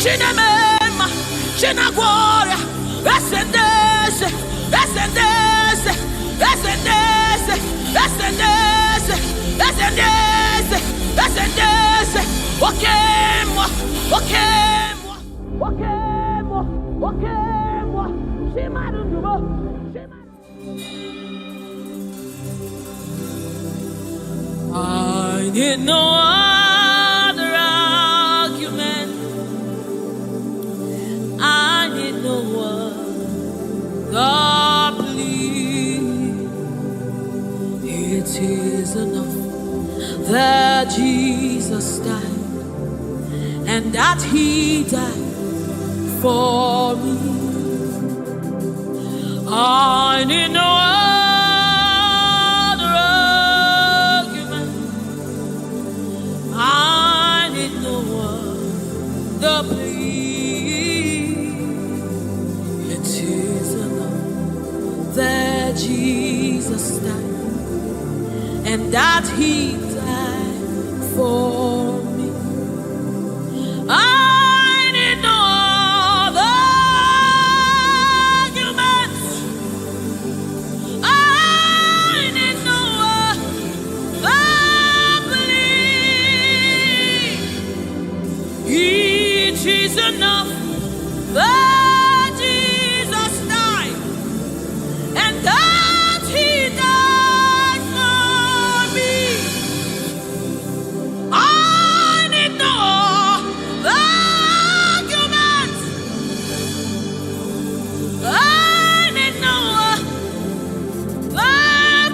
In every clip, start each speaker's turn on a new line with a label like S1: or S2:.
S1: Shinamema, Shinagoria, Ascendese, Ascendese, Ascendese, Ascendese, Ascendese, Ascendese, Okemo, Okemo, Okemo, Okemo, Shimarubo, I need no other argument. I need no other plea. It is enough that Jesus died, and that He died for me. I need no other argument. I need no other plea. It is enough that Jesus died, and that He died for me. I need no other argument. I need no other plea. It is enough that Jesus died, and that He died for me. I need no argument. I need no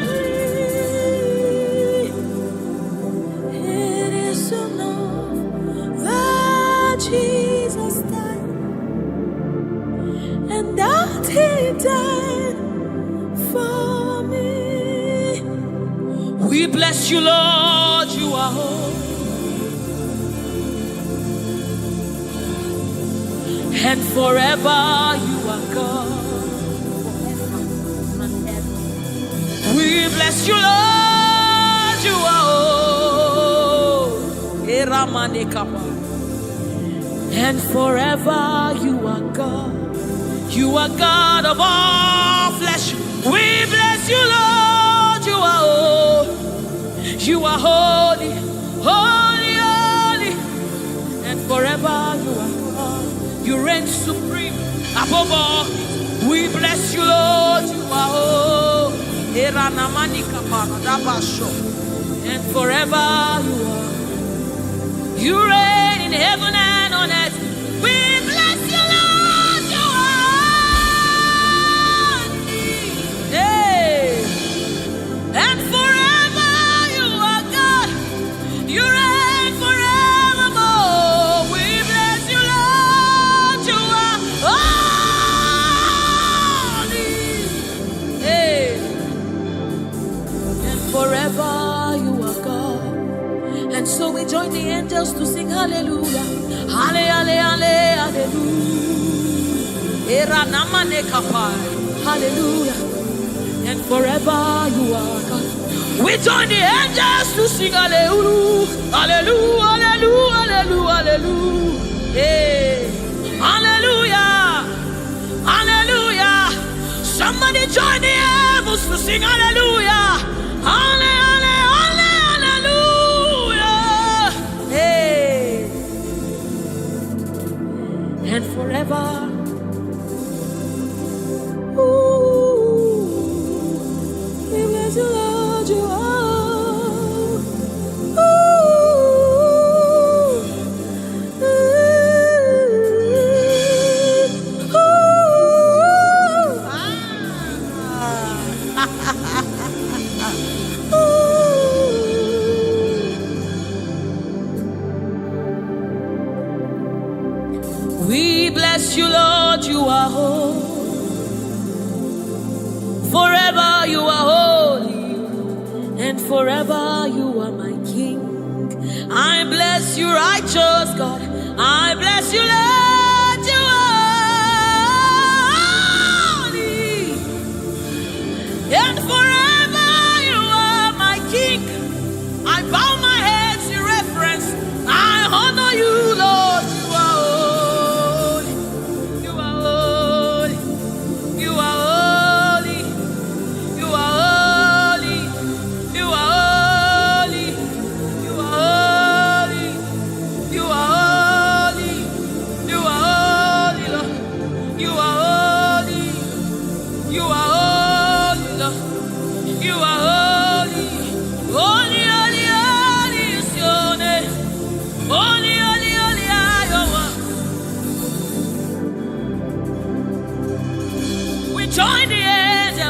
S1: plea. It is enough that Jesus died, and that He died for me. We bless you, Lord, you are holy, and forever you are God. We bless you, Lord, you are holy, and forever you are God. You are God of all flesh. We bless you, Lord, you are holy. You are holy, holy, holy, and forever you are God. You reign supreme above all. We bless you, Lord, you are holy, and forever you are. You reign in heaven and on earth. We bless you, Lord, you are holy. Hey. And forever you are God. You reign forevermore. We bless you, Lord, you are holy. Hey. And forever you are God. And so we join the angels to sing hallelujah. Hallelujah, hallelujah. Hallelujah. And forever you are God. We join the angels to sing hallelujah. Hallelujah, hallelujah, hallelujah, hallelujah. Hey. Hallelujah. Hallelujah. Somebody join the angels to sing hallelujah. Hallelujah. And forever, ooh, we bless you, Lord, you are. Ooh, ooh, we bless you, Lord, you are holy. Forever you are holy, and forever you are my King. I bless you, righteous God. I bless you, Lord, you are holy, and forever you are my King. I bow my head in reverence. I honor you, Lord, you are holy.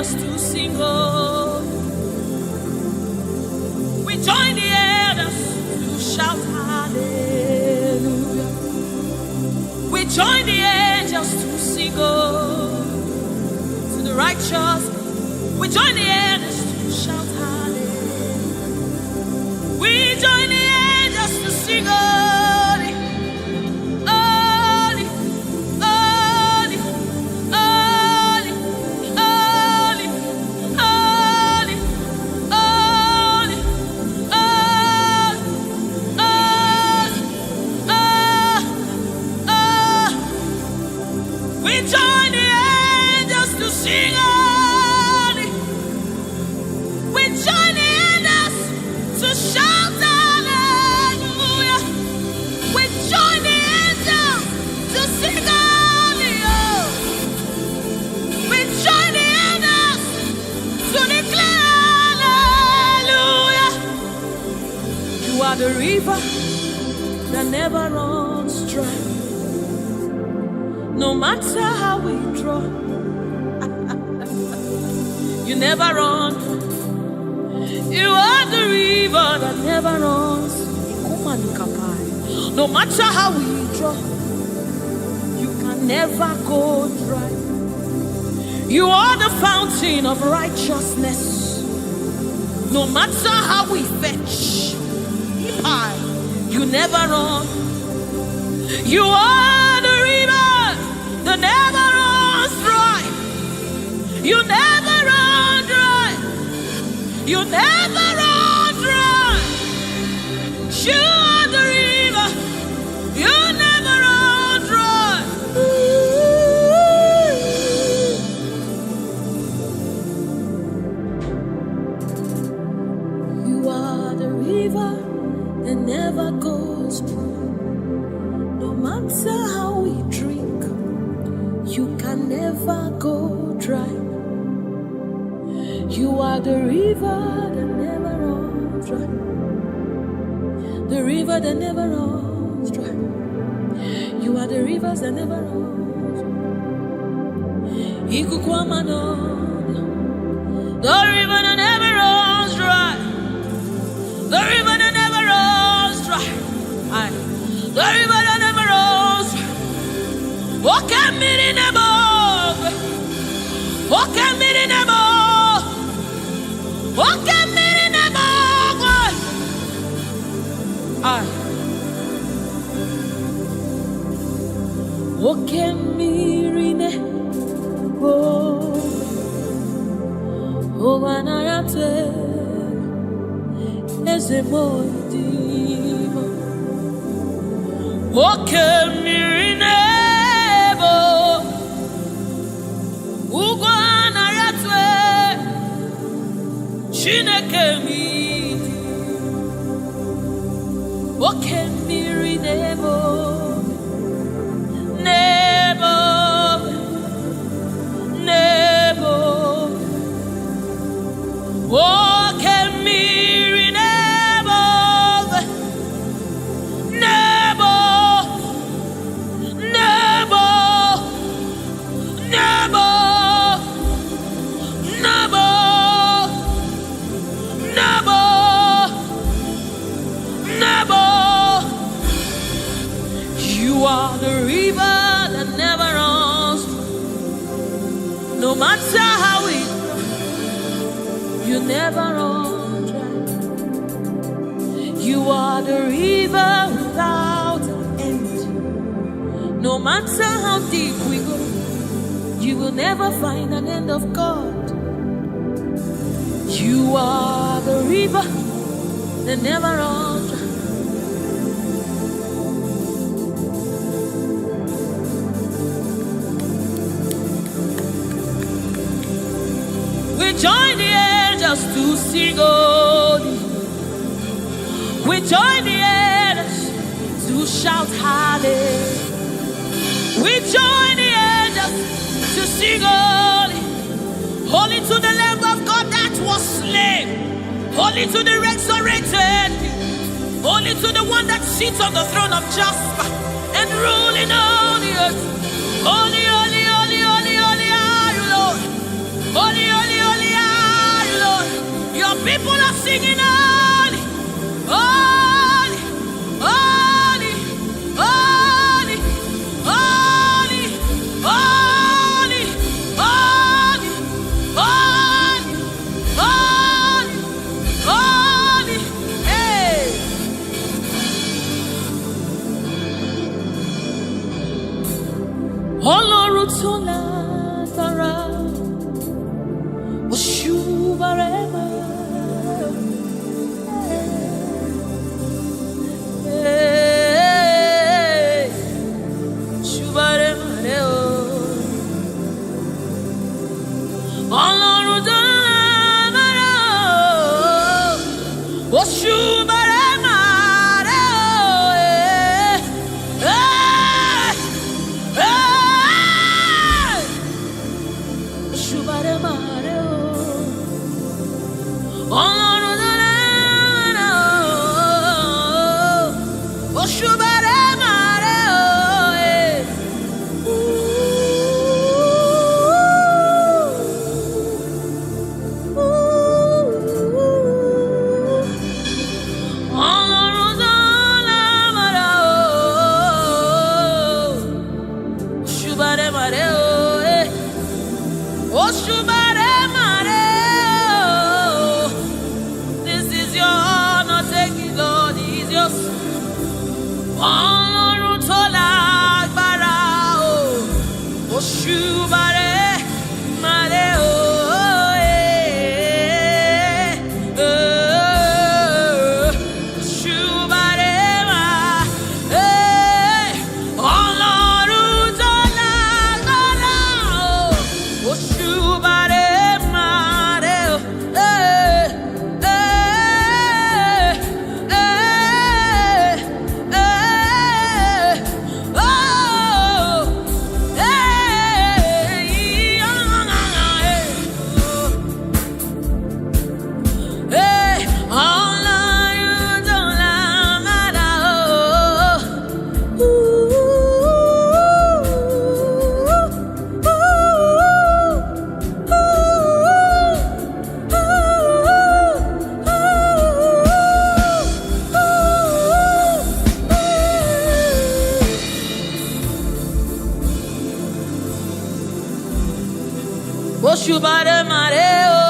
S1: angels to sing holy. We join the angels to shout hallelujah. We join the angels to sing holy. To the righteous, we join the angels to shout hallelujah. We join the angels to sing holy. Holy, holy, holy, holy, holy, holy, we join the angels to sing holy. We join the angels to shout hallelujah. We join the angels to sing hallelujah. We join the angels to declare hallelujah. You are the river that never runs dry. No matter how we draw, you never run. You are the river that never runs. No matter how we draw, you can never go dry. You are the fountain of righteousness. No matter how we fetch, you never run. You are the river that never runs dry. You never run dry. You never run dry. You are the river. You never run dry. You are the river that never goes dry. No matter how we drink, you can never go dry. You are the river that never runs dry. The river that never runs dry. You are the rivers that never runs dry. The river that never runs dry. The river that never runs dry. The river that never runs dry. Walk at me in the boat. Walk at me in the boat. Walk at me in the boat. Walk at me in the boat. Overnight, as a motive. Walk at me in the boat. Chineke midi, oke mmiri nebo, nebo, nebo, oke mmiri nebo, nebo, nebo, nebo, nebo. You are the river that never runs. No matter how it goes, you never run dry. You are the river without end. No matter how deep we go, you will never find an end of God. You are the river that never runs dry. We join the angels to sing holy. We join the angels to shout hallelujah. We join the angels to sing holy. Holy to the Lamb of God that was slain. Holy to the resurrected. Holy to the one that sits on the throne of Jasper and ruling all the earth. Holy, holy, holy, holy, holy are you, Lord. Holy, holy, Ọlọ́run tó lágbára, Òṣùbàrẹ́mà. Òṣùbàrẹ́mà rẹ o. Ọlọ́run tó lágbára, Òṣùbàrẹ́mà rẹ o. Òṣùbàrẹ́mà rẹ o. Ọlọ́run tó lágbára, Òṣùbàrẹ́mà rẹ o. Ọlọ́run tó lágbára o. Òṣùbàrẹ́mà rẹ o. Òṣùbàrẹ́mà rẹ o. This is your honor, take it, Lord, it is yours. Ọlọ́run tó lágbára o. Òṣùbàrẹ́mà rẹ o. Òṣùbàrẹ́mà, Ọlọ́run tó lágbára o. Òṣùbàrẹ́mà rẹ o. Òṣùbàrẹ́mà rẹ o.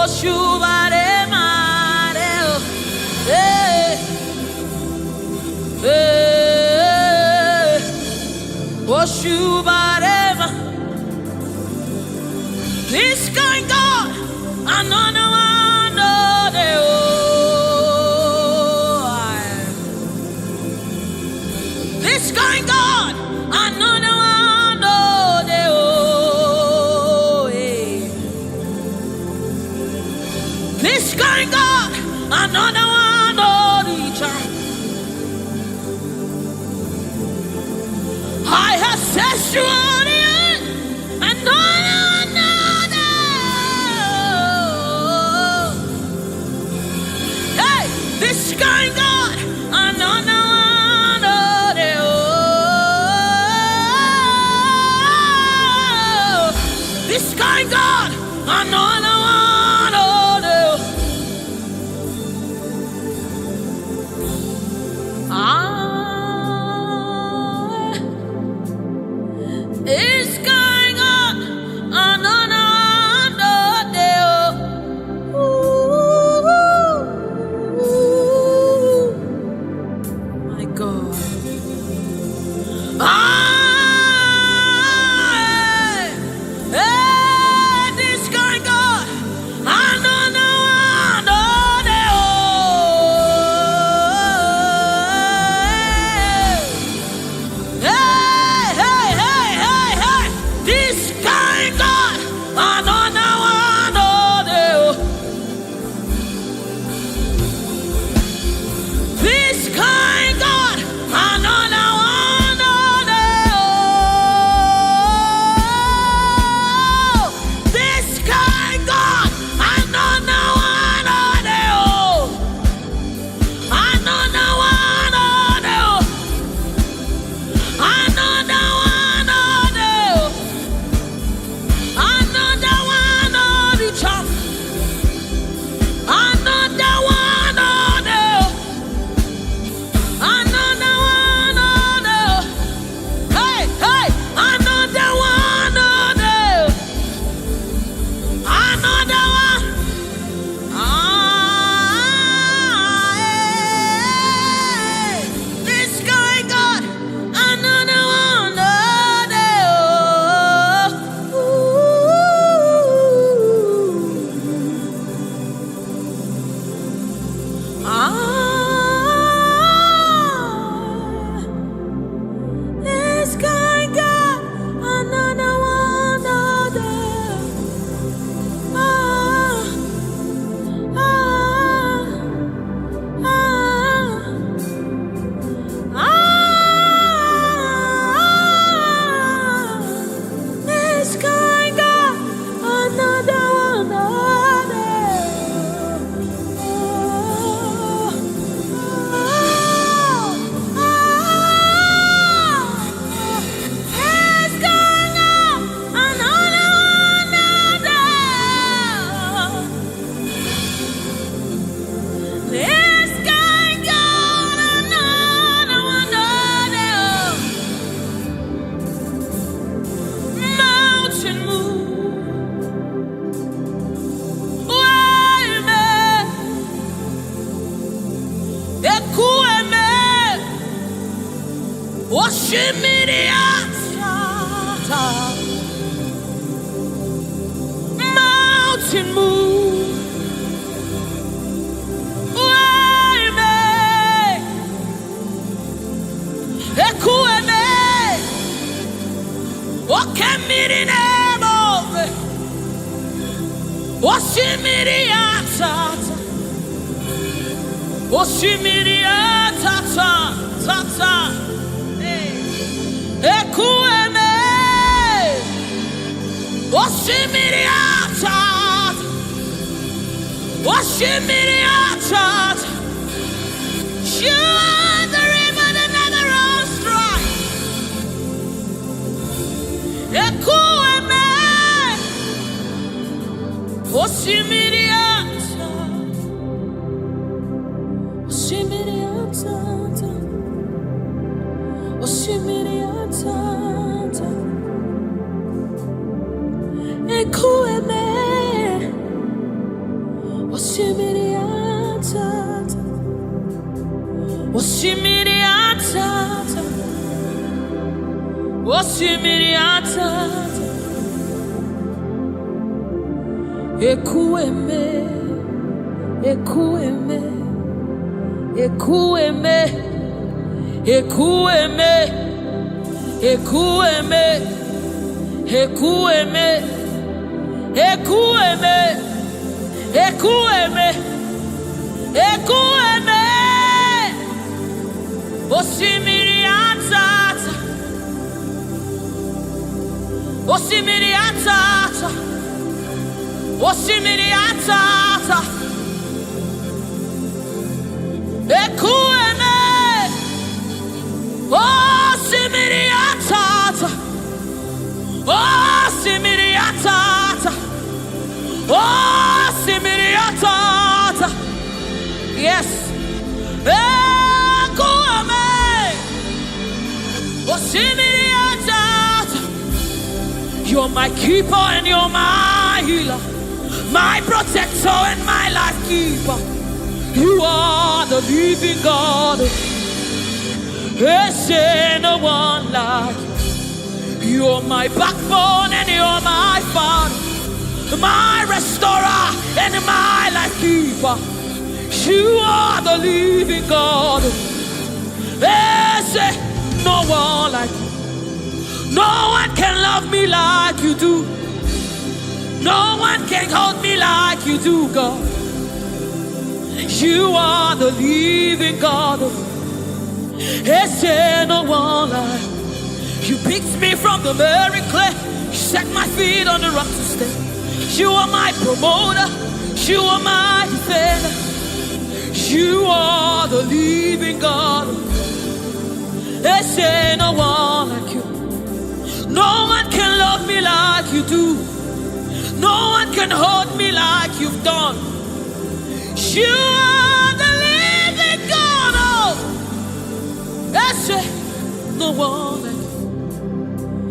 S1: Òṣùbàrẹ́mà rẹ o. Òṣùbàrẹ́mà. This kind God, another one, no, de o. This kind God, another one, no, de o. This kind God, another one, no, de child. I have set you on the end, and another. Hey, this kind God, another one, no, de o. This kind God, another one, no, de o. Oshimiriata. Mountain move. Wayme. Ekueme. Okemirinemo. Oshimiriata. Oshimiriata. Tata. Ekueme. Oshimiriata. Oshimiriata. You are the river that never runs dry. Ekueme. Oshimiriata. Oshimiriata. Oshimiriata. Ekueme. Oshimiriata. Oshimiriata. Oshimiriata. Ekueme. Ekueme. Ekueme. Ekueme. Ekueme. Ekueme. Ekueme. Ekueme. Ekueme. Oshimiriata. Oshimiriata. Oshimiriata. Ekueme. Oshimiriata. Oshimiriata. Oshimiriata. Yes. Ekueme. Oshimiriata. You're my keeper and you're my healer, my protector and my life keeper. You are the living God. There's no one like you. You're my backbone and you're my father, my restorer and my life keeper. You are the living God. There's no one like you. No one can love me like you do. No one can hold me like you do, God. You are the living God. There's no one like you. Picked me from the very clay. You set my feet on the rock to stay. You are my promoter. You are my defender. You are the living God. There's no one like you. No one can love me like you do. No one can hold me like you've done. You are the living God. Oh, that's it. No one like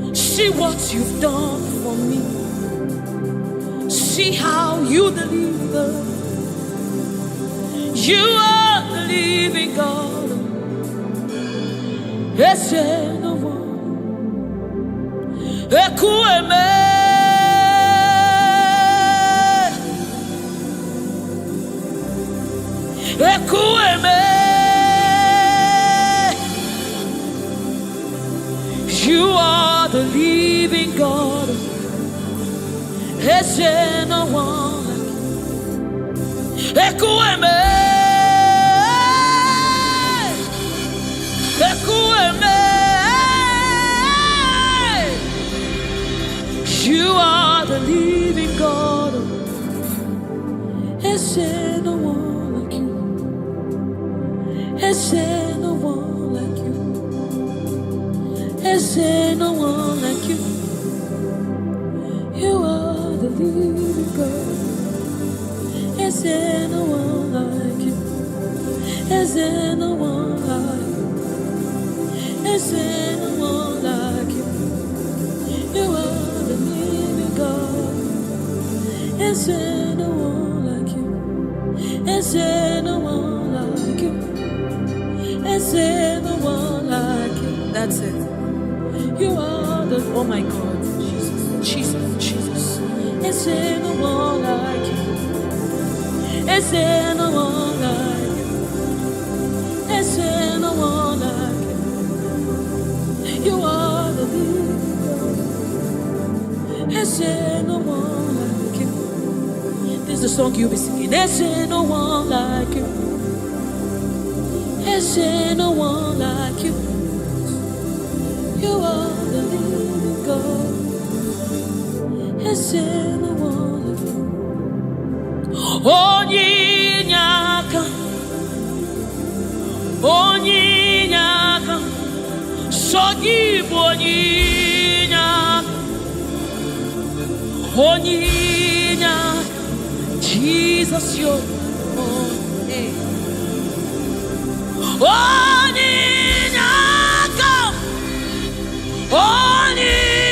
S1: you. See what you've done for me. See how you deliver. You are the living God. That's it. No one. Ekueme. Ekueme. You are the living God. There's no one like you. Ekueme. Ekueme. You are the living God. There's no one like you. There's no one like you. There's no one like you. You are the living God. There's no one like you. There's no one like you. There's no one like you. You are the living God. There's no one like you. There's no one like you. There's no one like you. That's it. You are the, oh my God, Jesus, Jesus, Jesus. Is there no one like you? Is there no one like you? Is there no one like you? You are the leader. Is there no one like you? This is the song you'll be singing. Is there no one like you? Is there no one like you? You are the living God. Is there no one like you? Onyinyaka, Onyinyaka, Sogibu Onyinyaka, Onyinyaka, Jesus, your name. Onyinyaka, Onyinyaka,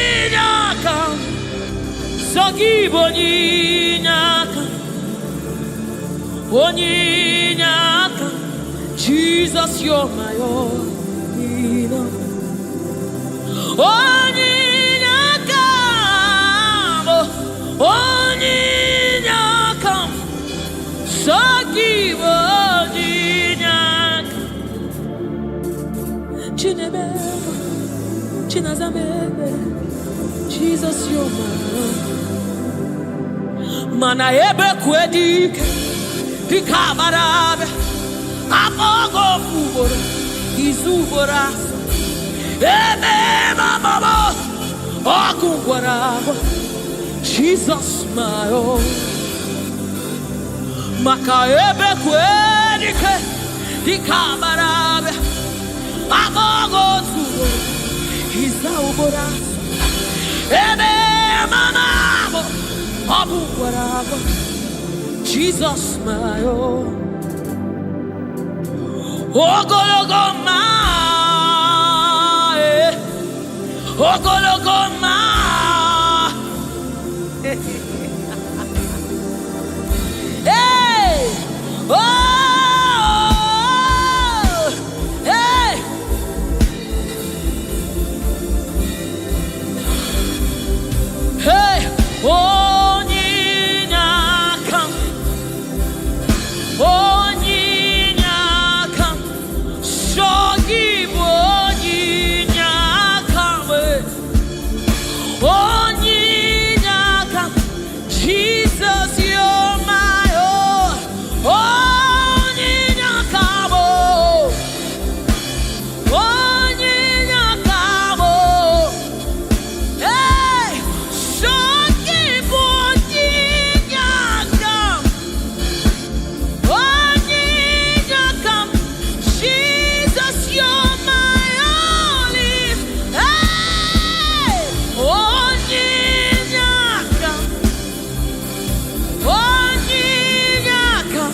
S1: Sogibu Onyinyaka, Onyinyaka, Jesus, you're my own. Onyinyaka, Onyinyaka, Sogibu Onyinyaka, Chinebe, Chinazamebe, Jesus, you're my own. Mana ebe kwedike, dikabarabe, amogo fubora, izubora, ebe mama, okungwarabo, Jesus, my own. Maka ebe kwedike, dikabarabe, amogo fubora, izubora, ebe mama, Jesus, my own. Ogologoma, Ogologoma. Hey, oh, hey. Hey, Onyinyaka, Onyinyaka, Sogibu Onyinyaka, Onyinyaka, Jesus, you're my own. Onyinyaka, Onyinyaka, hey, Sogibu Onyinyaka, Onyinyaka, Jesus, you're my only. Hey, Onyinyaka, Onyinyaka,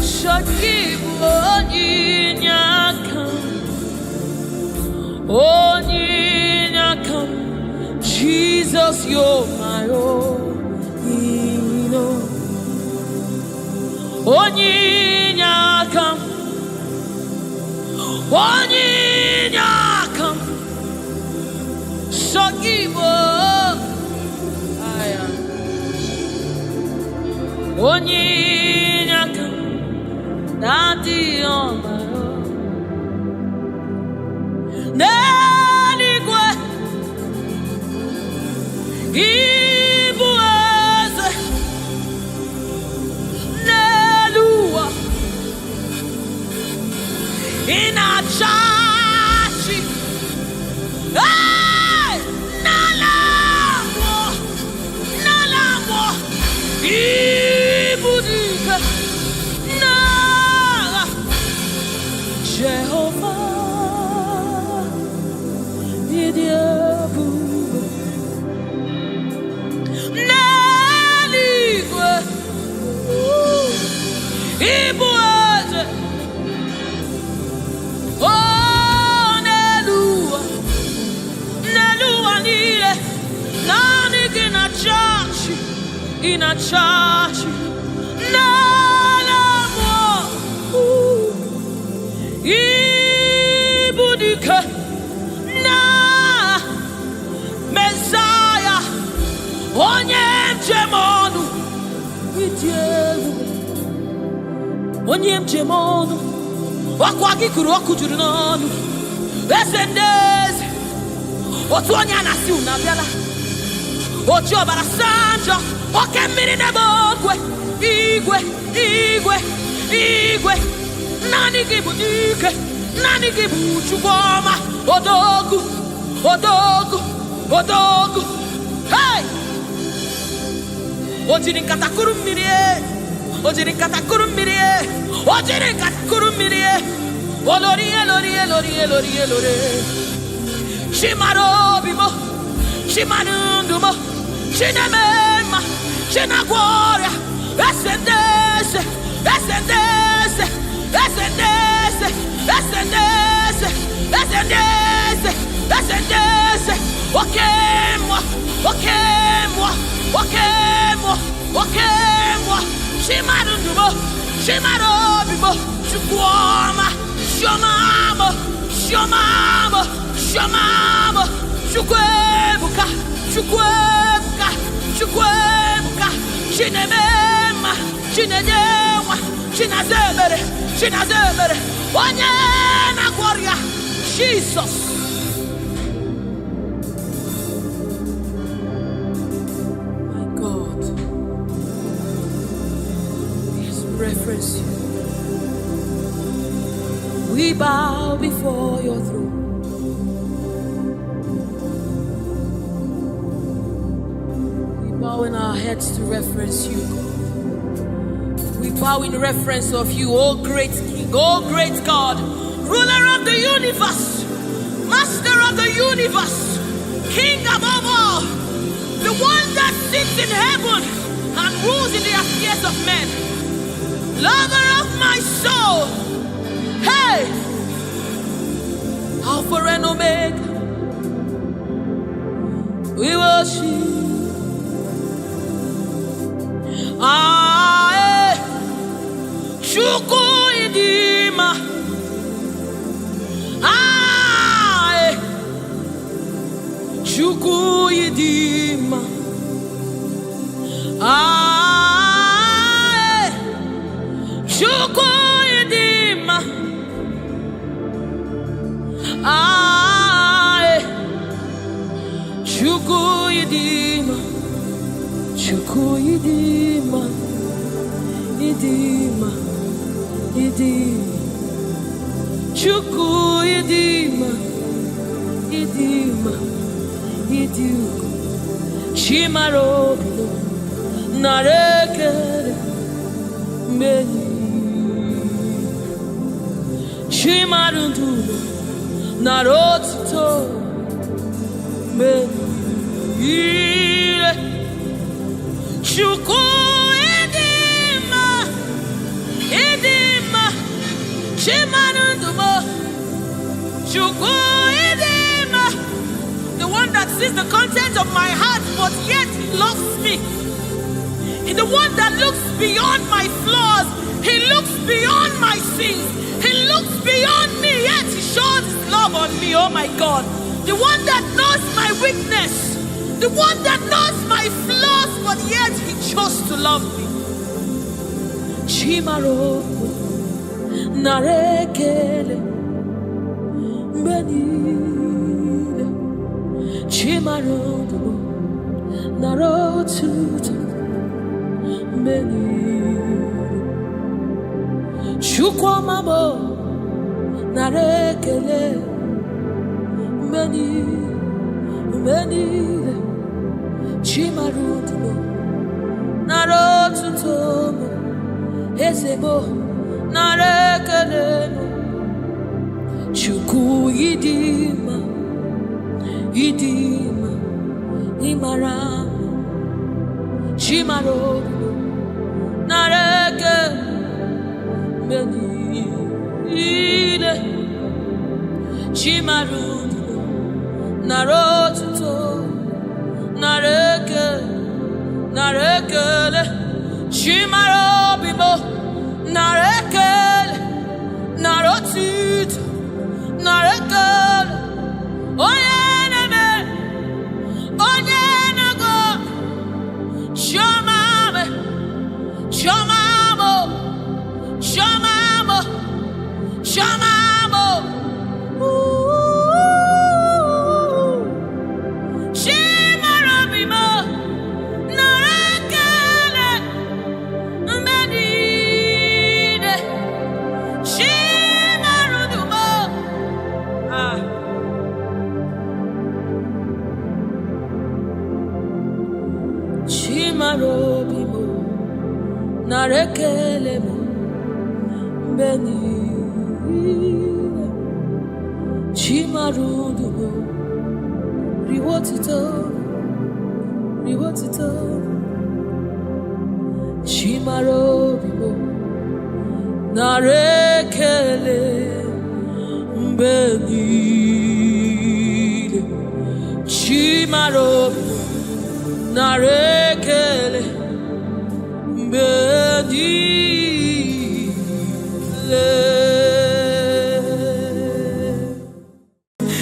S1: Sogibu Onyinyaka, Onyinyaka, Jesus, you're my own. Onyinyaka, Onyinyaka, Sogibu Onyinyaka, Daddy on my own. Neligwe, Igbo eze, Nelua, Inachachi, hey, Nalamo, Nalamo, Ibudike, Nala, Jehovah, Idiebu, Neligwe, Igbo eze, oh, Nelua, Nelua nile, nani inachachi, Nalamo, Ibudike, Dieu, onye mjemonu, wakwagi kuru wakujuru nonu, esendezi, otu onye anasi unabiala, ochi obara sanjo, oke mmiri nebo ogwe, igwe, igwe, igwe, nani gibu dike, nani gibu chugoma, odogu, odogu, odogu, hey! Ojiri katakuru mirie, ojiri katakuru mirie, ojiri katakuru mirie, olorie, lorie, lorie, lorie, lorie. Shimaro bimo, shimanundumo, shinemema, shinagwaria, esendese, esendese, esendese, esendese, esendese, esendese. Okemwa, okemwa, okemwa, okemwa. Shimarundumo, shimarobimo, shukwama, shomamo, shomamo, shomamo, shukwebuka, shukwebuka, shukwebuka. Shinemema, shinenyemwa, shinazemere, shinazemere. Onye na gloria, Jesus. Reference you. We bow before your throne. We bow in our heads to reference you, God. We bow in reference of you, O great King, O great God, ruler of the universe, master of the universe, King above all, the one that sits in heaven and rules in the affairs of men. Lover of my soul, hey, Alpha and Omega, we worship. Aye, Chuku idima, aye, Chuku idima, aye. Chukwuidima, aye, Chukwuidima, Chukwuidima, idima, idima, Chukwuidima, idima, idima, Chimarobilo, narekere, meni. Chimarundulo, narotito, menire. Chuku edima, edima. Chimarundulo, Chuku edima. The one that sees the content of my heart, but yet he loves me. He's the one that looks beyond my flaws. He looks beyond my sins. He looks beyond me, yet he shows his love on me, oh my God. The one that knows my weakness, the one that knows my flaws, but yet he chose to love me. Chimaro, narekele, benile. Chimaro, narotuta, benile. Chukwamamo, narekele, meni, meni, chimarutumo, narotutomo, esebo, narekele, Chukwu idima, idima, imaramo, chimarutumo, narekele. Menile, Chimarudu, Narotuto, Nareke, Narekele, Chimarobibo, Narekele, Narotuto, Narekele, Oyeneme, Oyenago, Shomame, Chimarobimo, Narekelemo, Beni, Chimarudumo, Riwotito, Chimarobimo, Narekele, Beni, Chimarobimo, Narekele,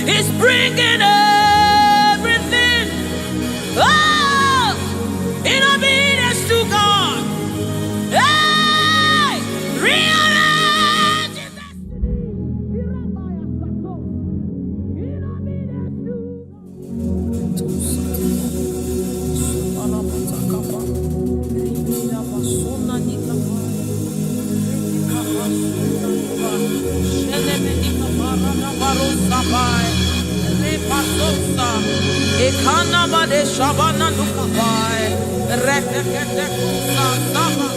S1: He's bringing everything in obedience to God. Hey, rearrange his Ekanabade Shabana Lukapai, Rekete Saba,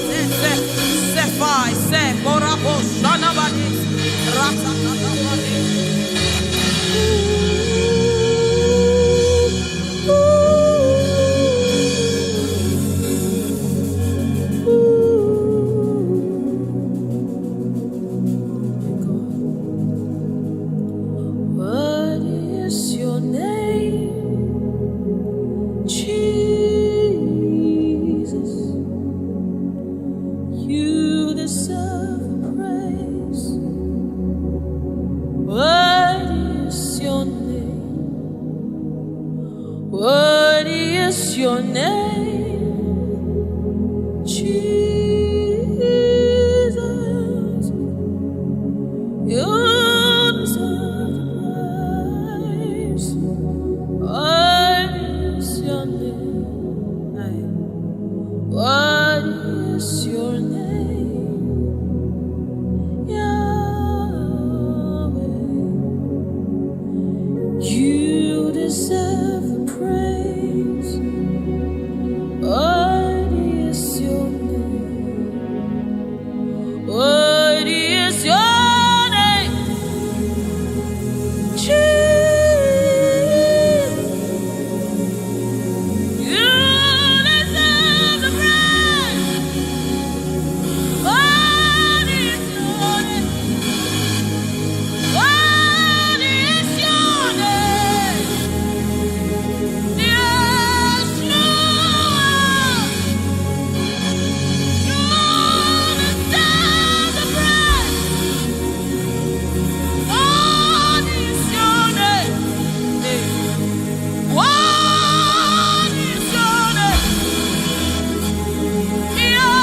S1: Sefai, Se, Korabo, Shanabadi, Ratakabadi. What is your name? Jesus, you deserve praise. What is your name? What is your name? Jesus, you deserve praise. What is your name? What is your name? Yahweh, you deserve the praise. What is your name? What is your name? Jesus, you deserve the praise. What is your name? What is your name? Yes, Lord, you deserve the praise. What is your name? What is your name? Yeah,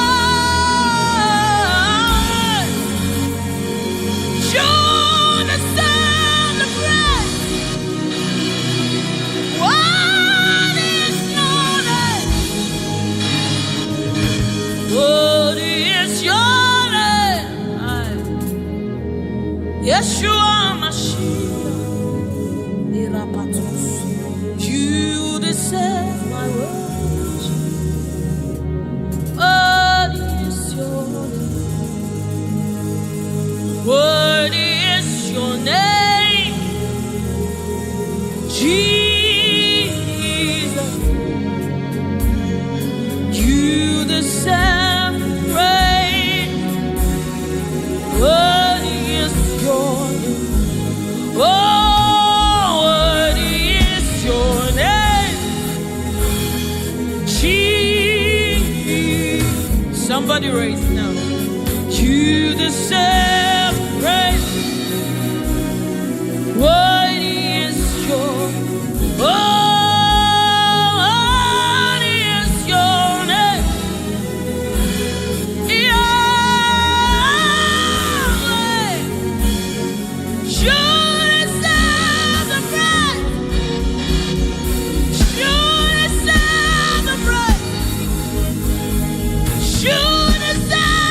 S1: you deserve the praise. What is your name? What is your name? Yeshua Mashiach, Irapatos. You deserve my worship. What is your name? What is your name? Jesus, you deserve praise. What is your name? Oh, what is your name? Jesus, somebody raise it now. You deserve praise. What is your oh, what is your name? Yahweh, you deserve the praise. You deserve the praise. You deserve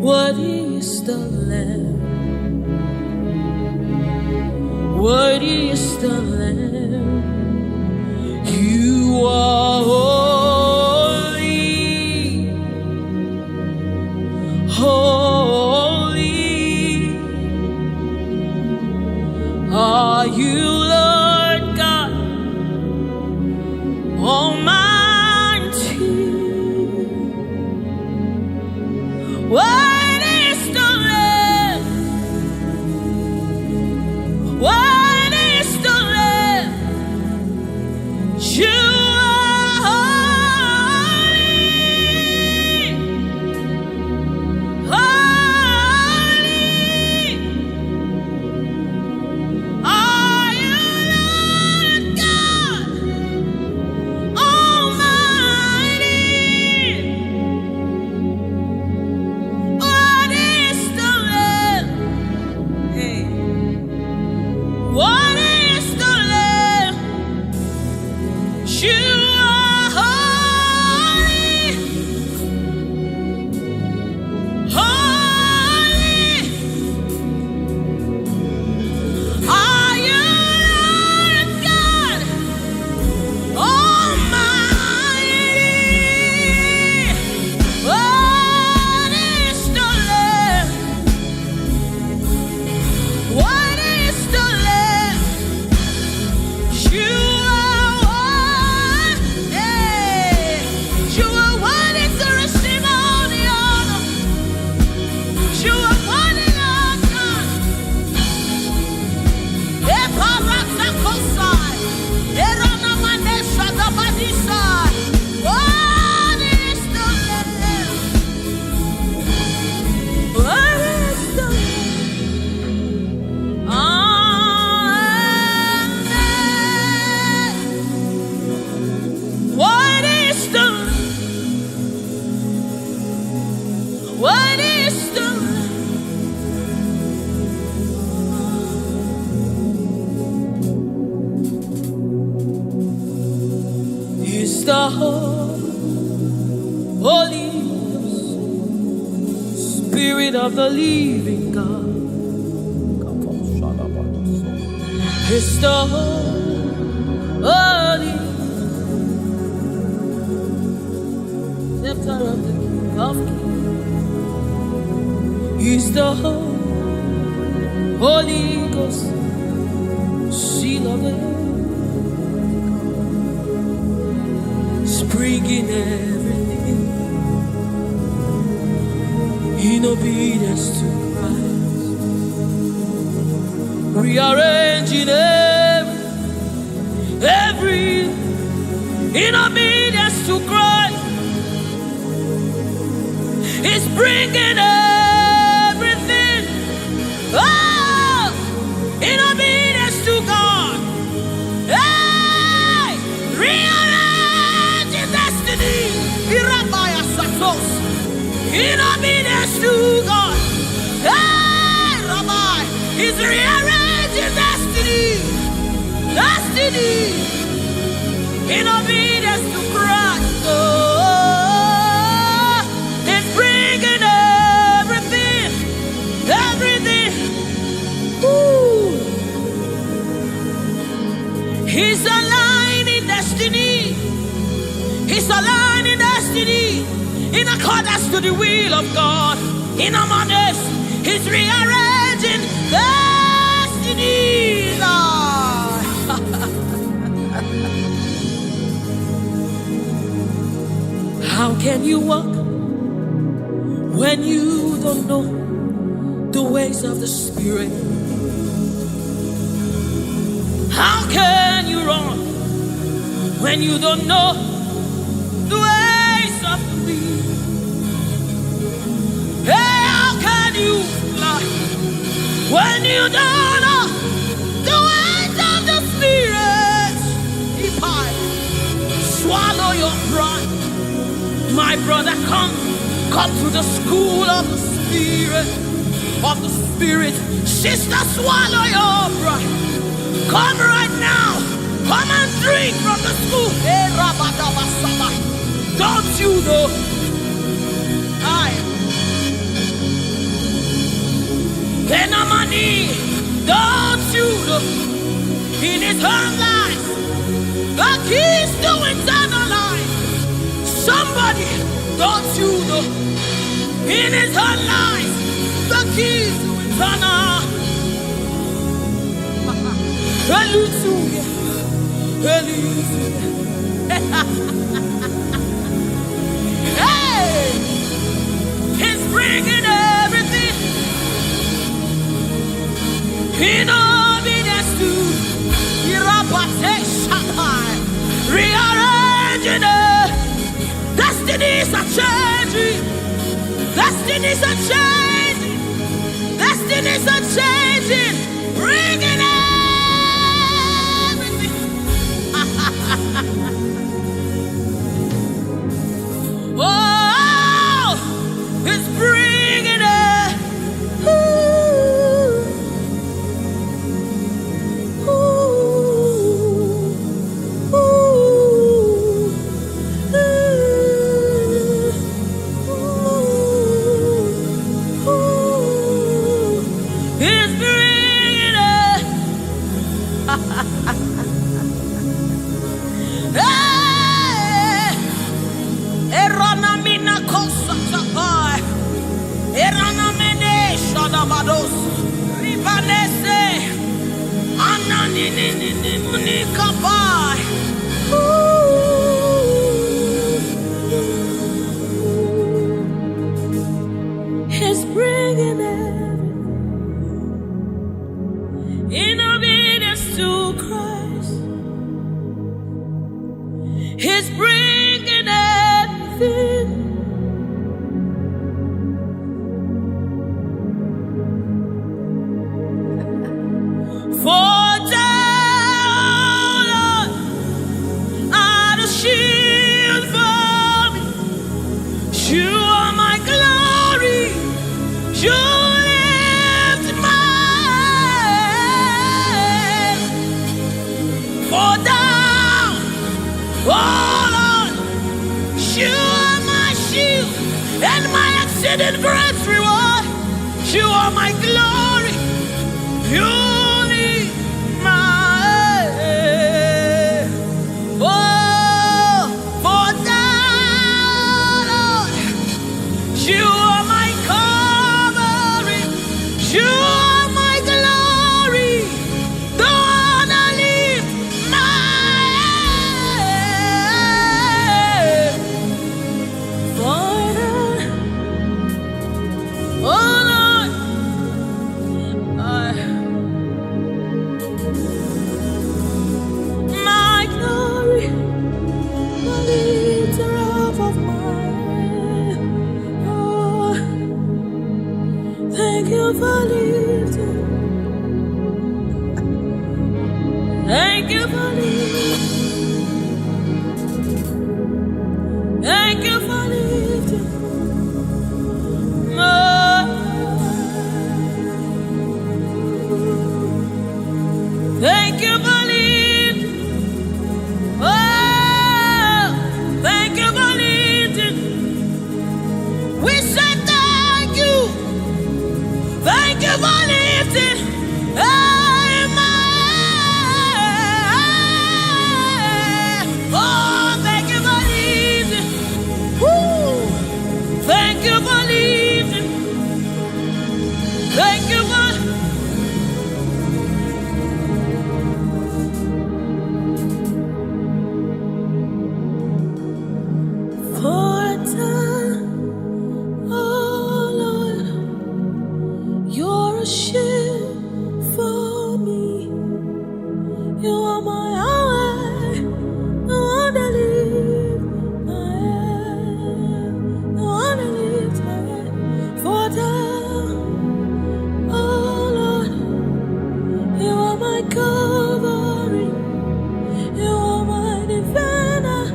S1: Worthy is the Lamb. Worthy is the Lamb. You are holy, holy. Are you Lord God Almighty? Worthy is the Lamb. Worthy is the Lamb. You are holy, holy. Are you Lord God Almighty? What is the Lamb? Hey. What is the Lamb? You are holy. He's the Holy Spirit of the living God. He's the Holy Scepter of the King of Kings. He's the Holy Ghost, seal of the spring in everything, in obedience to Christ, rearranging every in obedience to Christ. He's bringing everything, oh, in obedience to God. Hey, rearranging destiny, in obedience to God. Hey, Rabbi, He's rearranging destiny, in obedience to Christ. Oh, it's bringing everything. Ooh. He's aligning destiny. He's aligning destiny in accordance to the will of God. In Amadeus, He's rearranging destiny. How can you walk when you don't know the ways of the Spirit? How can you run when you don't know the ways of the wind? Hey, how can you fly when you don't know the ways of the Spirit? If I swallow your pride, my brother, come to the school of the Spirit, Sister, swallow your pride. Come right now. Come and drink from the school. Hey, don't you know? Don't you know? In His own life, the keys to eternal life. Somebody, don't you know? In His own life, the keys to eternal. Hallelujah. Hey, He's bringing everything in obedience to rearranging it. Destinies are changing. Destinies are changing. Destinies are changing. Bringing everything. Oh, it's bringing it. He's bringing it in obedience to Christ. He's bringing everything. For down You are my shield and my exceeding great reward. You are my glory. You need my oh, for thou, Lord, you are my covering. You are my glory. The one I lift my head. Oh Lord, my glory, the lifter up of mine. Oh, thank you for lifting. Thank you for lifting. Thank you for lifting. Thank you for lifting. Oh, thank you for lifting. We say thank you. Thank you for lifting. Oh, thank you for lifting. Woo. Thank you for lifting. Thank you for oh Lord, you're a shield for me. You are my eye, the one that lifts my head, the one that lifts my head. For thou, oh Lord, you are my covering, you are my defender,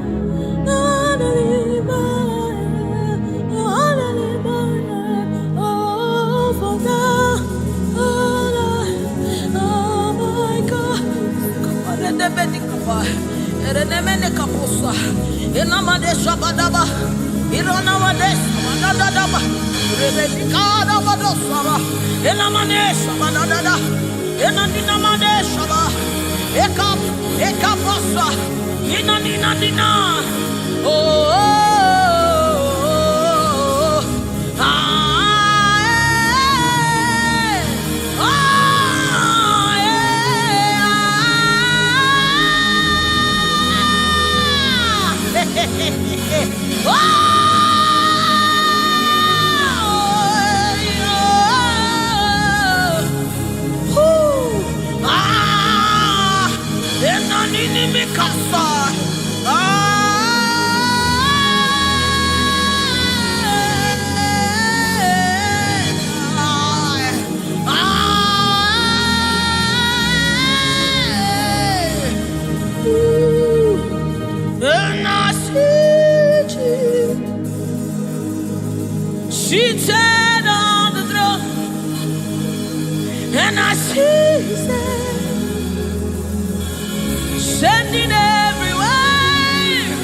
S1: the one that lifts my head, the one that lifts my head. Oh, for thou, oh Lord, oh my God. Seated on the throne, and I see His hand sending everywhere.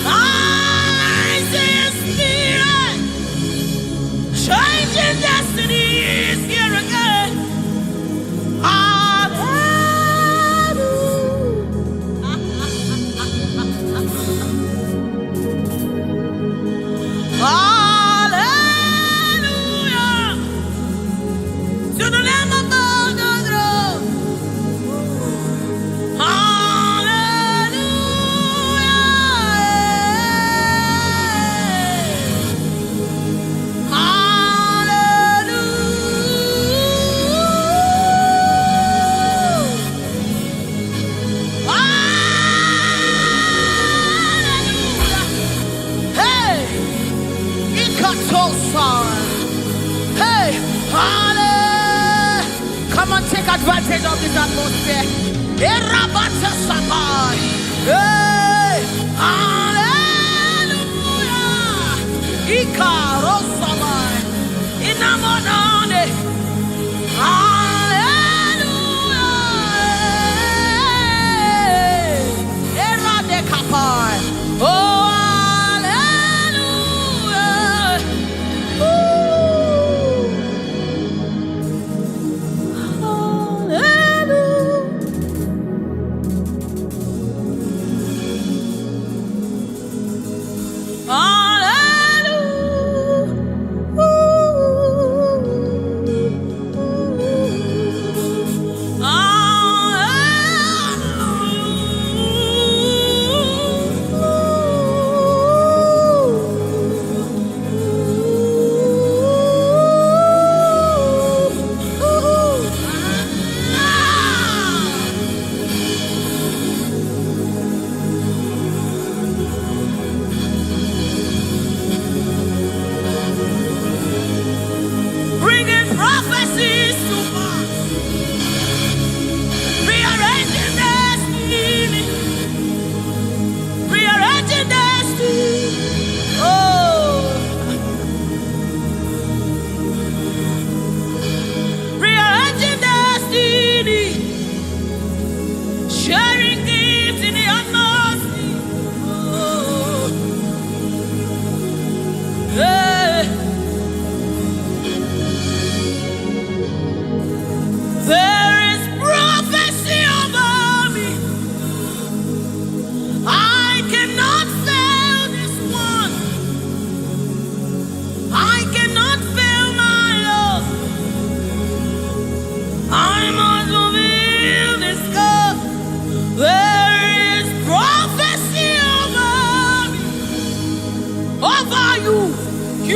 S1: I see His Spirit changing destinies here again. Come on, take advantage of this atmosphere. Hey, hallelujah. Ikarosamai. Inamonane. Hallelujah. Eradekapai. Oh,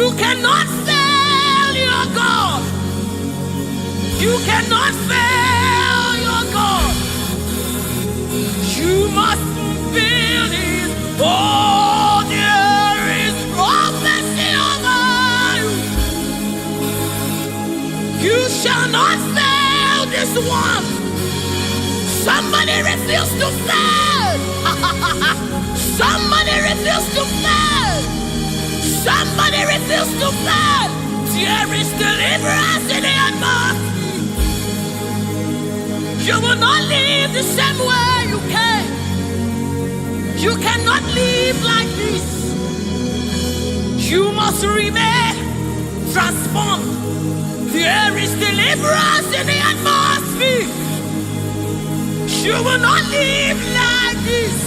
S1: You cannot fail your God. You cannot fail your God. You must fulfill His. Oh, there is prophecy over you. You shall not fail this one. Somebody refuse to fail. Somebody refuse to fail. Somebody refuse to fail. There is deliverance in the atmosphere. You will not live the same way you came. You cannot live like this. You must remain transformed. There is deliverance in the atmosphere. You will not live like this.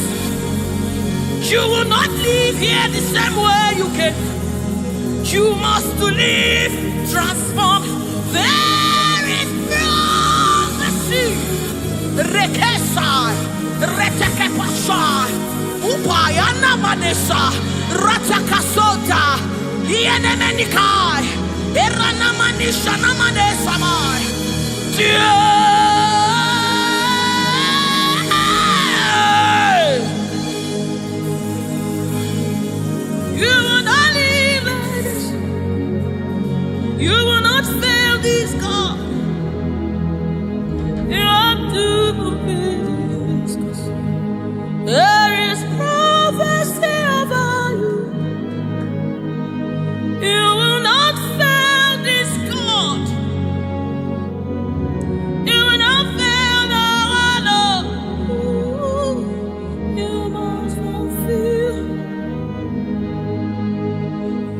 S1: You will not live here the same way you came. You must live transformed. There is prophecy. Rekesai, Retekepashai, Upayana Manesa, Ratakasota, Ienemenikai, Eranamanisha Namanesamai. You will not live like this. You will not fail this God. You have to fulfill this. There is prophecy over you. You will not fail this God. You will not fail our Lord. You must fulfill.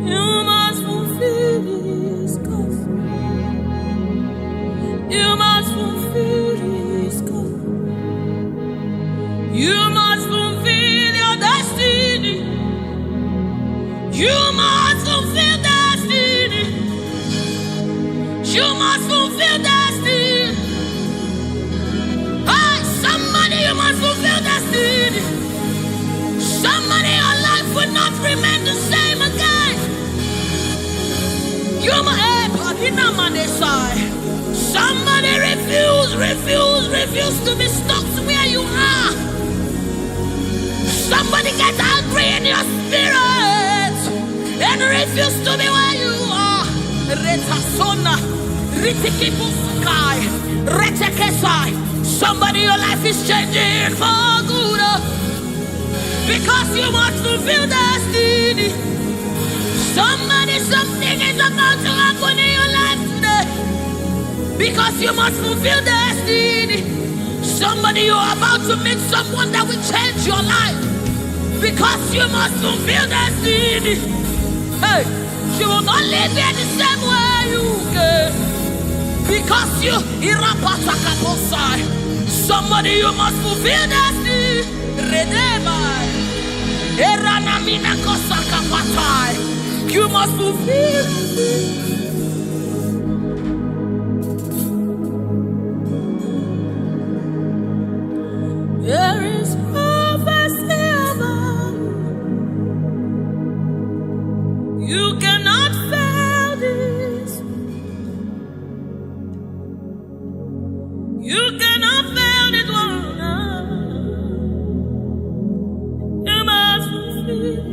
S1: You must fulfill this God. You must fulfill this God. You must fulfill your destiny. You must fulfill destiny. You must fulfill destiny. Hey, somebody, you must fulfill destiny. Somebody, your life will not remain the same again. You must, somebody refuse to be stuck where you are. Somebody get angry in your spirit and refuse to be where you are. Retasona, Ritikipusukai, Retekesai. Somebody, your life is changing for good because you must fulfill destiny. Somebody, something is about to happen in your life today because you must fulfill destiny. Somebody, you are about to meet someone that will change your life because you must fulfill destiny. Hey, you will not live here the same way you came because you irapatakaposai. Somebody, you must fulfill destiny. Redeemai. Eranamina kosakapatai. You must fulfill. There is prophecy about you. You cannot fail this. You cannot fail this one. You must fulfill.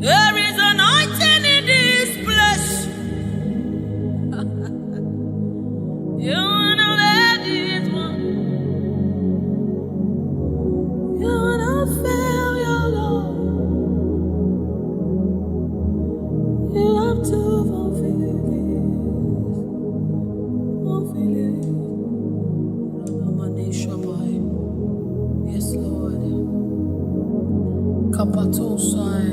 S1: There is anointing in this place. You wanna let it one. You wanna fail your Lord. You have to fulfill it. Fulfill it. Yes, Lord. Kapatosai.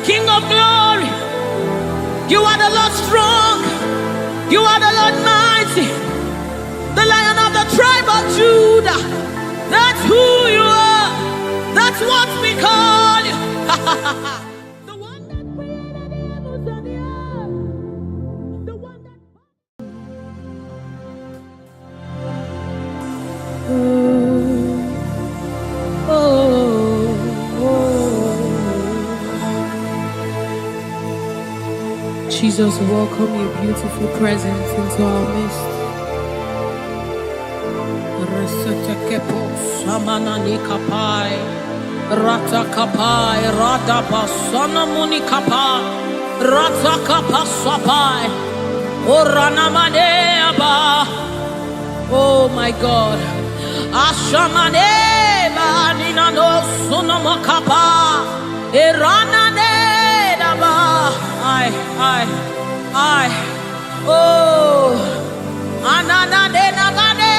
S1: King of glory, you are the Lord strong, you are the Lord mighty, the Lion of the tribe of Judah. That's who you are, that's what we call you. The one that created the heavens and the earth, the one that... Jesus, welcome your beautiful presence into our midst. Resetekepo samanani kapai, rata kapai, rada basana muni kapai, rata kapasapai, orana maneaba. Oh my God, ashamane banina no sunamakapa, erana nedaba. I, oh, anana denagane.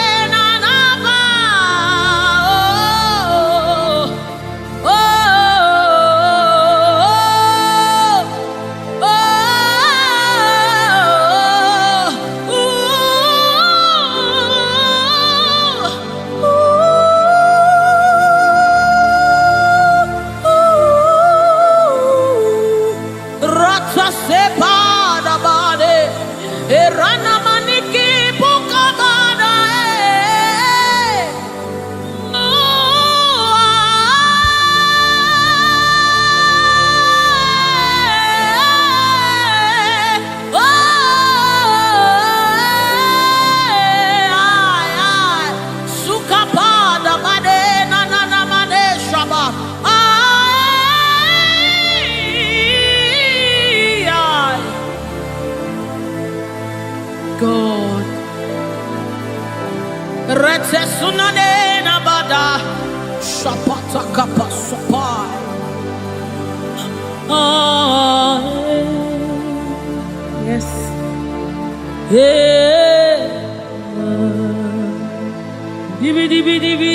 S1: God, Retsunane Nabada Shapata Kappa Sopai. Yes. Hey. Dibi dibi dibi.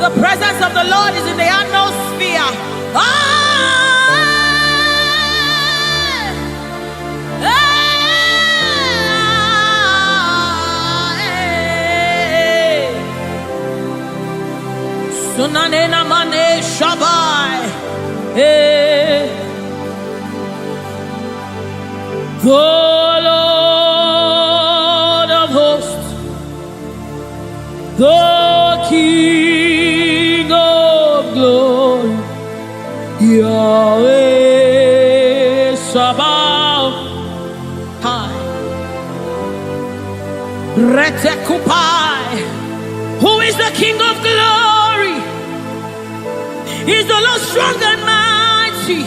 S1: The presence of the Lord is in the atmosphere. Sunanena mane shabai. The Lord of hosts, the King of glory, Yahweh Sabaoth, Retekupai. Who is the King of glory? He's the Lord strong and mighty.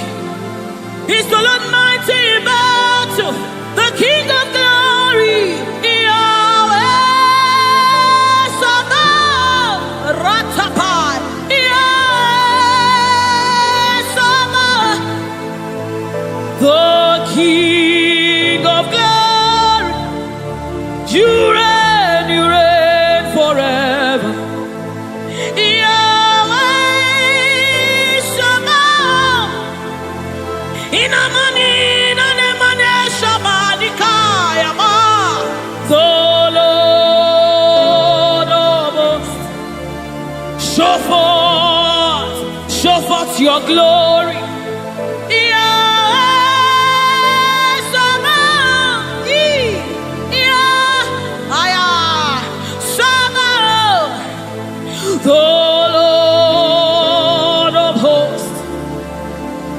S1: He's the Lord mighty in battle. The King of glory, Yahweh Sabaoth, Ratapai, Yahweh Sabaoth, the King of glory. You reign forever. Yahweh Sabaoth, Inamani, Nanemane Shabadikayama, the Lord of hosts. Show forth your glory. The Lord of hosts,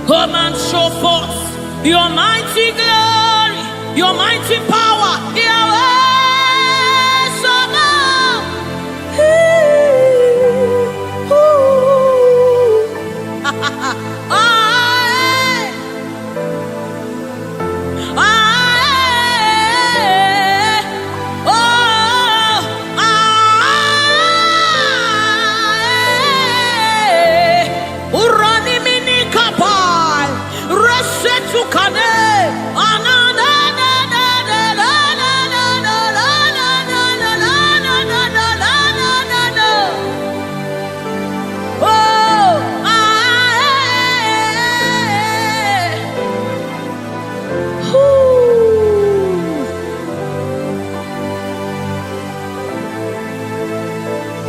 S1: come and show forth your mighty glory, your mighty power, Yahweh Sabaoth.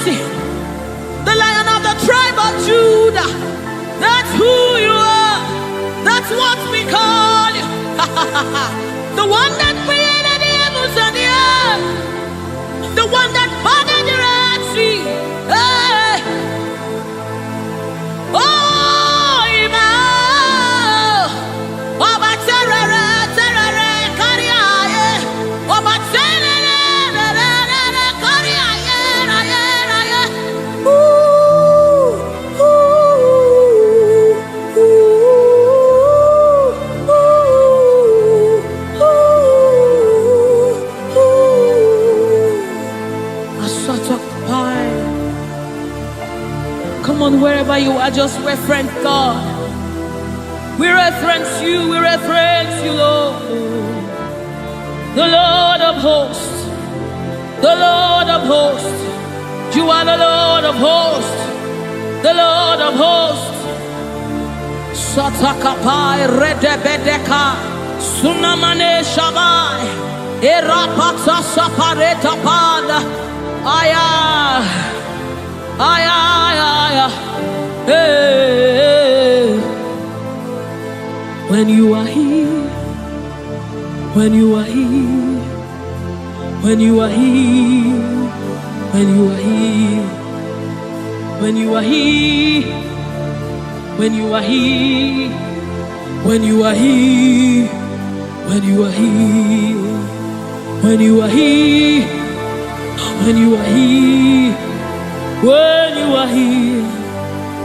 S1: mighty, the Lion of the tribe of Judah. That's who you are. That's what we call you. The one that created the heavens and the earth. The one that parted the Red Sea. Hey. Oh, Emmanuel. Oba terere, terere, kariaye. Oba terere, terere, kariaye, raye, raye. Ooh, ooh, ooh, ooh, ooh. A sort of pie. Come on, wherever you are, just reference God. We reference you, Lord. The Lord of hosts, the Lord of hosts. You are the Lord of hosts, the Lord of hosts. Satakapai redebedeka, sunamane shabai, erapata sapareta pada, aya, aya, aya, hey. When you are here, when you are here, when you are here, when you are here, when you are here, when you are here, when you are here, when you are here, when you are here, when you are here, when you are here,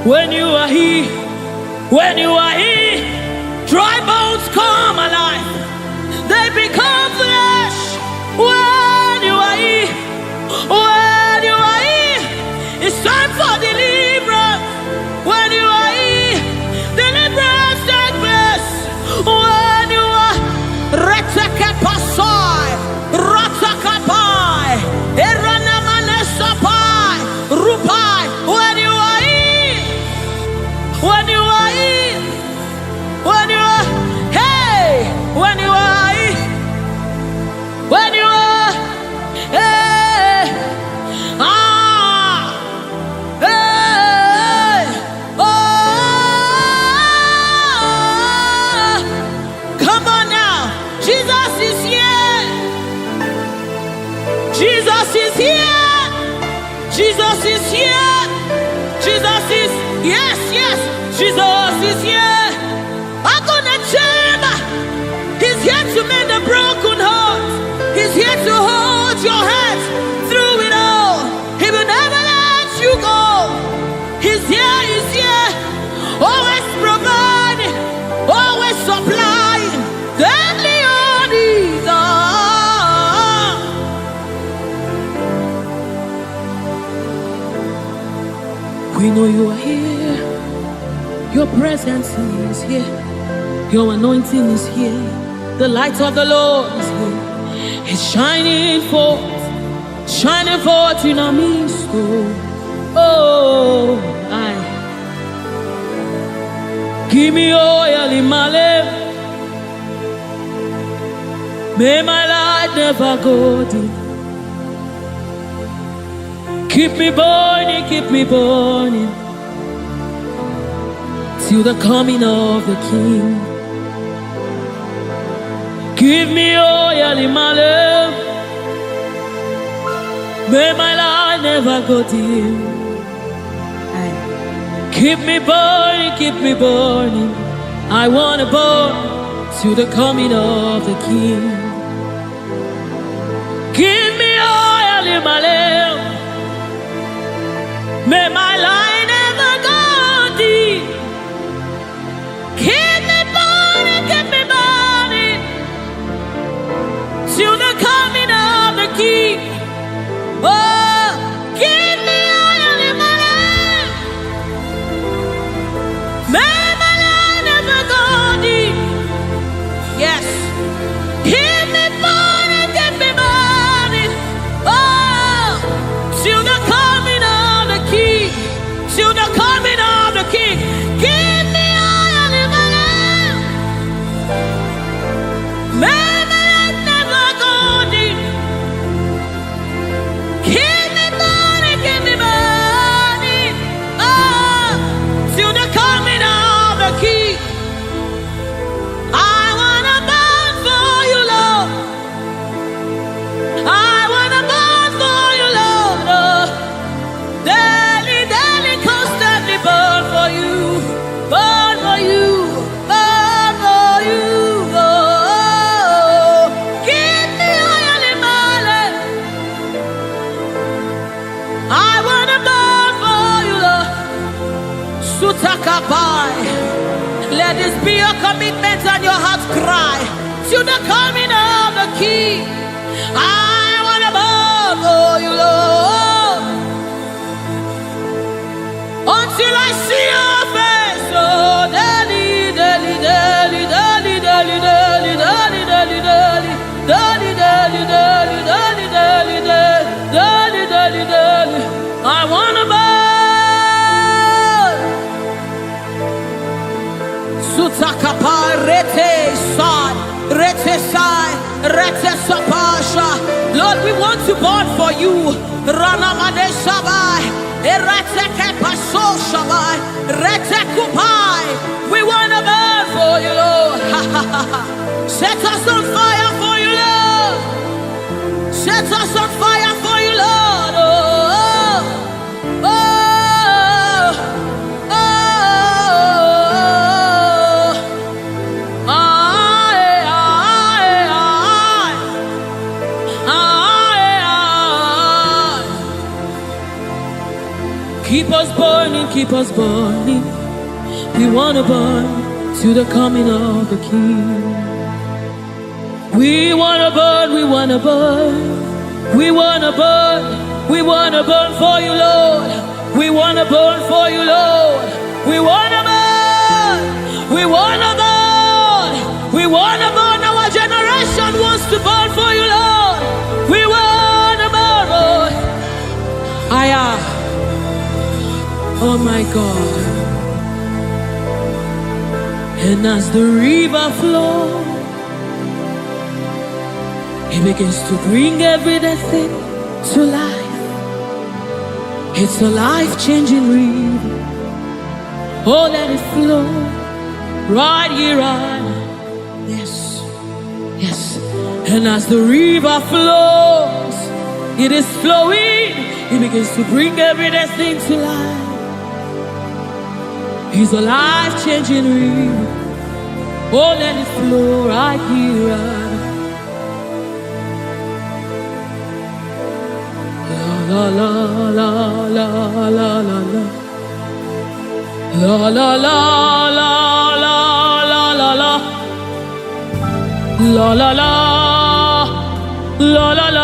S1: when you are here, when you are here, dry bones come alive. They become flesh. When you are here, when you are here, it's time for deliverance. When you are here, deliverance takes place. When you are retekepasai, ratakapai, eranamanesapai, rupai. When you are here, when you are here, when you are, hey, when you are here, when you are, hey, hey, oh, come on now, Jesus is here, Jesus is here, Jesus is here, Jesus is, yes, yes, Jesus is here. I'm gonna chamber. He's here to mend the broken heart. He's here to hold your hand through it all. He will never let you go. He's here, he's here. Always providing, always supplying. Deadly on his arm. We know you are here. Your presence is here. Your anointing is here. The light of the Lord is here. It's shining forth in our midst. Oh, I give me oil in my lamp. May my light never go dim. Keep me burning, till the coming of the King. Give me oil in my lamp. May my light never go dim. Keep me burning. I want to burn till the coming of the King. Give me oil in my lamp. May my light never go dim. Keep me burning till the coming of the King. Oh, give me oil in my lamp. May my light never go dim. Yes. Keep me burning. Oh, till the coming of the King. Till the coming of the King. Give me oil in my lamp. May my light never go dim. Keep me burning. I want to burn for you, Lord. Sutakabai. Let this be your commitment and your heart's cry to the coming of the King. I want to burn for you, Lord, until I see your face. Oh, daily, daily, daily, daily, daily, daily, daily, daily, daily, daily, daily, daily, daily, daily, daily, daily, daily. I want to burn. Sutakapa rete sai, rete sai, rete sapasha. Lord, we want to burn for you. Rana maneshabai, erete kepaso shabai, rete kupai. We want to burn for you, Lord. Set us on fire for you, Lord. Set us on fire for you, Lord. Oh, oh, oh. Keep us burning, keep us burning. We want to burn to the coming of the King. We want to burn, we want to burn. We want to burn, we want to burn for you, Lord. We want to burn for you, Lord. We want to burn, we want to burn. We want to burn, our generation wants to burn for you, Lord. We want to burn, Lord. Oh my God. And as the river flows, it begins to bring everything to life. It's a life-changing river. Oh, let it flow right here, right now. Yes, yes. And as the river flows, it is flowing. It begins to bring everything to life. It's a life-changing river. Oh, let it flow right here, right now. La la la la la la la. La la la la la la la la. La la la la la la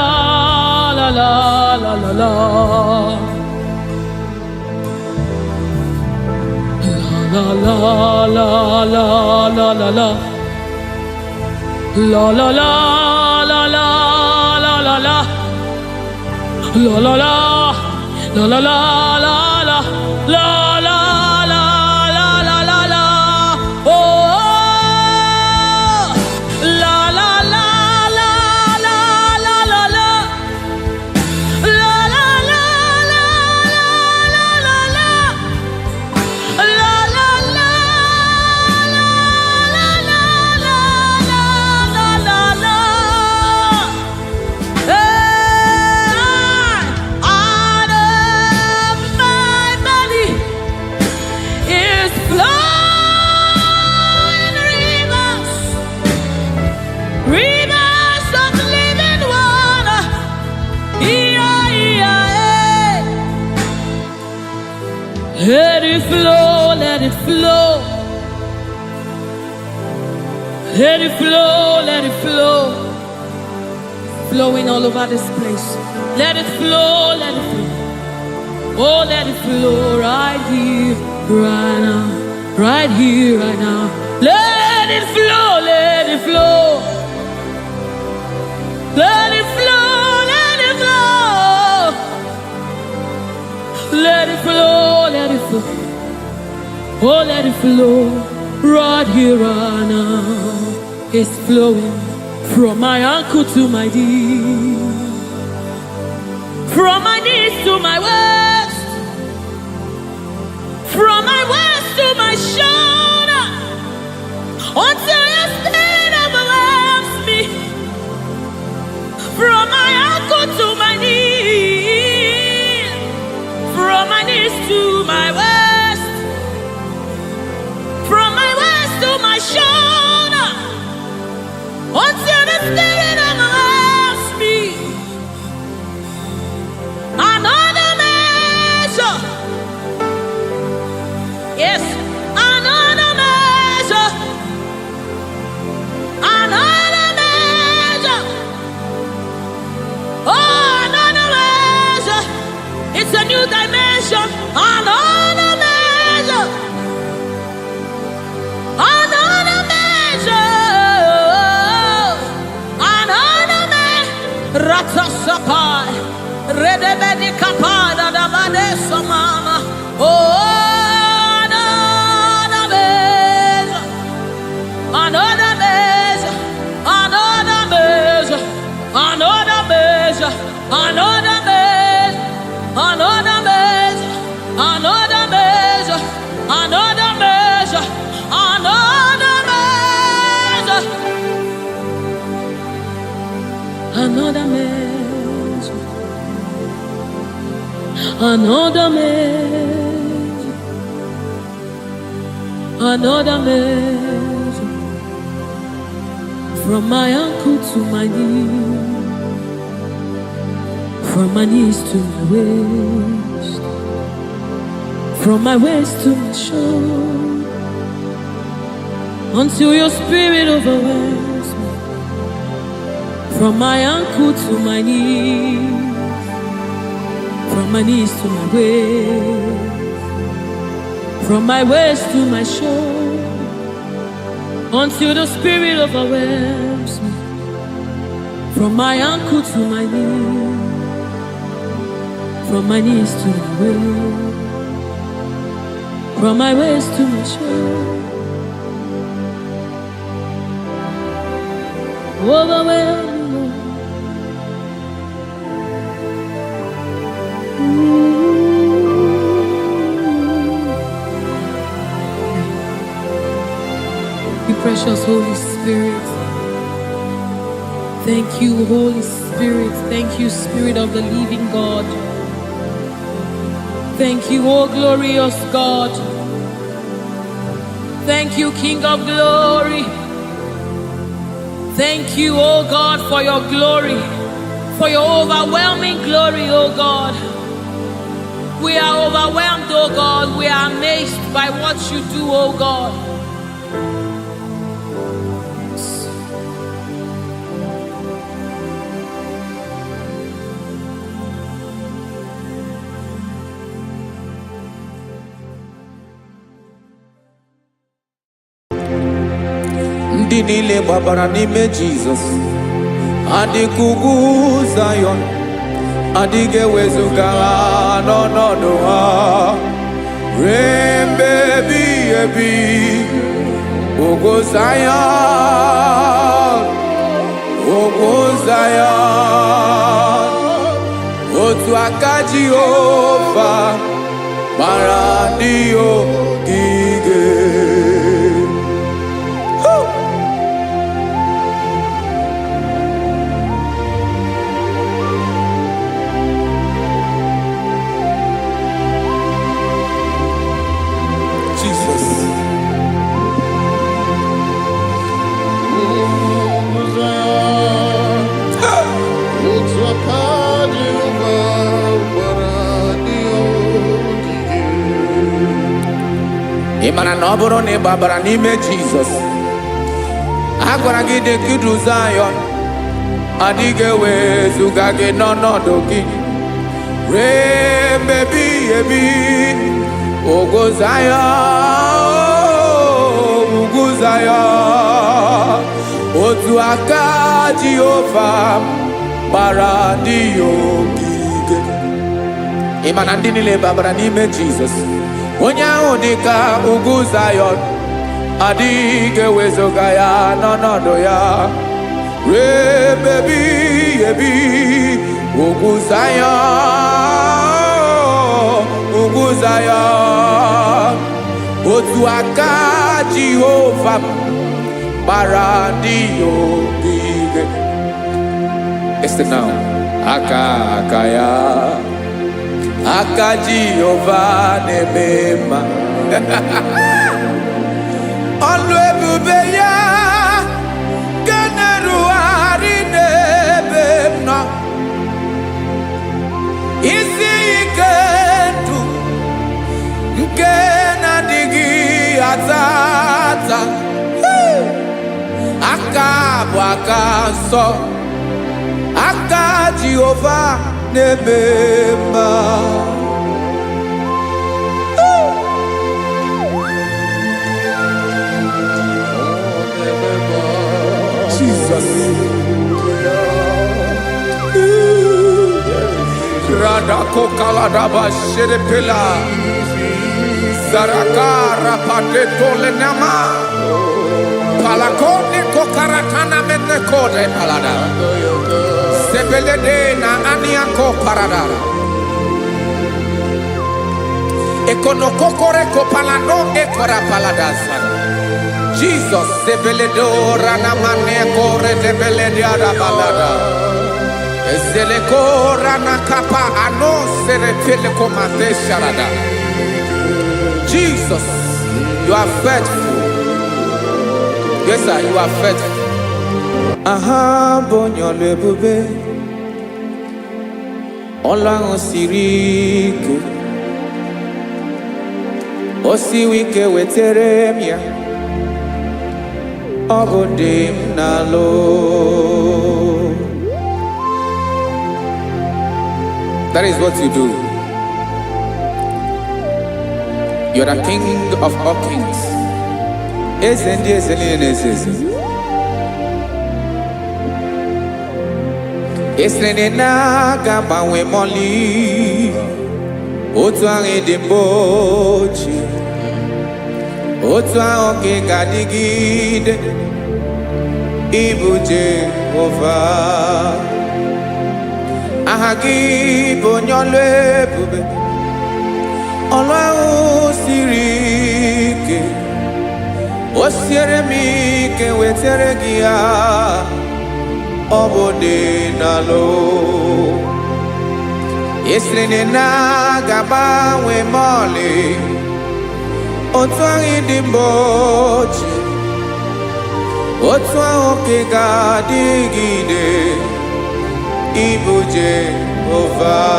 S1: la la la la. La la la la la la la. La la la la la la la la. La la la la la la la la la la la la la la. Oh, la la la la la la la la. La la la la la la la. La la la la la la la la la. Out of my belly is flowing rivers, rivers of living water. Let it flow, let it flow. Let it flow, let it flow. Flowing all over this place. Let it flow, let it flow. Oh, let it flow right here, right now. Right here, right now. Let it flow, let it flow. Let it flow, let it flow. Let it flow, let it flow. Oh, let it flow right here, right now. It's flowing from my ankle to my knee, from my knees to my waist, from my waist to my shoulder, until your spirit overwhelms me. From my ankle to my knees, from my knees to my waist, from my waist to my shoulder, until the spirit overwhelms me. Another man a new dimension, another measure, another measure, another measure. Ratasapai, redebedi kapada da badesa mama. Oh, another measure, another measure, another measure, another measure, another measure, another measure, another measure, another measure, another measure, another measure, another measure, another measure, from my ankle to my knee, from my knees to my waist, from my waist to my shoulder, until your spirit overwhelms me. From my ankle to my knees, from my knees to my waist, from my waist to my shoulder, until the spirit overwhelms me. From my ankle to my knees, from my knees to my waist, from my waist to my shoulder, overwhelm me, Lord. You precious Holy Spirit. Thank you, Holy Spirit. Thank you, Spirit of the living God. Thank you, oh glorious God. Thank you, King of glory. Thank you, oh God, for your glory, for your overwhelming glory, oh God. We are overwhelmed, oh God. We are amazed by what you do, oh God.
S2: Ndị niile gbabara n'ime Jizọs adịghị ugwu Zayọn, adịghị ewezuga ha n'ọnọdụ ha ruo mgbe ebighị ebi. Ugwu Zayọn, ugwu Zayọn, otu aka Jehova gbara ndị ogige. Ị mara na ọ bụrụ na ị gbabara n'ime Jizọs, a gwara gị dị ka Ugwu Zayọn, adịghị ewezuga gị n'ọnọdụ gị ruo mgbe ebighị ebi. Ugwu Zayọn, ugwu Zayọn, otu aka Jehova gbara ndị ogige. Ị ma na ndị niile gbabara n'ime Jizọs, onye ahụ dị ka ugwu Zayọn, adịghị ewezuga ya n'ọnọdụ ya ruo mgbe ebighị ebi. Ugwu Zayọn, ugwu Zayọn, otu aka Jehova gbara ndị ogige. Este now, aka ya, aka Jehova na-eme mma. Ọlụ ebube ya ga na-erugharị n'ebe m nọ. Isi ike ndụ nke na-adịghị ata ata, aka bụ aka nsọ, aka Jehova na-eme mma. kaladaba sherepela. Zarakara padeto lenama. Palakone kokaratana mene kode palada. Sebelede na aniako paradara. Ekonokokore kopalano ekora paladasa. Jesus sebeledo ranamane kore debelede arabalada. Ezeleko ranakapa ano serepele komate sharada. Jesus, you are faithful. Yes, sir, you are faithful. Aha, bonyo lebube. Olang osirike. Osiwike weteremia. Obodim nalo. That is what you do. You are the King of all kings. Esrene na gaba we moli. Otu ange dembochi. Otu ange gadigide. Ibu Jehovah. Ahagi bonyole bube. Ọlọ́run siri ike, o siere m ike wetere gị ya, ọ bụ dị n'alụ. Esiri na ga-agbanwe m ọlị, otu ahụ dị mgbe ochie, otu ahụ ka ị ga-adịgide, ịbụ Jehovah.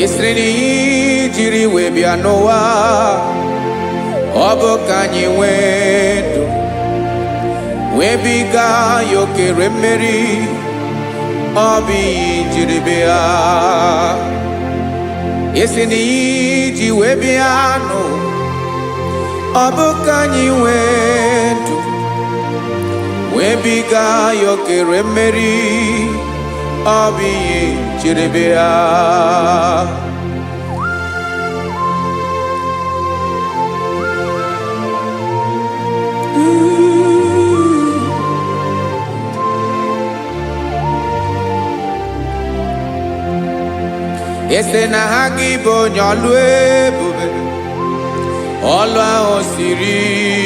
S2: Esreni jiri wee bịa n'ụwa, ọ bụ ka anyị nwee ndụ, wee biga ya okere mmeri, ọ bụ ihe jiri bịa. Esreni ji wee bịa n'ụwa, ọ bụ ka anyị nwee ndụ, wee biga ya okere mmeri, ọ bụ ihe jiri bịa. Ese na ha gị bụ onye ọlụ ebube, ọlụ ahụ siri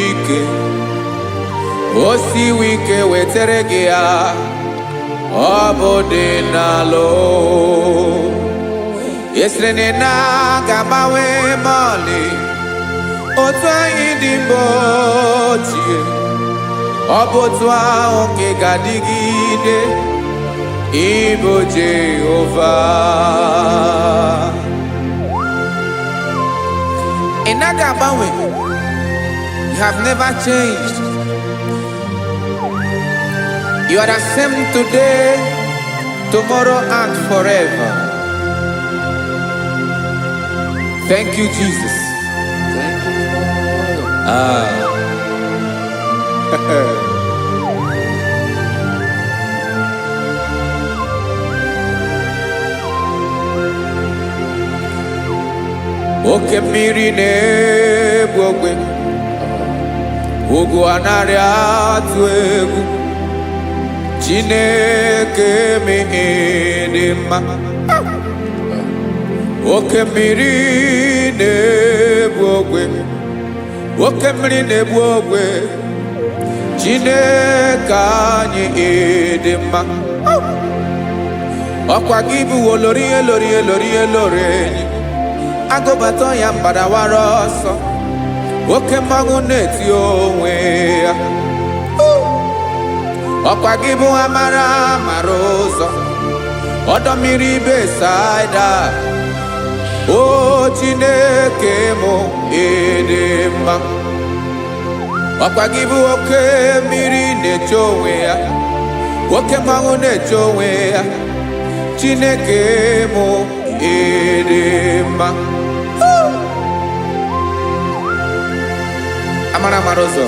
S2: ike, o siwe ike wetere gị ya, ọ bụ dị n'alụ. Esere na ga-agbanwe mọlị, otu anyị dị mgbe ochie, ọ bụ otu ahụ ka ị ga-adịgide, ịbụ Jehovah. Ị naghị agbanwe. You have never changed. You are the same today, tomorrow, and forever. Thank you, Jesus.
S3: Thank you, Lord.
S2: Oke mmiri na-egbu ogwe, ugwu anaghị atụ egwu, Chineke mee dị mma. Oke mmiri na-egbu ogwe, oke mmiri na-egbu ogwe, Chineke anyị dị mma. Ọkwa gị bụ olori enyi, agụbata ya mbadawara ọsọ, oke mmanwụ na-eti onwe ya. Ọkwa gị bụ amara ụzọ, ọdọ mmiri Besaida, o Chineke mụ ịdị mma. Ọkwa gị bụ oke mmiri na-eche onwe ya, oke mmanwụ na-eche onwe ya, Chineke mụ ịdị mma. Amara ụzọ.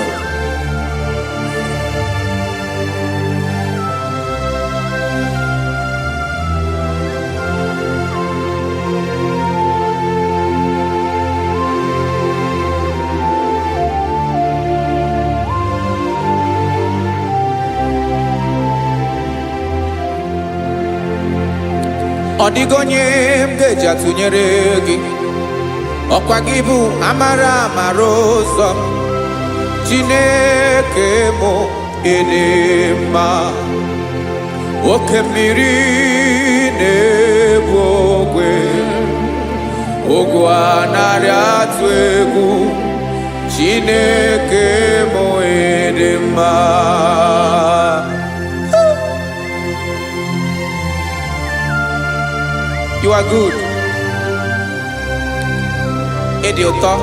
S2: Ọ dịghị onye m ga-eji atụnyere gị, ọkwa gị bụ amara ụzọ. Chineke mụ ịdị mma. Oke mmiri na-ebu ogwe, ogwu anaghị atụ egwu. Chineke mụ ịdị mma. You are good. Ịdị ụtọ.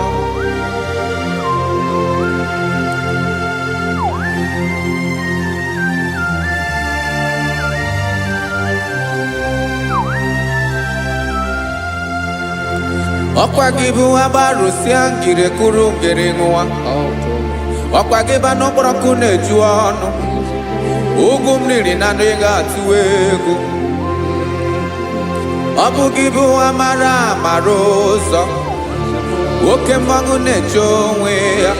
S2: Ọkwa gị bụ agbarụsịa ngiri kụrụ ngiri nwa. Ọkwa gị ba n'okporoko na-eju ọnụ. Ugwu mmiri na anụ ga-atụ egwu. Ọ bụ gị bụ amara ụzọ. Oke mmanwụ na-eche onwe ya.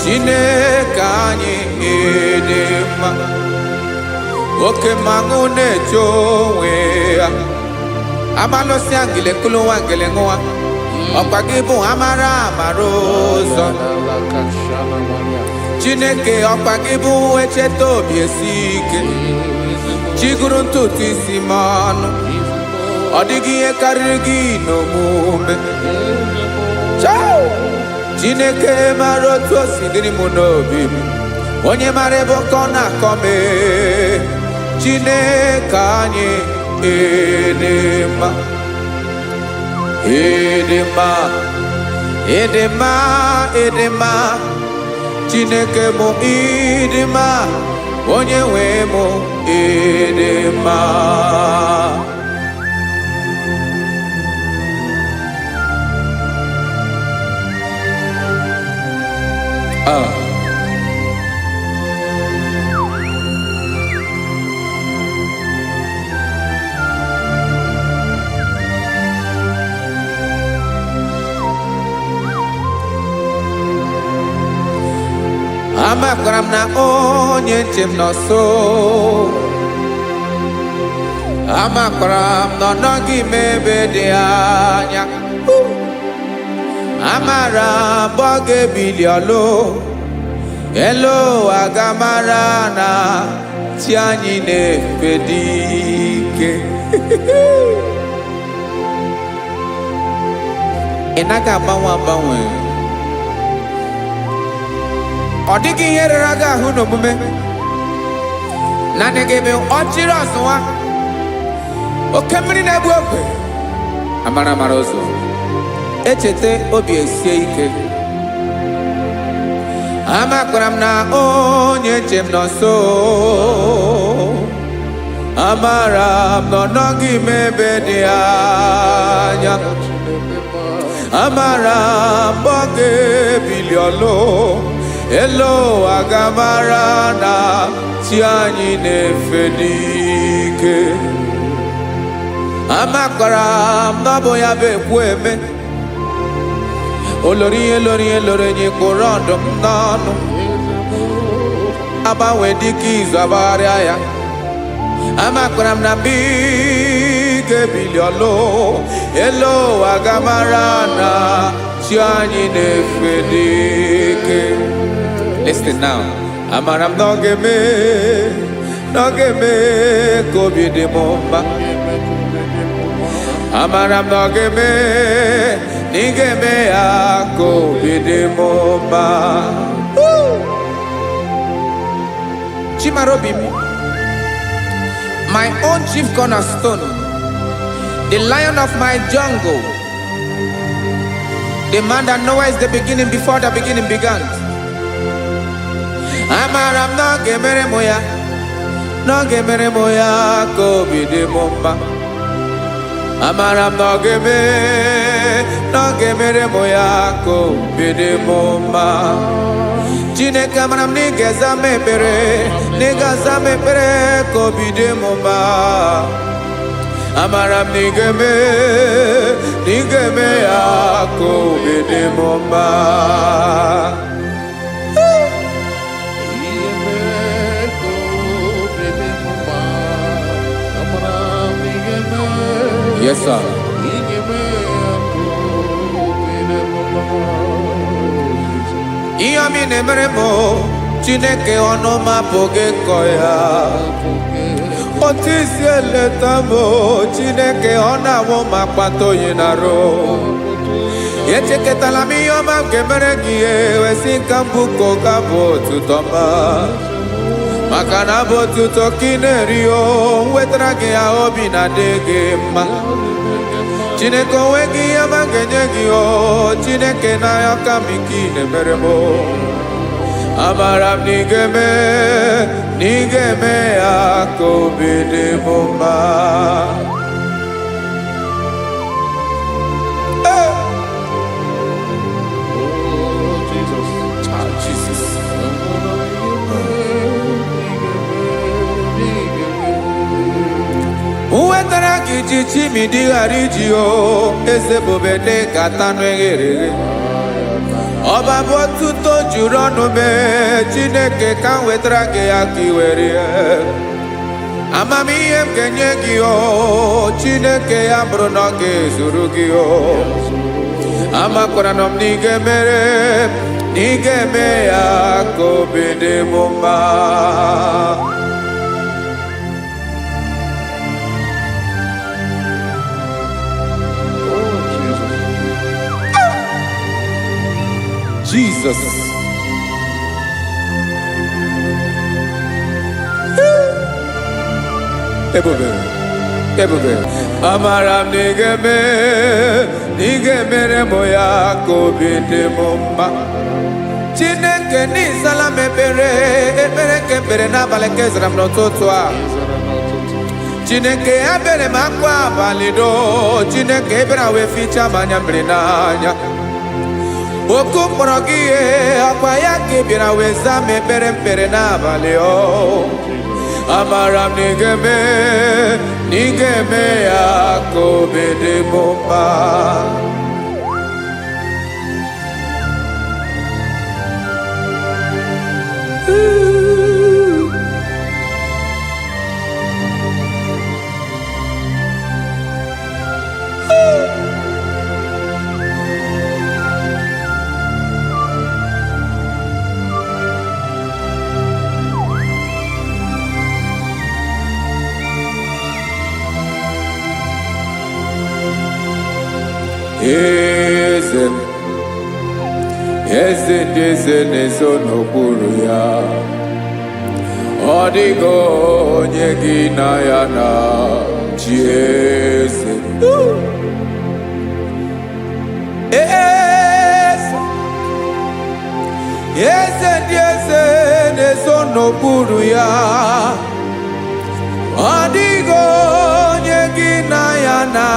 S2: Chineke anyị ịdị mma. Oke mmanwụ na-eche onwe ya. Amalụsị ngile kụlụ nwa ngile nwa. Ọkwa gị bụ amara ụzọ. Chineke ọkwa gị bụ echeta obi esi ike. Chigụrụ ntutu isi m ọnụ. Ọ dịghị ihe karịrị gị n'omume. Chineke mara otu o si dịrị m n'obi m. Onye mara ebe ọkọ na-akọ m. Chineke anyị ịdị mma. Ịdị mma. Ịdị mma. Ịdị mma. Chineke mụ ịdị mma. Onye nwe mụ ịdị mma. Amakwara m na onye nche m nọ nso. Amakwara m na ọ nọghị m ebe dị anya. Amara m ọ ga-ebili ọlụ. Elu agamara na chi anyị na-efe dị ike. Ị naghị agbanwe. Ọ dịghị ihe rara gị ahụ n'omume. Naanị gị bụ ọchịrị ọzụwa. Oke mmiri na-ebu ogwe. Amara ụzọ. Echeta obi esie ike. Amakwara m na onye nche m nọ nso. Amara m na ọ nọghị m ebe dị anya. Amara m ọ ga-ebili ọlụ. Elu agamara na chi anyị na-efe n'ike. Amakwara m na ọ bụ ya bụ ekwu eme. Olori enyi kpụrụ ọdụm n'ọnụ. Agbanwe dịka izu agbagharịa ya. Amakwara m na mgbe ị ga-ebili ọlụ. Elu agamara na chi anyị na-efe n'ike. Listen now. Amara m na ọ ga-eme ka obi dị m mma. Amara m na ọ ga-eme na ị ga-eme ya ka obi dị m mma. Chimara obi m. My own chief cornerstone. The lion of my jungle. The man that knows the beginning before the beginning began. Amara m na ọ ga-emere m ya ka obi dị m mma. amara m na ọ ga-emere m ya ka obi dị m mma. Chineke amara m na ị ga-aza m ekpere, na ị ga-aza m ekpere ka obi dị m mma. Amara m na ị ga-eme ya ka obi dị m mma. Yes, sir. Ihe ọmị na-emere m Chineke ọnụ m apụghị ịkọ ya. Otu isi eleta m Chineke ọ na-awụ m akpata oyi n'arụ. Echeketala m ihe ọma m ga-emere gị wesị ka m bụkọ ga bụ otuto mma. Maka na bụ otuto ka ị na-eri wetara gị ya obi na-adị gị mma. Chineke onwe gị ihe ọma ga-enye gị Chineke n'anya ka m ike ị na-emere m. Amara m na ị ga-eme ya ka obi dị m mma. Wetara gị ji chimidi ghara iji eze bobede gata anụ eghere eghe. Ọba bụ otuto juru ọnụ mee Chineke ka m wetara gị ya ka ị were ya. Amamihe m ga-enye gị Chineke ya bụrụ na ọ ga-ezuru gị amakwara na m na ị ga-eme ya ka obi dị m mma. Jesus. Ebube. Amara m na ị ga-emere m ya ka obi dị m mma. Chineke n'ịzala m ekpere ka ekpere n'abalị ka ezara m n'ụtụtụ a. Chineke ya bere m akwa abalị do. Chineke ebere wee ficha m anya mmiri n'anya. Oku mkpọrọ gị ihe akwa ya ka ị bịara wee zaa m ekpere n'abalị amara m na ị ga-eme ya ka obi dị m mma. Eze ndị eze na-ezo n'okpuru ya. Ọ dịghị onye gị na ya na chi eze. Eze ndị eze na-ezo n'okpuru ya. Ọ dịghị onye gị na ya na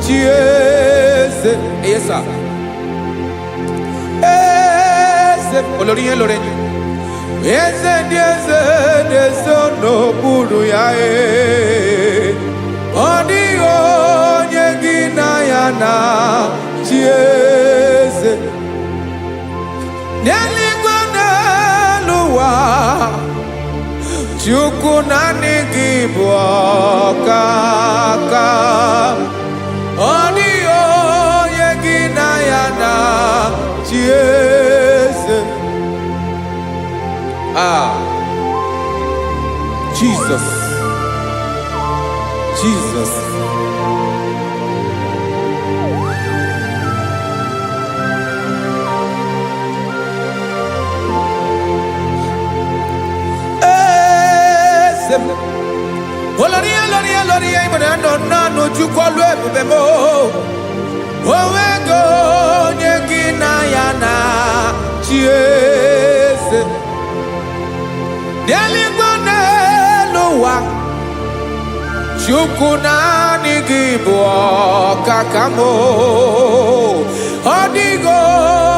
S2: chi eze. Yes, sir. Olórí lórí eze ndị eze na-ezo n'okpuru ya. Ọ dịghị onye gị na ya na chi eze. N'eluigwe n'elu ụwa Chukwu naanị gị bụ ọkaka. Ọ dịghị onye gị na ya na chi eze. Jesus. Oloria imana no chukolu ebube mo. Owego onye gị na ya na chi eze. N'eluigwe n'elu ụwa Chukwu naanị gị bụ ọkaka m, ọ dịghị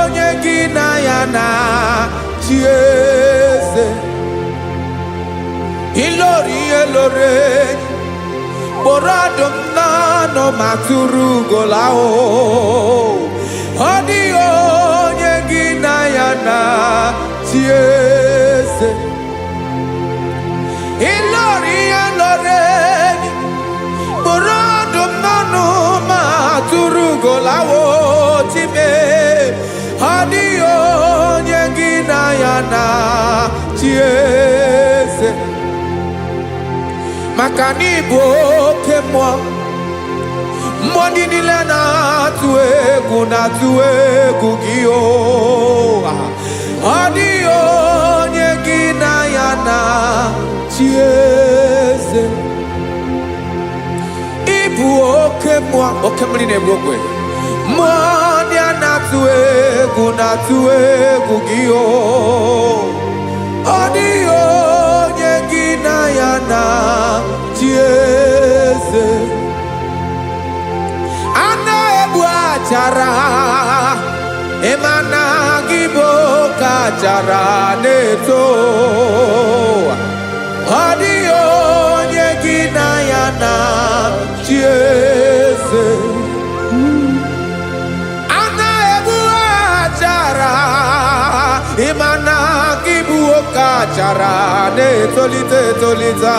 S2: onye gị na ya na-achị eze. Ilori elore kpọrọ ọdụm n'ọnụ ma tụrụ ugo lahụ, ọ dịghị onye gị na ya na-achị eze. Ilori elore kpọrọ ọdụm n'ọnụ ma tụrụ ugo lahụ, time ọ dịghị onye gị na ya na-achị eze. Maka na ị bụ oke mmụọ, mmụọ ndị niile na-atụ egwu gị o. Ọ dịghị onye gị na ya na-achị eze. Ị bụ oke mmụọ, oke mmiri na-egbu ogwe, mmụọ ndị a na-atụ egwu gị o. Ọ dịghị onye gị na ya na-achị eze. A na-egbu achara, ịma na gị bụ ka achara na-eto. Ọ dịghị onye gị na ya na-achị eze. A na-egbu achara, ịma na gị bụ oke achara na-etolite etolite.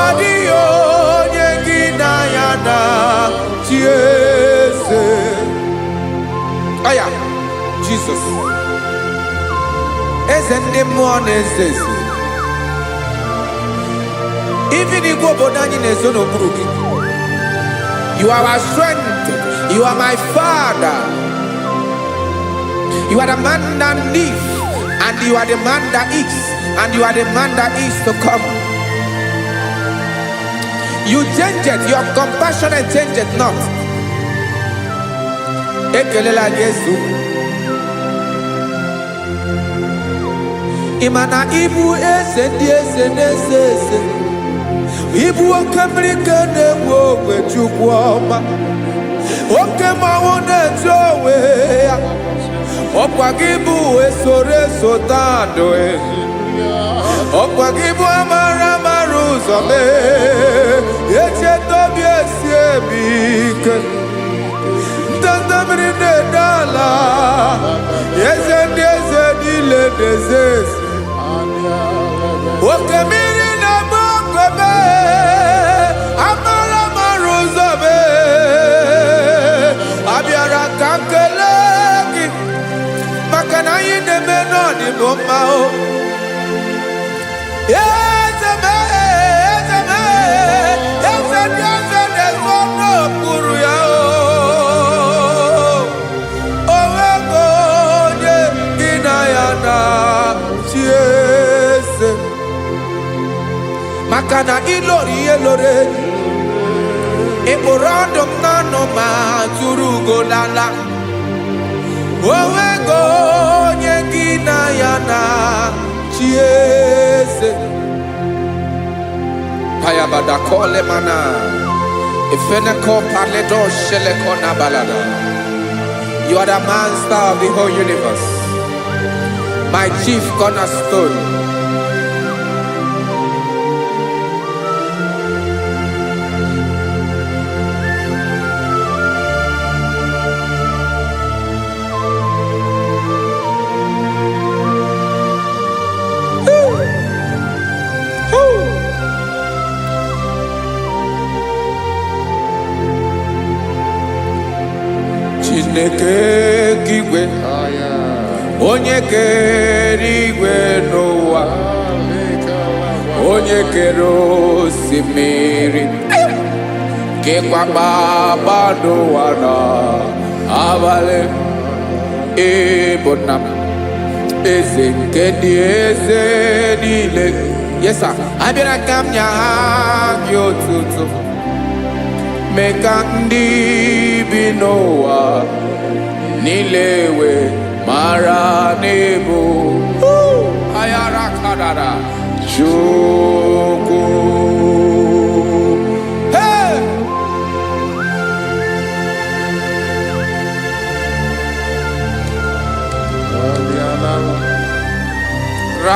S2: Ọ dịghị onye gị na ya na-achị eze. Aya, Jizọs, eze ndị mmụọ na-eze eze. Ibi n'igwe obodo anyị na-ezo n'okpuru gị. You are our strength, you are my Father. You are the man that lives, and you are the man that is, and you are the man that is to come. You change it, your compassion and change it not. Ekelela Jesu. Imana ibu eze ndị eze na-eze eze. Ibu oke mmiri ka na-enwe ogwe Chukwu ọma. Oke mmanwụ na-eji onwe ya. Ọkwa gị bụ esoro eso tando ezi. Ọkwa gị bụ amara ụzọ mee. Echeta obi esi ebi ike. Ndanda mmiri na-ede ala. Eze ndị eze niile na-eze eze. Oke mmiri na-agba ogwe mee. Amara ụzọ mee. Abịara ka nkele gị. Maka na anyị na-eme n'ọdịbụ mma o. Eze mee, eze mee, eze ndị eze na-ezo n'okpuru ya o. O nwego onye gị na ya na-achị eze. Maka na ilori ihe lore, ịkpụrụ ọdụm n'ọnụ ma tụrụ ugo n'ala. O nwego onye gị na ya na-achị eze. Payabada kole mana, ifeneko paledo sheleko na balada. You are the master of the whole universe, my chief cornerstone. Chineke igwe, onye kere igwe n'ụwa, onye kere osimiri, kekwa kpakpando ụwa n'abalị. Ịbụ nna m, eze nke ndị eze niile. Yes sir, abịara ka m nye gị otuto. Mee ka ndị bi n'ụwa niile wee mara n'ebu ayara kadara Chukwu. Hey!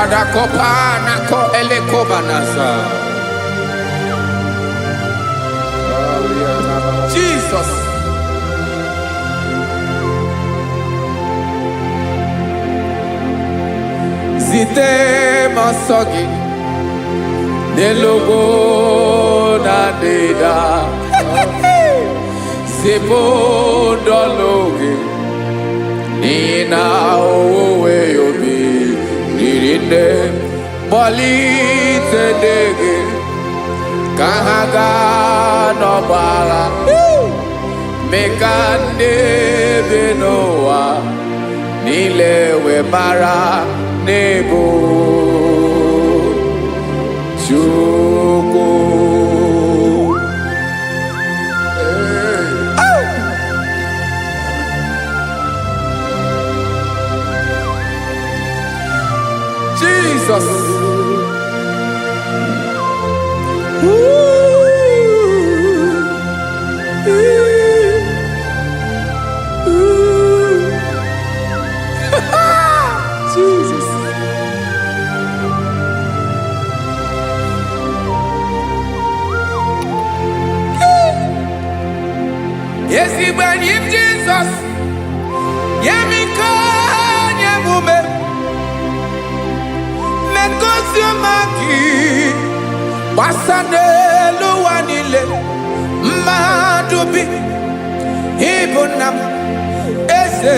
S2: Rada kopa na ko ele kobanasa. Jesus. Zite masogi nelogo na deda. Zepo dologe nina owe obi nirinde boli tedege kahaga no bala mekande benoa nilewe mara nebo chuko. Jesus. Jesus. Yes, he when him Jesus. Yemika nyemume. Mekosio maki. Basane luwanile. Madubi. Ibunam. Eze.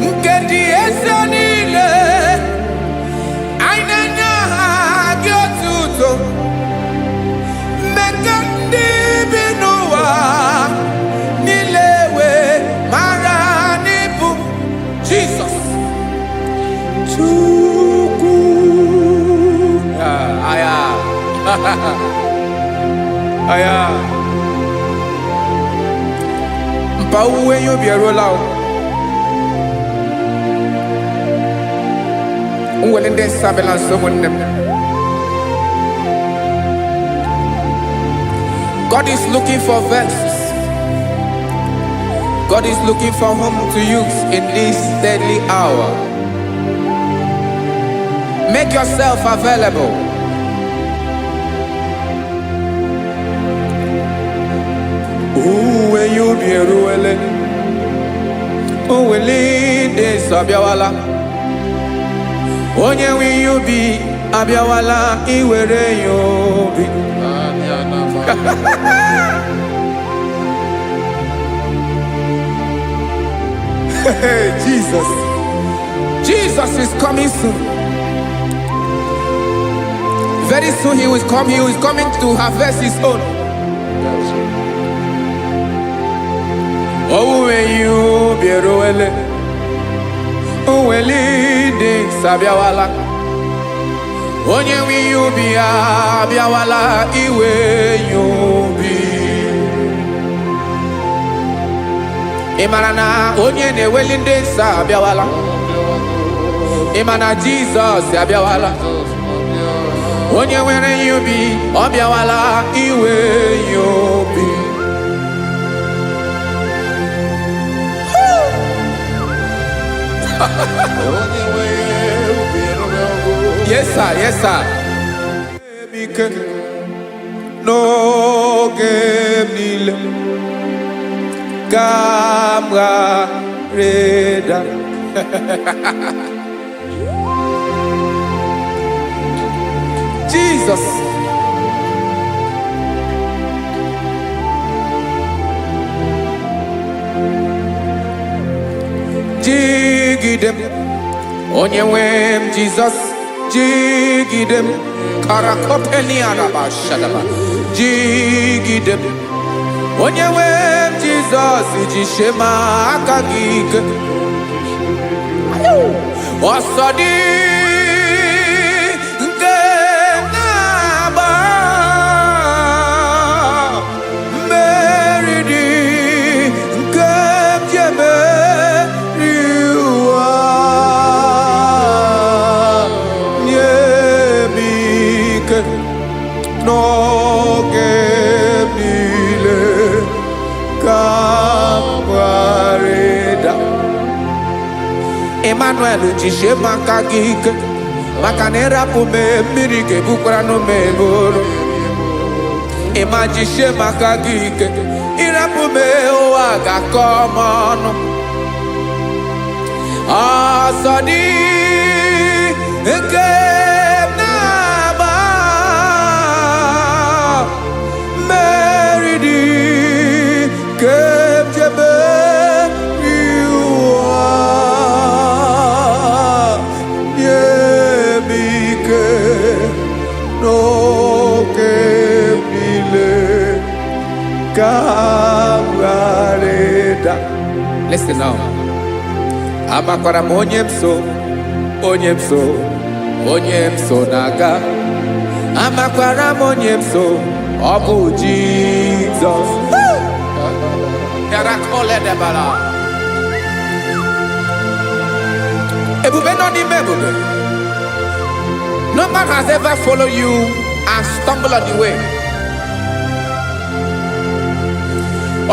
S2: Nkedi eze nile. Ainanya gyotuto. Mekandi binuwa. Nilewe maranibu. Jesus. Chuku. Aya. Aya. Mpa uwe yo bierola o. Unwelende sabela someone. God is looking for verses. God is looking for whom to use in this deadly hour. Make yourself available. Uwe you be ruele. Uwe linde sabiawala. Onye wi you be abiawala iwere you be. Jesus. Jesus is coming soon. Very soon he will come. He is coming to harvest his own. Oh, when you be roele, oh, when leading sabiawala, onye wi you be abiawala iwe you be. Imarana onye ne welinde sabiawala. Imana Jesus sabiawala. Onye were you be obiawala iwe you be. Yes sir, yes sir. No game nile Kamra reda. Jesus. Jigidem Onyewem Jesus. Jigidem Karakopeni araba shadaba. Jigidem Onyewem Jesus. Ijishema akagig. Osodi Emmanuel Jishema Kagik maka na ịrapụ m mmiri ga-ebukwara n'ume eburu ịmajisie maka gị ike ịrapụ m ụwa ga-akọ m ọnụ ọsọ dị nke na-agba mmeri dị ke jebe iwa nye m ike n'oge niile ka m ghara ịda. Listen now. Amakwara m onye m so na-aga. Amakwara m onye m so, ọ bụ Jizọs. Ebube nọ n'ime ebube. No man has ever followed you and stumbled on the way.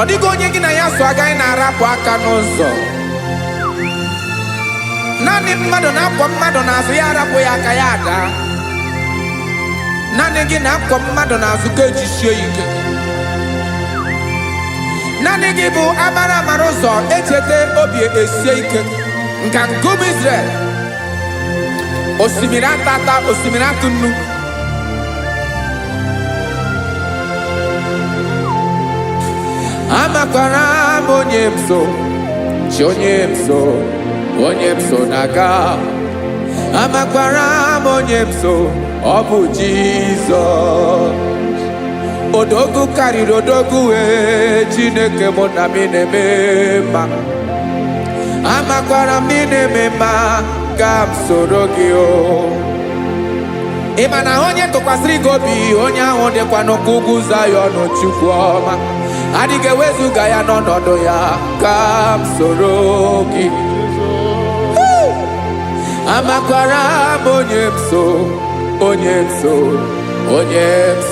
S2: Ọ dịghị onye gị na ya so agaghị na-arapụ aka n'ụzọ. Naanị mmadụ na-akwọ mmadụ n'azụ ya arapụ ya aka ya ada. Naanị gị na-akwọ mmadụ n'azụ ka ejisie ike. Naanị gị bụ amara ụzọ echete obi esie ike. Nka nkume Israel. Osimiri atata, osimiri atụ nnu. Amakwara m onye m so, chi onye m so. Onye m so na-aga. Amakwara m onye m so, ọ bụ Jizọs. Odogwu karịrị odogwu Chineke mụ na mi na-eme mma. Amakwara m na-eme mma ka m soro gị o. Ị ma na onye tụkwasịrị gị obi onye ahụ dịkwa n'ụkwụ ugwu Zayọn Chukwu ọma. Adịghị ewezuga ya n'ọnọdụ ya ka m soro gị. Amakwara m onye m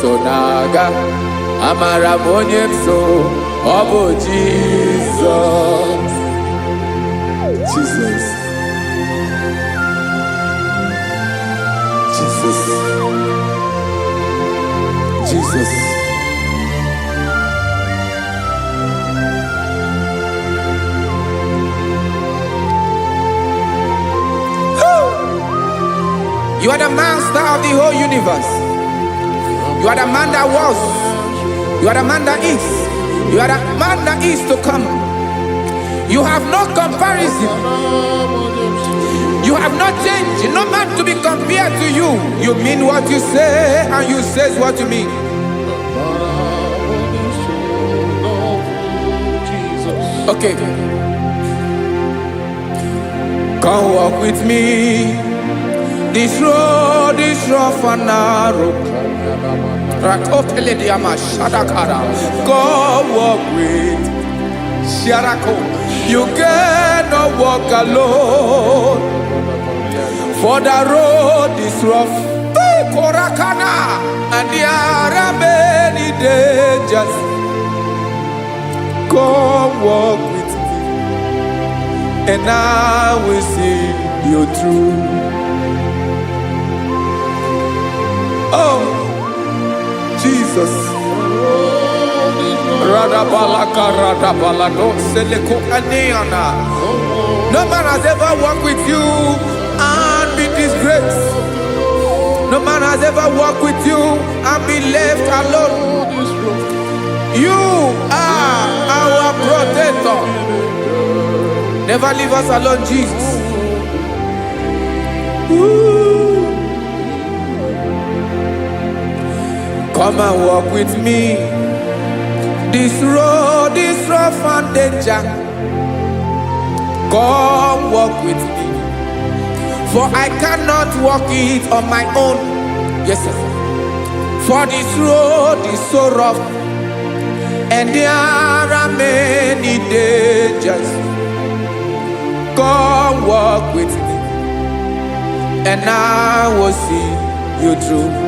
S2: so na-aga. Amara m onye m so, ọ bụ Jizọs. Jesus. Jesus. Jesus. You are the master of the whole universe. You are the man that was. You are the man that is. You are the man that is to come. You have no comparison. You have no change. No man to be compared to you. You mean what you say and you say what you mean. Okay. Come walk with me. This road is rough and narrow. Go walk with Sharako. You cannot walk alone. For the road is rough. Korakana. And there are many dangers. Come walk with me. And I will see you through. Oh, Jesus. No man has ever walked with you and be disgraced. No man has ever walked with you and be left alone. You are our protector. Never leave us alone, Jesus. Ooh. Come and walk with me. This road is rough and danger. Come walk with me. For I cannot walk it on my own. Yes, sir. For this road is so rough, and there are many dangers. Come walk with me, and I will see you through.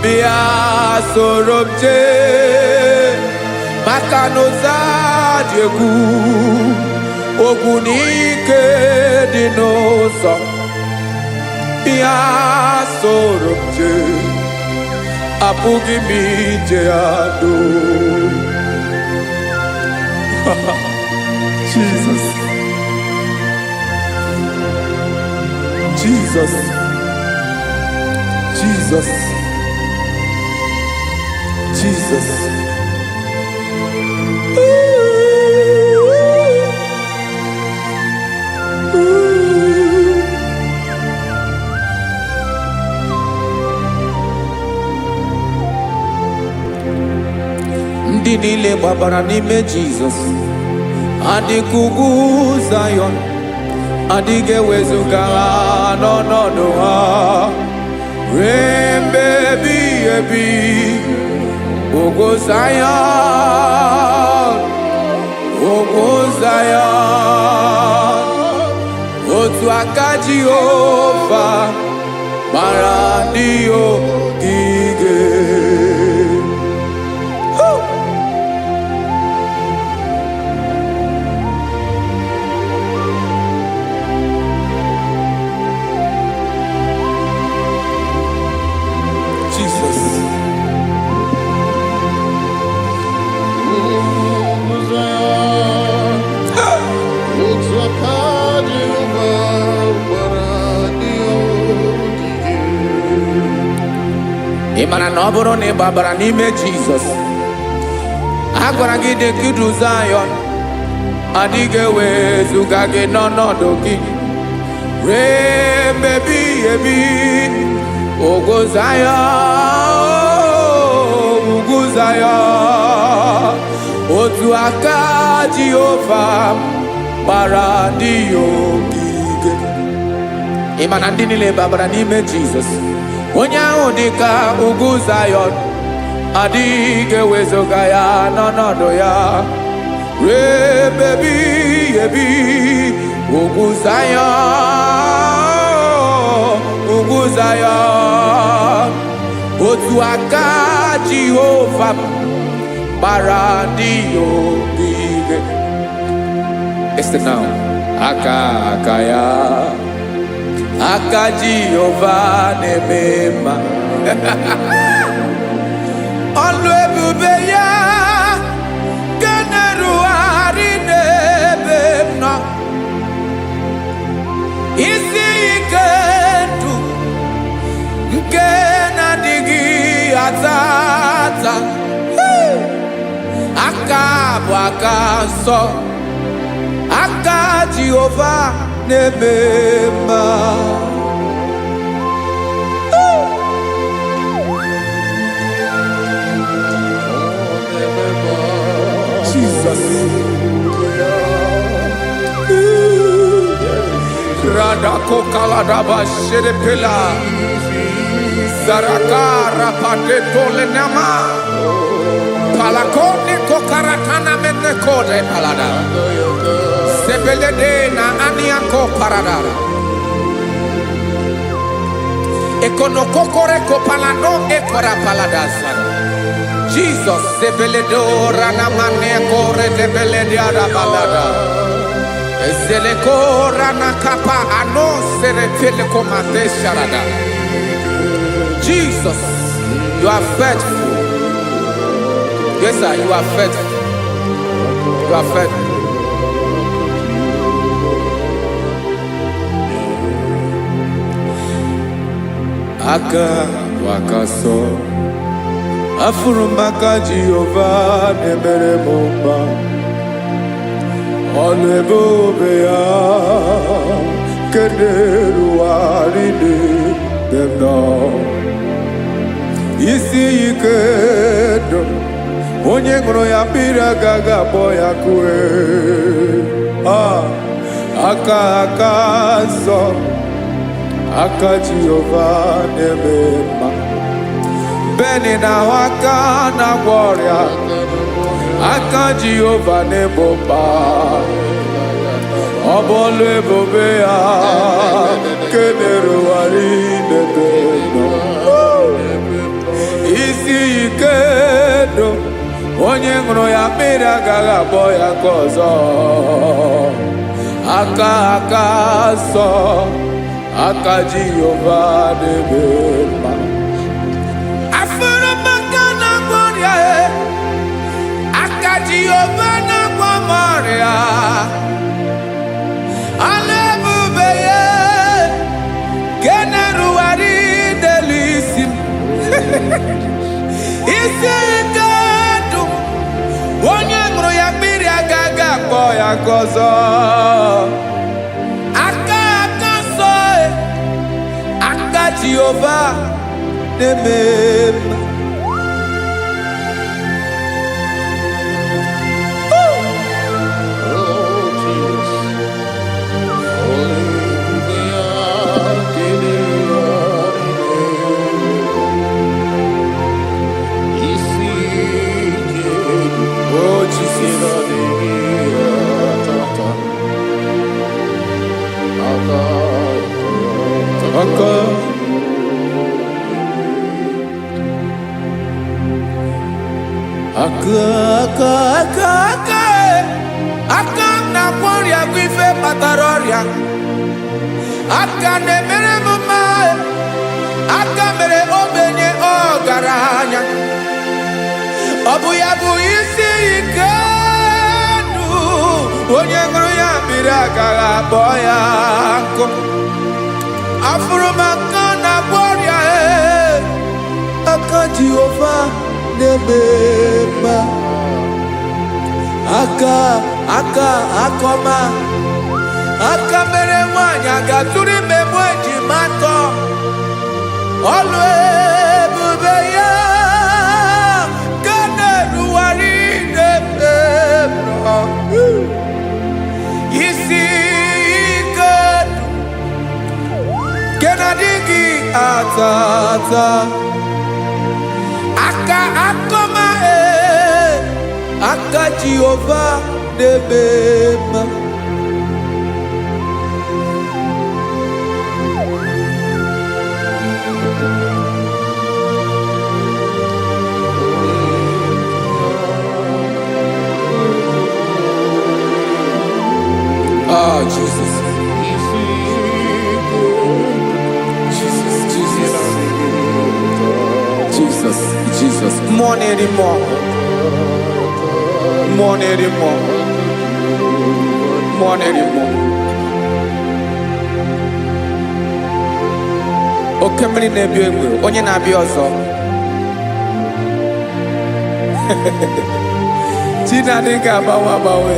S2: bịa soro m jee maka na ụzọ dị egwu ogwu n'ike dị n'ụzọ bịa soro m jee apụghị m ije ya doo. Jesus, Jesus, Jesus, Jesus. Ndị niile gbabara n'ime Jizọs adịghị ugwu Zayọn, adịghị ewezuga ha n'ọnọdụ ha ruo mgbe ebighị ebi. Ugwu Zayọn, ugwu Zayọn, otu aka Jehova gbara ndị ogige. Ị mara na ọ bụrụ na ị gbabara n'ime Jizọs, a gwara gị dị ka idu Zayọn, adịghị ewezuga gị n'ọnọdụ gị ruo mgbe ebighị ebi. Ugwu Zayọn, ugwu Zayọn, otu aka Jehova gbara ndị ogige. Ị ma na ndị niile gbabara n'ime Jizọs, onye ahụ dị ka ugwu Zayọn, adịghị ewezuga ya n'ọnọdụ ya ruo mgbe ebighị ebi. Ugwu Zayọn, ugwu Zayọn, otu aka Jehova gbara ndị ogige. Listen now, aka ya, aka Jehova na-eme mma. Ọlụ ebube ya ga na-erugharị n'ebe m nọ. Isi ike ndụ nke na-adịghị ata ata, aka bụ aka nsọ, aka Jehova na-eme mma. Jesus. Radako kaladaba sherepela zarakara pateto lenama palakone kokaratana mene kode palada sebelede na aniako paradara ekonokokore kopalano ekora paladasa. Jesus sebeledo rana mane kore debelede arabalada zeleko rana kapa ano serepele komate sharada. Jesus, you are faithful. Yes sir, you are faithful. You are faithful. Aka wakaso afuru maka Jehova na-emere m mma. Ọlụ ebube ya ka na-erugharị n'ebe m nọ. Isi ike ndụ onye ṅụrụ ya mmiri agaghị akpọ ya kue. Aka nsọ, aka Jehova na-eme mma. Beni na aka na-agwọ ọrịa, aka Jehova na-egbo mkpa. Ọ bụ ọlụ ebube ya ka na-erugharị n'ebe m nọ. onye ṅụrụ ya mmiri agaghị abọ ya ka ọzọ. Aka aka nsọ, aka Jehova na-eme mma. Afụrụ m aka na-agwọ ọrịa, aka Jehova na-agwọ m ọrịa. Ala ebube ya nke na-erugharị n'elu isi m. Isi ike ndụ, onye ṅụrụ ya mmiri agaghị akpọ ya ka ọzọ. Aka aka nsọ, aka Jehova na-eme mma. Aka na-agwọ ọrịa bụ ife kpatara ọrịa. Aka na-emere m mma, aka mere ogbenye ọgaranya. Ọ bụ ya bụ isi ike ndụ, onye ṅụrụ ya mmiri agaghị akpọ ya nkụ. Afụrụ m aka na-agwọ ọrịa, aka Jehova na-eme mma. Aka akọma, aka mere nwanyị ga-atụrụ ime mụ ejima atọ. Ọlụ ebube ya ka na-erugharị n'ebe nọ. Isi ike nke na-adịghị ata ata. Aka akọma, aka Jehova na-eme mma. Ah, Jesus. Jesus. More anymore. More anymore. More anymore. Oke mmiri na-ebi egbe, onye na-abịa ọzọ. Chinadị ga-agbanwe agbanwe.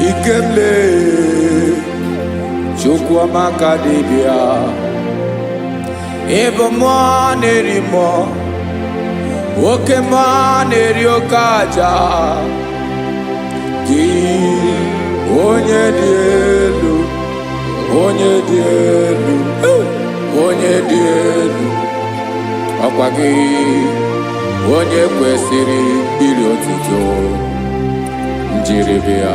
S2: Ikemle Chukwuamaka dibịa, ịbụ mmụọ na-eri mmụọ, oke mmụọ na-eri oke aja. Gị onye dị elu, onye dị elu, onye dị elu. Ọkwa gị onye kwesịrị iri otuto, njiri bịa.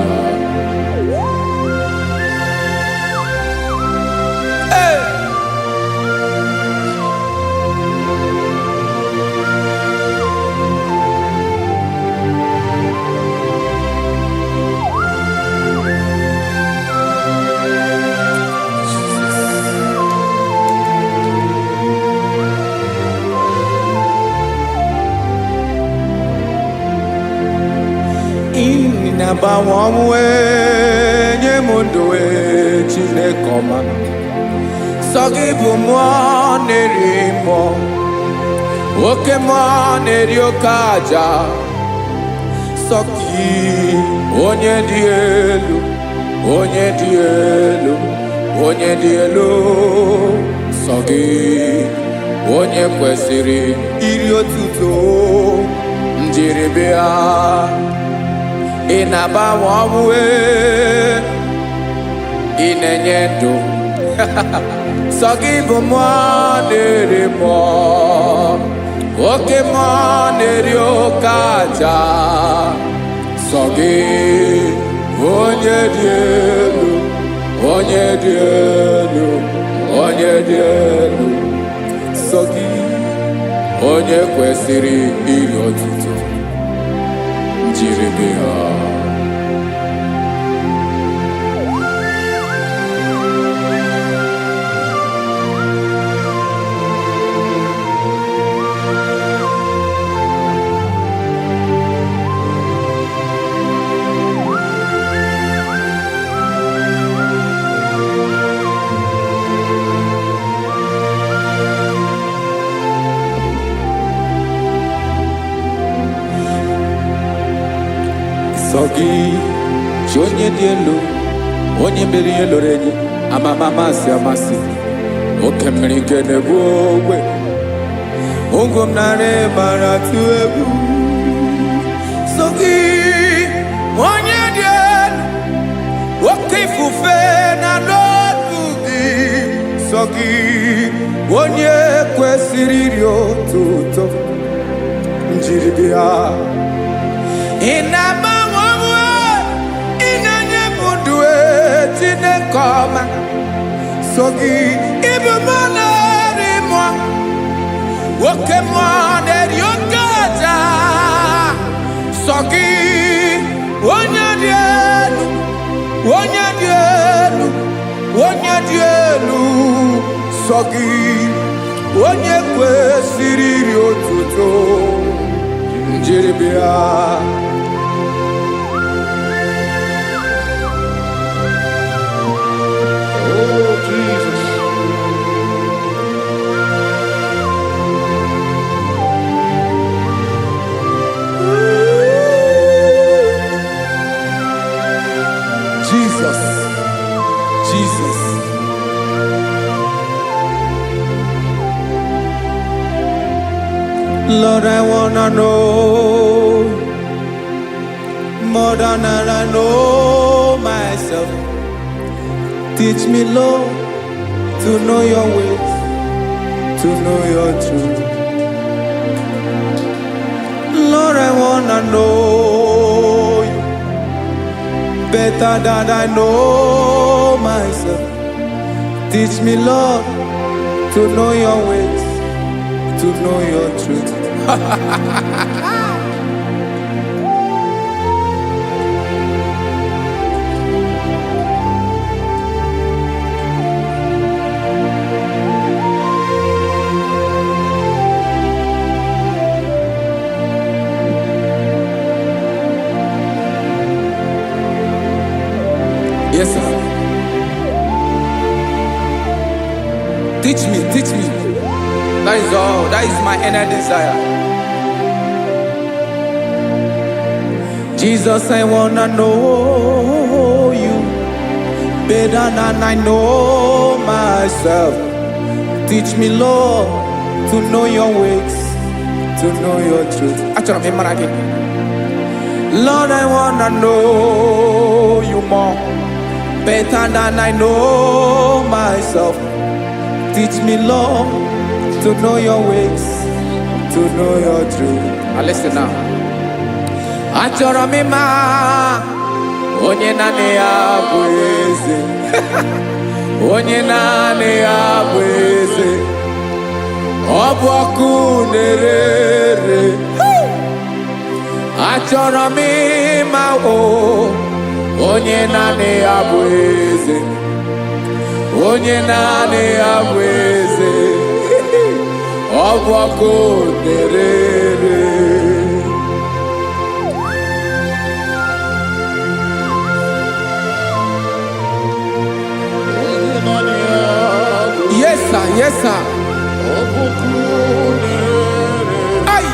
S2: Na-agbanwe ọnwụ nye m ndụ Chineke ọma. Sọ gị bụ mmụọ na-eri mmụọ, oke mmụọ na-eri oke aja. Sọ gị onye dị elu, onye dị elu, onye dị elu. Sọ gị onye kwesịrị iri otuto, njiri bịa. Ị na-agbanwe ọnwụ, ị na-enye ndụ, sọ gị bụ mmụọ na-eri mmụọ, oke mmụọ na-eri oke aja. Sọ gị onye dị elu, onye dị elu, onye dị elu. Sọ gị onye kwesịrị iri otuto, jiri gị ha. Sọ gị chi onye dị elu, onye mere ihe loro enyi, amama amasị amasị, oke mmiri nke na-egbu ogwe, ụgwọ m nara mara tụ egwu. Sọ gị onye dị elu, oke ifufe na n'ọdụ gị. Sọ gị onye kwesịrị iri otuto, njiri gị ha. Ị na-agbanwe onwe, ị na-enye m ndụ Chineke ọma. Sọ gị ịbụ mmụọ na-eri mmụọ, oke mmụọ na-eri oke aja. Sọ gị onye dị elu, onye dị elu, onye dị elu. Sọ gị onye kwesịrị iri otuto, njiri bịa.
S3: Oh, Jesus.
S2: Jesus, Jesus. Lord, I wanna know more than I know myself. Teach me, Lord, to know your ways, to know your truth. Lord, I wanna know you better than I know myself. Teach me, Lord, to know your ways, to know your truth. Yes, sir. Teach me, teach me. That is all. That is my inner desire. Jesus, I wanna know you better than I know myself. Teach me, Lord, to know your ways, to know your truth. Lord, I wanna know you more, better than I know myself. Teach me, Lord, to know your ways, to know your truth. Now listen now. Achọrọ m ịma onye naanị ya bụ eze. Onye naanị ya bụ eze. Ọ bụ ọkụ na-ere. Achọrọ m ịma onye naanị ya bụ eze. Onye naanị ya bụ eze. Ọ bụ ọkụ na-ere. Yes, sir. Yes, sir. Ay,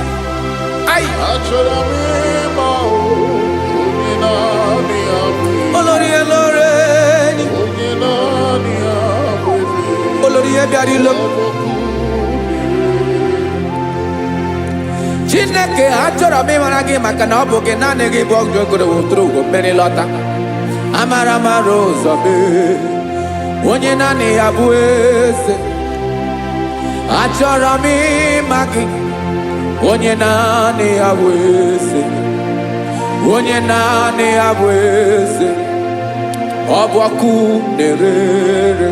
S2: ay. Olórí elóore ni. Olórí ebiari lo. Chineke achọrọ m ịmara gị maka na ọ bụ gị naanị gị bụ ọgụ ogologo tụrụ ugo mmeri lọta. Amara mara ụzọ mee. onye naanị ya bụ eze. Achọrọ m ịma gị, onye naanị ya bụ eze, onye naanị ya bụ eze. Ọ bụ ọkụ na-erere,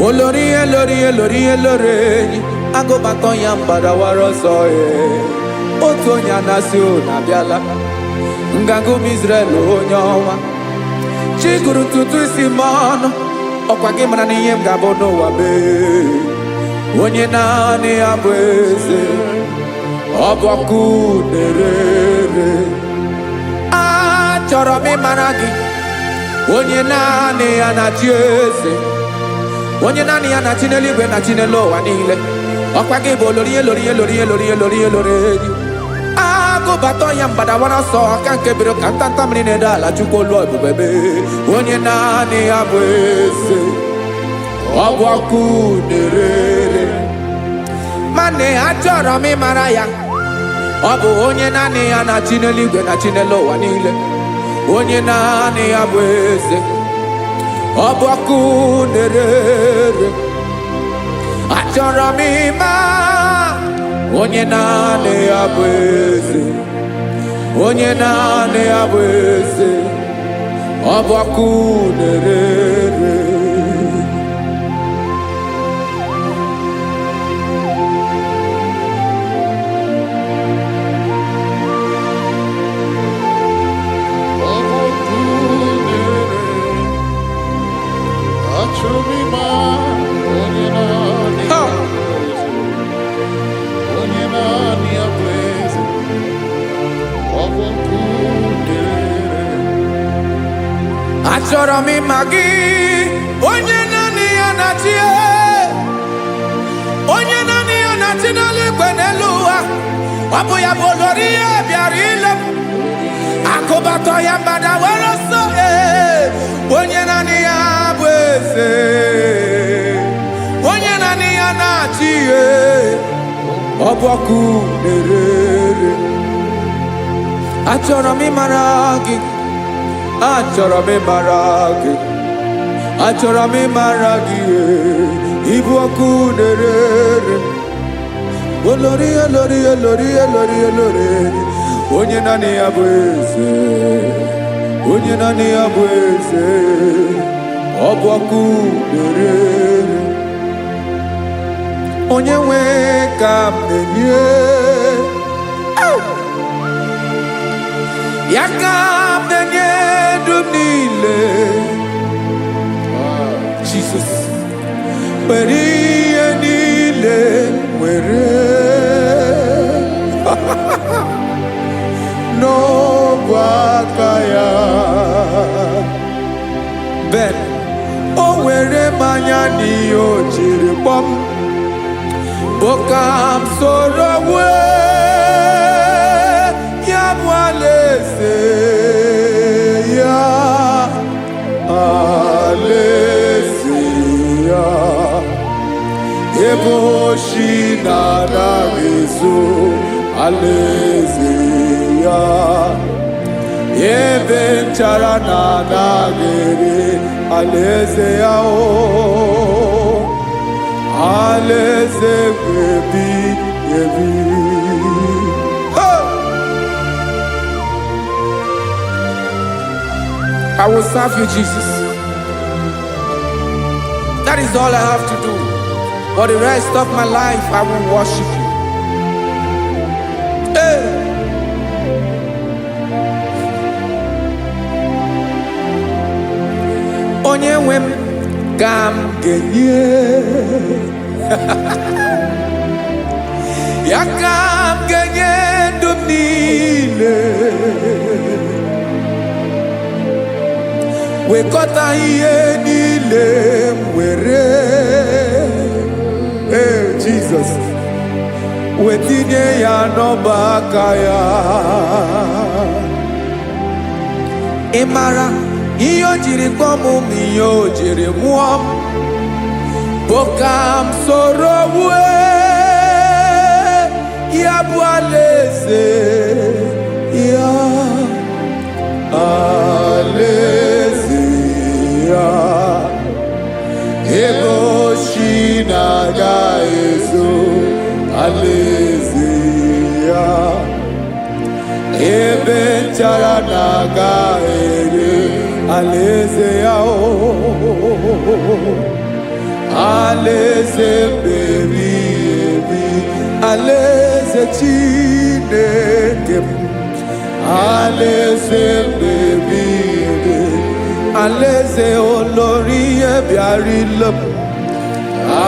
S2: olori elori elori elori enyi, agụbatọ ya mgbadawara ọsọ ya. Otu onye anasị unu abịala, nganga ụmụ Izrel onye ọnwa. Chi gụrụ tutu isi m ọnụ, ọkwa gị mara na ihe m ga-abụ n'ụwa mee. Onye naanị ya bụ eze, ọ bụ ọkụ na-erere. Achọrọ m ịmara gị, onye naanị ya na-achị eze, onye naanị ya na-achị n'eluigwe na chi n'elu ụwa niile. Ọkwa gị bụ olori elori elori elori elori elori enyi, agụbatọ ya mgbadawara ọsọ, aka nke biri ka ntanta mmiri na-edo ala. Chukwu olu ebube mee, onye naanị ya bụ eze, ọ bụ ọkụ na-erere. Mane achọrọ m ịmara ya, ọ bụ onye naanị ya na-achị n'eluigwe na chi n'elu ụwa niile. Onye naanị ya bụ eze, ọ bụ ọkụ na-erere. Achọrọ m ịma, onye naanị ya bụ eze, onye naanị ya bụ eze, ọ bụ ọkụ na-erere. Achọrọ m ịma gị, onye naanị ya na-achị, onye naanị ya na-achị n'eluigwe n'elu ụwa. Ọ bụ ya bụ olori ihe bịara ile m, akụbatọ ya mgbadawara ọsọ. Onye naanị ya bụ eze, onye naanị ya na-achị ihe, ọ bụ ọkụ na-erere. Achọrọ m ịmara gị, achọrọ m ịmara gị, achọrọ m ịmara gị, ịbụ ọkụ na-erere. Olori elori elori elori elori, onye naanị ya bụ eze, onye naanị ya bụ eze, ọ bụ ọkụ na-erere. Onye nwe ka m na-enye, ya ka m na-enye ndụ m niile. Jesus, were ihe niile were n'ọbụ aka ya. Ben, o were mmanya n'ihe o jiri kpọm, bụ ka m soro wee ya bụ alaeze ya, alaeze ya. Ebe oshi na-anaghị ezo, alaeze ya. Ebe nchara na-anaghị ere, alaeze ya. Alaeze ebi ebi. I will serve you, Jesus. That is all I have to do. For the rest of my life, I will worship you. Hey. Onye nwe m ka m ga-enye, ya ka m ga-enye ndụ m niile. Wekọta ihe niile m were, Jesus, wetinye ya n'ọba aka ya. Ị mara ihe o jiri kpọọ m, ihe o jiri mụọ m, bụ ka m soro wee ya bụ alaeze ya, alaeze ya. ebe nchara na-aga ere alaeze ya o alaeze mbebi ebi alaeze Chineke m alaeze mbebi ebi alaeze olórí ebiarilo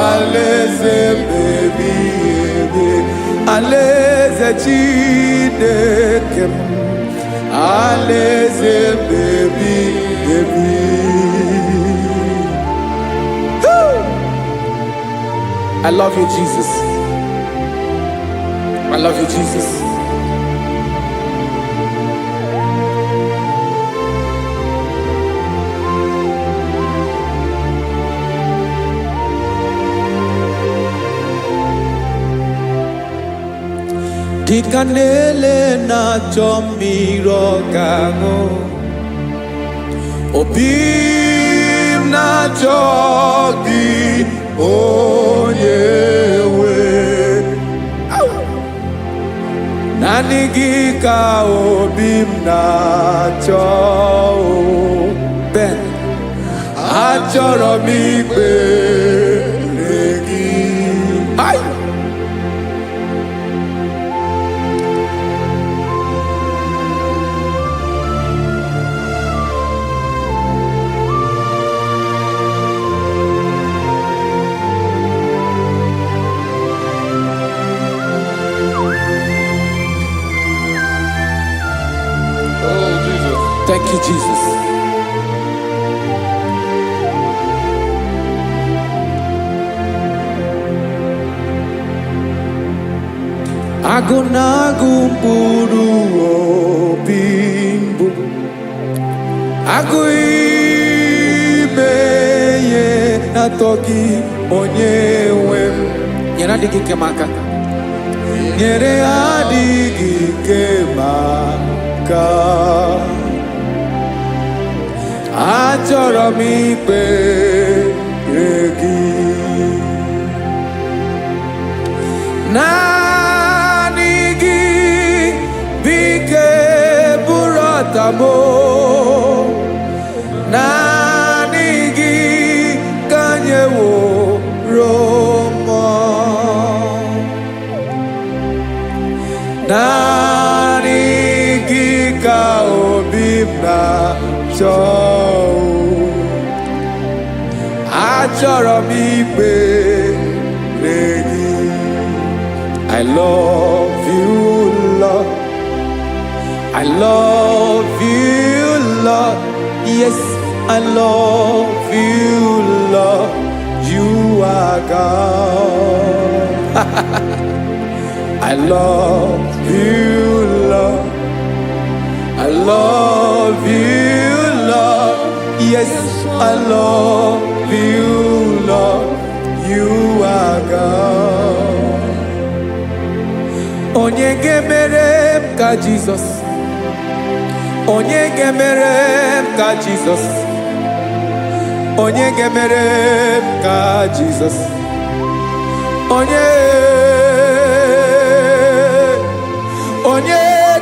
S2: alaeze mbebi ebi alaeze Chineke m alaeze mbebi ebi. I love you, Jesus. I love you, Jesus. Dikanele na chomiro gango Obim na chogi onyewe Nanigi ka obim na cho Ben achoro mi gbe legi Ay Thank you, Jesus. Agunagu mburu obimbu Aguibeye natogi onyewe Nyere adigi kemaka Nyere adigi kemaka Achọrọ m ikpere gị naanị gị bike bụrụ ọtamo naanị gị ka nyeworo m naanị gị ka obi m na-achọ Achọrọ m ikpere gị I love you, Lord. I love you, Lord. Yes, I love you, Lord. You are God. I love you, Lord. I love you, Lord. Yes, I love you, Lord. You are God. Onye gemere m ka Jesus. Onye gemere m ka Jesus. Onye gemere m ka Jesus. Onye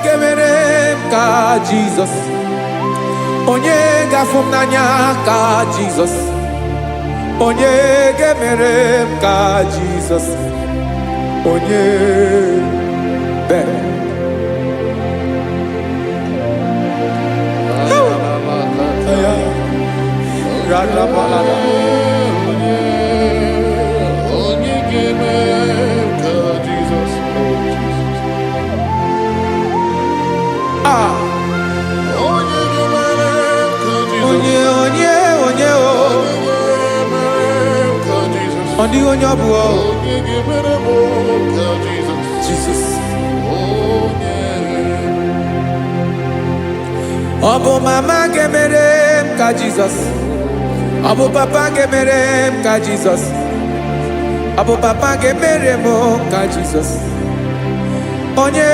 S2: gemere m ka Jesus. Onye gafum n'anya ka Jesus. Onye gemere m ka Jesus. Onye Ben. Jesus. Obo mama gemere m ka Jesus. Obo papa gemere m ka Jesus. Obo papa gemere m ka Jesus. Onye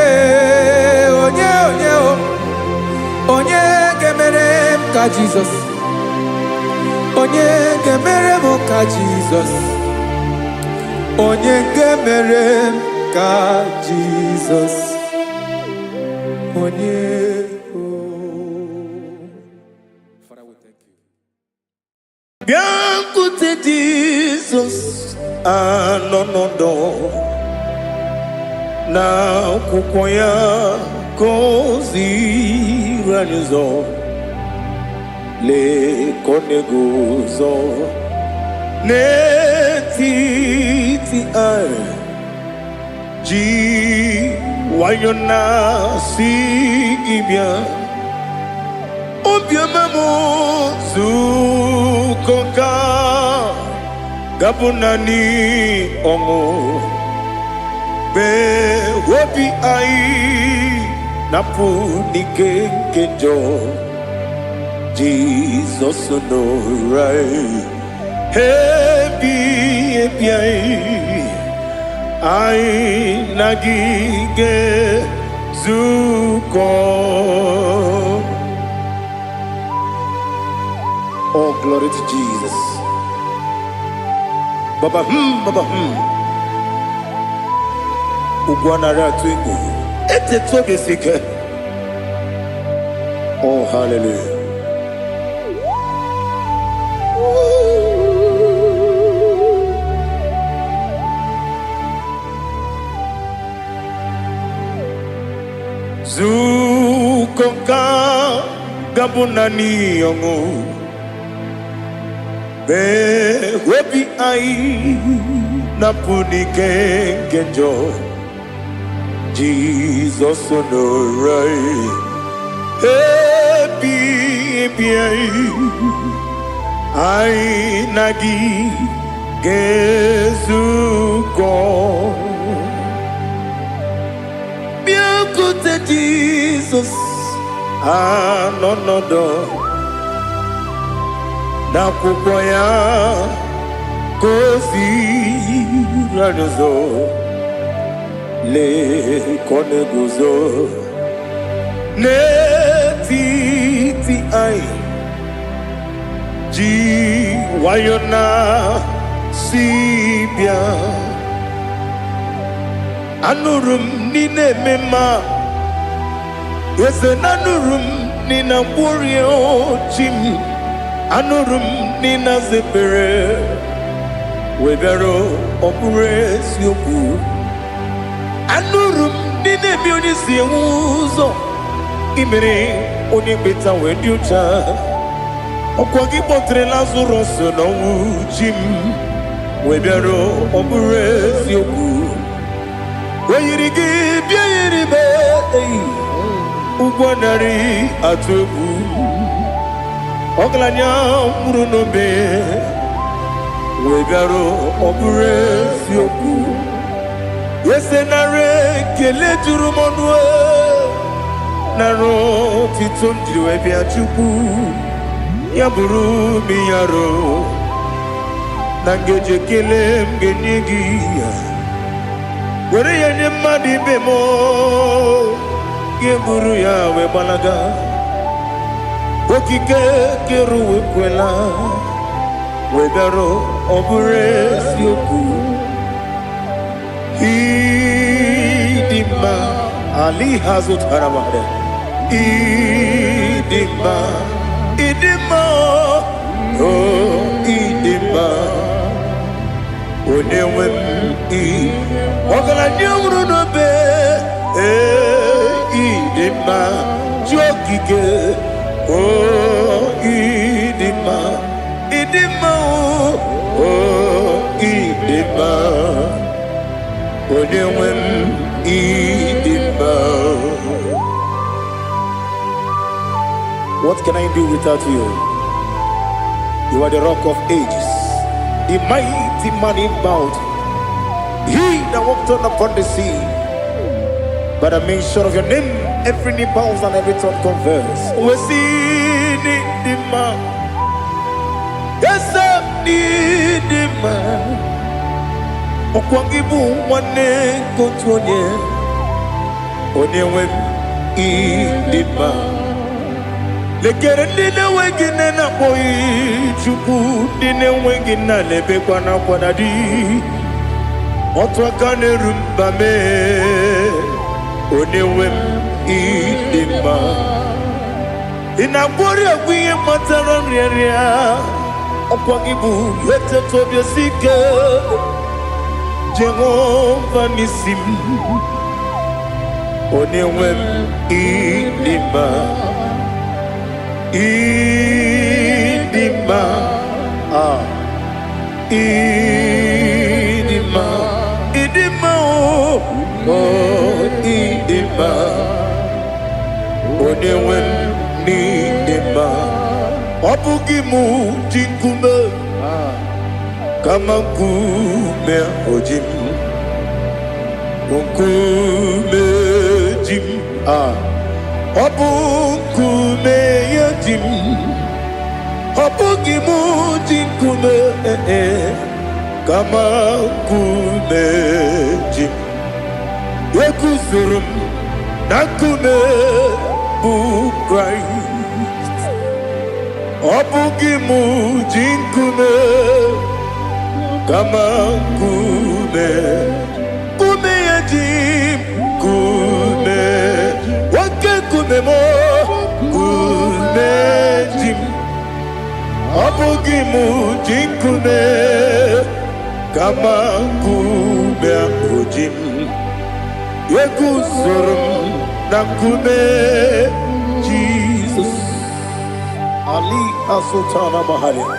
S2: gemere m ka Jesus. Onye gemere m ka Jesus. Onye gemere m ka Jesus. Father, we thank you.
S4: Biankute Jesus anonodo na kukoya kozi ranizo le koneguzo netiti ai ji wayona sigibia obiamamu zukoka gabunani omo be wobi ai napu nikenjo Jesus no right hebi ai nagige zuko. Oh, glory to Jesus. Baba Baba Ugwanara twingu. Ete toge sike. Oh, hallelujah. Zukoka gabunani yongu. Be webi ai napuni kenjo Jesus no right happy ai nagi gezuko biakute Jesus anonodo na kukoya kozi ranizo le koneguzo netiti ai ji wayona sibia anurum nine mema yese nanurum nina burio chim anurum nina zepere webero opure sioku anurum nina mioni siuzo imere oni beta wediucha okwagi potre Lazarus no jim webero opure sioku weyirigi biayiribe ugwanari atubu Oglanya murunobe wegaro obure sioku yesenare kele turumonwe naro titondriwe biachuku yaburu miyaro nangeje kele mgenyigi were yenye madi bemo geburu ya webalaga Okike keru kwela wegaro obure sioku idima ali hazut haramade idima oh idima onewe ogala nyumru no be idima jokike Oh, idima, oh, idima, odewem, idima. What can I do without you? You are the rock of ages, the mighty man in battle. He that walked on upon the sea. By the mention of your name, every knee bows and every tongue confess. We see the man. Yes, I need the man. Okwangibu wane kotonye. Onewe the man. Lekere dine wegine na boy chuku dine wegina lebe kwa na kwanadi. Otwa kane rumba me. Onewem idima. Inabori agwiye matara nriaria. Okwagibu yete tobia sike. Jehovah nisim. Onewem idima. Idima. Idima. Idima. Oh, idima. Onewem idima. Obugimu jinkume. Kama kume ojim. Unkume jim. Obukume yajim. Obugimu jinkume. Kama kume jim. Yekusurum nakume bu Christ. Obugimu jinkume. Kama kume. Kume yajim. Kume. Wake kume mo. Kume jim. Obugimu jinkume. Kama kume ojim. Yekusurum nakume Jesus. Ali Asultana Mahalia.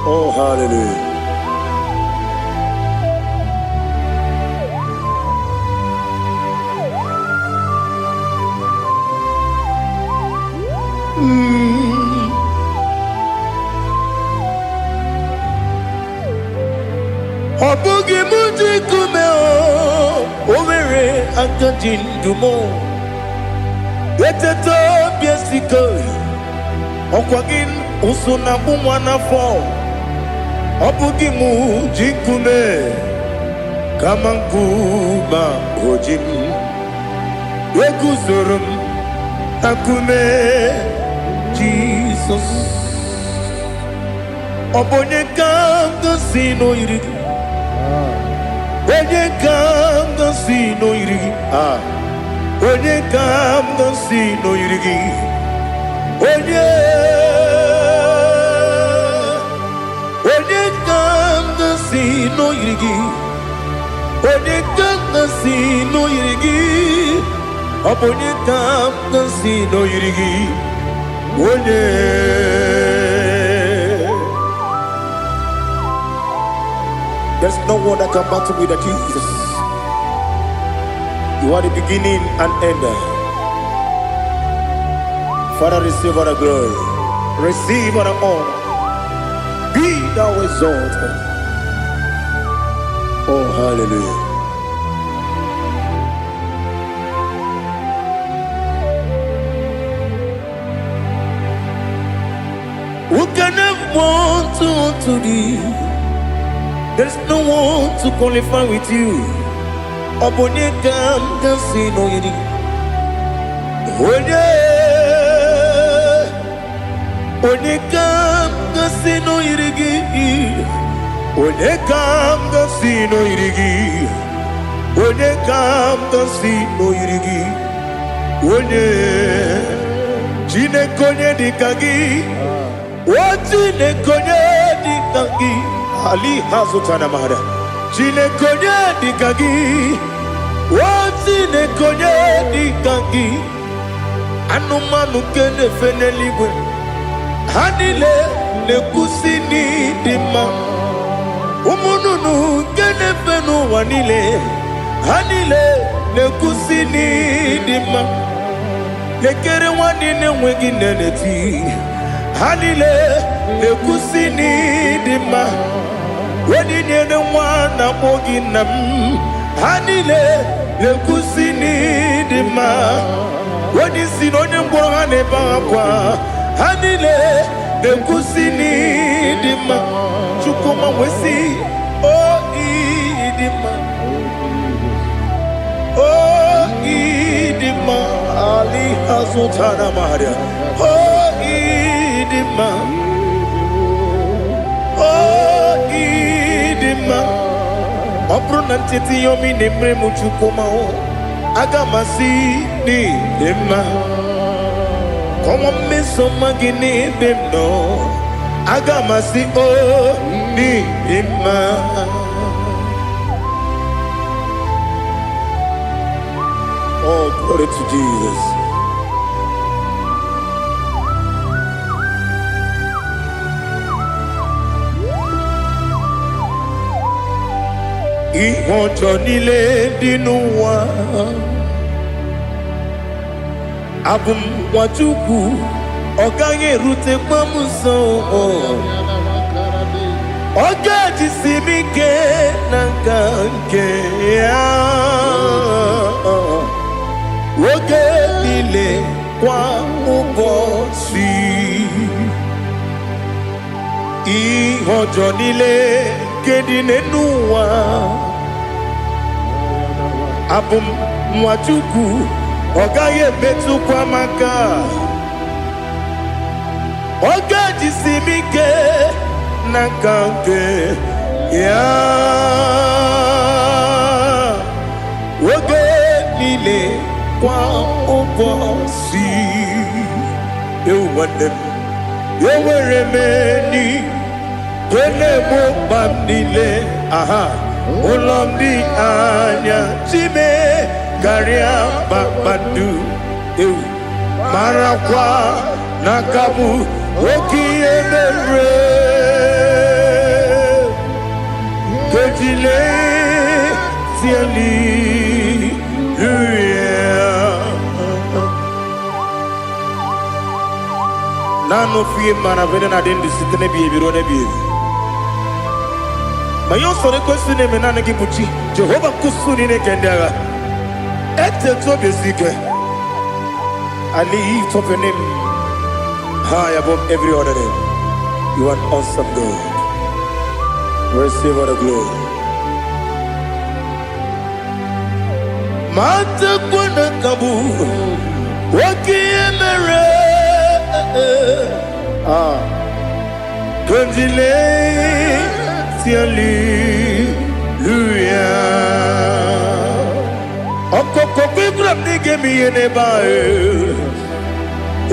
S4: Oh, hallelujah. Obugi muji kume o, omere akajin dumo. Eteto biesiko, okwagin usuna bumwana fo. Obugi muji kume, kamankuba ojim. Yeguzurum akume Jesus. Obonye kanga sino irigi. Onye kanga sino irigi. Onye kanga sino irigi. Onye kanga sino irigi. Onye kanga sino irigi. Onye kanga sino irigi. Onye. There's no one that can battle with Jesus. You are the beginning and end. Father, receive all the glory. Receive all the honor. Be thou exalted. Oh, hallelujah. Who can have one to thee? There's no one to qualify with you. Obonye kam kasino yiri. Onye kam kasino yiri. Onye kam kasino yiri. Onye kam kasino yiri. Onye Chinekonye dikagi. Chinekonye dikagi. Ali Hazutana Mahada. Chinekonye dikagi. Chinekonye dikagi. Anumanu kene feneligwe. Hanile ne kusini dima. Umununu kene fenu wanile. Hanile ne kusini dima. Nekere wanine wengi neneti. Hanile ne kusini dima. Wedi nyene mwana mogi nam. Hanile ne kusini dima. Wedi sinonye mbora ne bakwa. Hanile ne kusini dima. Chukuma wesi oh idima. Oh idima. Ali Hazutana Maria. Oh idima. Oh Obro nantiti yomi nemre muchukoma o. Agamasi ni dema. Como meso magini bemno. Agamasi o ni dema. Oh, glory to Jesus. Ihojo nile dinuwa abum wajuku oganye rute pamuso ogaji simike nanganke ya woge nile kwa ubosi ihojo nile kedinenuwa abum mwachuku ogaye betu kwa maka ogaji simike nakanke ya woge nile kwa ubosi ewandem yeweremeni Kene mo bamdile, aha, ulomdi anya, chime, garia babadu, marakwa, nakabu, oki emere, kejile, siali, Nano fiye mana vene na dendi sitene biye birone biye. Mayon sore kusune menane kibuchi. Jehova kusuni ne kendera. Ete to besike. I lift up your name high above every other name. You are awesome God. Receive all the glory. Mata kuna kabu. Waki emere. Kondile Hallelujah. Okoko kikram nige mi yenebae.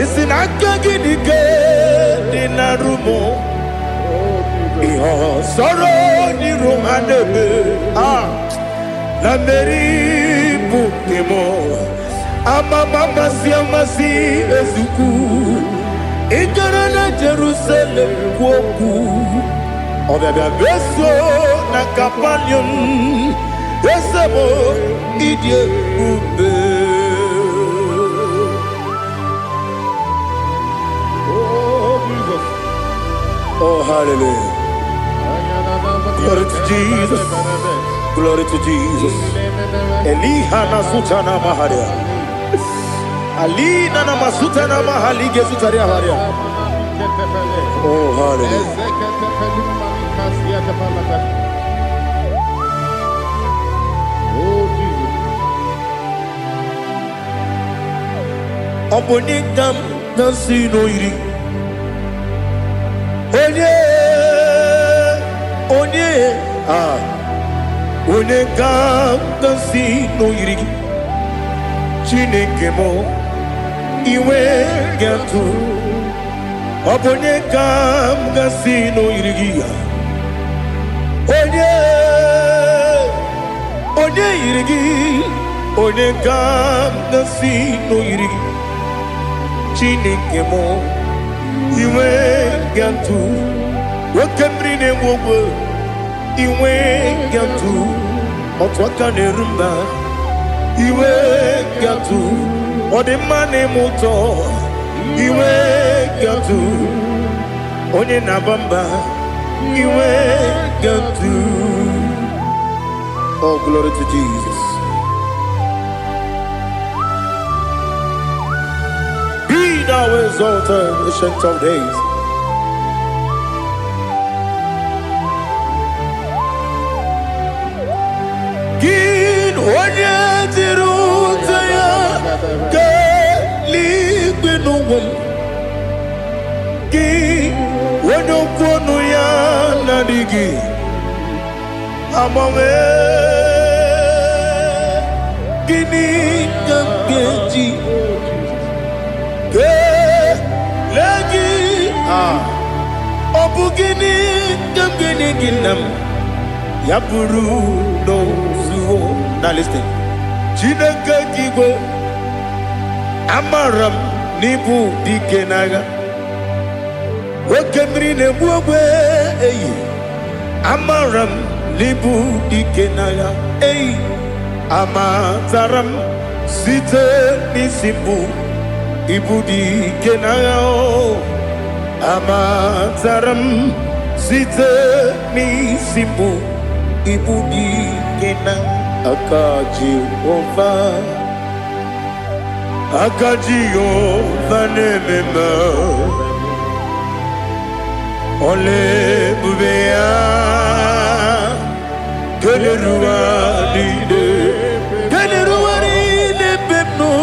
S4: Isinaka gidike dinarumo. Iho soro ni romanebe. Na meri bukemo. Ama mama siamasi ezuku. Ikarana Jerusalem woku Obebe beso na kapanion Esemo idye ube
S3: Oh, Jesus.
S4: Oh, hallelujah. Glory to Jesus. Glory to Jesus. Elihana sutana maharia Alina na masuta na mahali gesutaria haria. Oh, hallelujah.
S3: Oh, Jesus.
S4: Obonikam nasino iri. Onekam nasino iri. Chineke mo. Iwe gatu Obonye kam gasino irigia Onye irigi Onye kam gasino irigi Chineke mo Iwe gatu Wakemrine mwogo Iwe gatu Otwaka nerumba Iwe gatu Ode mane muto Iwe gatu Onye nabamba Iwe gatu. Oh, glory to Jesus. Be thou exalted, ancient of days. Gin onye tirutaya Ligbinugum Ki Wono kono ya nadigi amongwe gini gamgeji ke lagi obu gini gamgeni ginam ya buru no zuo. Now listen. Chineke Igbo amaram n'ibu dike n'agha oke mmiri na-egbu ogbe eyi amaram n'ibu dike n'agha eyi amataram site n'isi mbụ ibu dike n'agha amataram site n'isi mbụ ibu dike n'agha aka Jehova na-ememe ole ebube ya keleruwa niile bemno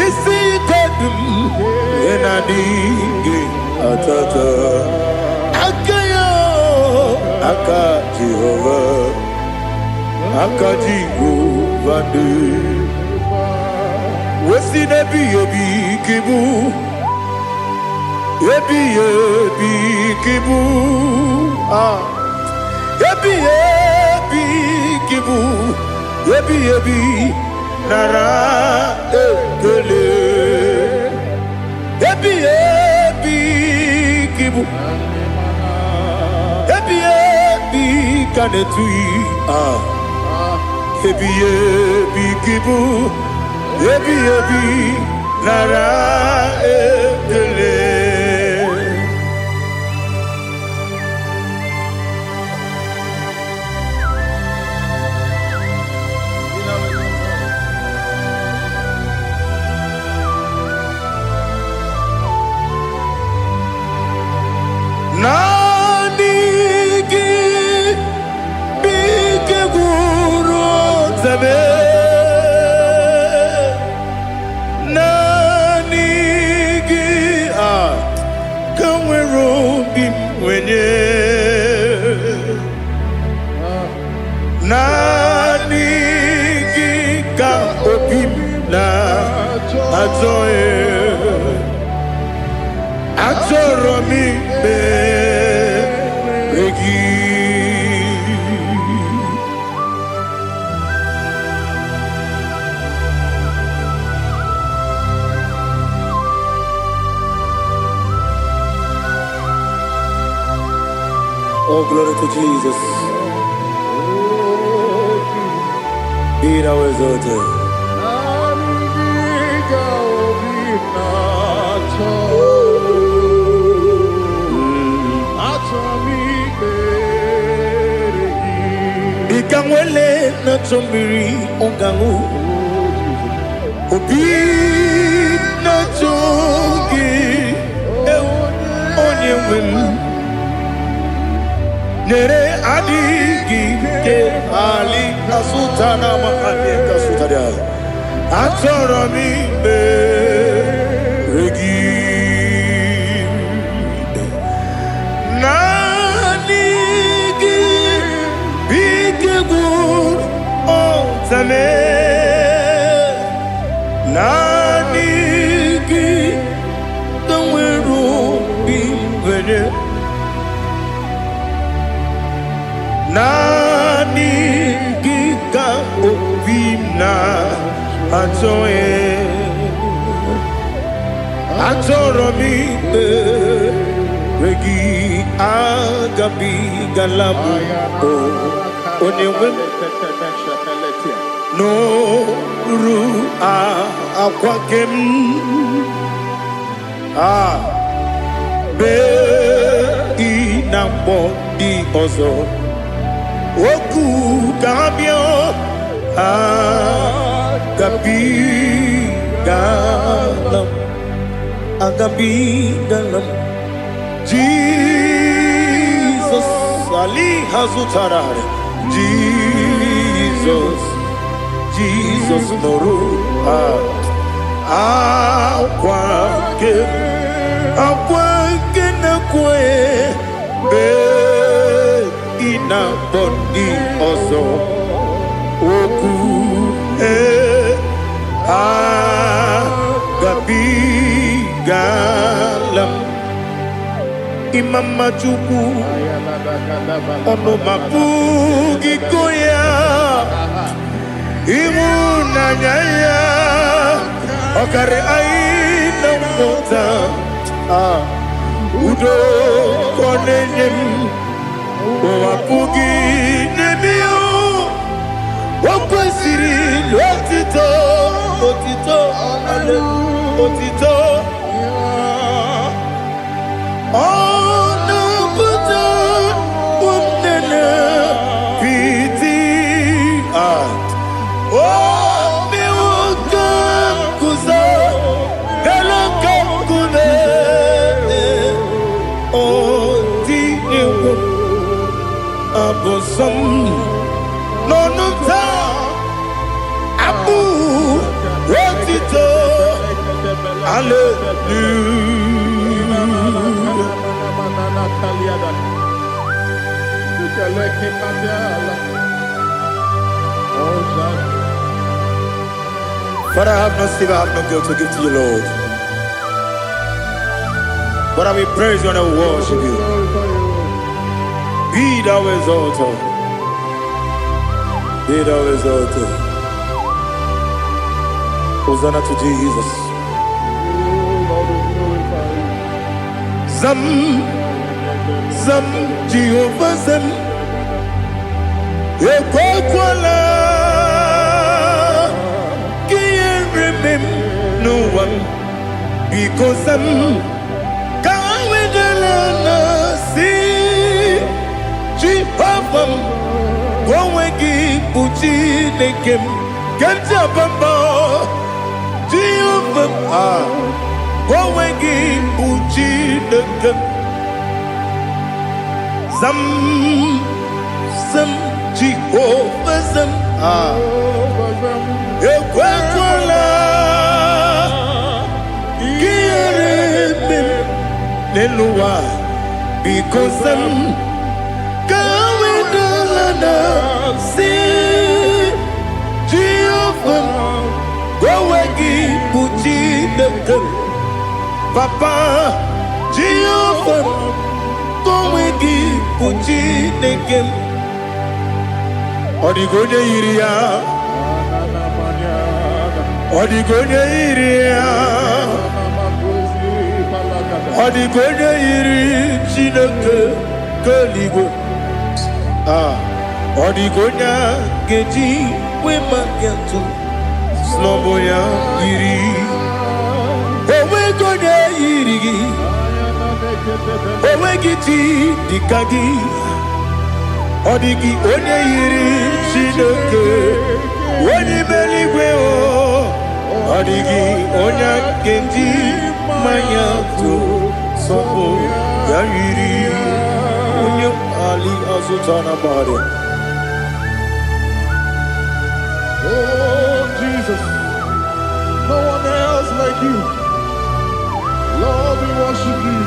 S4: isi kodum enadinge atata aka Jehova ne wesi nebi kibu ebi kibu ebi nara ekele ebi kibu ebi kanetui ebi kibu ebi nara ekele. Oh, glory to Jesus. Be thou exalted. Ikangwele na chombiri ongangu obi na chogi onye wem nere adigi ke ali asutana mahane kasutaria atoro mi be regi nanigi bigegu otame nanigi kanweru bimwere nani gika obimna atoro mi regi agabi galabu onewe no ru akwakem be inambo di ozo oku kabio agabi galam Jesus ali hazutarare Jesus noru akwake na kwe be na boni ozo oku gabi galam imama chuku ono mapugi koya imuna nyaya okare aina mota udo konenyem wapugi nebio wakwesiri lotito otito ale otito ono puto umnene piti mi wakam kuza galakam kune abosam nonuta abu rotito Father, I have no silver, I have no gold to give to you, Lord. But I will praise you and I will worship you. Be thou exalted. Be thou exalted. Hosanna to Jesus. Zam, Zam, Jehovah Zam. Ekwakwala. Can't remember no one. Because Zam. Can't wait the see. Jehovah, go wegi puchi nekem, kanja bamba. Jehovah, go wegi puchi nekem. Zam, Zam, Jehovah Zam. Ekwakwala, kiyeremem, neluwa, because Zam. See Jehovah, go wagi puchi nekem, Papa Jehovah, go wagi puchi nekem. Odigonya iria, odigonya iria, odigonya iri chineke keligo. Odigonya geji wema gentu sloboya iri owe gonya iri owe giti dikagi odigi onye iri chineke onye meligwe o odigi onya geji manya tu sobo ya iri onye ali azutana bari.
S3: Oh, Jesus, no one else like you. Lord, we worship you.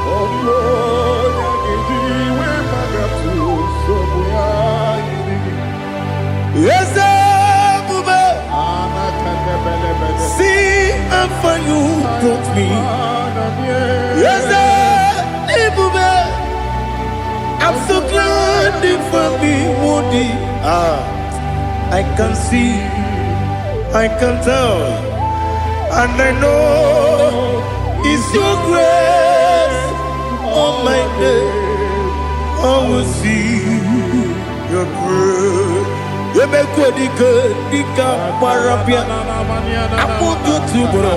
S3: Oh, Lord, I give you where my God to, so we are you.
S4: Yes, Bube. See how far you brought me. Yes, Bube. I'm so glad for me, Woody. I can see, I can tell, and I know it's your grace on my day. I will see your grace. You make what you could, you can't parapia. I'm going to bro.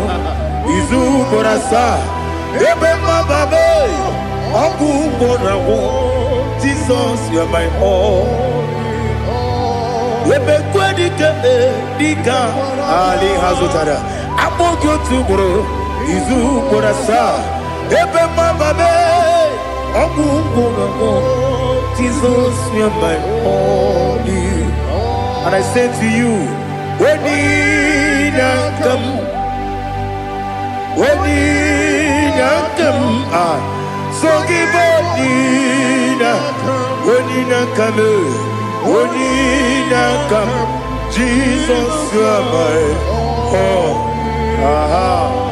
S4: Izu borasa. You make my baby. I'm going to Jesus, you're my all. Lebekwe dika Ali Hazutara. Amogo tubro Izu Borasa. Ebe mababe Ogu Jesus, you're my all. And I say to you, when you come, So give Onina, Onina come, Onina come. Jesus, you are my all. Aha.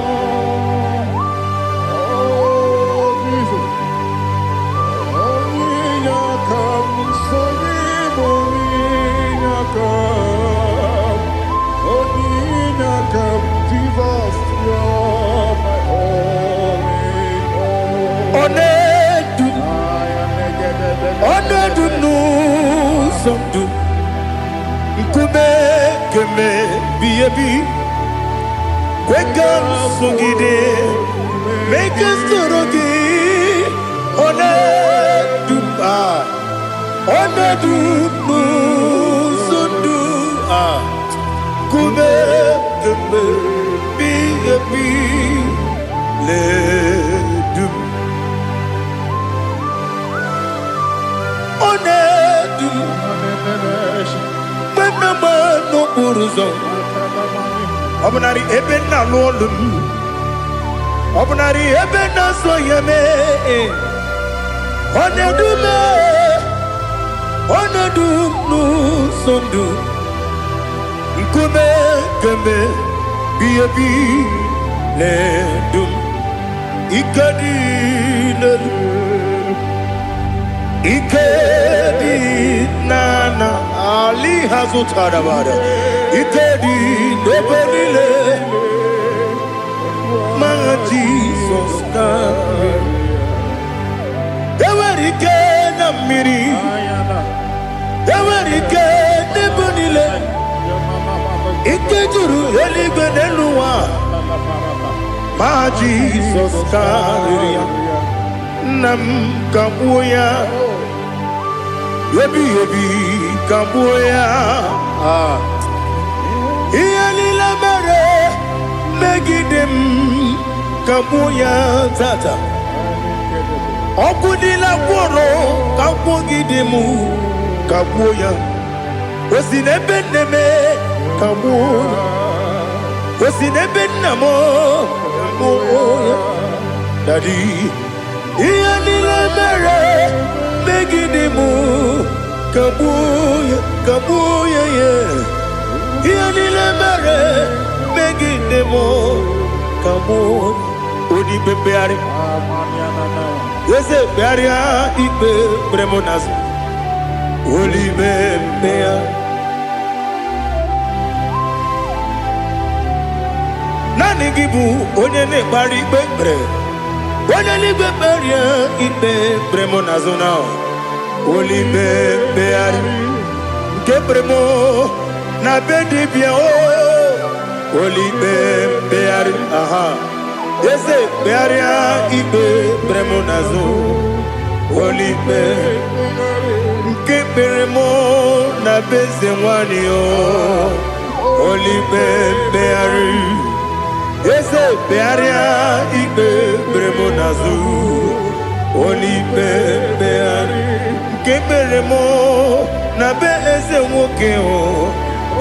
S4: Onedu no somdu Nkube keme biyebi Kwekam sungide Make us torogi Onedu Onedu no sundu Kube keme biyebi Ledu Onedu Menama no buruzo Obunari ebe na lolum Obunari ebe na soyeme Onedu me Onedu no sondu Nkume keme biyebi ledum Ikadi lelu Ikedi nana Ali hazutarabada Ikedi nebenile Manga Jesus kame Ewerike na miri Ewerike nebenile Ikejuru eligwe nenuwa Ma Jesus kame Nam kabuya Yebi kabuya Iyalila mere Megidem kabuya tata Okudila kworo kabugidemu kabuya Osinebenneme kabuya Osinebennamo kabuya Daddy Iyalila mere Megidemu kabuya kabuya yeah Iyalila mere Megidemu kabuya Odi bebeari Yese bearia ibe bremonas Oli bebea Nani gibu onye ne bari bebre Onye li beberia ibe bremonazona Oli bebeari Nke bremo na bedibia Oli bebeari aha Yese bearia ibe bremonazo Oli be Nke bremo na bezemwani Oli bebeari Yese bearia ibe bremonazo Oli bebeari Nke bremo na bezemwoke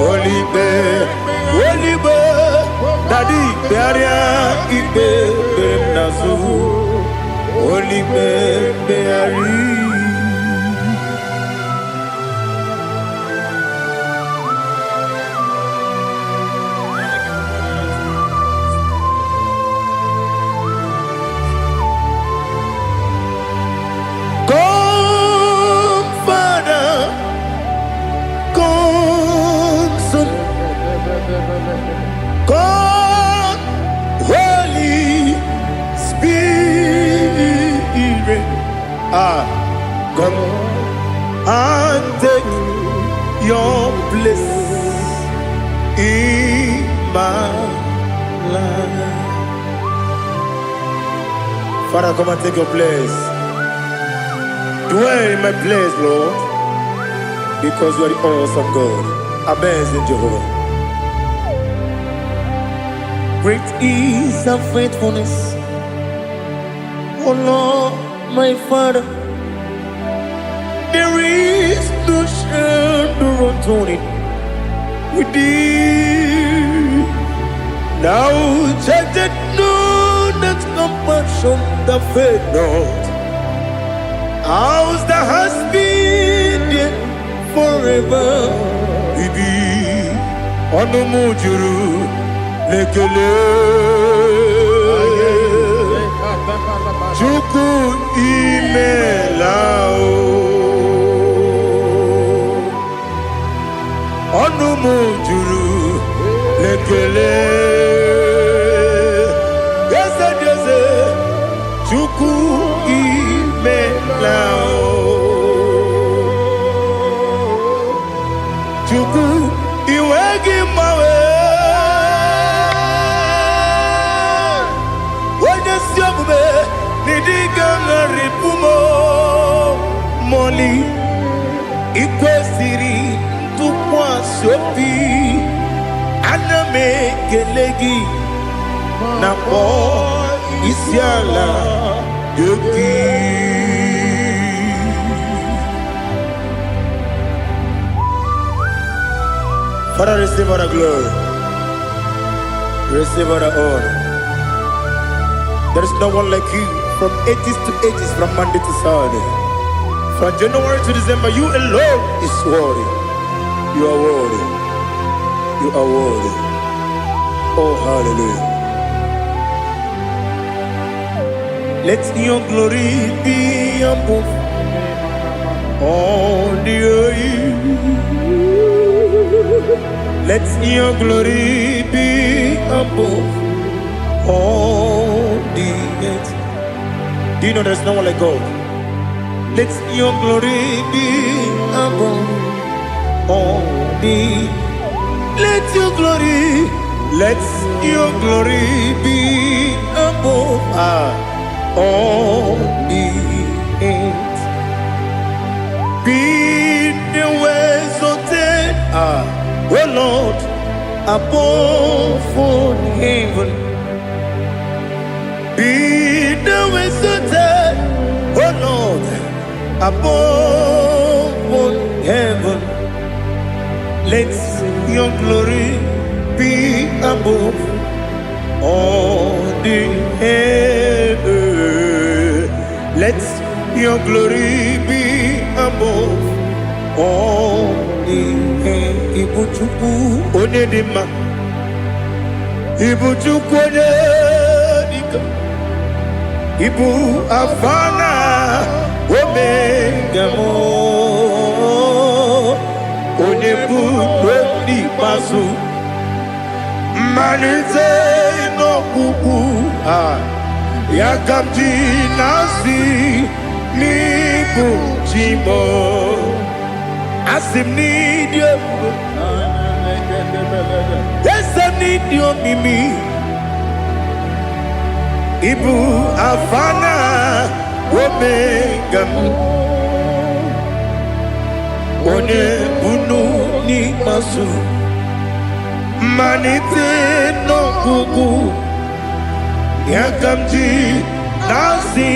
S4: Oli be Daddy bearia ibe bremonazo Oli beari God, Holy Spirit, come and take your place in my life. Father, come and take your place. Dwell in my place, Lord, because you are the awesome God. Amazing Jehovah. Great is thy faithfulness, O Lord, my Father. There is no shadow on it with thee. Now check that no, that compassion that faith not. house that has been there forever. Bibi onumujuru lekele. Chuku imelao. Onumujuru lekele. Yese Chuku imelao. Chuku iwegi mawe. Wanya siyamume nidiga ngaripumo. Moli ikwesiri tukwa sopi. Aname kelegi na po isiala yoki. Father, receive all the glory. Receive all the honor. There is no one like you from ages to ages, from Monday to Saturday. From January to December, you alone is worthy. You are worthy. You are worthy. Oh, hallelujah. Let your glory be above all the earth. Let your glory be above all the earth. Do you know there's no one like God? Let your glory be above all the. Let your glory be above all the earth. Be the ways of oh Lord, above all heaven. Be the ways of oh Lord, above all heaven. Let your glory be above all the earth. Let your glory be above all the earth. Ibuchuku onedima, Ibuchuku onedika, Ibu afana omega mo, onebu lodi pasu, manite no kuku yakamji nasi nibu chimo. Asim need you. Yes, I need you, Mimi. Ibu afana omega. One bunu ni masu. Manite no kuku. Yakamji nasi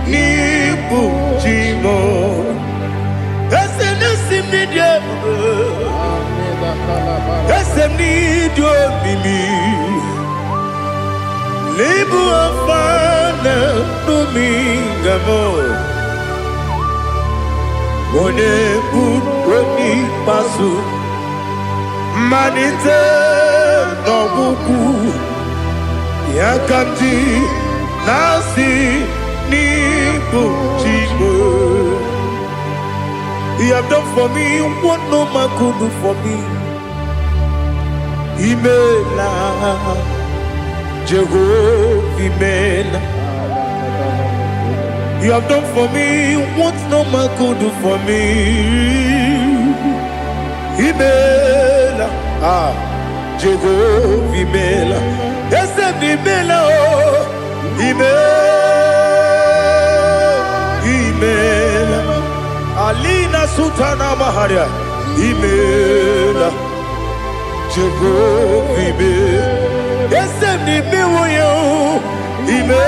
S4: nibu chimo. Esem need you. Esem need you, Mimi. Lebu afana domingamo. One put pasu. Manite no buku. Yakamji nasi nibu chimo. You have done for me what no man could do for me. Imela, Jehovah, Imela. You have done for me what no man could do for me. Imela, Jehovah, Imela. Yes, Imela, Imela. Alina Sutana Maharia, Imela, Jehovah, Imela. Yes, Imela, Imela,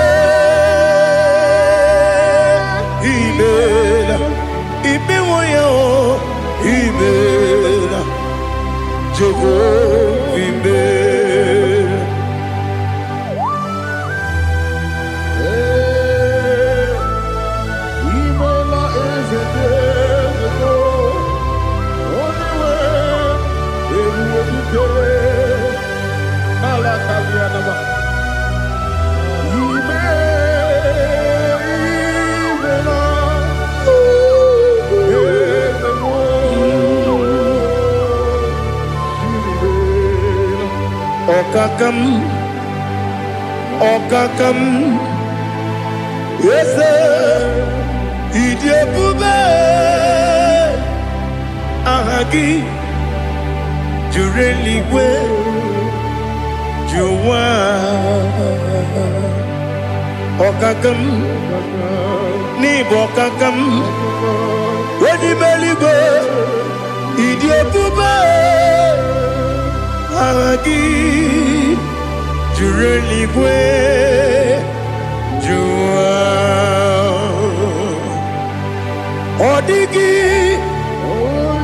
S4: Imela, Imela, Jehovah, Imela.
S3: Imela
S4: Okakam, Okakam, yes, Idiabube, Ahagi, Jureligwe, Juwa, Okakam, Nibokakam, Wadimeligwe, Idiabube, Ahagi, Jureligwe, Juwa, Odigi,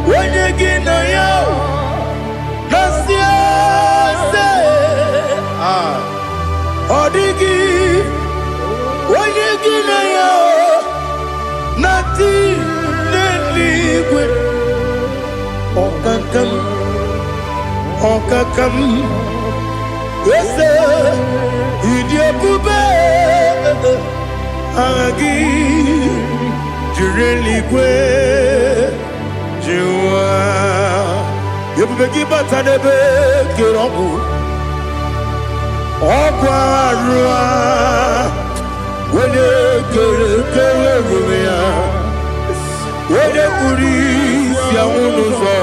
S4: Wenyegi na yo, Nasiase, Odigi, Wenyegi na yo, Nati Neligwe, Okakam, Okakam, Wese, Idiabube, Agi, Jureligwe, Juwa, Yebubeki Batanebe, Kirobu, Okwarua, Wene Kere Rumia, Wene Kuris Yamunuzo,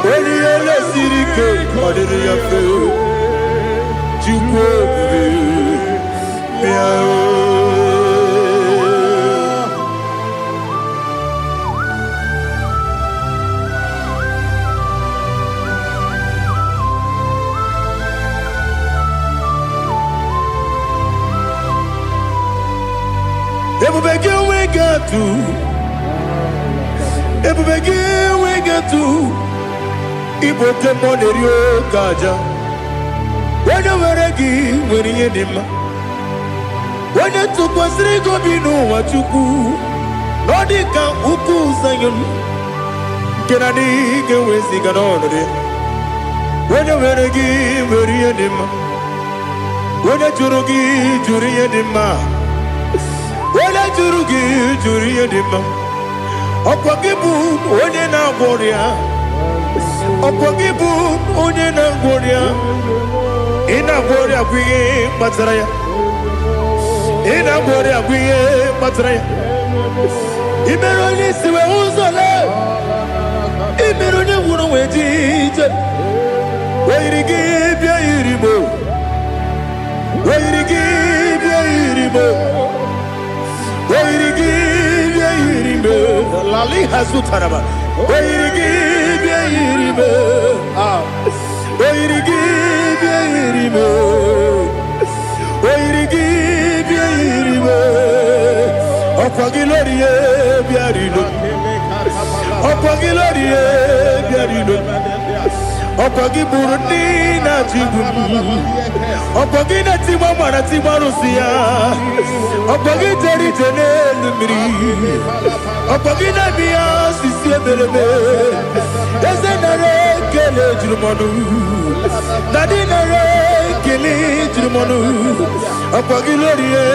S4: Wene Ele Sirike, Kodiri Yafe, Jukwe, Miao. Ebubegi we get to, Ebubegi we get to, Igbo Kemonerio Kaja. When you were a gay, when you did him, when you took was Rigo Bino, what you do, Nodika Uku Sayon, Kenadi, get with Siganone. When you were a gay, when you did him, when you Jurugi, Juriadima. Wala jurugi juriye dima, okwagibu onye na gworia, okwagibu onye na gworia, ina gworia kwiye matraya, ina gworia kwiye matraya. Imero ni siwe uzole, imero ni wuro wejije, weirigi bia iribo, weirigi bia iribo. Lali Hazutaraba. Okwagilorie biarino. Okwagilorie biarino. Okwagiburundi na jibum. Okwagina timama na timarusia. Okwagiteri tenelu miri. Okwagina biya sisi eberebe. Eze nare kele jirumonu. Nadi nare kele jirumonu. Okwagilorie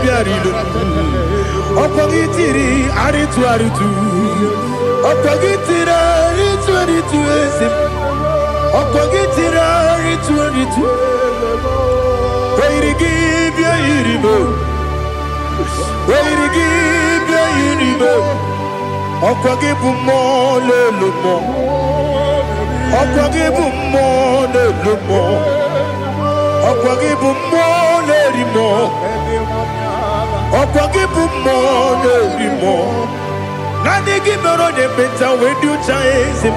S4: biarino. Okwagitiri aritu aritu. Okwagitiri aritu aritu esim. Okwagitiri aritu aritu. Weirigi bia iribo. Weirigi bia iribo. Okwagibu mo lelumo. Okwagibu mo lelumo. Okwagibu mo lerimo. Okwagibu mo lerimo. Nani gimero de beta wedu chaizim.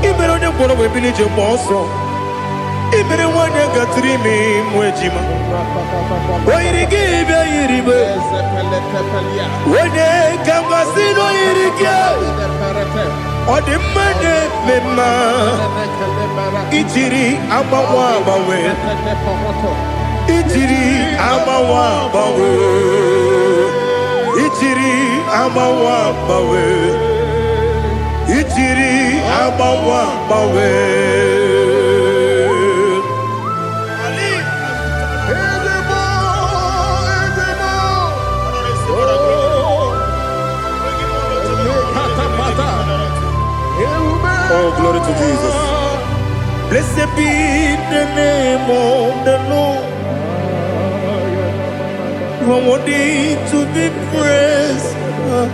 S4: Imero de bono we bilije moso. Imere wane gatrimi mwejima. Oirigi bia iribe. Wene kambasino irige. Odimane mema. Ichiri amawa bawe. Ichiri amawa bawe. Ichiri amawa bawe. Ichiri amawa bawe. Oh, glory to Jesus. Blessed be the name of the Lord. You are worthy to be praised, Lord.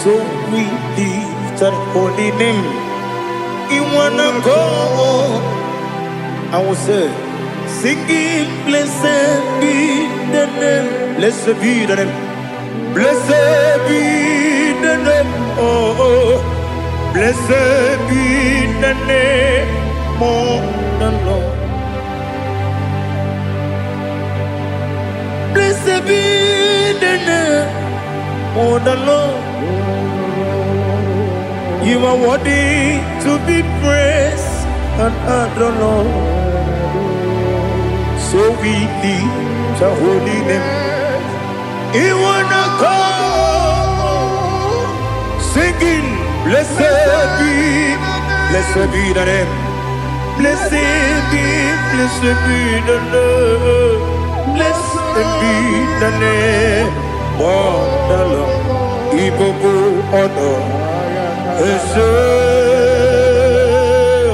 S4: So we lift that holy name. You wanna go? I will say, singing, blessed be the name. Blessed be the name. Blessed be the name. Oh, blessed be the name of the Lord. Blessed be the name of the Lord. You are worthy to be praised and adored, Lord. So we lift the holy name. You wanna go singing, blessed be the name. Blessed be the Lord. Blessed be the name of the Lord. Igbo honor. Ese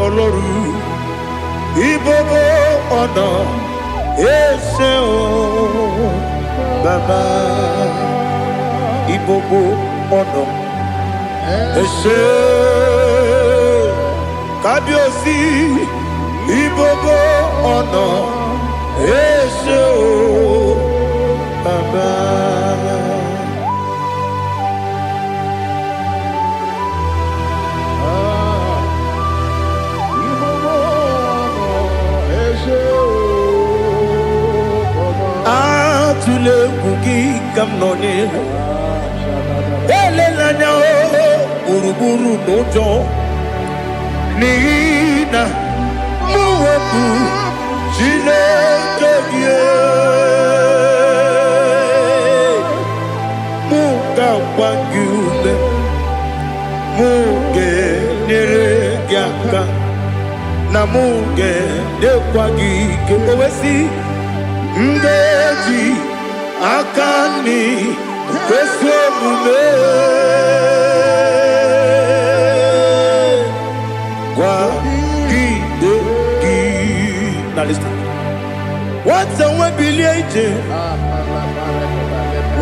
S4: Oloru. Igbo honor. Ese o Baba. Igbo honor. Ese Kabiosi. Igbo honor. Ese o Baba. Atule kuki kamnoni. Elelanya o uruburu nojo. Nina muwebu Chineke ye. Muka wangule. Muge nere gyaka. Na muge dekwagi kewesi. Ndeji akani kwesomume kwa gidegi. Now listen. What's a webileje?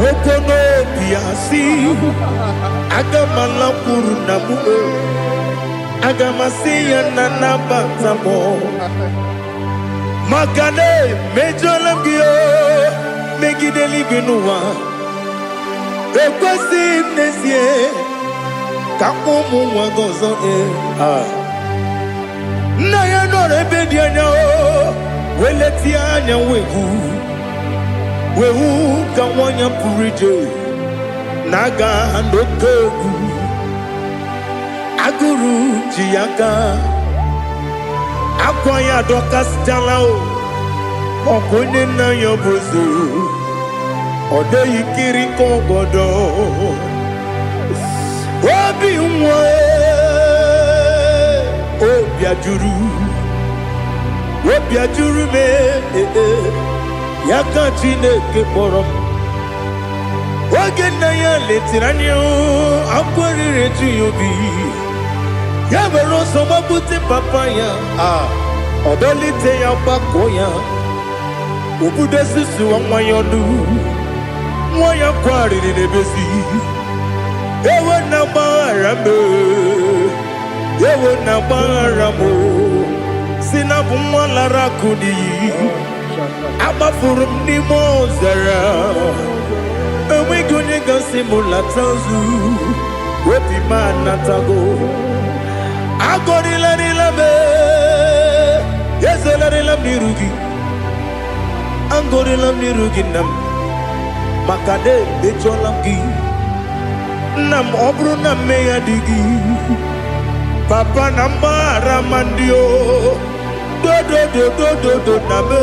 S4: Wokono biasi agamala kuru namu agamasiya nanabatamo. Makane mejolamgio megideli binua ekwesi nesie kakumu wagozo na ya nore bedi anya weleti anya wehu kawanya purije naga ndokogu aguru jiyaka akwanya dokas jalao okonye na yobozo ode yikiri kogodo obi nwa obi ajuru me yaka Chineke kpọrọ oge na ya letiri anya akwarire ji obi ya were ọsọ gbapute papa ya ọdọlite ya gbakọ ya obodo susu nwa ya ọnụ nwa ya kwariri n'ebezi ewe na gbaghara m si na bụ nwa lara akụ n'iyi agbafuru m n'ime ọzara enweghị onye gasị m lata ozu obi m anatago agọrịlarịla m ezelarịla m n'iru gị agọrịla m n'iru gị nna m maka na emejọla m gị nna m ọ bụrụ na mmehie dị gị papa na mgbaghara ma ndị o dodododododo na me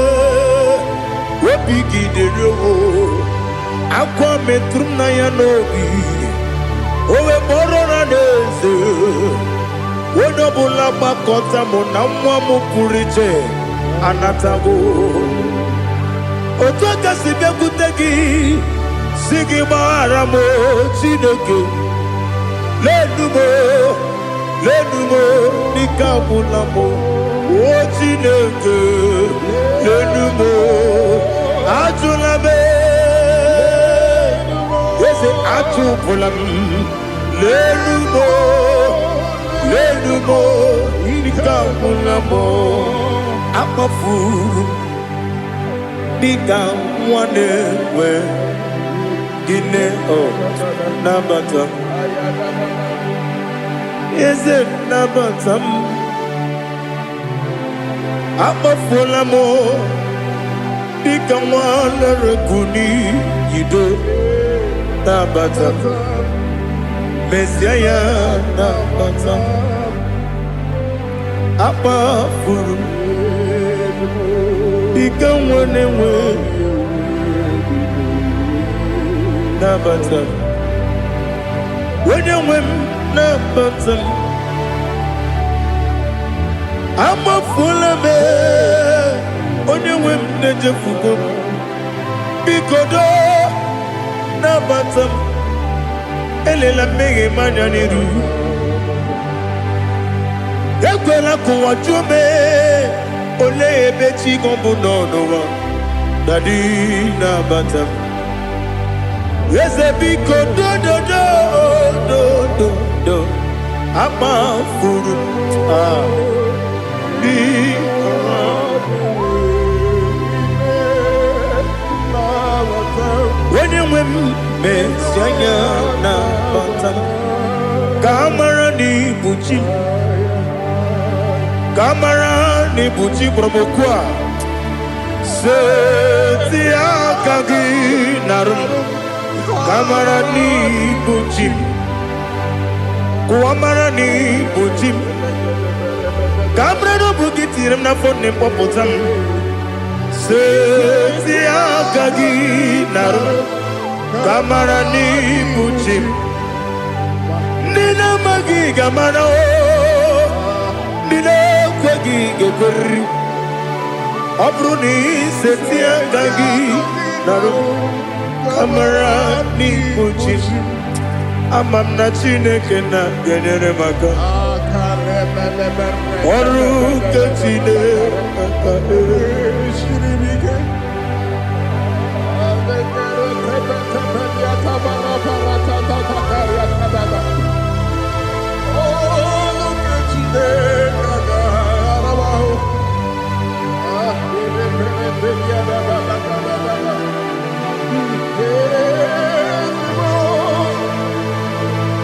S4: obi gị dịrị o akwa metụrụ m na ya n'obi o wee kpọrọ na n'eze onye ọbụla gbakọta mụ na nwa m pụrụ iche anatago otu aka si bịakwute gị si gị gbaghara m Chineke n'elu m lenumo nikabulamo o Chineke lenumo ajulame ese ajubulam lenumo nikabulamo amafu dika nwane we dine o nabata eze nabata amafola mo dika nwane rekuni yido nabata mesiaya nabata apafuru dika nwane we nabata wenye wem nabata amafula me onye wem nejefugo bikodo nabata elela mmeghe manya n'iru ekwela kụwa jume ole ebe chi gọbụ n'ọnụwa dadi nabata eze biko do amafuru di wenye nwe mesianya na bata kamara ni buchi promokwa seti akagi narum kamara ni buchim kuamara ni buchim kamara no bukitirim na phone popotam seti akagi narum kamara ni buchim nina magi kamara o nina kwagi gekori abruni seti akagi narum kamara ni buchim amam na Chineke na genyere maka ọrụ nke Chineke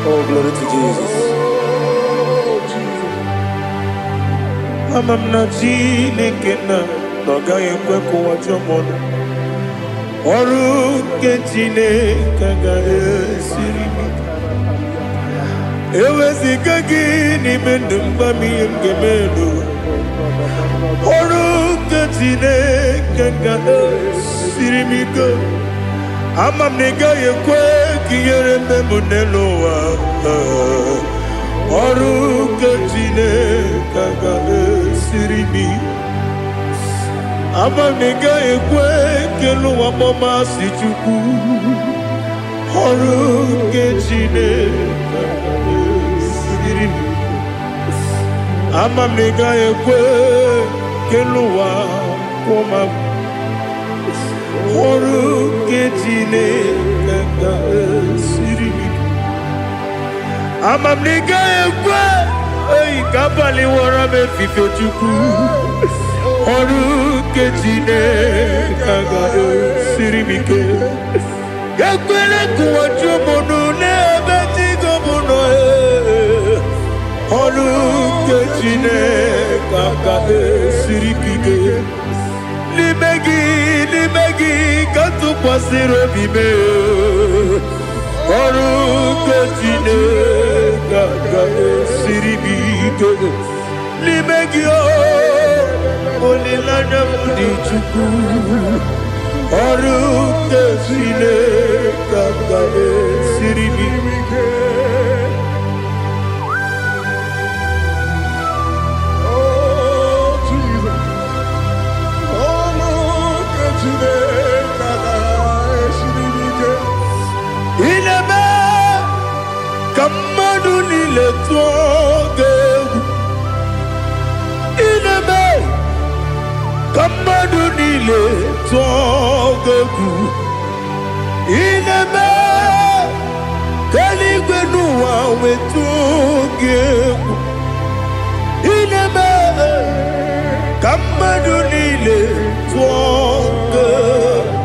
S4: Oh, glory to Jesus. Amam na Chineke na n'ọgaghị ekwe kụwa jọmọnụ ọrụ nke Chineke ga-esiri m eweziga gị n'ime ndụ mgbam ihe m ga-eme n'ụwa ọrụ nke Chineke ga-esiri m ike amam na ị gaghị ekwe ka ihere mme m n'elu ụwa ọrụ nke Chineke ga-esiri m amam na ị gaghị ekwe ka elu ụwa mọmasị Chukwu ọrụ nke Chineke ga-esiri m amam na ị gaghị ekwe ka elu ụwa kwụma ọrụ nke Chineke ga-esiri m amam na ị gaghị ekwe ka abalị wara m efife Chukwu ọrụ nke Chineke ga-esiri m ike ekwela kụwa jụmụnụ n'ebe Chigo bụ nọ ọrụ nke Chineke ga-esiri m ike n'ime gị ka tụkwasịrị obi m ọrụ nke Chineke ga-esiri m ike n'ime gị olileanya m dị Chukwu ọrụ nke Chineke ga-esiri m ike Ineme ka mmadụ niile tụọ gị niile tọgegwu ineme keligwe n'ụwa wetụgegwu ineme ka mmadụ niile tọgegwu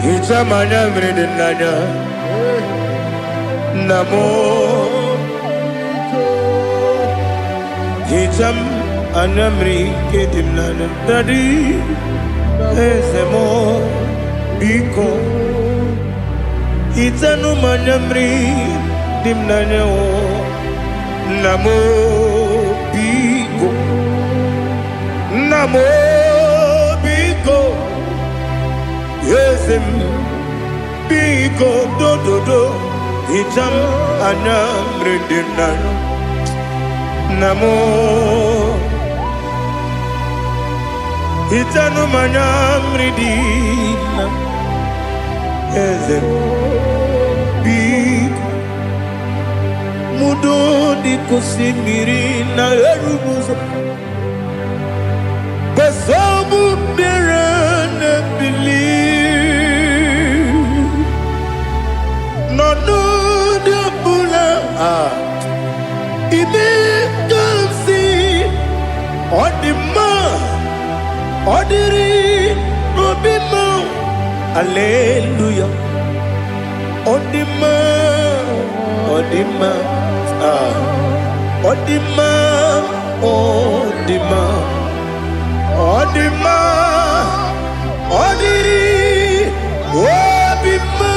S4: Itamanya mridinanya Namo Itam anamri kedimnana Dadi Ezemo Biko Itanu manyamri dimnanya Namo Biko Namo Biko Yesem Biko do Itam anamri dimnanya Namo Itanu manyamri dimnanya Yesem Biko Mudo di kusimiri na erumuzo Basabu birane believe No de bula Ibe kansi Odima Odiri Obima Alleluia Odima Odima Odima Odima Odima Odiri Obima.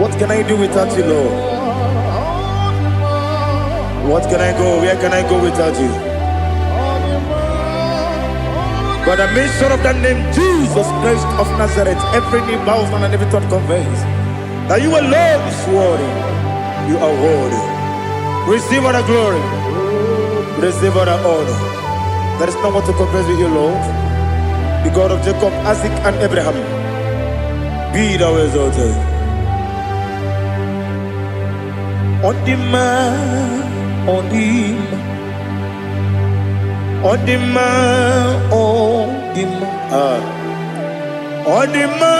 S4: What can I do without you, Lord? What can I go? Where can I go without you? By the mention of that name, Jesus Christ of Nazareth, every knee bows and every tongue confesses that you alone is worthy. You are worthy. Receive all the glory. Receive all the honor. There is no one to compare with you, Lord. The God of Jacob, Isaac, and Abraham. Be thou exalted. Odima, Odima. Odima, Odima, Odima,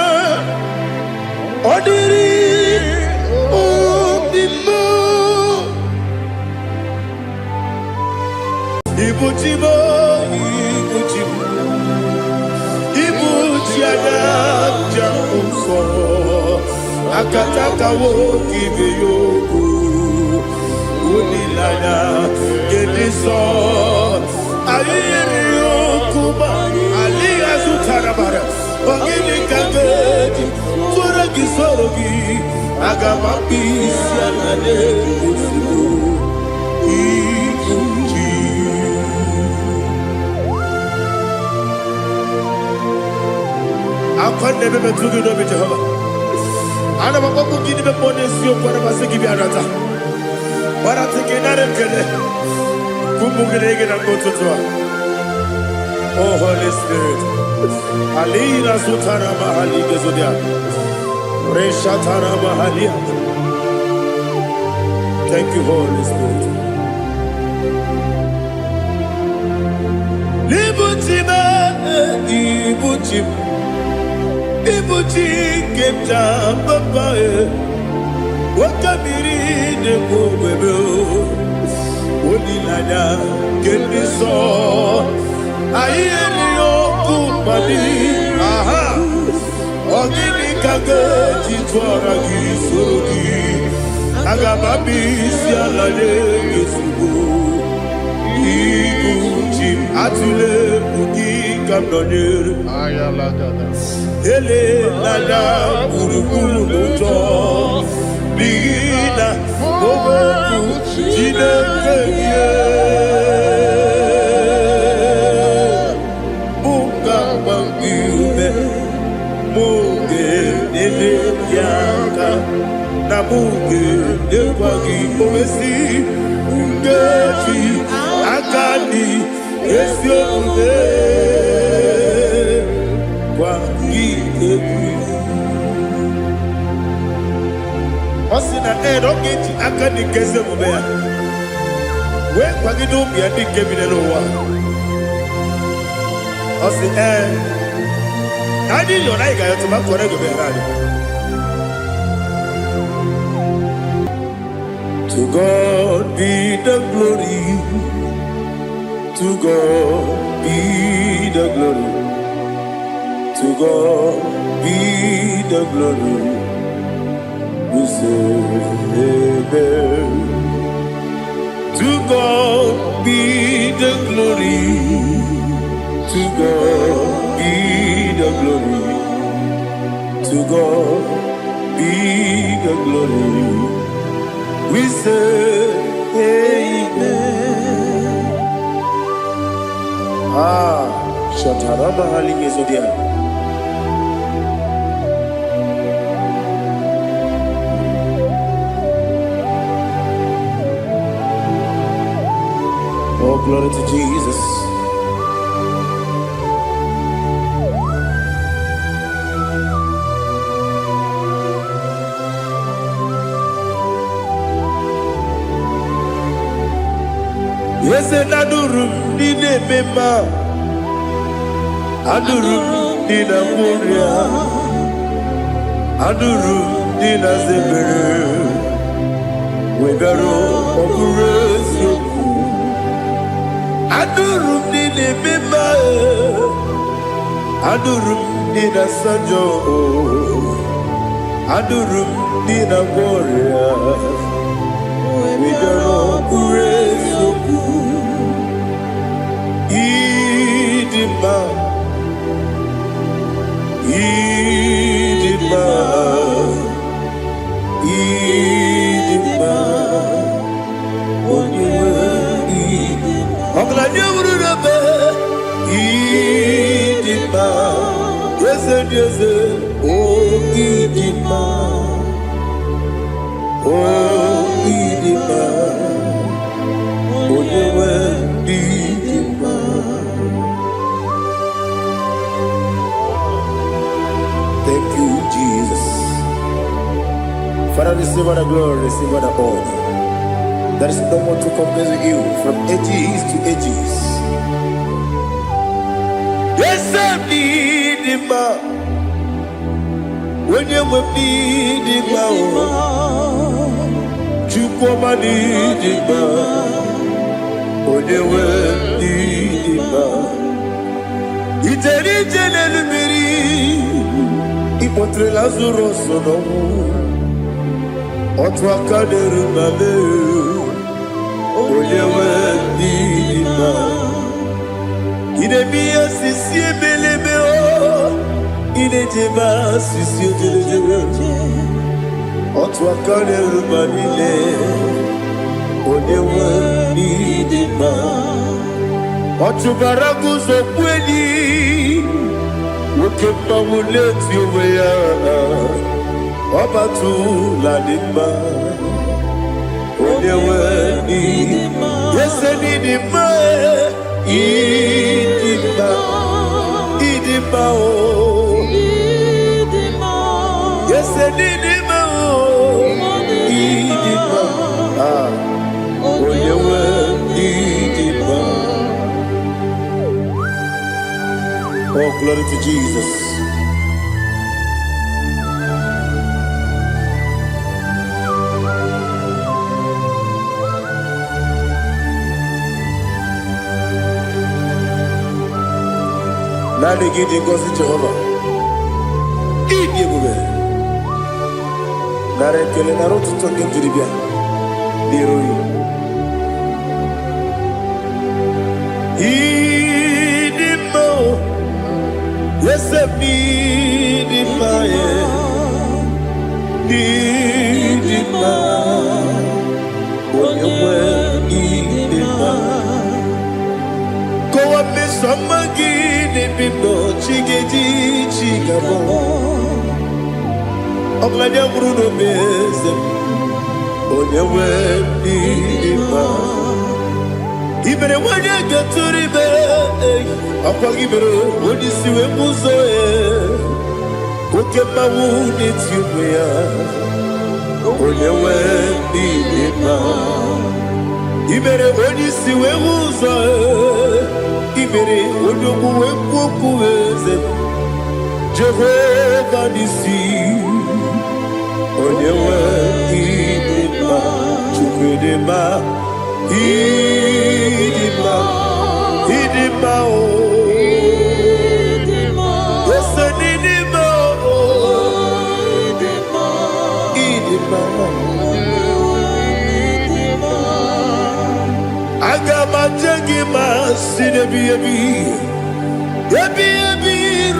S4: Odiri, Odima. Ibuchibo, Ibuchibo, Ibuchiada, Jamuso, Akataka wo kibeyoku, Unilana, Gediso. Aliyokuba aliyazutarabara bagini kageti tura gisorogi agamapisi alane kusibu ikuji akwande bebe tugi no bijahaba ana bakoku gidi be ponesio kwa basiki bi arata barate kenare kele Oh Holy Spirit, Alira Sutara Mahali Gezodia, Reshatara Mahalia. Thank you, Holy Spirit. Libutima, Ibuchim, Ibuchim, Kepta, Papa, Wakamiri, the Bobebo. Onilada Kendiso Ayeni Okupali Aha Ogini Kage Chitwara Gisorogi Agababi Sialade Yesugo Ikuchim Atule Ugi Kamdonyer Ayalagada Ele Lada Urukuru Luto Bigina Boboku Jinekeye Muka Mangiume Muge Nele Yaka Namuge Newagi Omesi ezi omume gwa gị ebi. Ọ sị na ọ ga-eji aka dị nke ezi omume ya wee kwagide ụmụ ya ndị nke bi n'ụwa. Ọ sị anyị yọrọ anyị ga-ayọtụ ma kọrọ ego bịara anyị. To God be the glory. To God be the glory. To God be the glory. We say amen. To God be the glory. To God be the glory. To God be the glory. We say amen. Shatarama halinge zodia. Oh, glory to Jesus. Yes, and adurum dine mema, adurum dina muria, adurum dina zebere, wegaro okurezio, adurum dine mema, adurum dina sanjo, adurum dina muria, wegaro okurezio. Idima, Idima, Idima, Oniwe Idima. Oglanya ururabe, Idima, Yeze Yeze, oh Idima, oh Idima, Oniwe Idima. Thank you, Jesus. Father, receive all the glory, receive all the honor. There is no one to compare with you from ages to ages. Yes, I need him. When you will need him, you come and need him. When you will need him, it's a regional Ipotre Lazaro sonomu Otwa kaderu mame Oyewe dima Idemiya sisi ebelebe o Idejeba sisi ojelejebe Otwa kaderu manile Oyewe dima Otubaraku zokweni Woke mawuleti oweya Obatu ladima Oyewe nidima Yese nidima Idima Idima o Yese nidima o Idima Oyewe nidima. Oh, glory to Jesus. Nani gidi ngozi Jehovah. Idi ebube. Nare kele naro tuto nke jiribia. Diroi. Idi mo. Yese idi maye. Idi ma. Onyewe idi ma. Kowa misomagi. Bibo chigeji chigabo Oglanya Bruno Bezem Onyewe Nima Ibere wanya gaturibe Ọkwa gị mere onye isi wee bụ ụzọ oke mmanwụ n'eti onwe ya onye nwee n'ime mma i mere onye isi wee bụ ụzọ i mere onye ogbu wee kwuo okwu eze Jehova n'isi onye nwee n'ime mma Chukwu dị mma ịdị mma ịdị mma o Agabajagi masinebi ebi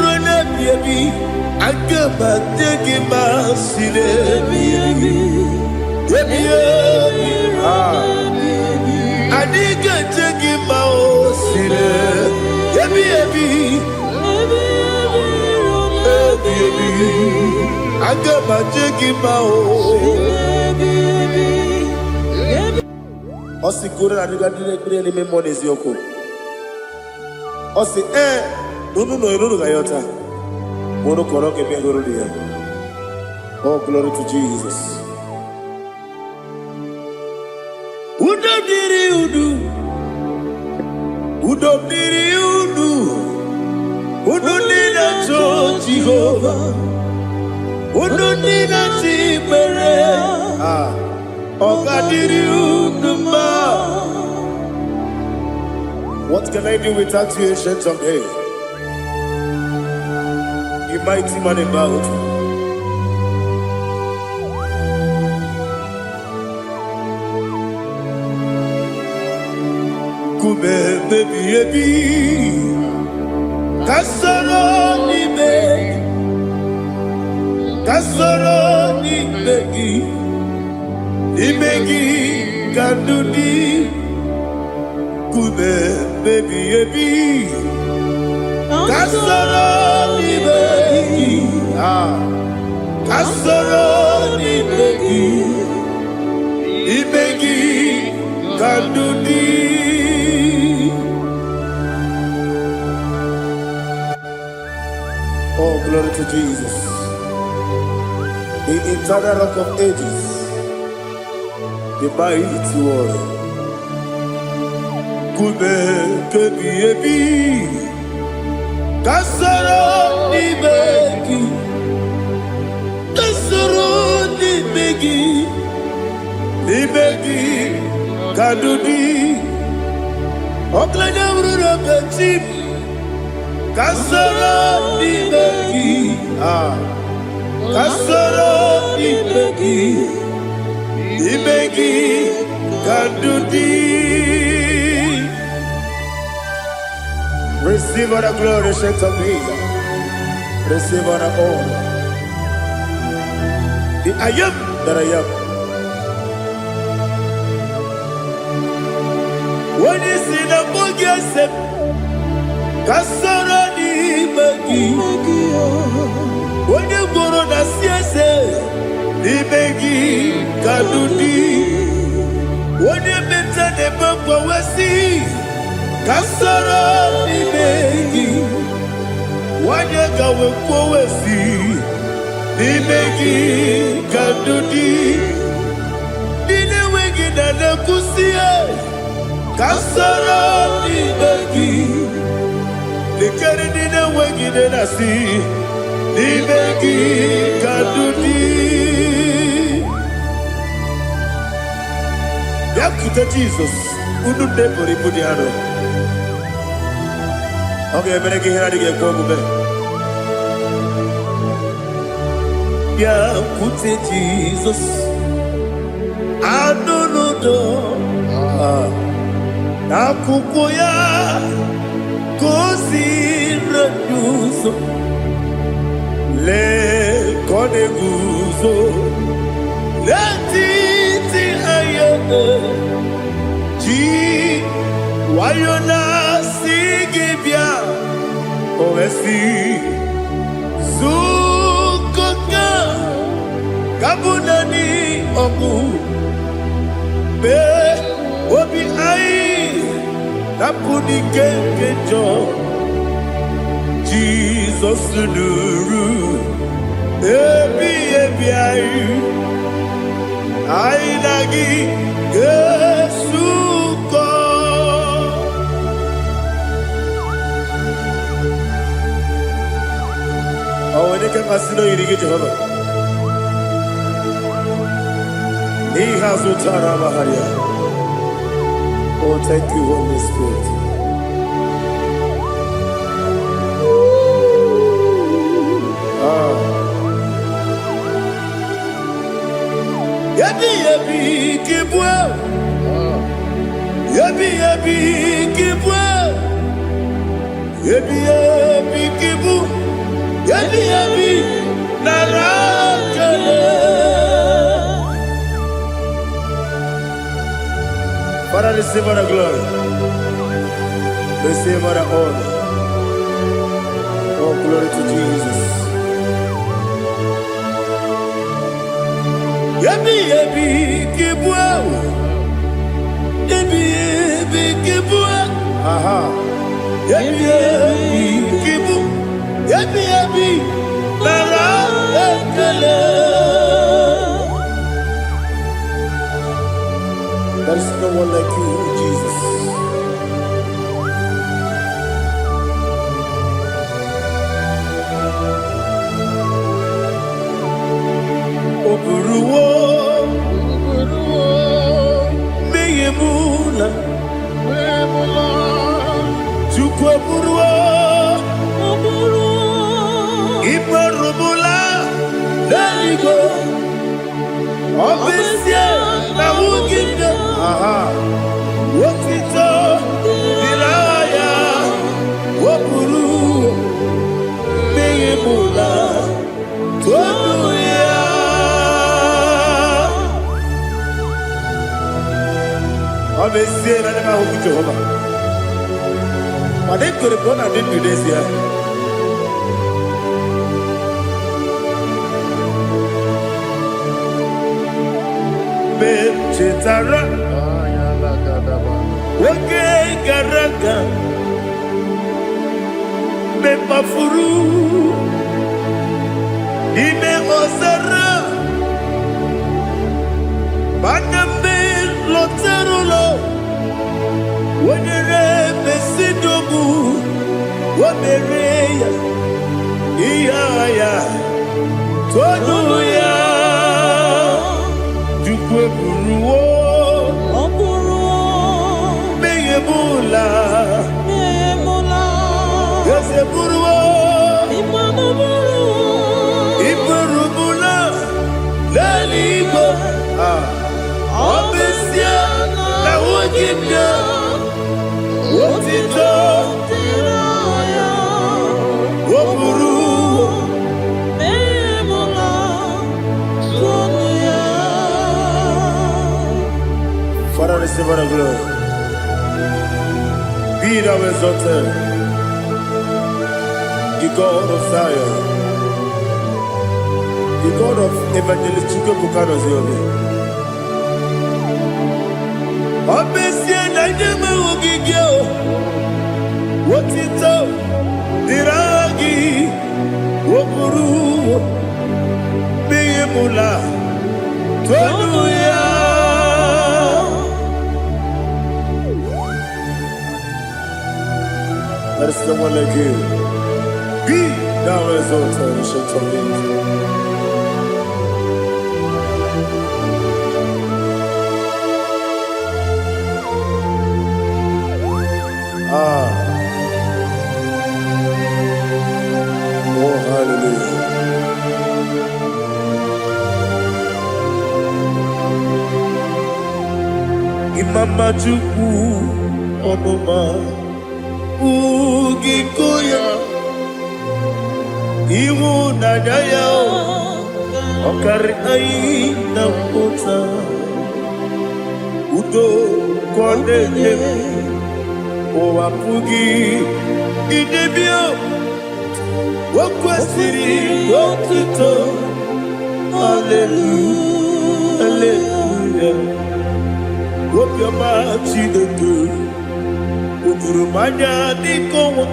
S4: ronebi ebi agabajagi masinebi ebi adigajagi maosine ebi agabajagi mao Osi kura na diga dire ni memone zioko. Osi nunu gayota. Mono koroke bengoro dia. Oh, glory to Jesus. Udo diri udu. Udo nina cho Jehovah. Udo nina chimere. What can I do without you, ancient of days? You mighty man in battle. Kube baby kasoro ni begi Ibegi Gandudi Kube baby ebi Kasoro Ibegi Kasoro Ibegi Ibegi Gandudi Oh, glory to Jesus, the eternal rock of ages, the mighty one. Kube kebi ebi, kasoro ni begi, kadudi, oklanya urura bechim, kasoro ni begi, kasoro ni begi. Ibegi Kadudi. Receive all the glory, strength of Jesus. Receive all the honor. The I am that I am. When you see the book, you say, Kasarani Begi. When you go to the CSA, Ibegi Kadudi. When you mention the book, we see Kasara Ibegi. When you go with we see Ibegi Kadudi. Dine wegi na kusia Kasara Ibegi. Likari dine wegi na si Ibegi Kadudi. Yakuta Jesus, Udu Depori Pudiano. Okay, better get here to get Gobe. Yakuta Jesus, Anunudo, Nakukoya, Kosi Raduso, Le Koneguzo, Letiti Ayane. Wayona sigibia oesi zukoka kabunani oku be obi ai tapuni kenkejo Jesus nuru ebi ebi ai nagi Yesuko awene ke masino yirige Jehovah He has utara baharia. Oh, thank you, Holy Spirit. Yabi yabi kibwa. Yabi yabi kibwa. Yabi yabi kibu. Yabi yabi narakale. Father, receive the glory. Receive the honor. Oh, glory to Jesus. Yabi yabi kibwa. Yabi yabi kibwa. Aha. Yabi yabi kibu. Yabi yabi lara ekele. There is no one like you, Jesus. Oburuwo, meyemula, chukwu oburuwo, imarumula, leligo, obesia na wugide. Aha. Wotito dilaya wopuru meyemula toduya Obesie na nema huku Jehovah Made kore bona dindu desia Chetara Wake garaka Me mafuru Ime osara Banambe loterulo Wenere mesidobu Wamereya Iyaya Toduya Jukwe buruwo Meyemula Yose buruwo Iburumula Leligo Obesia Na wogibya Wotito Woburuwo Father, receive our glory. Be thou exalted, the God of Zion, the God of Evangelist Chike Bukano Ziobe. Obesie na nyeme ugigyo, wotito diragi, wopuru, meyemula, toduya. There is no one like you. Be thou exalted, ancient of days. Oh, hallelujah. Imama Chukwu Omoma Ugikoya Iwu Nadaya Okari Aina Kota Udo Kondeye Owapugi Idebio Wakwasiri Wakito Hallelujah Hallelujah Wopioma Chinedu Udurumanya Nikowa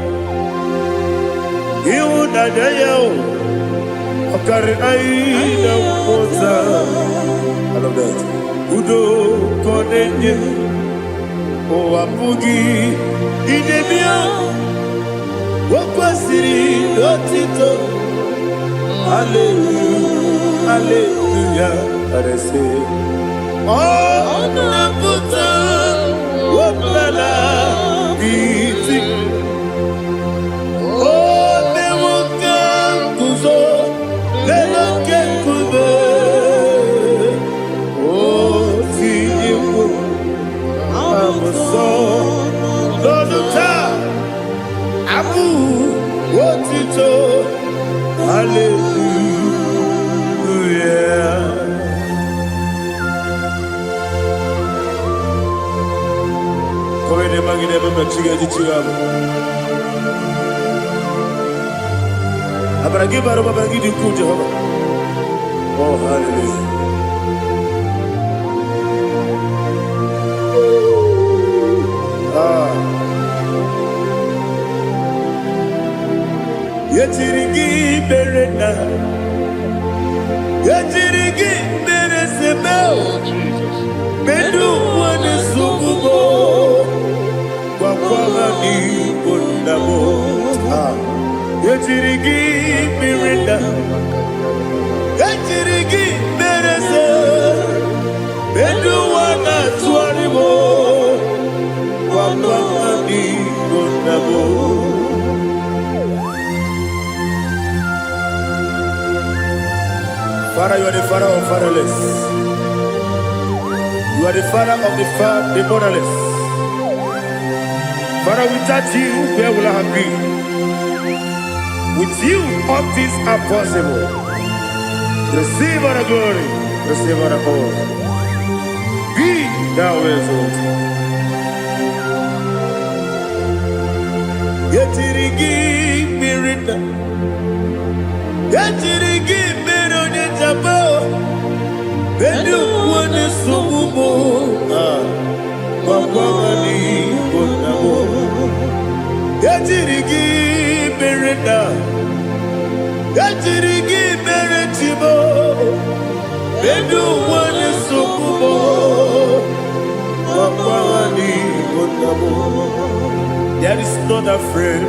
S4: You that I carry I love that. Udo Kodenye O Apugi Idemia Wakwasiri Dotito Hallelujah Hallelujah I say Oh Naputa Wapala Iti Oh Nemuka Kuzo Leloke Kube Abu, what it all? Hallelujah. Come in the magazine, never chiga chiga. Abragi baro abragi di kuja. Oh, hallelujah. Yetirigi berena, yetirigi beresebel, bedu wane sububo, wakwala ni bondabo. Yetirigi berena, yetirigi berese, bedu wana tuaribo, wakwala ni bondabo. Father, you are the father of fatherless. You are the father of the motherless. Father, without you, where will I have been? With you, all things are possible. Receive all the glory, receive all the honor. Be thou exalted. Yetirigi mirita, yetirigi Bedu wane sububo, wakwani bonabo. Yatirigi bereda, yatirigi beretibo. Bedu wane sububo, wakwani bonabo. There is not a friend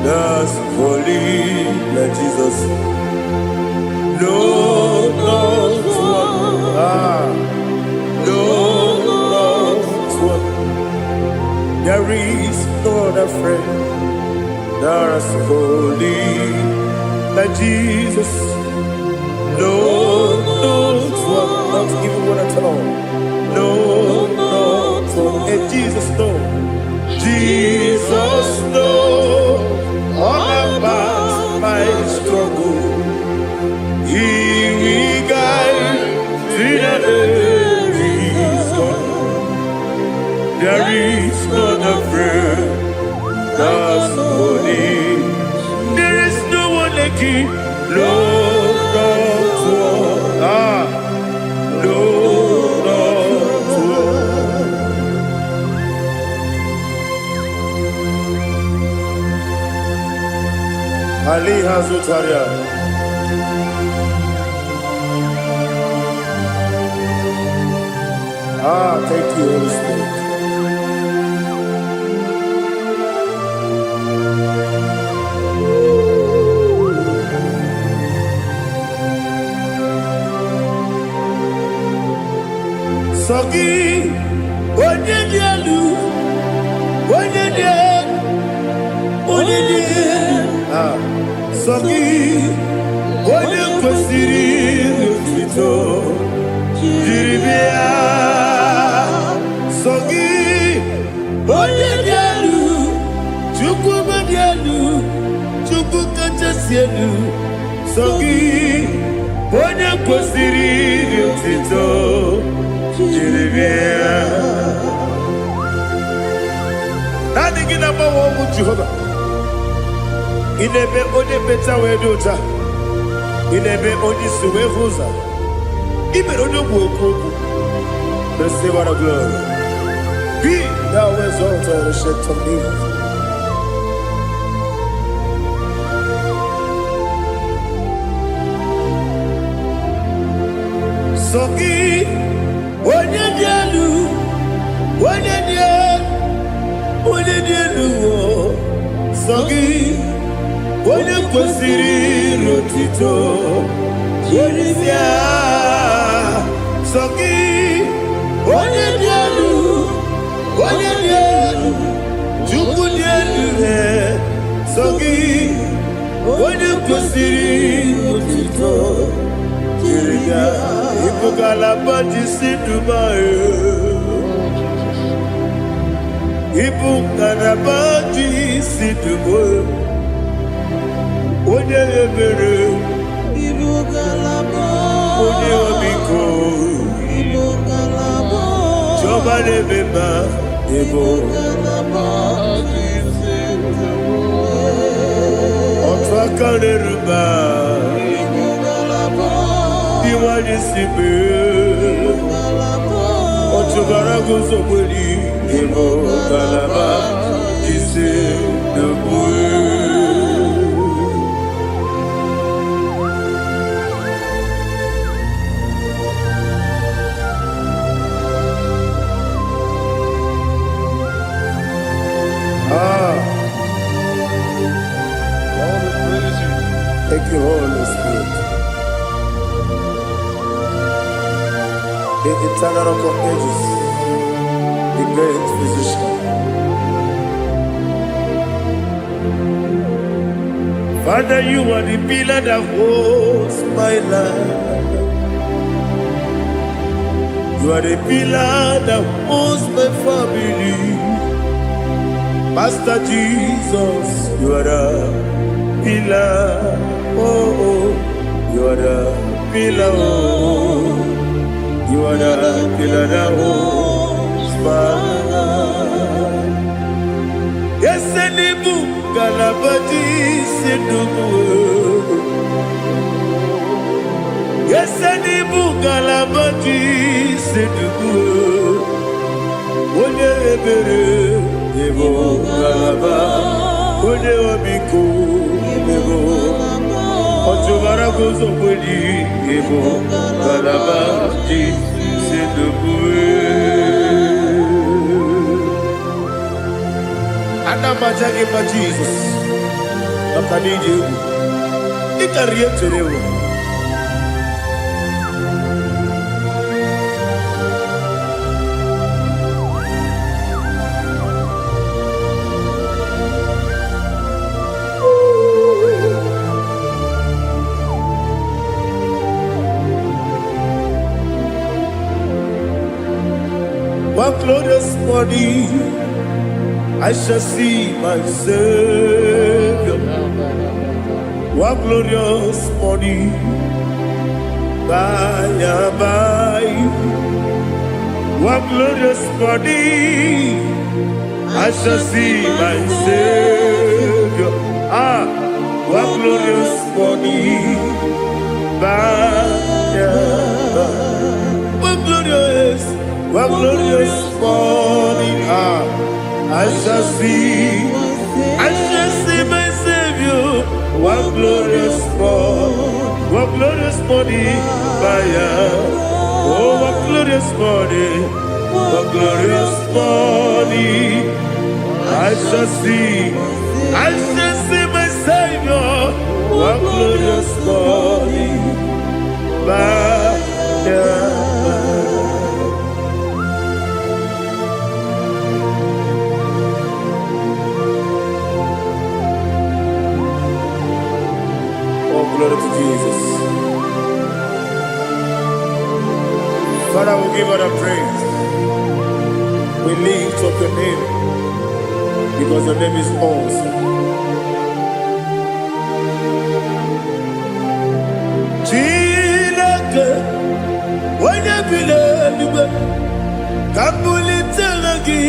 S4: that's holy like Jesus. No, not one. No, not one. There is no other friend that is holy like Jesus. No, not one. Not even one at all. No, not one. And Jesus, no. Jesus, no. All about my struggle. He will guide through the days gone. There is not a friend that's holy. There is no one like him. Lord, not one. Lord, not one. Ali Hazutaria. Thank you, Holy Spirit. Sogi, Onyedialu, Sogi, Onyekwesiri Tito, Jiribia. Sogi, Onyedialu, Chukwumadialu, Chukwukachasielu. Sogi, Onyekwesiri Tito, Jiribia. Nani gina mawa mu Jehovah. Inebe ode beta wedota. Inebe odi suwe huza. Ibe ode buokoku. Receive our glory. Be thou exalted, the shit of me. Sogi, onye kwesịrị otito, Jeremia. Sogi, onye dị elu, Chukwu dị elu. Sogi, onye kwesịrị otito, Jeremia. Ibu galaba jisi Dubai. Ibu galaba jisi Dubai. Onye ebere,
S1: Ibu galaba,
S4: onye omiko,
S1: Ibu galaba,
S4: Jọba n'ebeba, Ibu
S1: galaba,
S4: otu aka n'eruba,
S1: Ibu galaba,
S4: iwanye sibe, otu gara guzo gbeli, Ibu galaba jisi Dubai. Thank you, Holy Spirit. The eternal rock of ages, the great physician. Father, you are the pillar that holds my life. You are the pillar that holds my family. Master Jesus, you are the pillar. Oh, you are the pillar. Oh, you are the pillar that holds my life. Yes, Enibu Galabati Sidubu. Yes, Enibu Galabati Sidubu. Onye ebere, Ebo Galaba. Onye omiko, Ebo. Otubara gozo kweli, Ebo Galaba Sidubu. Anamajagi ma Jesus, Nakaniji, Ikariyeterewo. One glorious morning, I shall see my Savior. One glorious morning, by and by. One glorious morning, I shall see my Savior. One glorious morning, by and by. One glorious morning, I shall see my Savior. One glorious morning, oh, one glorious morning, I shall see my Savior. One glorious morning, glory to Jesus. Father, we give you the praise. We lift up your name because your name is awesome. Chilake, when you believe, Kabuli Telagi,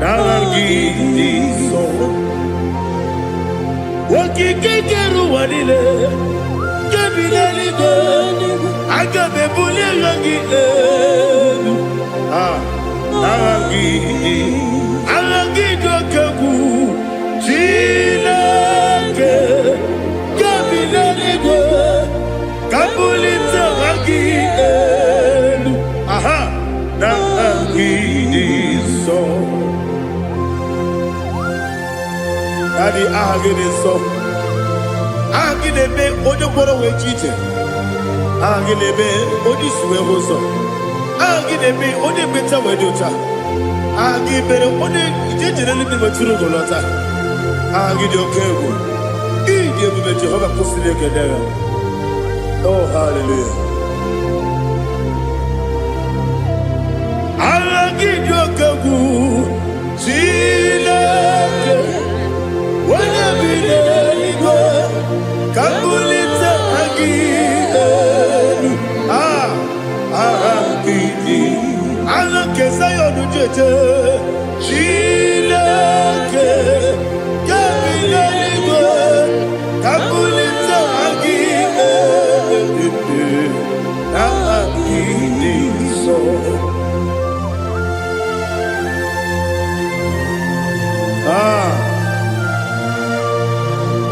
S4: Naragi, so. Wakikekeru wanile, kebileli gani, agabe bule rangi elu. Aragi dokeku, chileke, kebileli gani, kabuli rangi elu. Naragi so. Daddy, aha gị dị nsọ. Aha gị na-eme onye gwọrọ wee chi iche. Aha gị na-eme onye isi wee hụ ụzọ. Aha gị na-eme onye mmecha wee dị ụcha. Aha gị mere onye ije jere eluigwe metụrụ ụgwọ lọta. Aha gị dị oke egwu. Ị dị ebube Jehova kwụsịrị ekele ya. Oh, hallelujah. Aha gị dị oke egwu. Chineke onye bi n'eluigwe ka mbulite gị elu. Aha gị dị agha nke Zayọn jeje. Chineke ka bi n'eluigwe ka mbulite gị elu. Aha gị dị nsọ.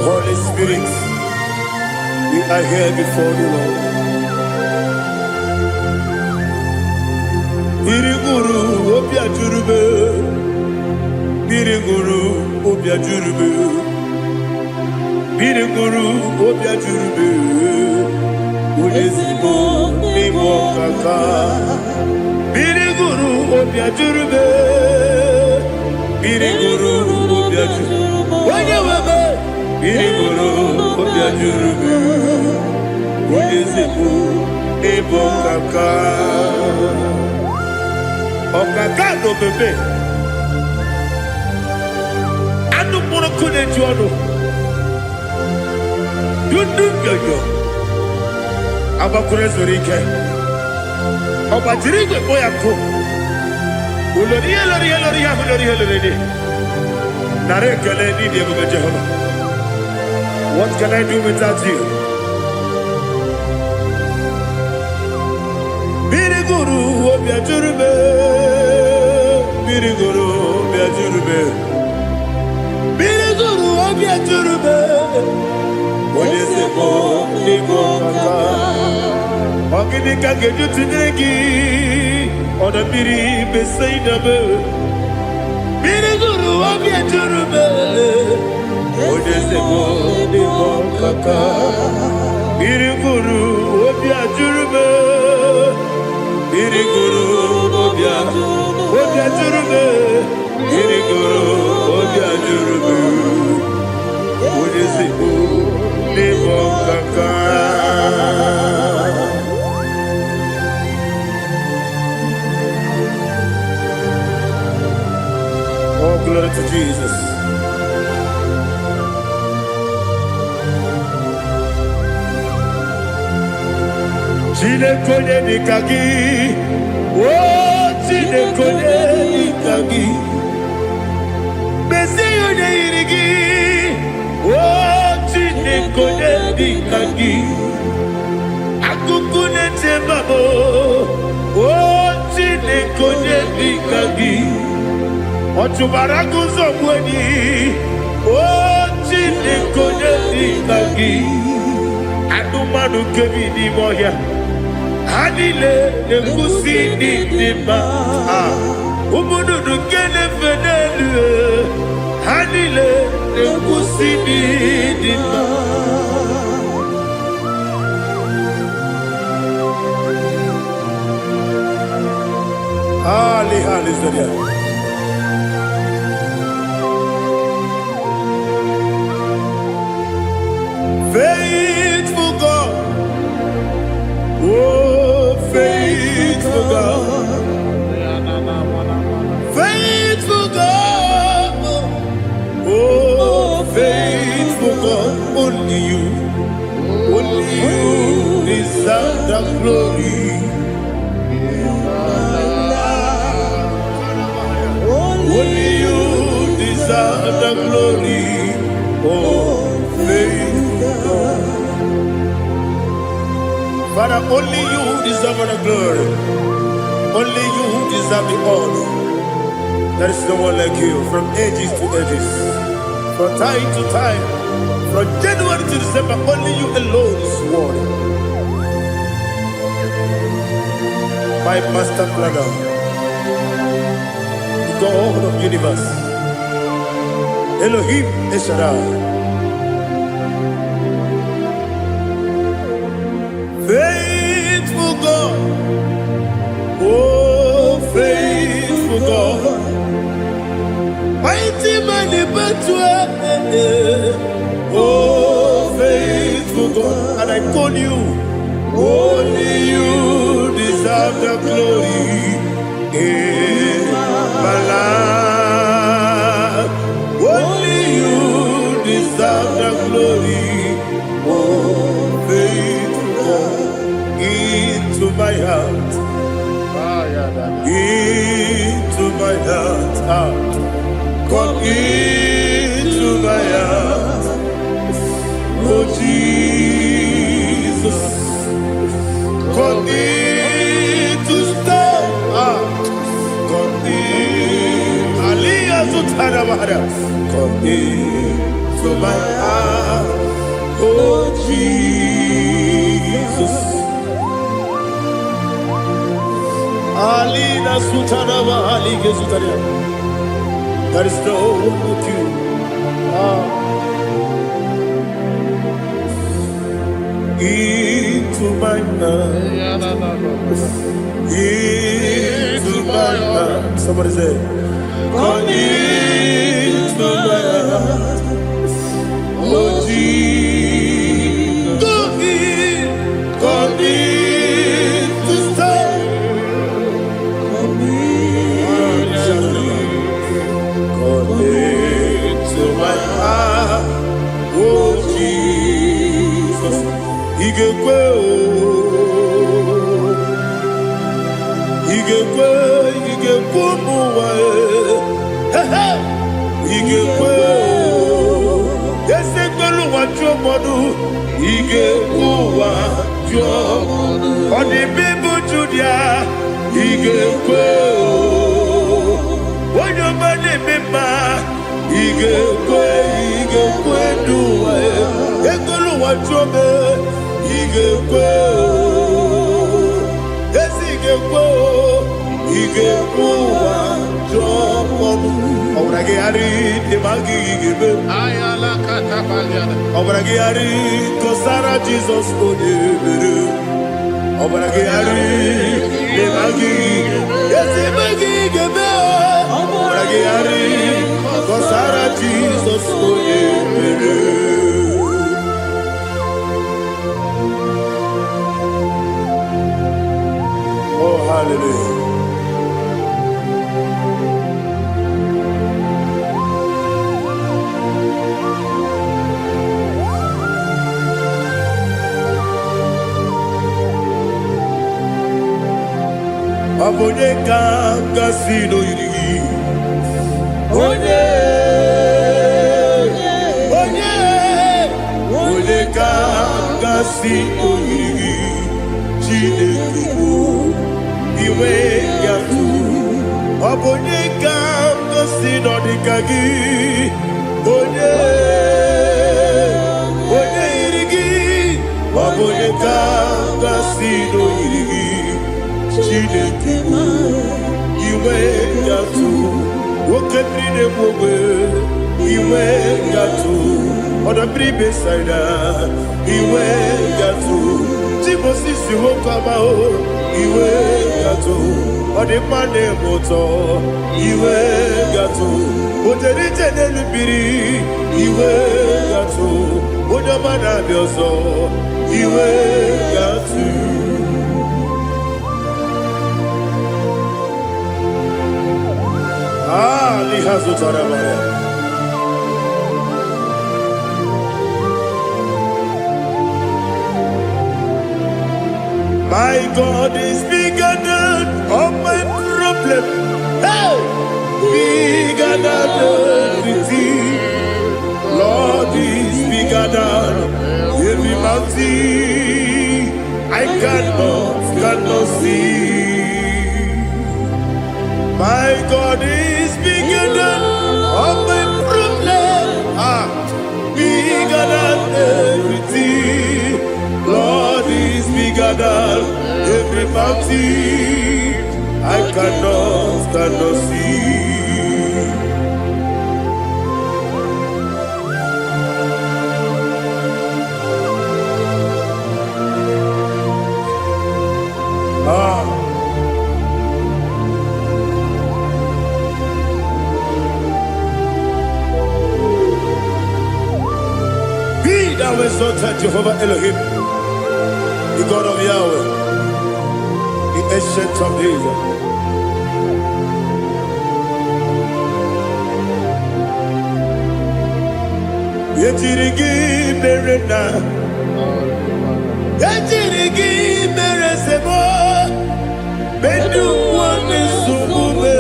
S4: Holy Spirit, we are here before you, Lord. Biriguru obia jurube, biriguru obia jurube, biriguru obia jurube. Ulezimo nimo kaka, biriguru obia jurube, biriguru obia jurube. Wanyewebe. Biriguru obia jurube, ulezimo nimo kaka. Okaka no bebe. Anu moro kune juono. Dundu yoyo. Abakure zorike. Oba jirigwe boya ko. Uloriye loriye loriye loriye loriye. Nare kele ni die bebe Jehovah. What can I do without you? Biriguru obia jurube, biriguru obia jurube, biriguru obia jurube. Olezemo nimo kaka, ogini kageju tinegi, ona biri beseinabe. Biriguru obia jurube, olezemo nimo kaka, biriguru obia jurube. Biriguru obia jurube, biriguru obia jurube. Ulezimo nimo kaka. Oh, glory to Jesus. Chinekonye nikagi, oh chinekonye nikagi. Mesiyo ne irigi, oh chinekonye nikagi. Akukune chemamo, oh chinekonye nikagi. Ochubaraku zomweni, oh chinekonye nikagi. Anumanu kevini moya. Hanile nekusi nidima, umunudu kene fenelu. Hanile nekusi nidima. Ali Zodia. Faithful God, oh faithful God, faithful God, oh faithful God, only you deserve the glory. Only you deserve the glory, oh faithful God. Father, only you deserve the glory. Only you deserve the honor. There is no one like you from ages to ages, from time to time, from January to December. Only you alone is worthy. My master planner, the God of the universe, Elohim Eshaddai. Faithful God, oh faithful God, mighty man in battle, oh faithful God, and I call you, only you deserve the glory in my life, only you deserve the glory, oh faithful God. Into my heart, into my heart, come into my heart, oh Jesus, come in to stay, come in, Aliyah to Tanamara, come into my heart, oh Jesus. Alina Sutanava Ali Gesutaria. There is no one like you. Into my heart. Into my heart. Somebody say, come into my heart. Oh Jesus. Come in to stay. To my heart, oh Jesus, Igekwe, muwa, Igekwe, Yesekwelu wachomodu, Igekwe wachomodu, Odi bibu Judia, Igekwe, Wanyomane mema. Igekwe duwa, Ekolu wachobe, Igekwe, Igekwe wachobe. Obrage ari demagi igebe.
S3: Ayala katapaliana.
S4: Obrage ari kosara Jesus odebere. Obrage ari demagi igebe. Obrage ari kosara Jesus odebere. Oh hallelujah. Abonye kanga sino yiri, onye kanga sino yiri, Chineke bụ iwe ya tu. Abonye kanga sino dịka gị, onye yiri gị, abonye kanga sino yiri gị. Chineke bụ iwe ya tu, nwoke mmiri na-egbu iwe ya tu, ọdọ mmiri besaida iwe ya tu, Timosisi nwoke ọma o iwe ya tu, ọdị mma na-eme ụtọ iwe ya tu, ojerije n'elu mmiri iwe ya tu, onye ọma na-abịa ọzọ iwe ya tu. My God is bigger than all my problem. Hey! Bigger than everything. Lord is bigger than every mountain I cannot see. My God is bigger than all my problem. Bigger than everything. Lord is bigger than every mountain I cannot see. thou exalted Jehovah Elohim, the God of Yahweh, the ancient of days. Yetirigi merena, yetirigi meresemo, bedu wani sumube,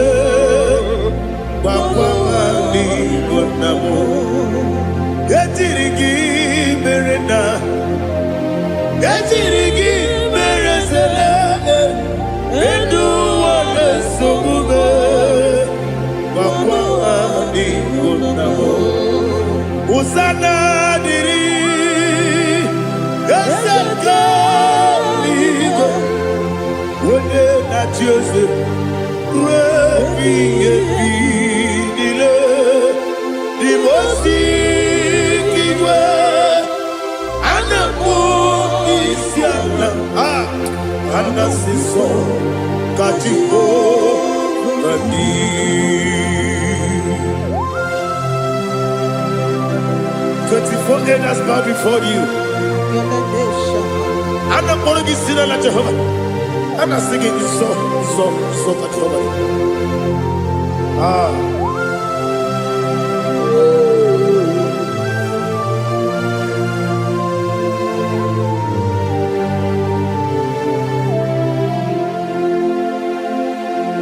S4: wakwani bonamo. Yetirigi merena, yetirigi meresele, bedu wani sumube, wakwani bonamo. Usana diri, yasaka ligo, wone na Jose, rebi dile, di mosi kiwe, anamu isiana, anasiso katiko kadi. 24 elders bow before you. I'm not going to be singing like Jehovah. I'm not singing this song like Jehovah.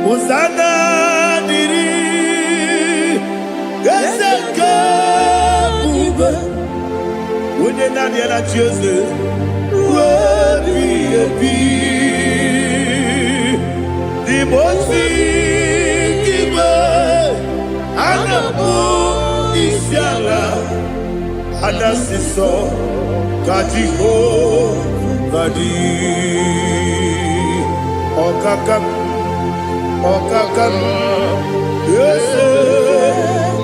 S4: Hosanna diri, Geseka. When you're not yet at Jose, the Mosi Kiba, Anamu Isiala, Anasiso, Katiho, Kadi, Okakam, yes,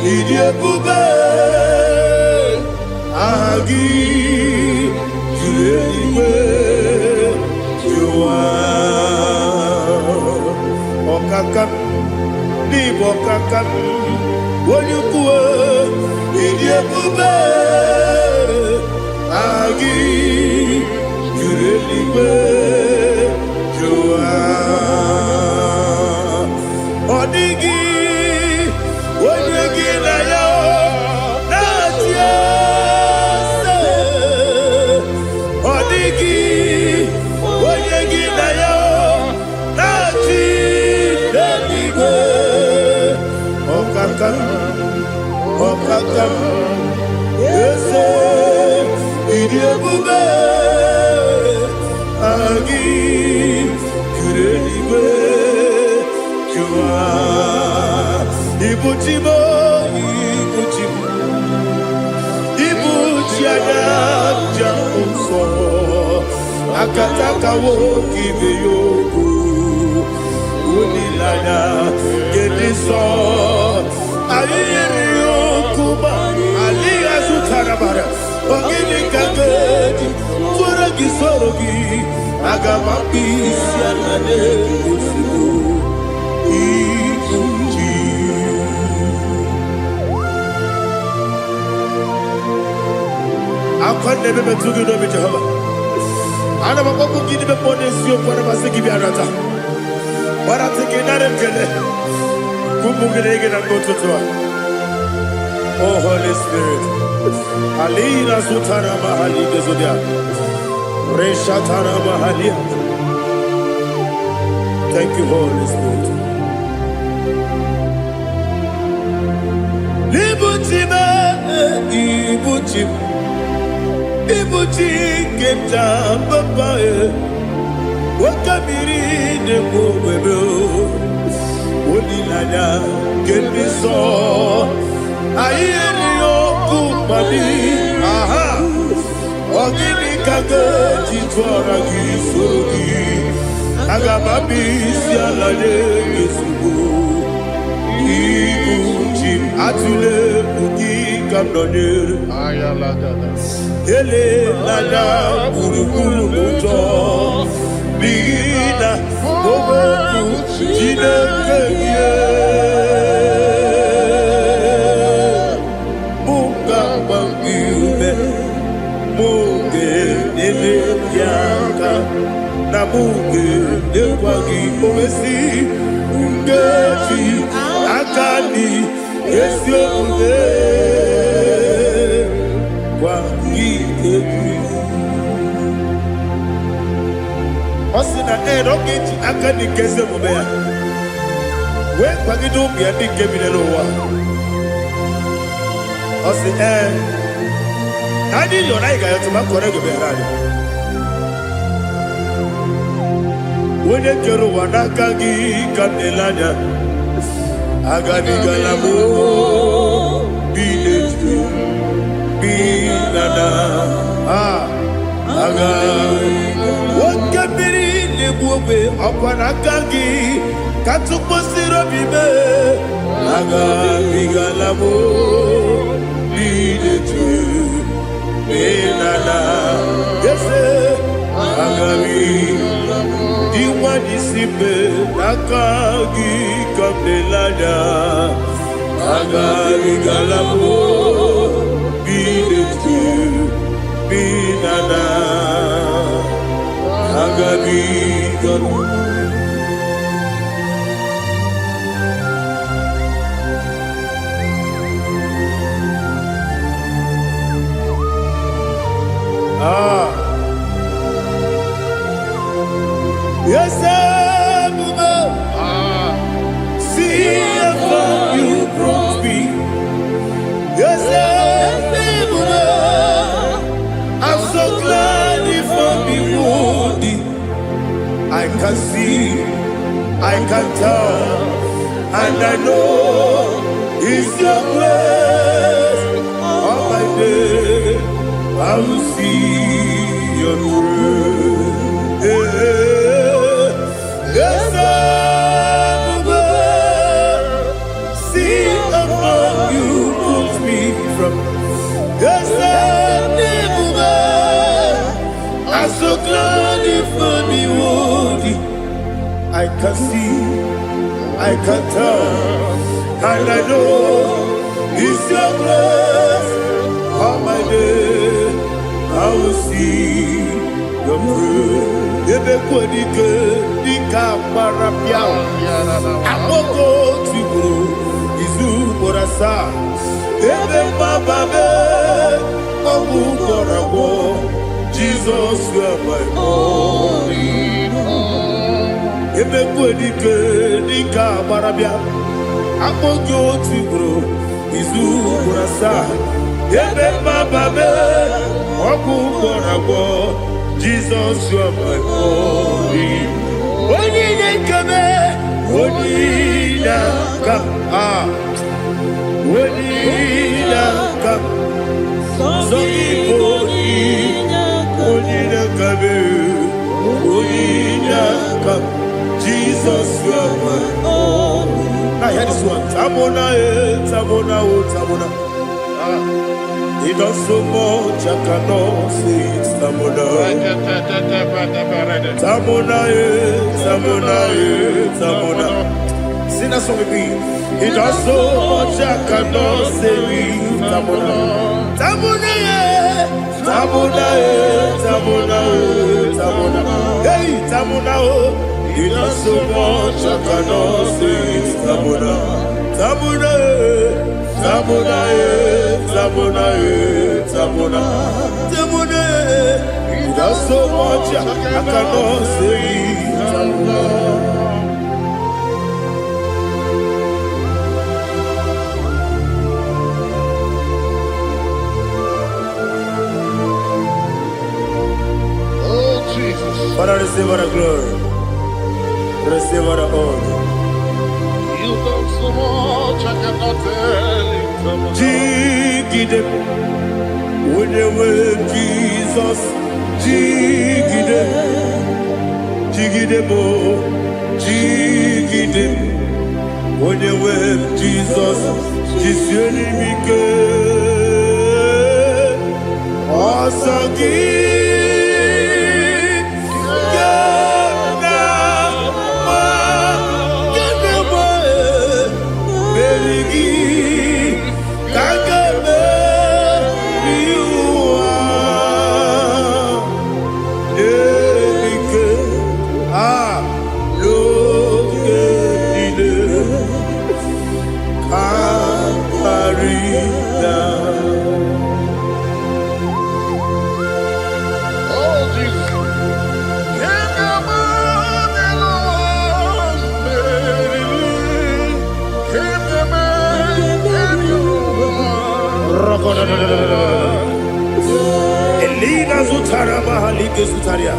S4: Idiabube. Agi juwe juwa okakam ni bokakam wonyukwe idiebube agi juwe juwa odigi wonyegi na yo Okakam, yes, Idiabube, Agi, Kureliwe, Jua, Ibuchimo, Ibuchiana, Jamuso, Akataka woki beyoku, Unilana, Gediso, Ali Azutarabara, Ogini Kageti, Turagi Sorogi, Agamapi, Sianane, Ikuji. I can't never be too good with Jehovah. I never go to give the bonus you for a Masiki Arata. But I'm thinking that I'm oh, Holy Spirit. Alina Sutana Mahali Bezodia. Reshatana Mahalia. Thank you, Holy Spirit. Libutime, Ibutim. Ibuti Keta Papae. Wakamiri de Bobebo. Onilana Gediso Ayeni Okupani Aha Ogini Kageti Twaragi Sogi Agamabi Sialade Yesubu Ikuchi Atule Ugi Kamdonir Ayalagada Ele Lada Urukuru Muto Bina Oboku Jinekeye Munga Bangiume muge nekwagi omesi ngeji akani esi omume kwagi ebi osina ogeji akani kese omume ya we kwagi do bi adi kebine lo wa osi adi yo na igayo to ma kore go be rari wene kero wanaka gi kanelanya agani galamo binetu binana aga wakabiri nebuwe akwanaka gi katuposiro bibe agani galamo binetu binana yese agami Iwanisipe nakagi kabelanya agami galamo binetu binana agami galamo Yes, see how you brought me. Yes, I'm so glad if I'm wounded. I can see, I can tell, and I know it's your grace. On my day, I will see your grace. Yes, see how you put me from. Yes, I'm so glad if me woody. I can see, I can tell, and I know it's your grace. On my day, I will see your grace. Ebe kwenike dika marapia Amoko tiburo izu morasa Ebe mababe Ogu korabo Jesus you are my only home Ebe kwenike dika marapia Amoko tiburo izu morasa Ebe mababe Ogu korabo Jesus, you are my only. Onina kame, onina kam, onina kam. So onina kame, onina kam. Jesus, you are my only. Now hear this one. Tamona, tamona, tamona. He does so much, I cannot say it's Tamona. Tamona, Tamona, Tamona. Sing that song with me. He does so much, I cannot say it's Tamona. Tamona, Tamona, Tamona, Tamona. Hey, Tamona, he does so much, I cannot say it's Tamona. Tamona, Tamona, Tamona, Tamona, Tamona. He does so much, I cannot say Tamona.
S3: Oh, Jesus.
S4: Father, receive all the glory. Receive all the honor.
S3: You've done so much, I cannot tell it.
S4: Jigide, when you were Jesus, Jigide, Jigide mo, Jigide, when you were Jesus, Jisyenimike, Osagi. Elina Zutara Mahalike Zutaria.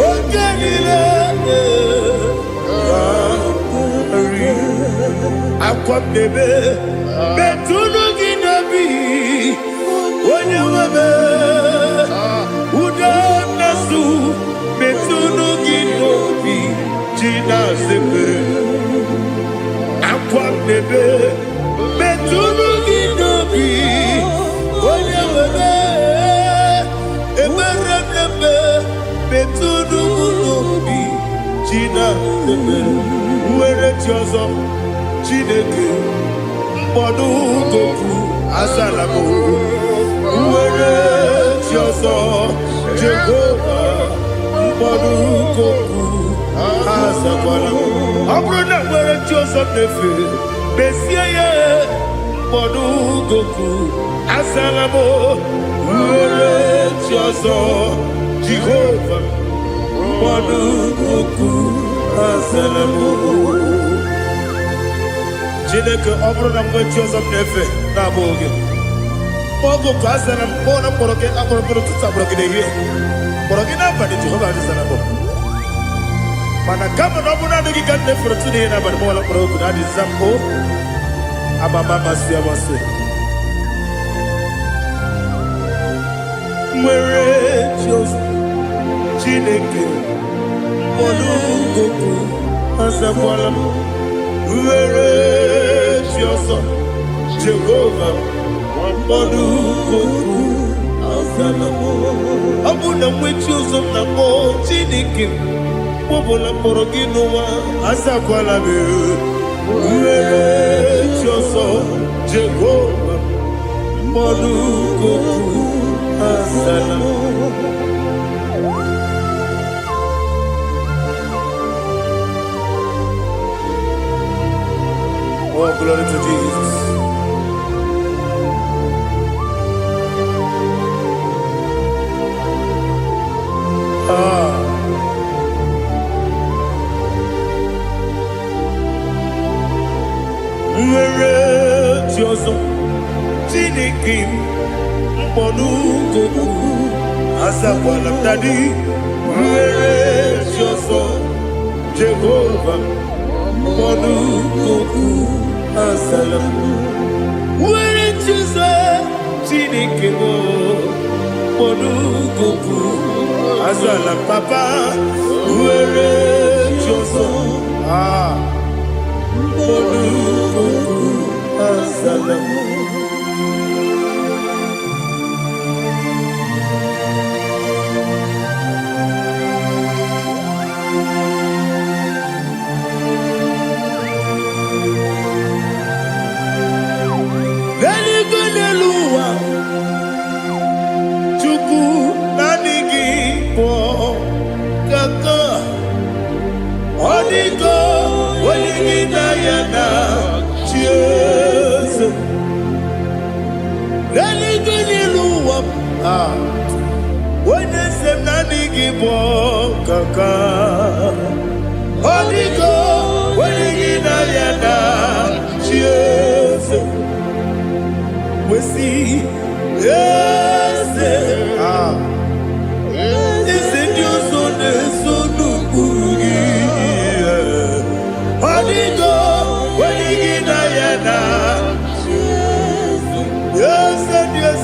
S4: Ogenile Akwam Nebe Betunu Ginabi Wanyawebe Uda Nasu Betunu Ginobi Jina Sebe Akwam Nebe Betunu Ginobi Wanyawebe Eberenebe Betunu Ginobi Jina Sebe Uwere Tiozo Chineke Mbodu Goku Azalamo Uwere Tiozo Jehovah Mbodu Goku Azalamo Abrona Uwere Tiozo Nefe Besiye Mbodu Goku Azalamo Uwere Tiozo Jehovah Mbodu Goku Azalamo Chineke ọbụrụ na mgbe Joseph na-efe na-abụ oge ogo ka asara mbọ na mkpọrọ gị akpọrọ mkpọrọ tutu akpọrọ gị n'ehihie mkpọrọ gị n'abalị Jehova adịzara mbọ mana kama na ọ bụrụ na adịghị ka nne fere tụ n'ihe n'abalị mọwala mkpọrọ ogu na adịza mbụ abama amasị amasị nwere Joseph Chineke mkpọrọ ogu azakwala m Uwere Tiozo Jehovah Mbodu Goku Azalamo Abu na mwechi uzo na mo Chineke Mwobola mkpọrọ gị n'ụwa Azakwala me Uwere Tiozo Jehovah Mbodu Goku Azalamo Oh, glory to Jesus. Uwere Tiozo Chineke Mbodu Goku Azakwala Dadi Uwere Tiozo Jehovah Mbodu Goku Azalamo Uwere Tiozo Chineke Mbodu Goku Azalamo Papa Uwere Tiozo Mbodu Goku Azalamo Onigo, Oligina Yana, Jesus. Religini Luwam, when they say Nanigi Kaka. Onigo, Oligina Yana, Jesus. We see, yes, is it your son, son, Onigo, Oligina Yana, yes, and yes,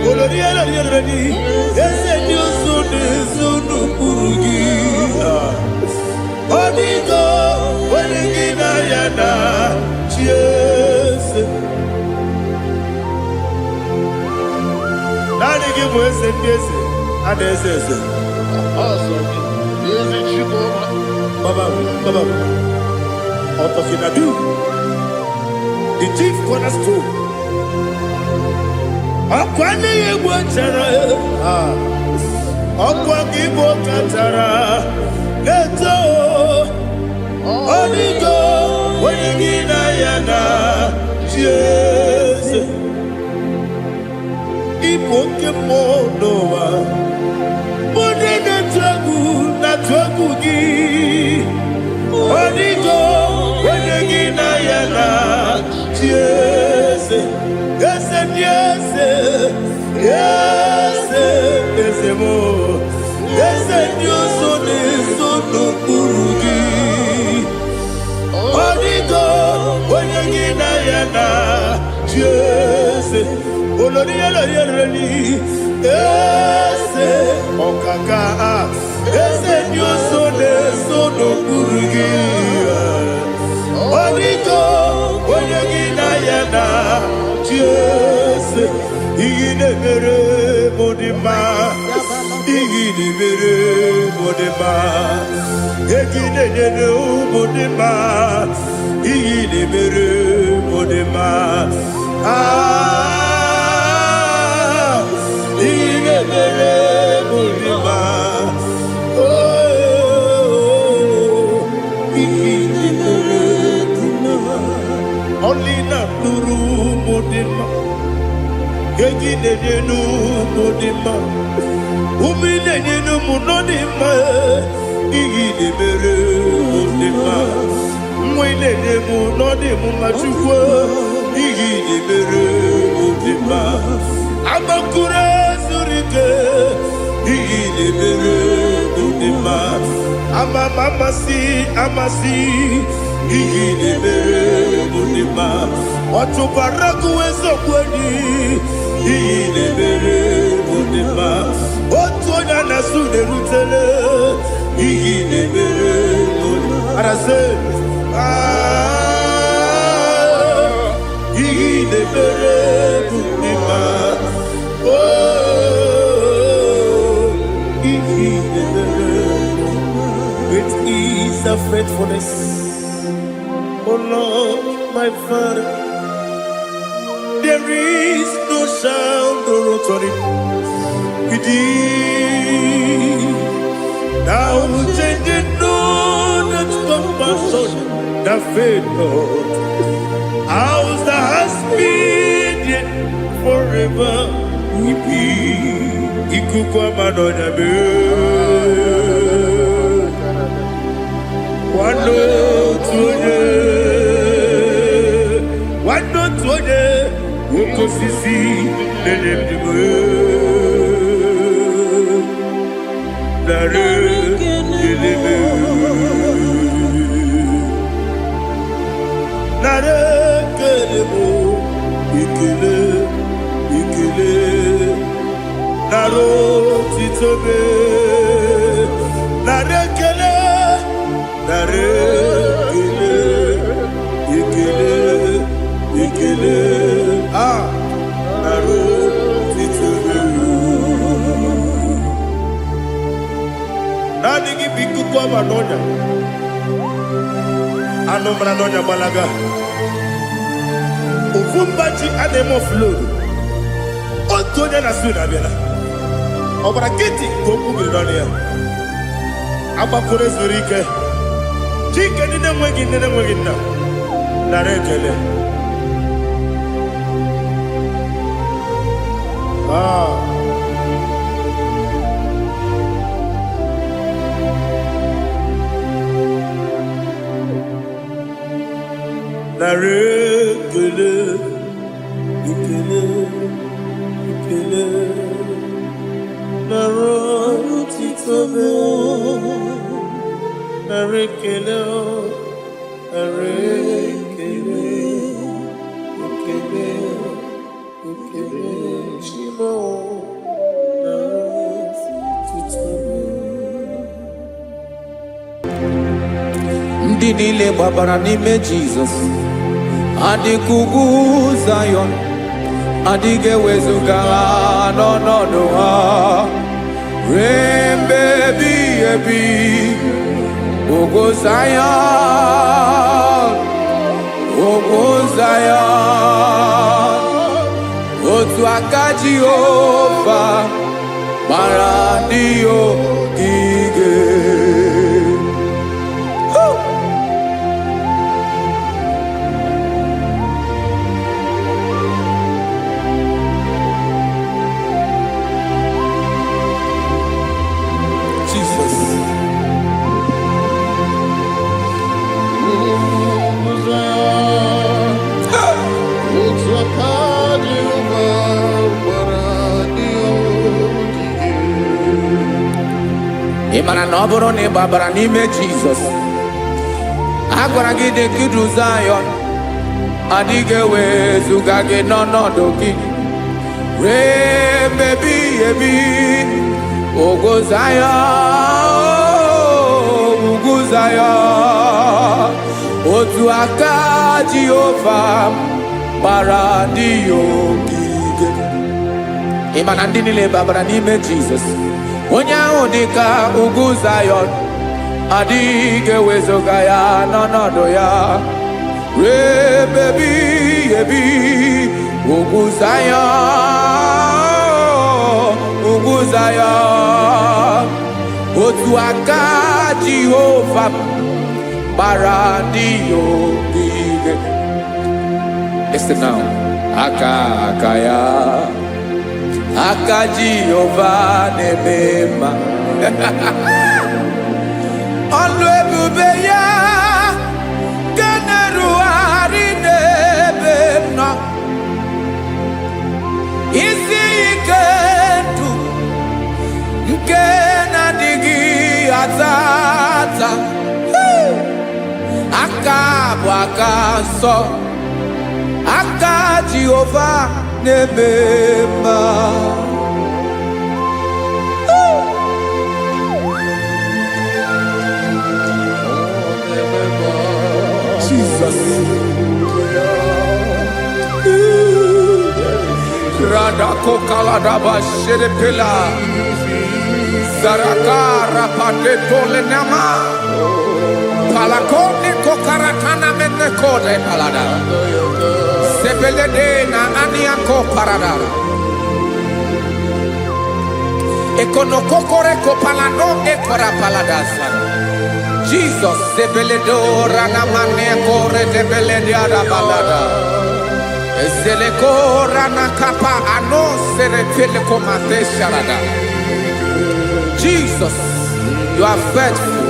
S4: Oloriana, yes, and your son is Unugi. Onigo, Oligina Yana, yes. Nani give us and yes, and yes, awesome. Baba, Otofinadu, the chief cornerstone. Akwani Igbo chara, Akwani Igbo chara, Leto, Onigo, Oligina Yana, Jesus. Igbo kemonowa, Modena Tragu gi, Onigo, Oligina Yana, Jese, Jese, Jese, Jese, Jese mo, Jese Dioso de Sono Kurugi. Odigo, Oyagina Yana, Jese, Olodia Rani, Jese, Okaka, Jese Dioso de Sono Kurugi. Odigo, Oyagina Yana, Jese, Igine Mere Modima, Igine Mere Modima, Igine Nenu Modima, Igine Mere Modima, Igine Mere Modima, oh, Igine Mere Modima, only not Nuru Modima. Egine nenu modima, umine nenu munodima, igine mere modima, mwine nemu nodimu machukwa, igine mere modima, amakure surike, igine mere modima, amasi, igine mere modima, otubaraku ezokweni. Igine mere modima, otonya na sude rutele. Igine mere modima, arase. Igine mere modima, oh, igine mere modima. It is a faithfulness, oh Lord, my Father. There is no sound or authority within. Thou changing not that compassion, the faith, Lord. Ours that has been yet forever we be. Ikukwa madonya be. Wando tuone, wando tuone. Woko sisi lelem diwe, nare keleme, nare kelemo, ikele, naro titobe, nare kele, ikele. Naro titobe. Nani gi biku kwa manonya, ano manonya balaga. Ufumbaji anemo flood. Otonya na suna bela. Obra kiti koku bidonia. Aba kore zurike. Chike nine mwegi na. Narekele. Narekele, ikele, naro titobe, narekele, shimo, naro titobe.
S2: Ndị niile gbabara n'ime Jizọs adịghị ugwu Zayọn, adịghị ewezuga ha n'ọnọdụ ha ruo mgbe ebighị ebi. Ugwu Zayọn, ugwu Zayọn, otu aka Jehova gbara ndị ogige. mana na ọ bụrụ na ị gbabara n'ime Jizọs, a gwara gị dị ka idu Zayọn, adịghị ewezuga gị n'ọnọdụ gị ree mmebi ebi. Ugwu Zayọn, ugwu Zayọn, otu aka Jehova gbara ndị ya ogige. Ị ma na ndị niile babara n'ime Jizọs, onye ahụ dị ka ugwu Zayọn, adịghị ewezuga ya n'ọnọdụ ya ree mmebi ebi. Ugwu Zayọn, ugwu Zayọn, otu aka Jehova gbara ndị ya ogige. Listen now. Aka ya, aka Jehova na-eme mma. Ọlụ ebube ya ga na-erugharị n'ebe m nọ. Isi ike ndụ nke na-adịghị ata ata. Aka bụ aka nsọ, aka Jehova na-eme mma. Jesus. Radako kaladaba sherepela Zarakara patole nama Palakone kokaratana mene kode palada Sebelede na aniako parada Ekonokokore kopalano ekora paladasa Jesus sebeledo rana mane kore debelede ada balada Ezeleko rana kapa ano serepele komate sharada. Jesus, you are faithful.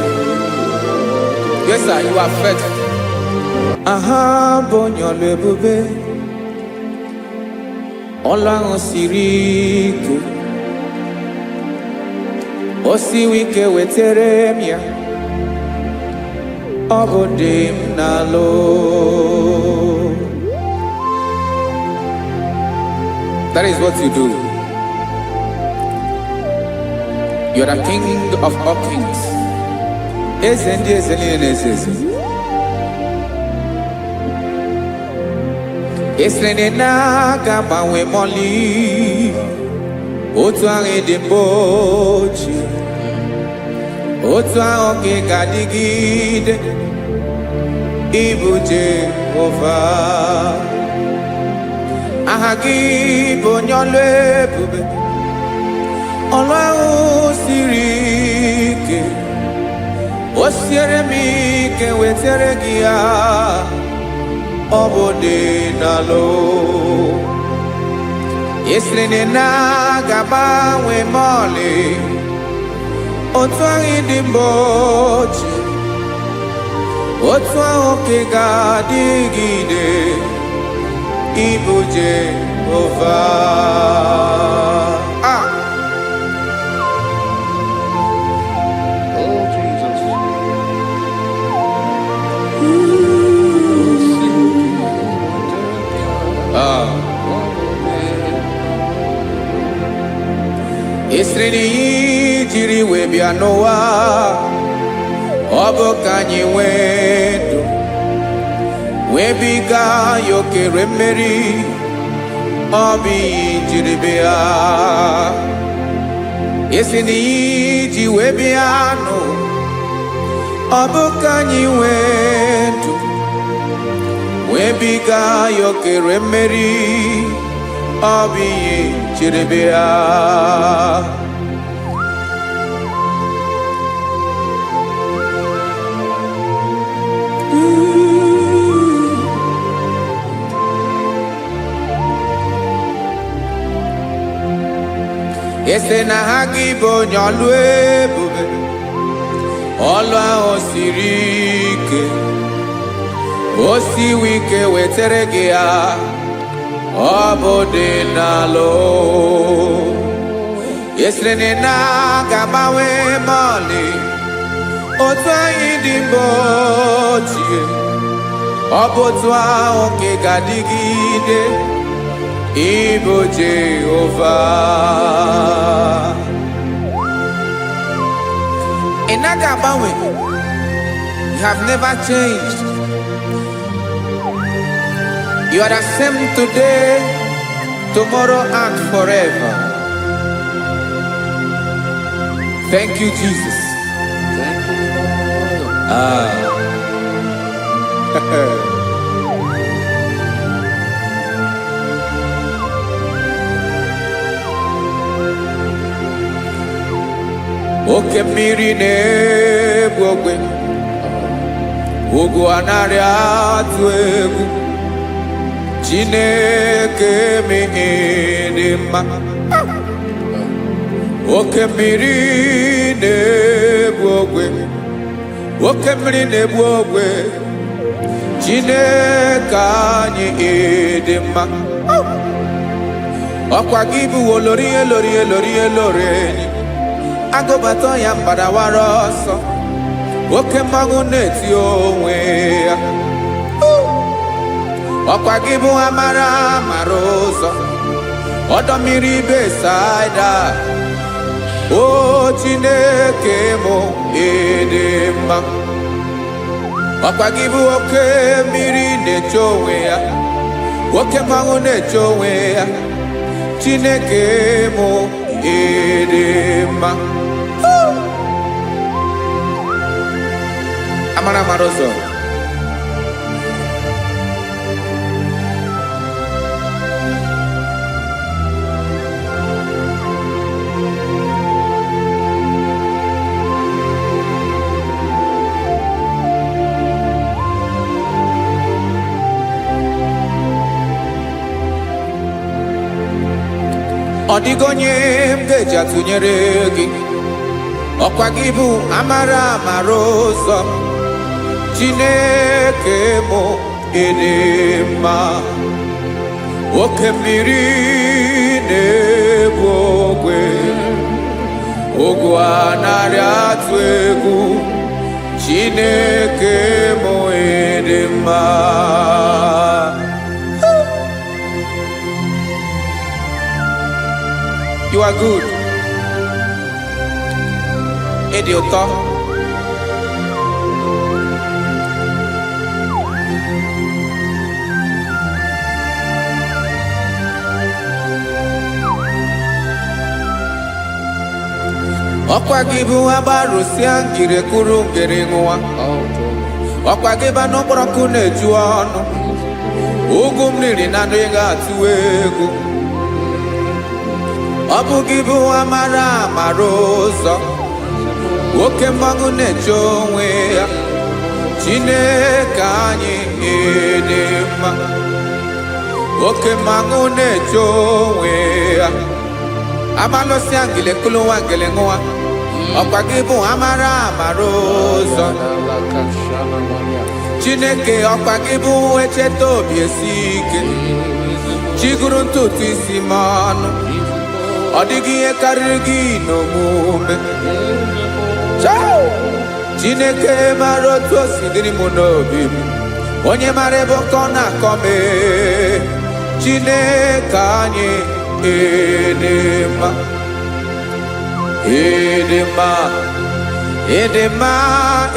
S2: Yes, sir, you are faithful. Aha, bonyo lebube. Olang osirike. Osiwike weteremia. Obodim nalo. That is what you do. You are the King of all kings. Esrene na gabawe moli. Otu ange de bochi. Otu ange gadigide. Ibu Jehovah. Ahagi bonyolo ebube Ọlọ́run siri ike o siere m ike wetere gị ya ọ bụ dị n'alụ esiri na ga-agbanwe m ọlị otu ahụ dị mgbe ochie otu ahụ ka ị ga-adịgide Ibu Jehovah.
S3: Oh, Jesus.
S2: Esreni jiri wee bịa n'ụwa ọ bụ ka anyị nwee ndụ wee biga ya okere mmeri ọ bụ ihe jiri bịa esi na iji wee bịa nụ ọ bụ ka anyị nwee ndụ wee biga ya okere mmeri ọ bụ ihe jiri bịa Ese na ha gị bụ onye ọlụ ebube ọlụ ahụ siri ike o siwe ike wetere gị ya ọ bụ dị n'alụ esiri na ga-agbanwe ma ọlị otu anyị dị mgbe ochie ọ bụ otu ahụ ka ị ga-adịgide ịbụ Jehova. Ị naghị agbanwe. You have never changed. You are the same today, tomorrow, and forever. Thank you, Jesus. Oke mmiri na-egbu ogwe, ugwu anaghị atụ egwu. Chineke mi dị mma. Oke mmiri na-egbu ogwe, oke mmiri na-egbu ogwe. Chineke anyị dị mma. Ọkwa gị bụ olori elori elori elori enyi. Agụbata ya mgbadawara ọsọ. Oke mmanwụ na-eti onwe ya. Ọkwa gị bụ amara amara ụzọ. Ọdọ mmiri Besaida. O Chineke mụ ịdị mma. Ọkwa gị bụ oke mmiri na-eche onwe ya. Oke mmanwụ na-eche onwe ya. Chineke mụ ịdị mma. Amara amara ụzọ. Ọ dịghị onye m ga-eji atụnyere gị. Ọkwa gị bụ amara amara ụzọ. Chineke mụ ịdị mma. Oke mmiri na-egbu ogwe, ugwu anaghị atụ egwu. Chineke mụ ịdị mma. You are good. Ịdị ụtọ. Ọkwa gị bụ agbarụsịa ngire kwuru ngere nwa. Ọkwa gị bụ n'okporoko na-eju ọnụ. Ugwu mmiri na ndụ ị ga-atụ egwu. Ọ bụ gị bụ amara amara ụzọ. Oke mmanwụ na-eche onwe ya. Chineke anyị ịdị mma. Oke mmanwụ na-eche onwe ya. Abalụsịa ngile kulu nwa ngele nwa. Ọkwa gị bụ amara amara ụzọ. Chineke ọkwa gị bụ echeta obi esi ike. Chiguru ntutu isi m ọnụ. Ọ dịghị ihe karịrị gị n'omume. Chineke mara otu o si dịrị m n'obi m. Onye mara ebe ọkọ na-akọ m. Chineke anyị ịdị mma. Ịdị mma. Ịdị mma.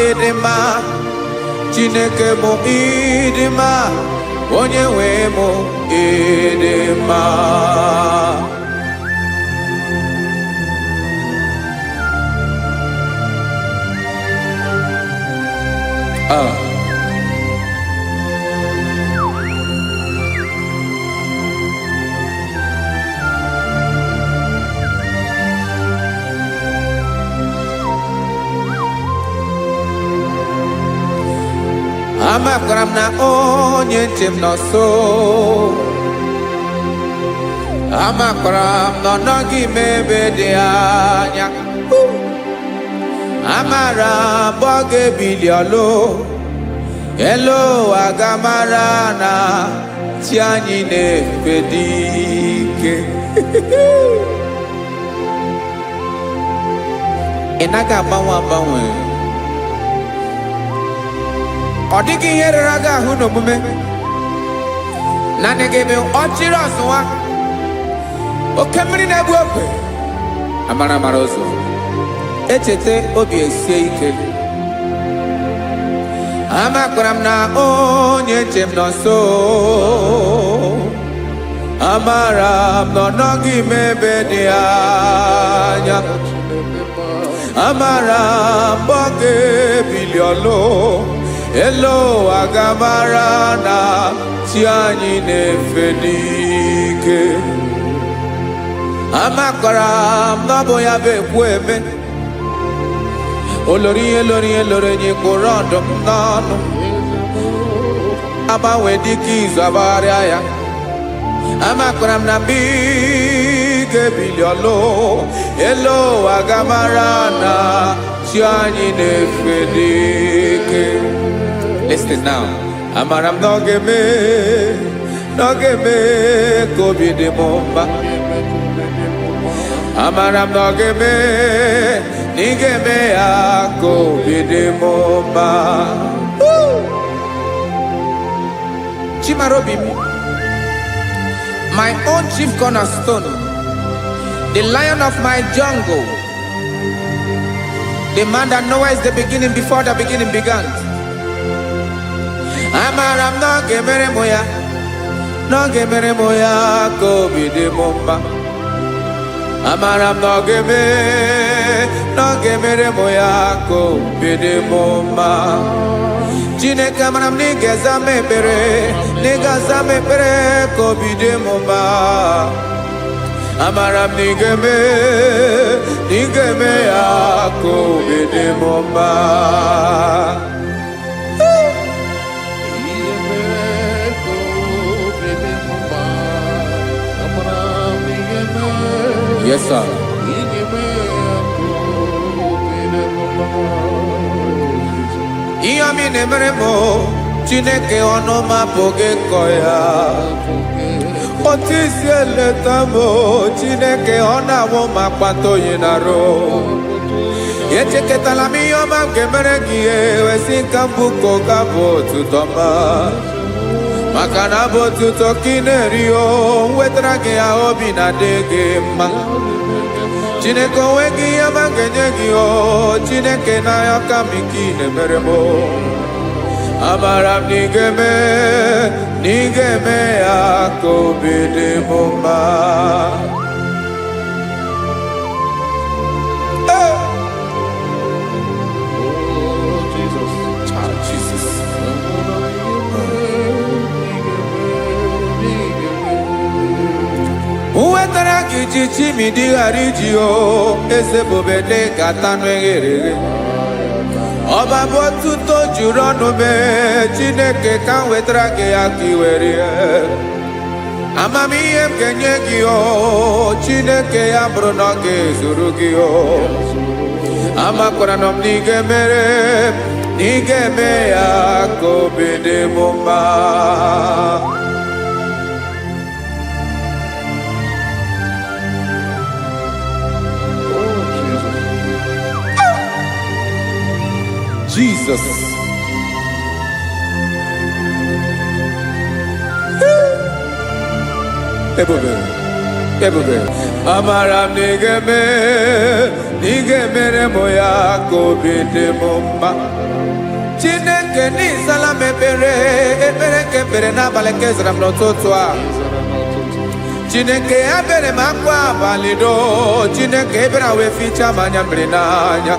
S2: Ịdị mma. Chineke mụ ịdị mma. Onye nwe mụ ịdị mma. Amakwara m na onye nche m nọ nso. Amakwara m na ọ nọghị m ebe dị anya. Amara m ọ ga-ebili ọlụ. Elu aga mara na chi anyị na-efe dị ike. ị naghị agbanwe agbanwe. Ọ dịghị ihe rere gị ahụ n'omume. Naanị gị bụ ọchịrị ọzụwa. Oke mmiri na-egbu ogwe. Amara amara ụzọ. Echete obi esie ike. Amakwara m na onye nche m nọ nso. Amara m na ọ nọghị m ebe dị anya. Amara m mgbe ọ ga-ebili ọlụ. Elu ụwa ga-amara na chi anyị na-efe n'ike. Amakwara m na ọ bụ ya bụ ekwu eme. Olori ihe lori ihe lori enyi kwụrụ ọdụm n'ọnụ. Agbanwe dịka izu agbagharịa ya. Amakwara m na mgbe ị ga-ebili ọlụ. Elu ụwa ga-amara na chi anyị na-efe n'ike. Listen now. Amara m na ọ ga-eme ka obi dị m mma. Amara m na ọ ga-eme na ị ga-eme ya ka obi dị m mma. Chimarobi m, my own chief cornerstone, the lion of my jungle, the man that knows the beginning before the beginning began. Amara m na ọ ga-emere m ya, na ọ ga-emere m ya ka obi dị m mma. Amara m na ọ ga-emere m ya ka obi dị m mma. Chineke amara m na ị ga-aza m ekpere, na ị ga-aza m ekpere ka obi dị m mma. Amara m na ị ga-eme ya ka obi dị m mma. Yes, sir. Ihe ọmị na-emere m Chineke ọnụ m apụghị ịkọ ya. Otu isi eleta m Chineke ọ na-awụ m akpata oyi n'arụ. Echeketala m ihe ọma m ga-emere gị ihe wesị ka mbụ ka ọ ga-abụ otuto ọma. Maka na abụ otuto ka ị na-eri o wetara gị ya obi na-adị gị mma. Chineke onwe gị ihe ọma ga-enye gị o Chineke n'anya ka m ike ị na-emere m. Amara m na ị ga-eme ya ka obi dị m mma. Wetara gị ji chimidi ghara iji o eze bobede ka tanụ eghere eghe. Ọba bụ otuto juru ọnụ mee Chineke ka m wetara gị ya ka ị were ya. Amamihe m ga-enye gị o Chineke ya bụrụ na ọ ga-ezuru gị o. Amakwara na m na ị ga-eme ya ka obi dị m mma. Jesus. Ebube. Amara m na ị ga-emere m ya ka obi dị m mma. Chineke n'ịzala m ekpere nke ekpere n'abalị nke zara m n'ụtụtụ a. Chineke ya bere m akwa abalị do. Chineke ebere wee fichaa m anya mmiri n'anya.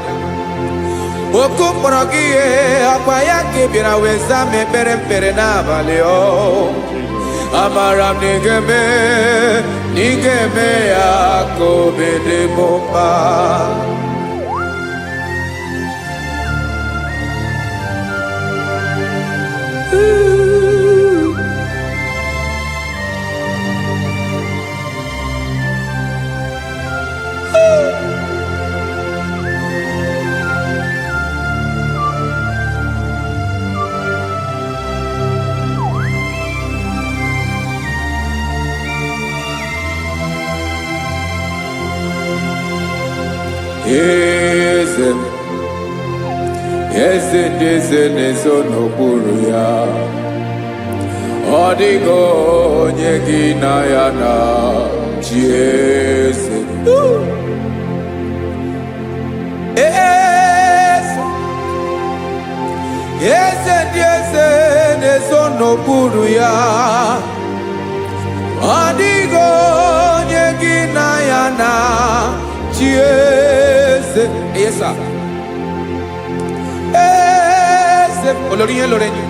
S2: Oku mkpọrọ gị ihe akwa ya ka ị bịara wee zaa m ekpere mpere n'abalị o. Amara m na ị ga-eme ya ka obi dị m mma. eze ndị eze na-ezo n'okpuru ya. Ọ dịghị onye gị na ya na-achị eze. Eze ndị eze na-ezo n'okpuru ya. Ọ dịghị onye gị na ya na-achị eze. Yes, sir. Eze olori ihe lore enyi.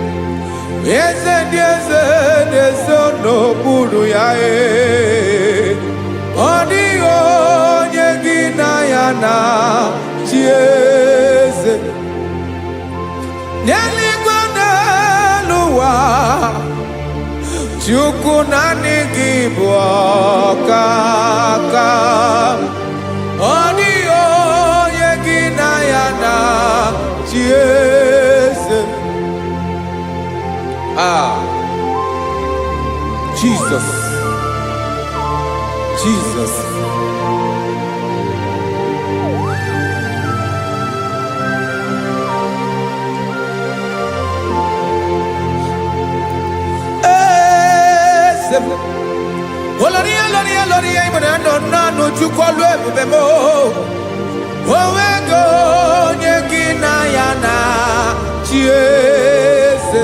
S2: Eze ndị eze na-ezo n'okpuru ya. Ọ dịghị onye gị na ya na-achị eze. N'eluigwe n'elu ụwa, Chukwu naanị gị bụ ọkaka. Ọ dịghị onye gị na ya na-achị eze. Jesus. Jesus. Oloria ibona no chukolu ebube mo. Owego onye gị na ya na-achị eze.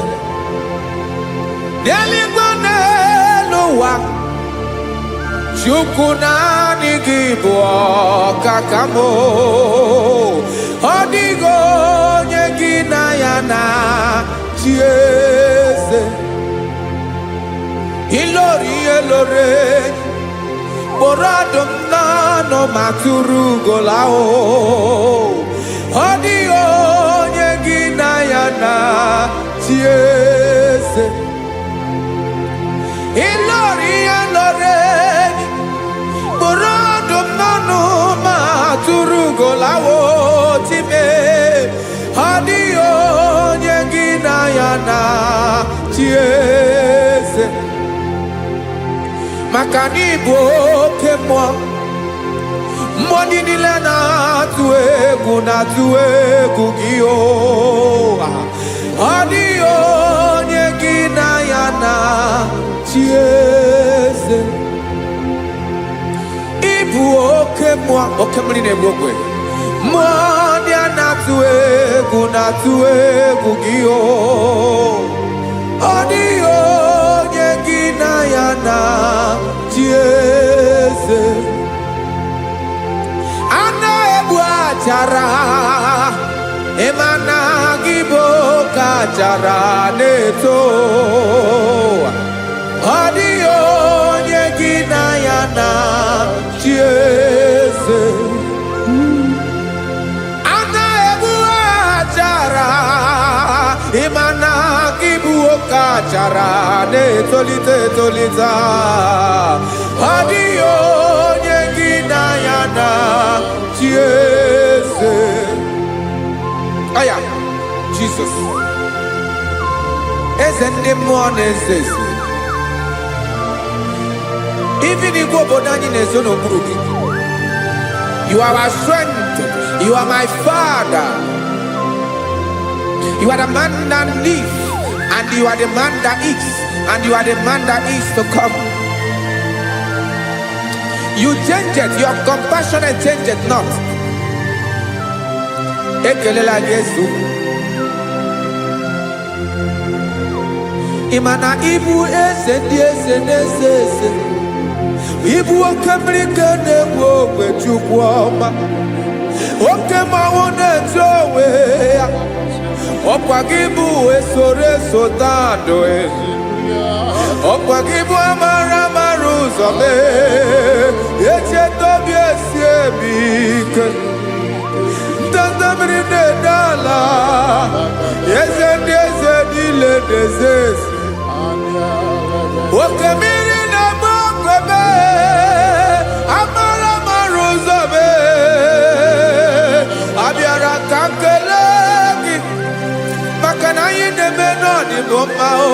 S2: N'eluigwe n'elu ụwa, Chukwu naanị gị bụ ọkaka m. Ọ dịghị onye gị na ya na-achị eze. Ilori elore kpọrọ ọdụm n'ọnụ ma tụrụ ugola o. Ọ dịghị onye gị na ya na-achị eze. Ilori elore kpọrọ ọdụm n'ọnụ ma tụrụ ugola o. Time ọ dịghị onye gị na ya na-achị eze. Maka na ị bụ oke mmụọ, mmụọ ndị niile na-atụ egwu gị o. Ọ dịghị onye gị na ya na-achị eze. Ị bụ oke mmụọ, oke mmiri na-egbu ogwe, mmụọ ndị a na-atụ egwu gị o. Ọ dịghị onye gị na ya na-achị eze. A na-egbu achara, ịma na gị bụ oke achara na-eto. Ọ dịghị onye gị na ya na-achị eze. A na-egbu achara, ịma na gị bụ oke achara na-etolite etolite. Ọ dịghị onye gị na ya na-achị eze. Aya, Jesus. Eze ndị mmụọ na-eze eze. Even igwe obodo anyị na-ezo n'okpuru gị. You are our strength. You are my Father. You are the man that lives, and you are the man that is, and you are the man that is to come. You change it, your compassion and change it not. Ekelela Yesu. Imana ibu eze ndị eze na-eze eze. Ibu oke mmiri ka na-egbu ogwe Chukwu ọma. Oke mmanwụ na-eto onwe ya. Ọkwa gị bụ esoro esota adụ. Ọkwa gị bụ amara amara ụzọ mee. Echeta obi esi ebi ike. Ndanda mmiri na-ede ala. Eze ndị eze niile na-eze eze. Oke mmiri na-agba ogwe mee. Amara amara ụzọ mee. Abịara ka nkele gị. Maka na anyị na-eme n'ọdịbụ mma o.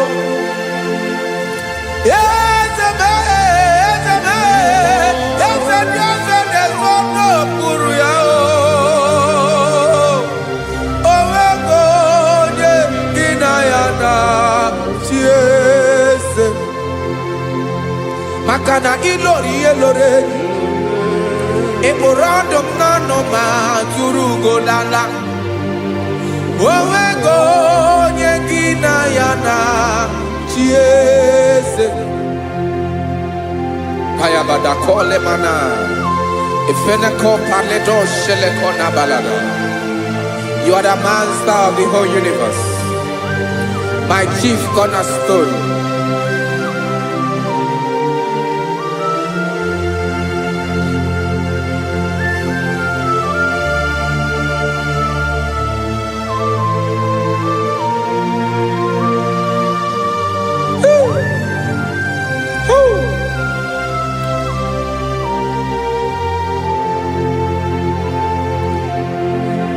S2: Eze mee, eze mee, eze ndị eze na-ezo n'okpuru ya o. Owego Makana ilori elore Eborandom nano ma turugo lala Owego nyegina yana chiese Kayabada kole mana Ifeneko paledo shelekona balada. You are the master of the whole universe, my chief cornerstone.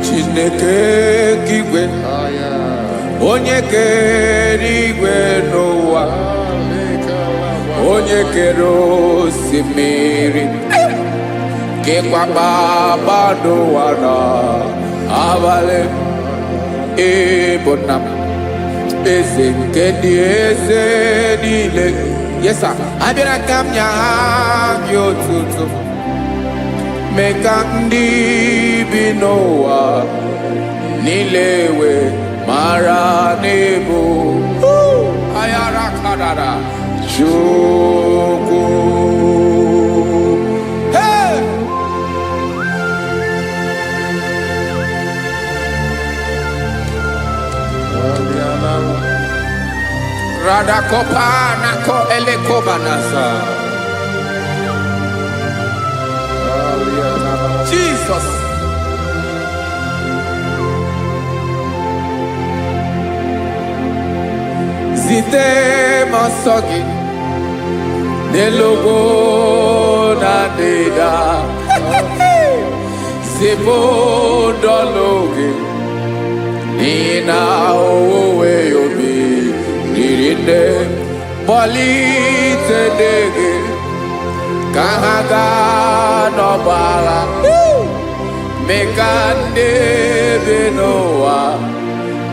S2: Chineke kigwe onye kere igwe n'ụwa onye kere osimiri kekwa kpakpando ụwa n'abalị ịbụ nna m eze nke ndị eze niile. Yes sir, abịara ka m nye gị otuto mee ka ndị bi n'ụwa niile wee mara n'ebu ayara kadara Chukwu. Hey! Radakopa nako elekobanasa. Jesus. Zite masogi nelogo na deda Zibo dologe Nina owe yobi Nirinde Molite dege Kahaga nobala Mekande benoa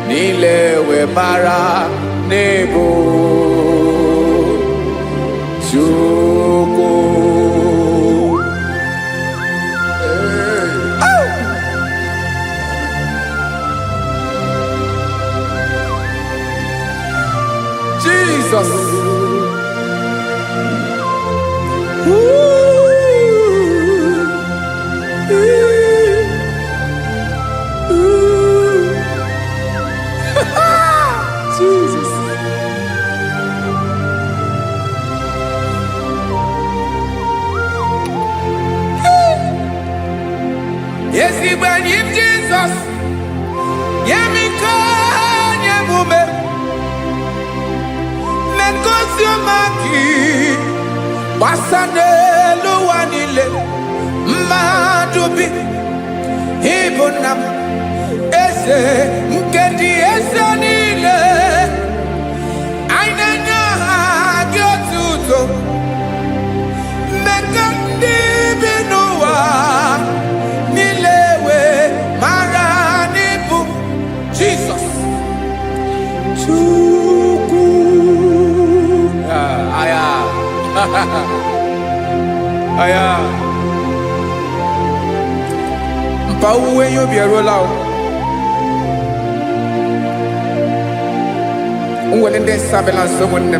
S2: Nilewe mara nebo Chukwu. Jesus. Jesus. Yes, he when him Jesus. Yemiko nyemume. Mekosiomaki. Basane luwanile. Madubi. Ibunam. Ese mkendi ese nile. Ainenya agyotuto. Mekandi binuwa. Nilewe maranibu. Jesus. Chukwu. Aya. Aya. Mpa uwe yo bierola o. Unwelende sabela someone.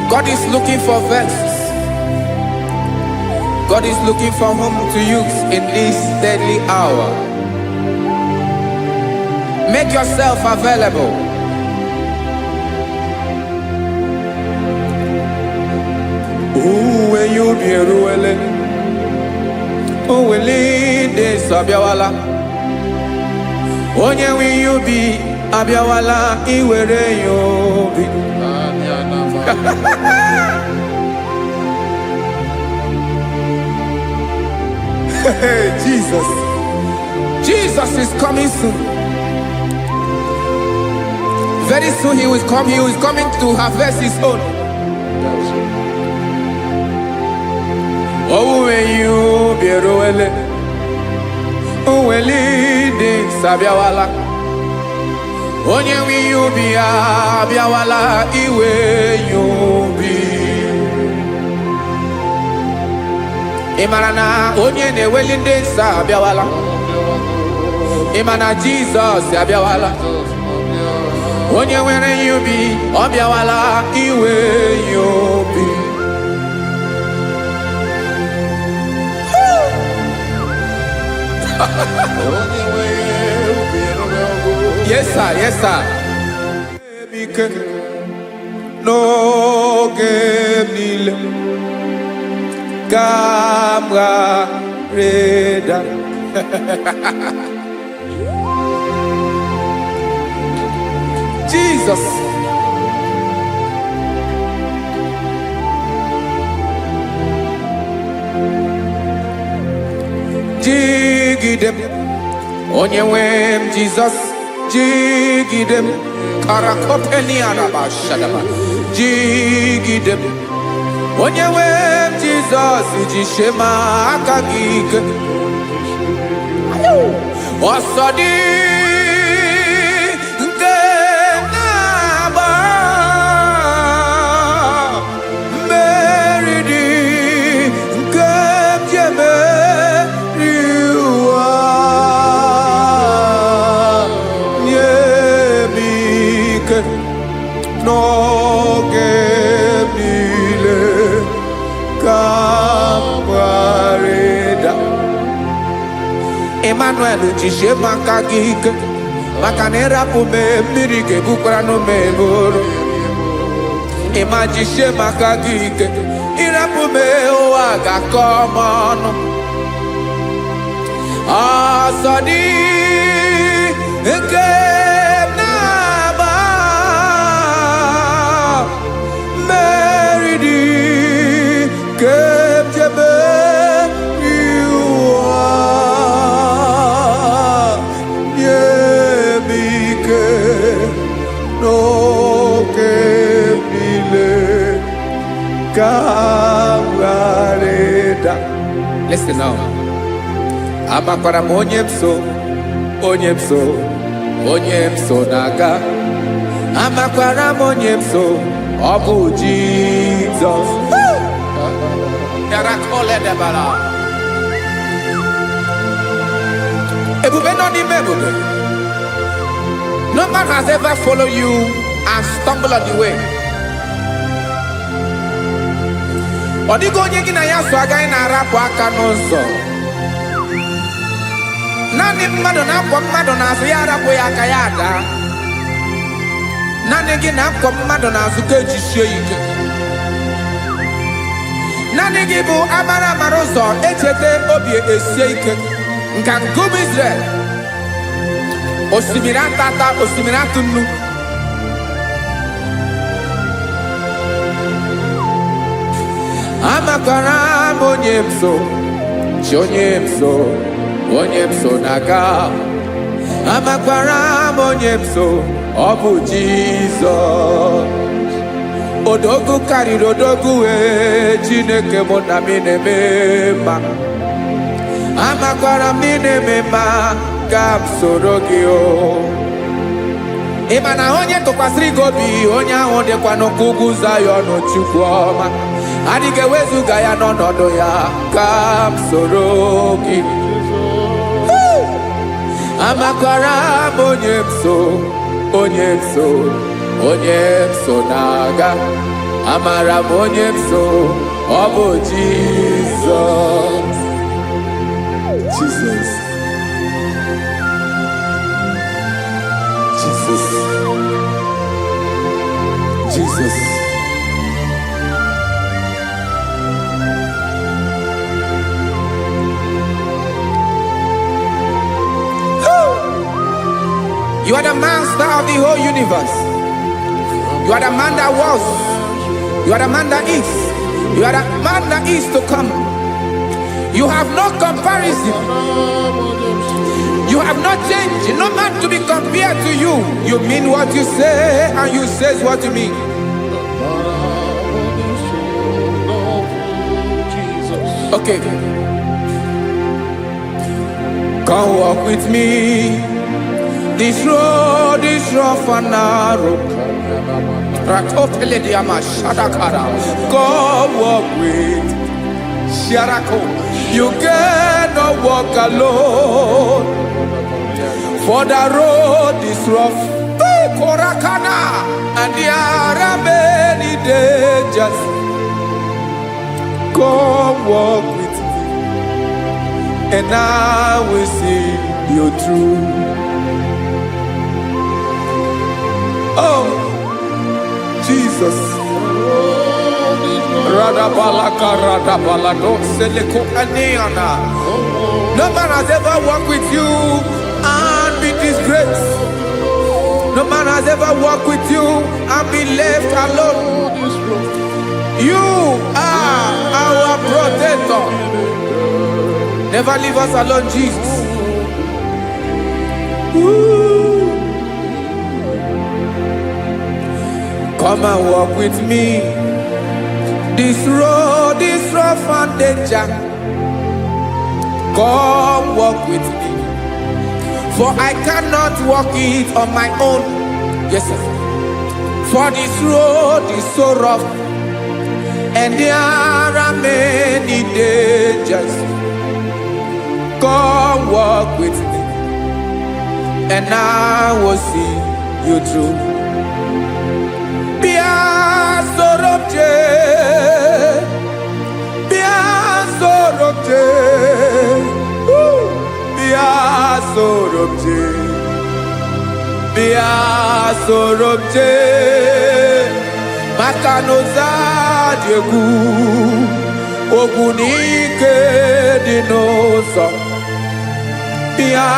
S2: God is looking for vessels. God is looking for whom to use in this deadly hour. Make yourself available. When you be ruele, oh will de sabiawala. Onye when you be abiawala, iwere you be. Jesus. Jesus is coming soon. Very soon he will come. He is coming to harvest his own. Oh, when you be roele, oh, when leading Sabiawala. onye nwe ihe ubi ya abịawala iwe ihe ubi. Ị mara na onye na-eweli ndị nsọ abịawala? Ị ma na Jizọs abịawala? Onye nwere ihe ubi ọ bịawala iwe ihe ubi. Yes sir, yes sir. N'oge niile ka m ga-reda. Jesus. Jigide m onye nwe m Jesus, jigide m karakopeni araba shadaba. Jigide m onye nwe m Jesus, jishema aka gị ike. Ọsọ dị nke na-agba, mmeri dị nke ji emeri ụwa. Nye m ike n'oge niile ka m gharịda. Emmanuel, jishe maka gị ike, maka na ịrapụ m mmiri ga-ebukwara n'ụmụ eboro. Ịma jishe maka gị ike, ịrapụ m ụwa ga-akọ m ọnụ. Ọsọ dị nke na-agba, mmeri dị nke m ji emeri ụwa. Nye m ike n'oge niile ka m gharịda. Listen now. Amakwara m onye m so, onye m so, onye m so na-aga. Amakwara m onye m so, ọ bụ Jizọs. Ebube nọ n'ime ebube. No man has ever followed you and stumbled on the way. Ọ dịghị onye gị na ya so agaghị na-arapụ aka n'ụzọ. Naanị mmadụ na-akwọ mmadụ n'azụ ya arapụ ya aka ya ada. Naanị gị na-akwọ mmadụ n'azụ ka ejisie ike. Naanị gị bụ amara amara ụzọ echete obi esie ike. Nka ngụbụ Israel, osimiri atata, osimiri atụ nnu. Amakwara m onye m so, chi onye m so, onye m so na-aga. Amakwara m onye m so, ọ bụ Jizọs. Odogwu karịrị odogwu wee Chineke mụ na m na-eme mma. Amakwara m na-eme mma ka m soro gị o. Ị ma na onye tụkwasịrị gị obi, onye ahụ dịkwa n'ugwu Zayọn Chukwu ọma. Adịghị ewezuga ya n'ọnọdụ ya ka m soro gị. Amakwara m onye m so, onye m so, onye m so na-aga. Amara m onye m so, ọ bụ Jizọs. Jesus. Jesus. Jesus. You are the master of the whole universe. You are the man that was. You are the man that is. You are the man that is to come. You have no comparison. You have not changed. No man to be compared to you. You mean what you say, and you say what you mean. Okay. Come walk with me This road is rough and narrow. Ratopele diama shadakara. God walk with Sharako. You cannot walk alone. For the road is rough. Korakana. And there are many dangers. God walk with me, and I will see you through. Oh, Jesus. No man has ever walked with you and be disgraced. No man has ever walked with you and be left alone. You are our protector. Never leave us alone, Jesus. Ooh. Come and walk with me. This road is rough and danger. Come walk with me. For I cannot walk it on my own. Yes, sir. For this road is so rough, and there are many dangers. Come walk with me, and I will see you through. Bia sorobje, bia sorobje, bia sorobje, bia sorobje. Makanoza diegu, ogunike dinosa. Bia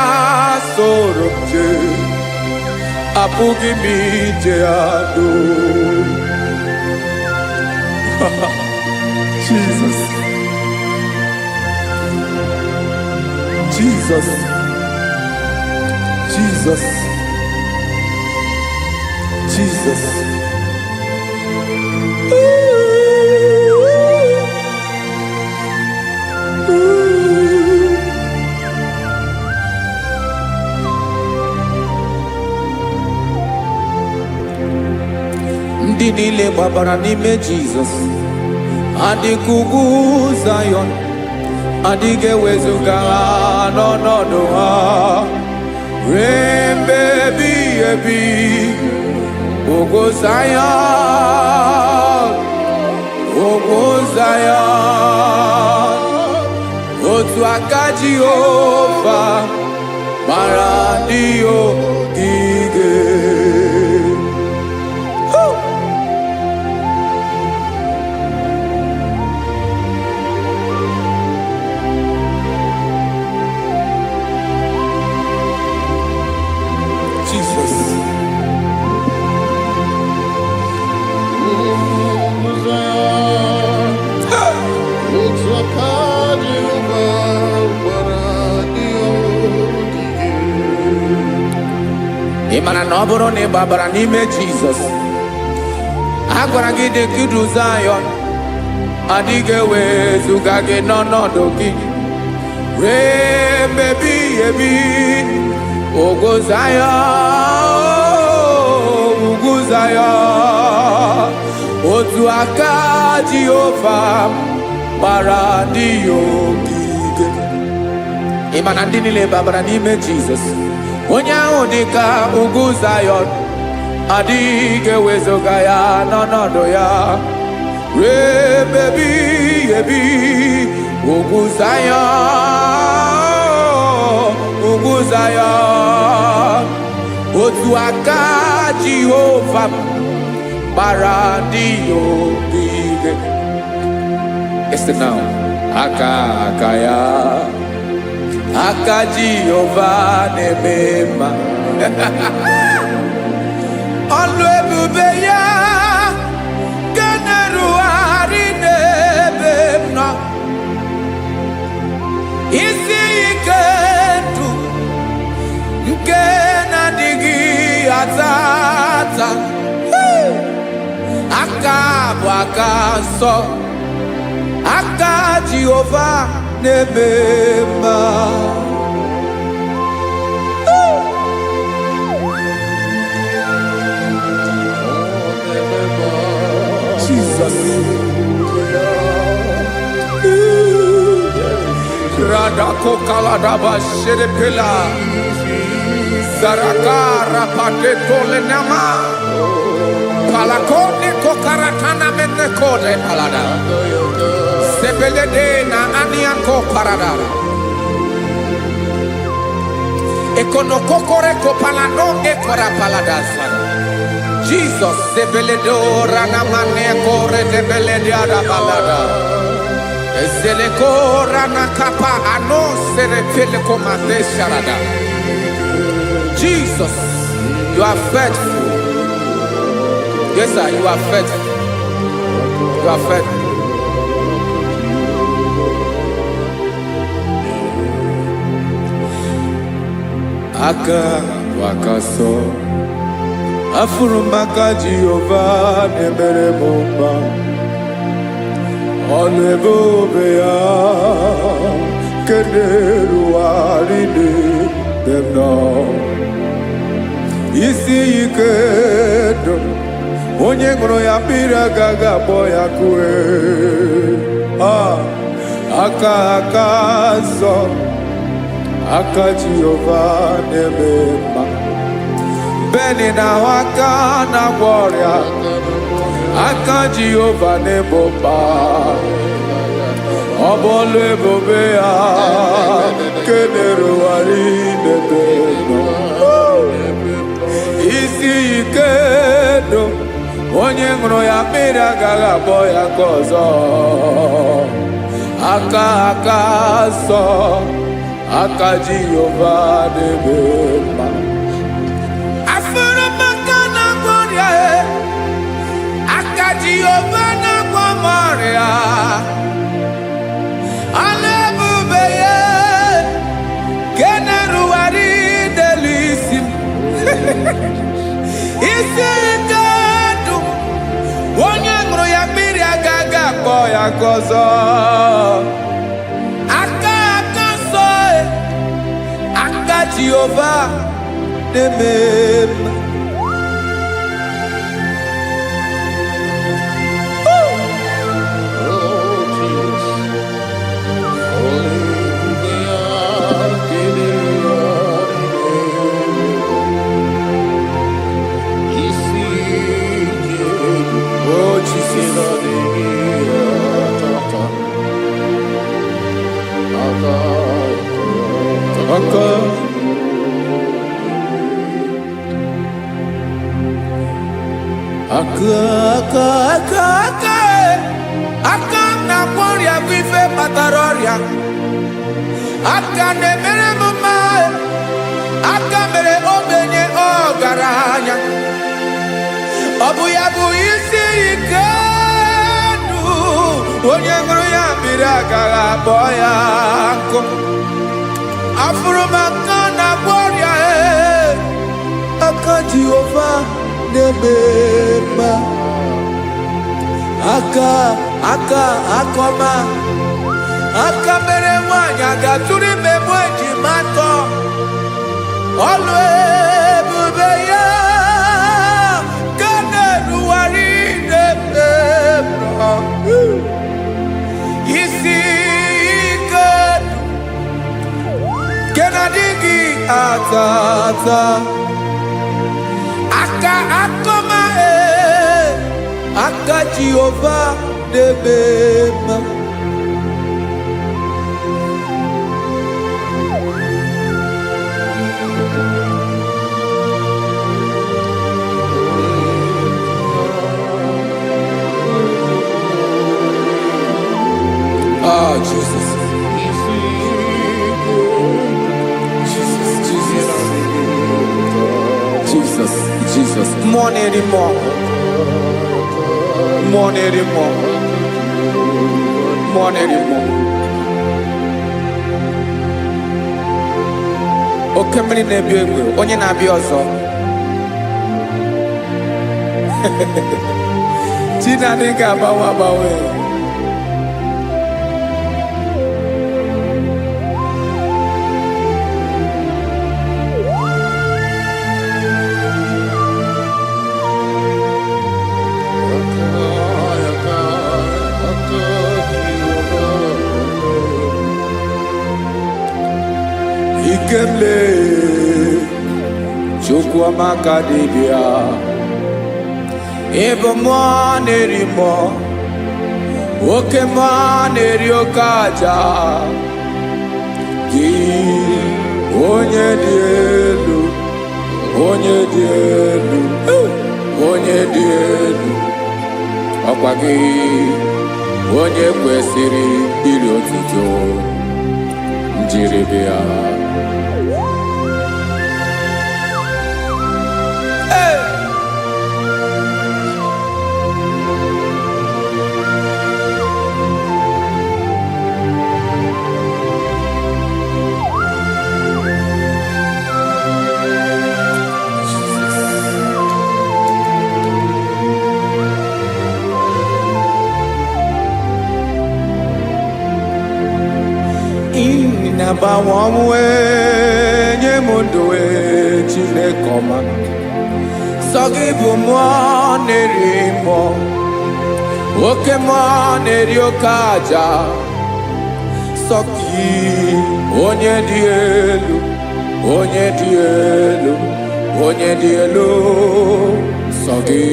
S2: sorobje, apugi mije ado. Jesus, Jesus, Jesus, Jesus. Ndị niile gbabara n'ime Jizọs adịghị Zion, adịghị ewezuga ha n'ọnọdụ ha ruo mgbe ebighị ebi. Ugwu Zion, ugwu Zion, otu aka Jehova mara ndị ogige. Imana na ọ bụrụ na ị gbabara n'ime Jizọs, a gwara gị dị kudu Zion, adịghị ewezuga gị n'ọnọdụ gị ruo mgbe ebighị ebi. Ugwu Zion, ugwu Zion, otu aka Jehova gbara ndị ogige. Imana ndị niile gbabara n'ime Jizọs, onye ahụ dị ka ugwu Zion, adịghị ewezuga ya n'ọnọdụ ya ruo mgbe ebighị ebi. Ugwu Zion, ugwu Zion, otu aka Jehova gbara ndị ogige. Este now, aka ya, aka Jehova na-eme mma. Ọlụ ebube ya ga na-erugharị n'ebe m nọ. Isi ike ndụ nke na-adịghị ata ata. Aka bụ aka nsọ, aka Jehova na-eme mma. Jesus. Radako kaladaba sherepela. Zarakara pateto lenama. Palakone kokaratana menekode palada. Sebelede na aniako paradara. Ekonokokore kopalano ekora paladasa. Jesus, sebeledora na manekore debelediada balada. Ezelekora na kapa ano serepele komande sharada. Jesus, you are faithful. Yes, sir, you are faithful. You are faithful. Aka wakaso afurumaka Jehovah nebere bomba olebobe ya kederu aride demno isi ikedo onye ngoro ya pira gaga boya kue aka so aka Jehovah nebema beni na waka na gloria aka Jehovah nebomba obolu ebobe ya keneru ari nebema isi ikedo onye ngoro ya mmiri agaghị abọ ya ka ọzọ aka sọ aka Jehovah n'ebe mma afụrụ maka na gwọrịa aka Jehovah na-agwọ m ọrịa ala ebube ya ke na-erugharị n'elu isi m isi ike onye ṅụrụ ya mmiri agaghị akpọ ya gọzọ aka nsọ aka Jehovah na-eme mma aka na-agwọ ọrịa bụ ife kpatara ọrịa aka na-emere m mma aka mere ogbenye ọgaranya ọ bụ ya bụ isi ike ndụ onye ṅụrụ ya mmiri agaghị akpọ ya nkụ afụrụ m aka na-agwọ ọrịa aka Jehovah na-eme mma aka akọma aka mere nwanyị agatụrụ ime mụ ejima atọ ọlụ ebube ya ka na-erugharị n'ebe isi ike ke na-adịghị ata aka akọma aka Jehovah na-eme mma Jesus. Jesus. More anymore. Oke mmiri na-ebi egbe onye na-abịa ọzọ Chinadị ga-agbanwe Ikemle Chukwamaka dibia Ebo mwa neri mo Oke mwa neri okaja Gi onye di elu Onye di elu Onye di elu Ọkwa gị onye kwesịrị iri otuto njiri bịa. Inabawanwe nye mundowe Chineke ọma sọ gị bụ mmụọ na-eri mmụọ oke mmụọ na-eri oke aja sọ gị onye dị elu onye dị elu onye dị elu sọ gị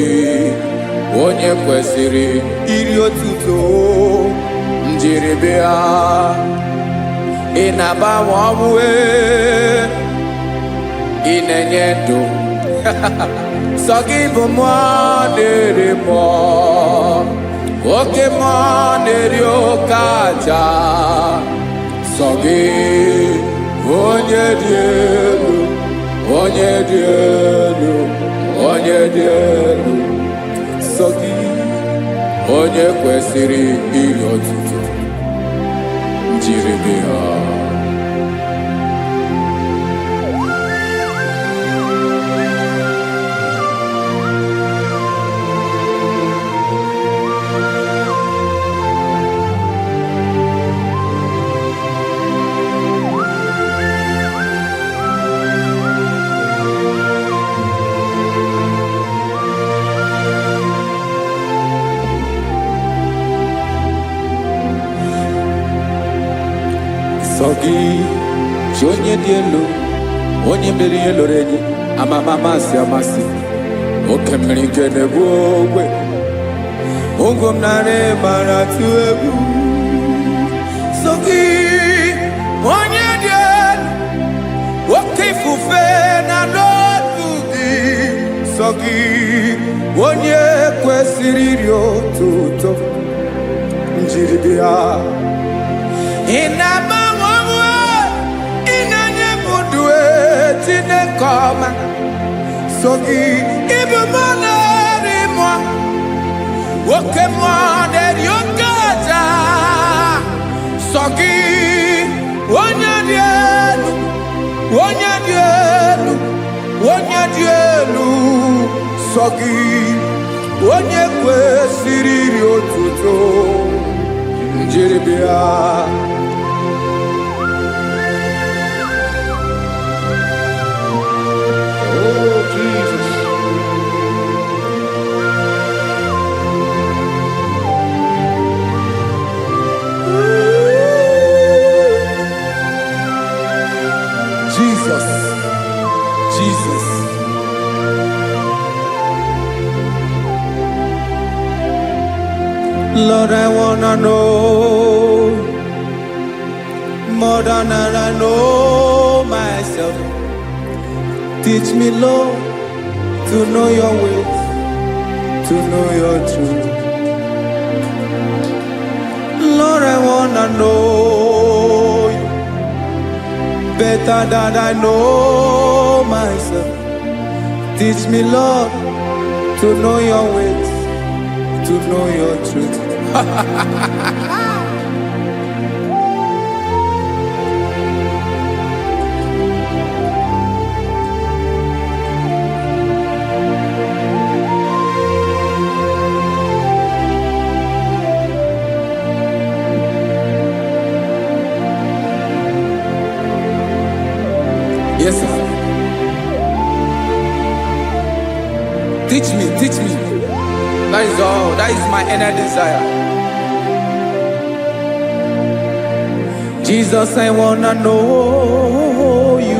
S2: onye kwesịrị iri otuto njiri bịa. Inabawa ọmụwe inenye ndụ sọ gị bụ mmụọ na-eri mmụọ oke mmụọ na-eri oke aja sọ gị onye dị elu onye dị elu onye dị elu sọ gị onye kwesịrị iri otuto njiri bịa. Sogi, onye dị elu, onye mmeri ihe lụrụ enyi, amasi amasi, oke mmiri nke na-egbu ogwe, ụgwọ m narị mara tụ egwu. Sogi, onye dị elu, oke ifufe na n'otu gị. Sogi, onye kwesịrị iri otuto njiri bịa. Chineke ọma sọ gị ịbụ mmụọ na-eri mmụọ oke mmụọ na-eri oke aja sọ gị onye dị elu onye dị elu onye dị elu sọ gị onye kwesịrị iri otuto njiri bịa. Jesus. Lord, I wanna know more than I know myself. Teach me, Lord, to know your ways, to know your truth. Lord, I wanna know you better than I know myself. Teach me, Lord, to know your ways, to know your truth. Yes, sir. Teach me, teach me. That is all. That is my inner desire. Jesus, I wanna know you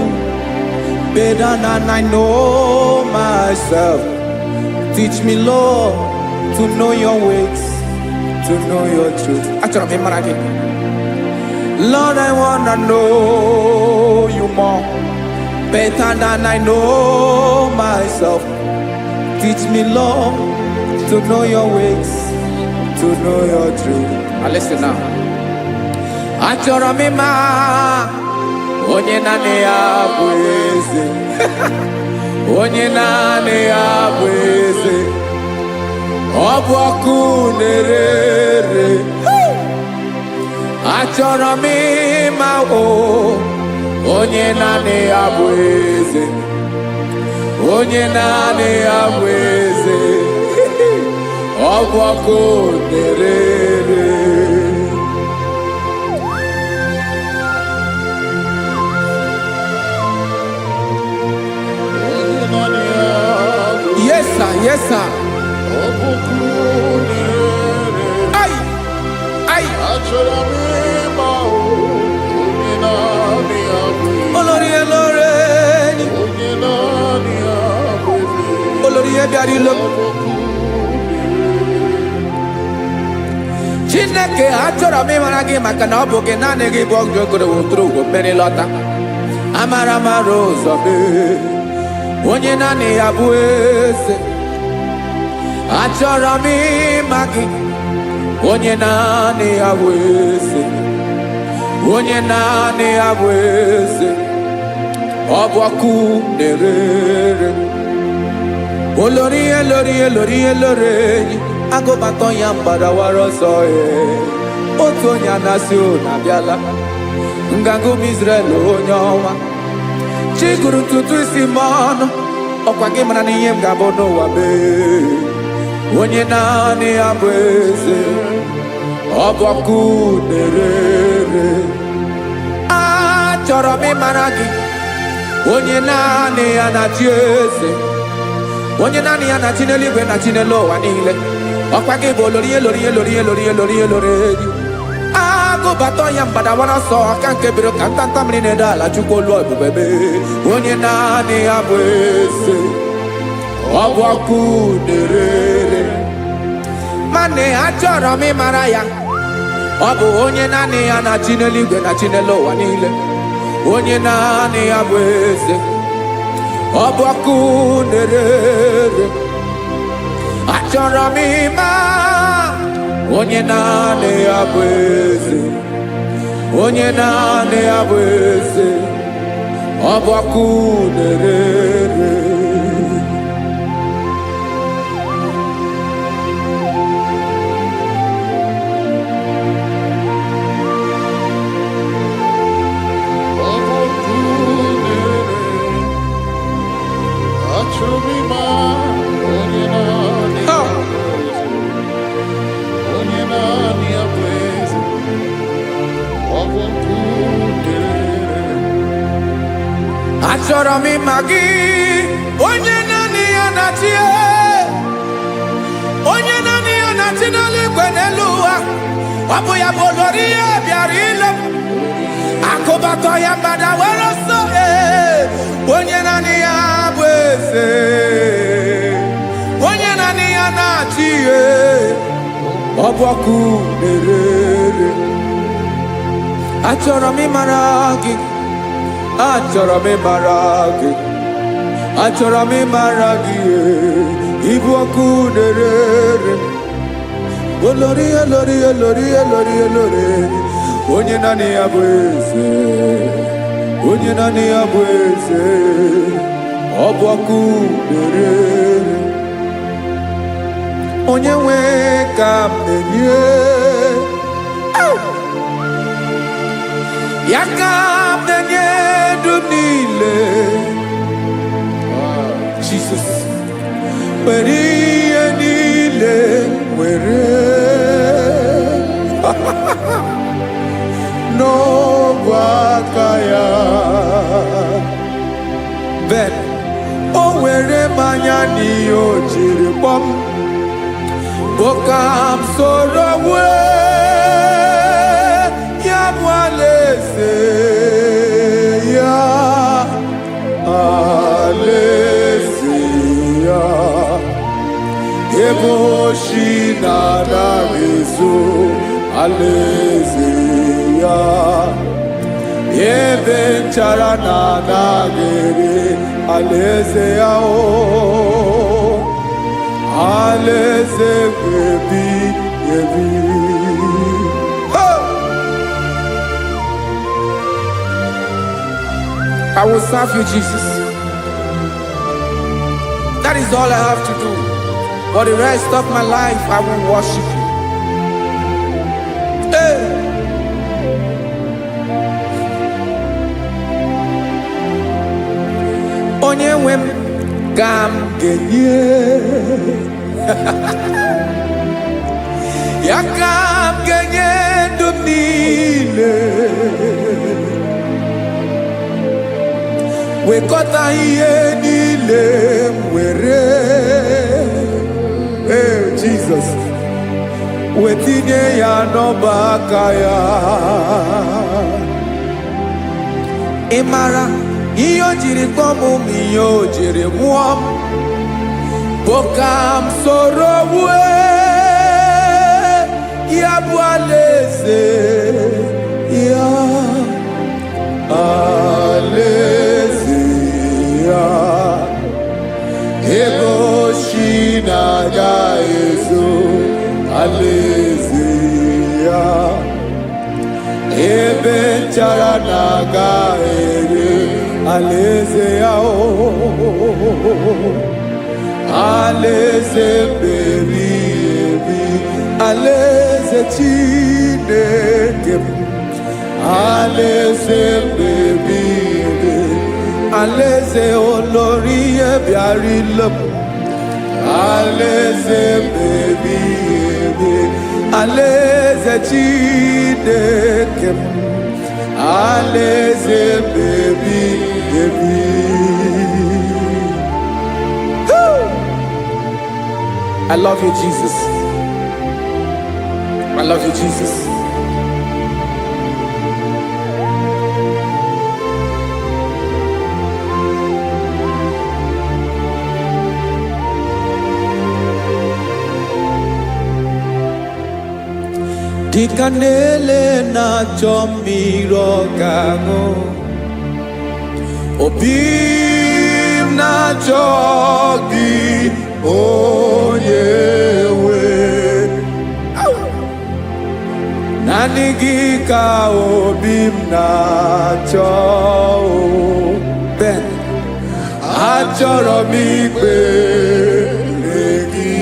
S2: better than I know myself. Teach me, Lord, to know your ways, to know your truth. Actually, I'm again. Lord, I wanna know you more, better than I know myself. Teach me, Lord, to know your ways, to know your truth. Now listen now. Achọrọ m ịma onye naanị ya bụ eze. Onye naanị ya bụ eze. Ọ bụ ọkụ na-ere. Achọrọ m ịma onye naanị ya bụ eze. Onye naanị ya bụ eze. Ọ bụ ọkụ na-ere. Yes, sir. Yes, sir. Ay, ay. Olórí elóore ni. Olórí ebiari lo. Chineke achọrọ m ịmara gị maka na ọ bụ gị naanị gị bụ ọgụ ogoro wotoro ugwo mmeri lọta. Amara mara ụzọ mee. Onye naanị ya bụ eze. Achọrọ m ịma gị. Onye naanị ya bụ eze. Onye naanị ya bụ eze. Ọ bụ ọkụ na-ere. Olórí elórí elórí elóore enyi. Agụbatọ ya mgbadawara ọsọ ya. Otu onye anasị unu abịala. Nganga ụmụ Izrel onye ọnwa. Chiguru ntutu isi m ọnụ. Ọkwa gị mara na ihe m ga-abụ n'ụwa mee. Onye naanị ya bụ eze. Ọ bụ ọkụ na-ere. Achọrọ m ịmara gị. Onye naanị ya na-achị eze. Onye naanị ya na-achị n'eluigwe na-achị n'elu ụwa niile. Ọkwa gị bụ olórí elórí elórí elórí elórí elórí enyi. Agụbatọ ya mgbadawara ọsọ aka nke biri ka ntanta mmiri na-ede ala Chukwu olu ebube mee. Onye naanị ya bụ eze. Ọ bụ ọkụ na-ere. Mane achọrọ m ịmara ya. Ọ bụ onye naanị ya na-achị n'eluigwe na-achị n'elu ụwa niile. Onye naanị ya bụ eze. Ọ bụ ọkụ na-ere. Achọrọ m ịma onye naanị ya bụ eze. Onye naanị ya bụ eze. Ọ bụ ọkụ na-ere. Achọrọ m ịma gị. Onye naanị ya na-achị. Onye naanị ya na-achị n'eluigwe n'elu ụwa. Ọ bụ ya bụ olórí ya bịara ile. Akụbatọ ya mgbadawara ọsọ. Onye naanị ya bụ eze. Onye naanị ya na-achị. Ọ bụ ọkụ na-ere. Achọrọ m ịmara gị. Achọrọ m ịmara gị. Achọrọ m ịmara gị. Ịbụ ọkụ na-ere. Olórí elórí elórí elórí elóore. Onye naanị ya bụ eze. Onye naanị ya bụ eze. Ọ bụ ọkụ na-ere. Onye nwe ka m na-enye. Ya ka m na-enye dum niile. Jesus. Were ihe niile were. N'ọbụ aka ya. Ben, o were mmanya n'ihe o jiri kpọm. Boka m soro wee. Ya bụ alaeze ya. na-adaghị ezo alaeze ya, ebe nchara na-adaghị ere alaeze ya, o alaeze ebi ebi. I will serve you, Jesus. That is all I have to do. For the rest of my life, I will worship you. Hey. Onye nwe m ka m ga-enye ya, ka m ga-enye ndụ m niile, wekọta ihe niile m were, Jesus, wetinye ya n'ọba aka ya. Ị mara ihe o jiri kpọọ m, ihe o jiri mụọ m, bụ ka m soro wue ya bụ alaeze ya, alaeze ya, ebe ochi na-agaghị ezo alaeze ya, ebe nchara na-agaghị ere alaeze ya, o alaeze ebi ebi, alaeze Chineke m, alaeze ebi ebi, alaeze olórí bịara ile m, alaeze ebi ebi, alaeze Chineke m, alaeze ebi ebi. I love you, Jesus. I love you, Jesus. Dịka na-ele na-achọ mmiri ọ ga-aṅụ, obi m na-achọ gị onye nwe, naanị gị ka obi m na-achọ. Ben, achọrọ m ikpere gị.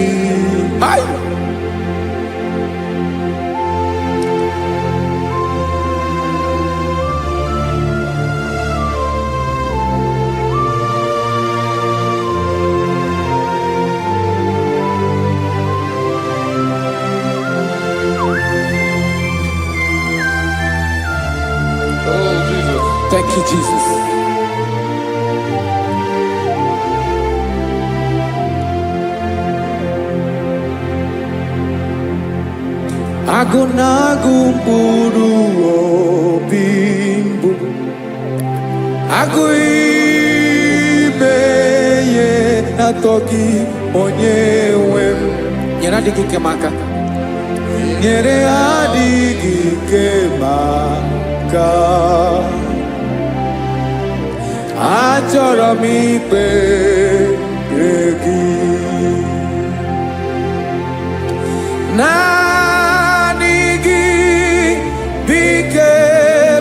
S2: Thank you, Jesus. Agụ na-agụ mkpụrụ obi mbụ, agụ ime ihe na-atọ gị onye nwe m. Nyere adịghị ike m aka, nyere adịghị ike m aka, achọrọ m ikpere gị, naanị gị bike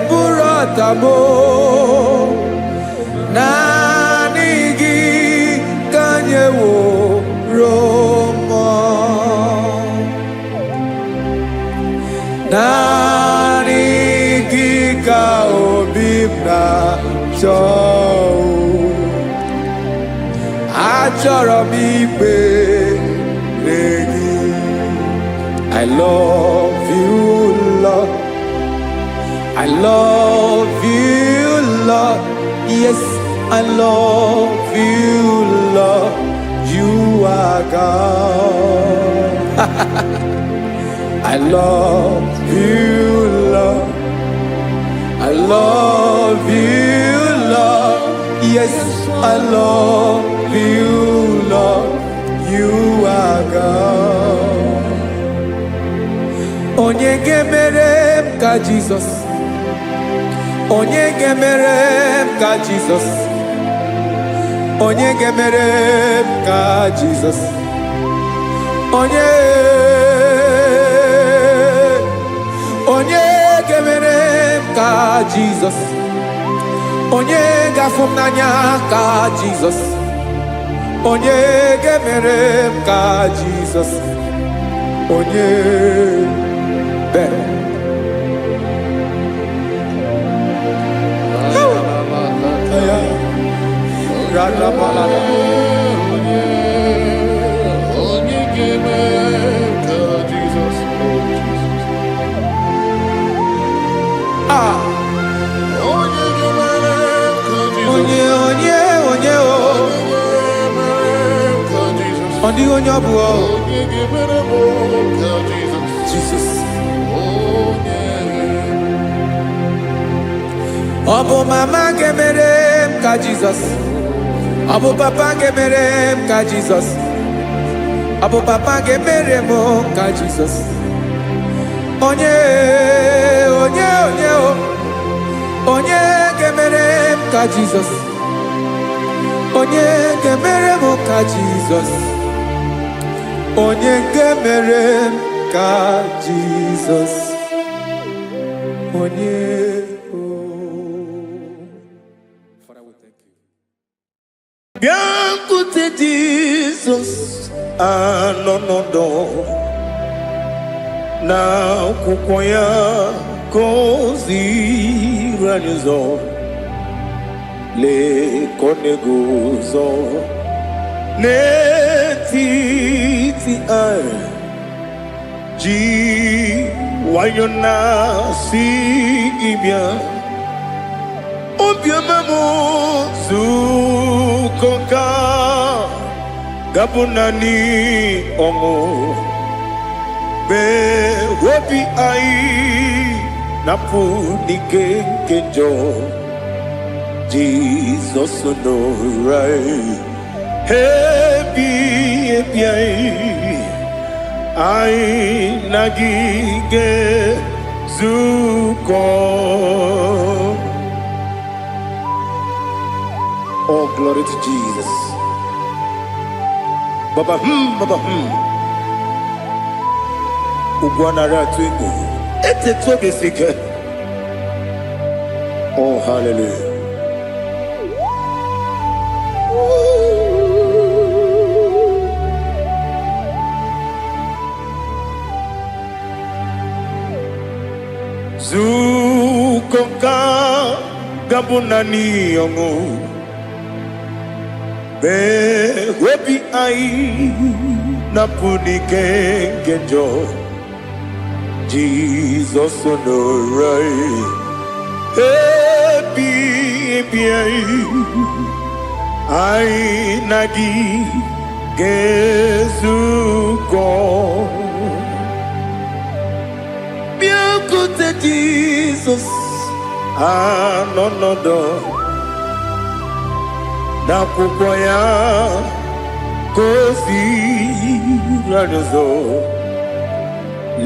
S2: bụrụ ọtamo, naanị gị ka nyeworo mmụọ, naanị gị ka obi m na-achọ, achọrọ m ikpere gị. I love you, Lord. I love you, Lord. Yes, I love you, Lord. You are God. I love you, Lord. I love you, Lord. Yes, I love you, Lord. You are God. onye ga-emere m ka Jizọs, onye ga-emere m ka Jizọs, onye ga-emere m ka Jizọs, onye ga-emere m ka Jizọs, onye ga-afụ m n'anya ka Jizọs, onye ga-emere m ka Jizọs, onye bere. Onye onye ọ bụ Jesus. Ọ bụ mama ga-emere m ka Jizọs, ọ bụ papa ga-emere m ka Jizọs, ọ bụ papa ga-emere m ka Jizọs, onye ga-emere m ka Jizọs, onye ga-emere m ka Jizọs, onye ga-emere m ka Jizọs, onye. Father, we thank you.
S4: Bịakwute Jizọs anọnọdụ n'akwụkwọ ya ka o ziri anyị ụzọ, lee ka ọ na-eguzo n'etiti anyị, ji nwayọọ na-asị gị bịa. Obiọma m nzukọ ka gabụ naanị ọṅụ, mee obi anyị napụ n'ike nke njọ. Jesus nọrọ ebi anyị na gị ga-ezukọ. Oh, glory to Jesus. Baba, Baba, Ugwanara twingo. Ete toge sike. Oh, hallelujah. Zukoka gabunani yongo. Be webi ai napuni kenjo. Jesus onorai happy ai nagi gezuko. Biakote Jesus anonodo n'akwụkwọ ya kozi ranozo,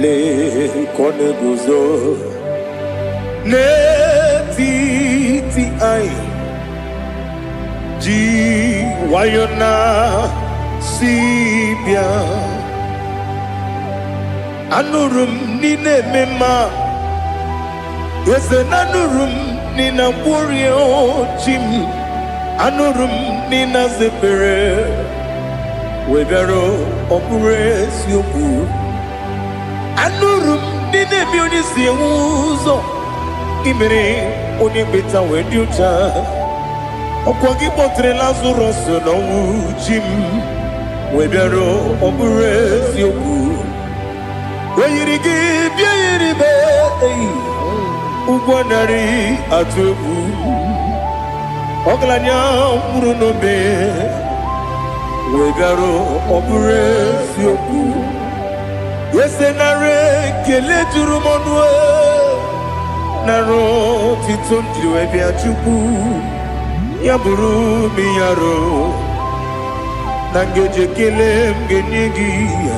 S4: lee ka ọ na-eguzo n'etiti anyị, ji nwayọọ na-asị bịa. Anụrụ m n'ile eme mma, eze na anụrụ m n'ile mkpụrụ ochi m, anụrụ m n'ile zebere wee bịara ọ bụrụ eziokwu. Anụrụ m n'ile eme onye si enwe ụzọ, imere onye mkpeta wee dị ụcha. Ọkwa gị kpọtere Lazarọs n'ọnwụ, chi m wee bịara ọ bụrụ eziokwu. Wee yiri gị bịa yiri be ụgwọ narị atụ egwu, ọgaranya mkpụrụ n'obe wee bịara ọ bụrụ eziokwu. Ese nara ekele juru m ọnụ, nara otito m jiri wee bịa Chukwu. Ya bụrụ m ya ro na ngeji ekele m ga-enye gị ya.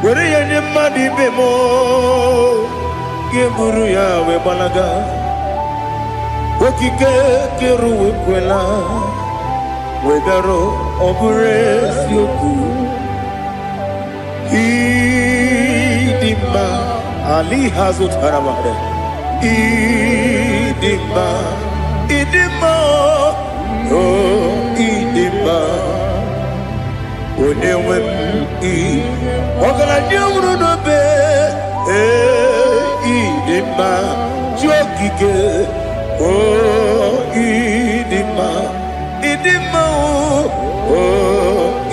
S4: were ya nye mmadụ ibe m ga-eburu ya wee gbalaga okike kere wekwela wegarụ ọ bụrụ eziokwu ịdị mma ali ha zụtara mmadụ ịdị mma ịdị mma ịdị mma onye nwe m ọgaranya nwụrụ n'obe ịdị mma chi okike ịdị mma ịdị mma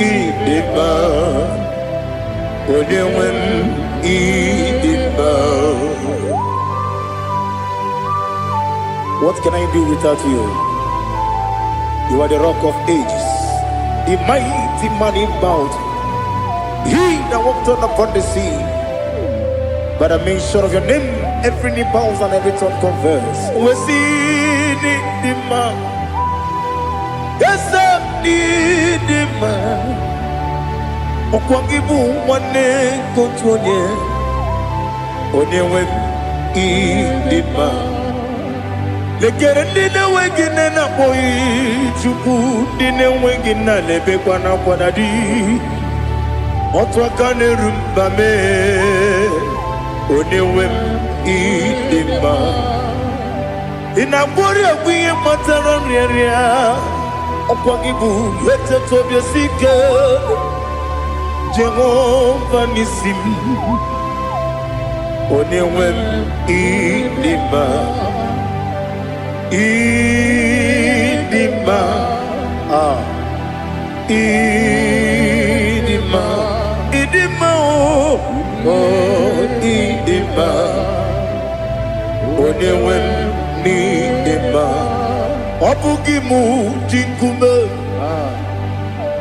S4: ịdị mma onye nwe m ịdị mma. What can I do without you? You are the rock of ages, the mighty man in battle. He that walked on upon the sea. By the mention of your name, every knee bows and every tongue confess. We see the man. Yes, I need the man. Okwangibu wane kotonye. Onyewe the man. Lekere ndine wengine na boyi chuku ndine wengine lebe kwa na kwa di otu aka na-erumba me onyewe m ịdị mma ị na-agbori egwu ihe matara nrịarịa ọkwa gị bụ eteta obi esi ike Jehova n'isi m onyewe m ịdị mma ịdị mma ịdị mma ịdị mma ịdị mma onyewe m n'ịdị mma ọ bụghị mụ ji nkume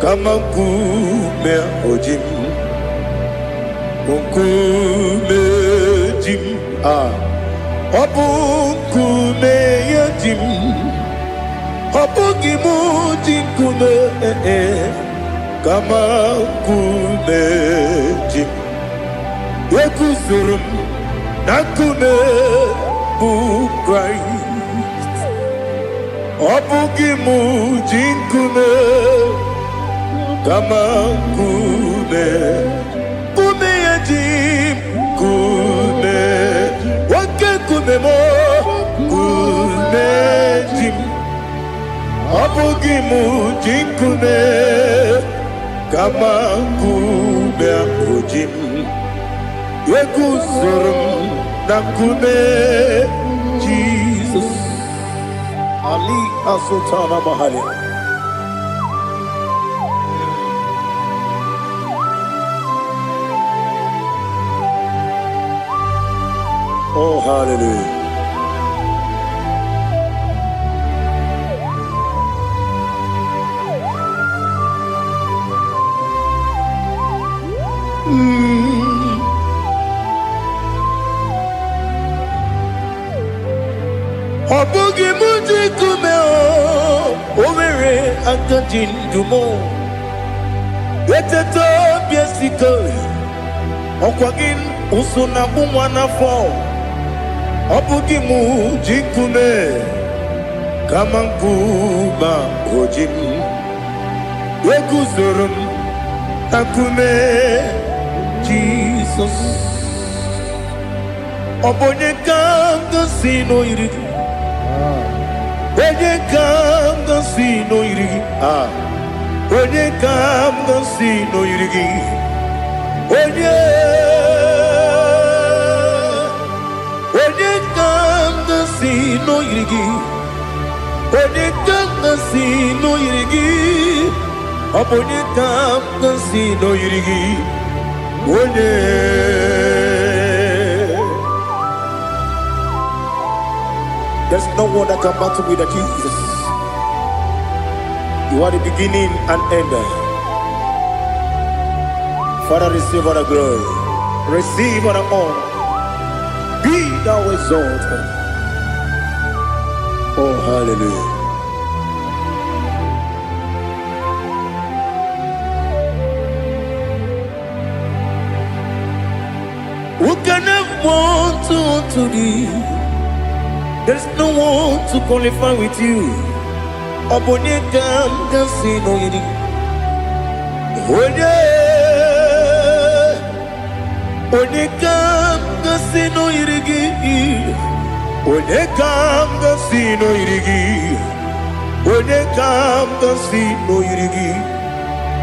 S4: kama nkume oji m nkume ji m ọ bụ nkume ya ji m ọ bụghị mụ ji nkume kama nkume ji m ekuzuru m na nkume bụ Kraịst ọ bụghị mụ ji nkume kama nkume nkume ya ji m nkume nwoke nkume m nkume ji m ọ bụghị mụ ji nkume kama nkume ahụ ji m eguzoro m na nkume Jizọs Ali Asutana Mahali. Oh, hallelujah. Ọ bụghị mụ ji nkume o nwere aka ji ndụ m eteta obi esike ọkwa gị ụsụ na mụ nwa n'afọ ọ bụghị mụ ji nkume kama nkume oji m eguzoro m na nkume Jizọs ọ bụ onye ka m gosi n'oyiri gị onye ka m gosi n'oyiri gị onye ka m gosi n'oyiri gị onye ka m gosi n'oyiri gị onye ka m gosi n'oyiri gị ọ bụ onye ka m gosi n'oyiri gị onye there's no one that can battle with Jesus. You are the beginning and end. Father, receive all the glory, receive all the honor. Be thou exalted. Oh, hallelujah. Who can have one to thee? There's no one to qualify with you. Obonekam kasi no yidi. Onekam kasi no yidi. Onekam kasi no yidi. Onekam kasi no yidi.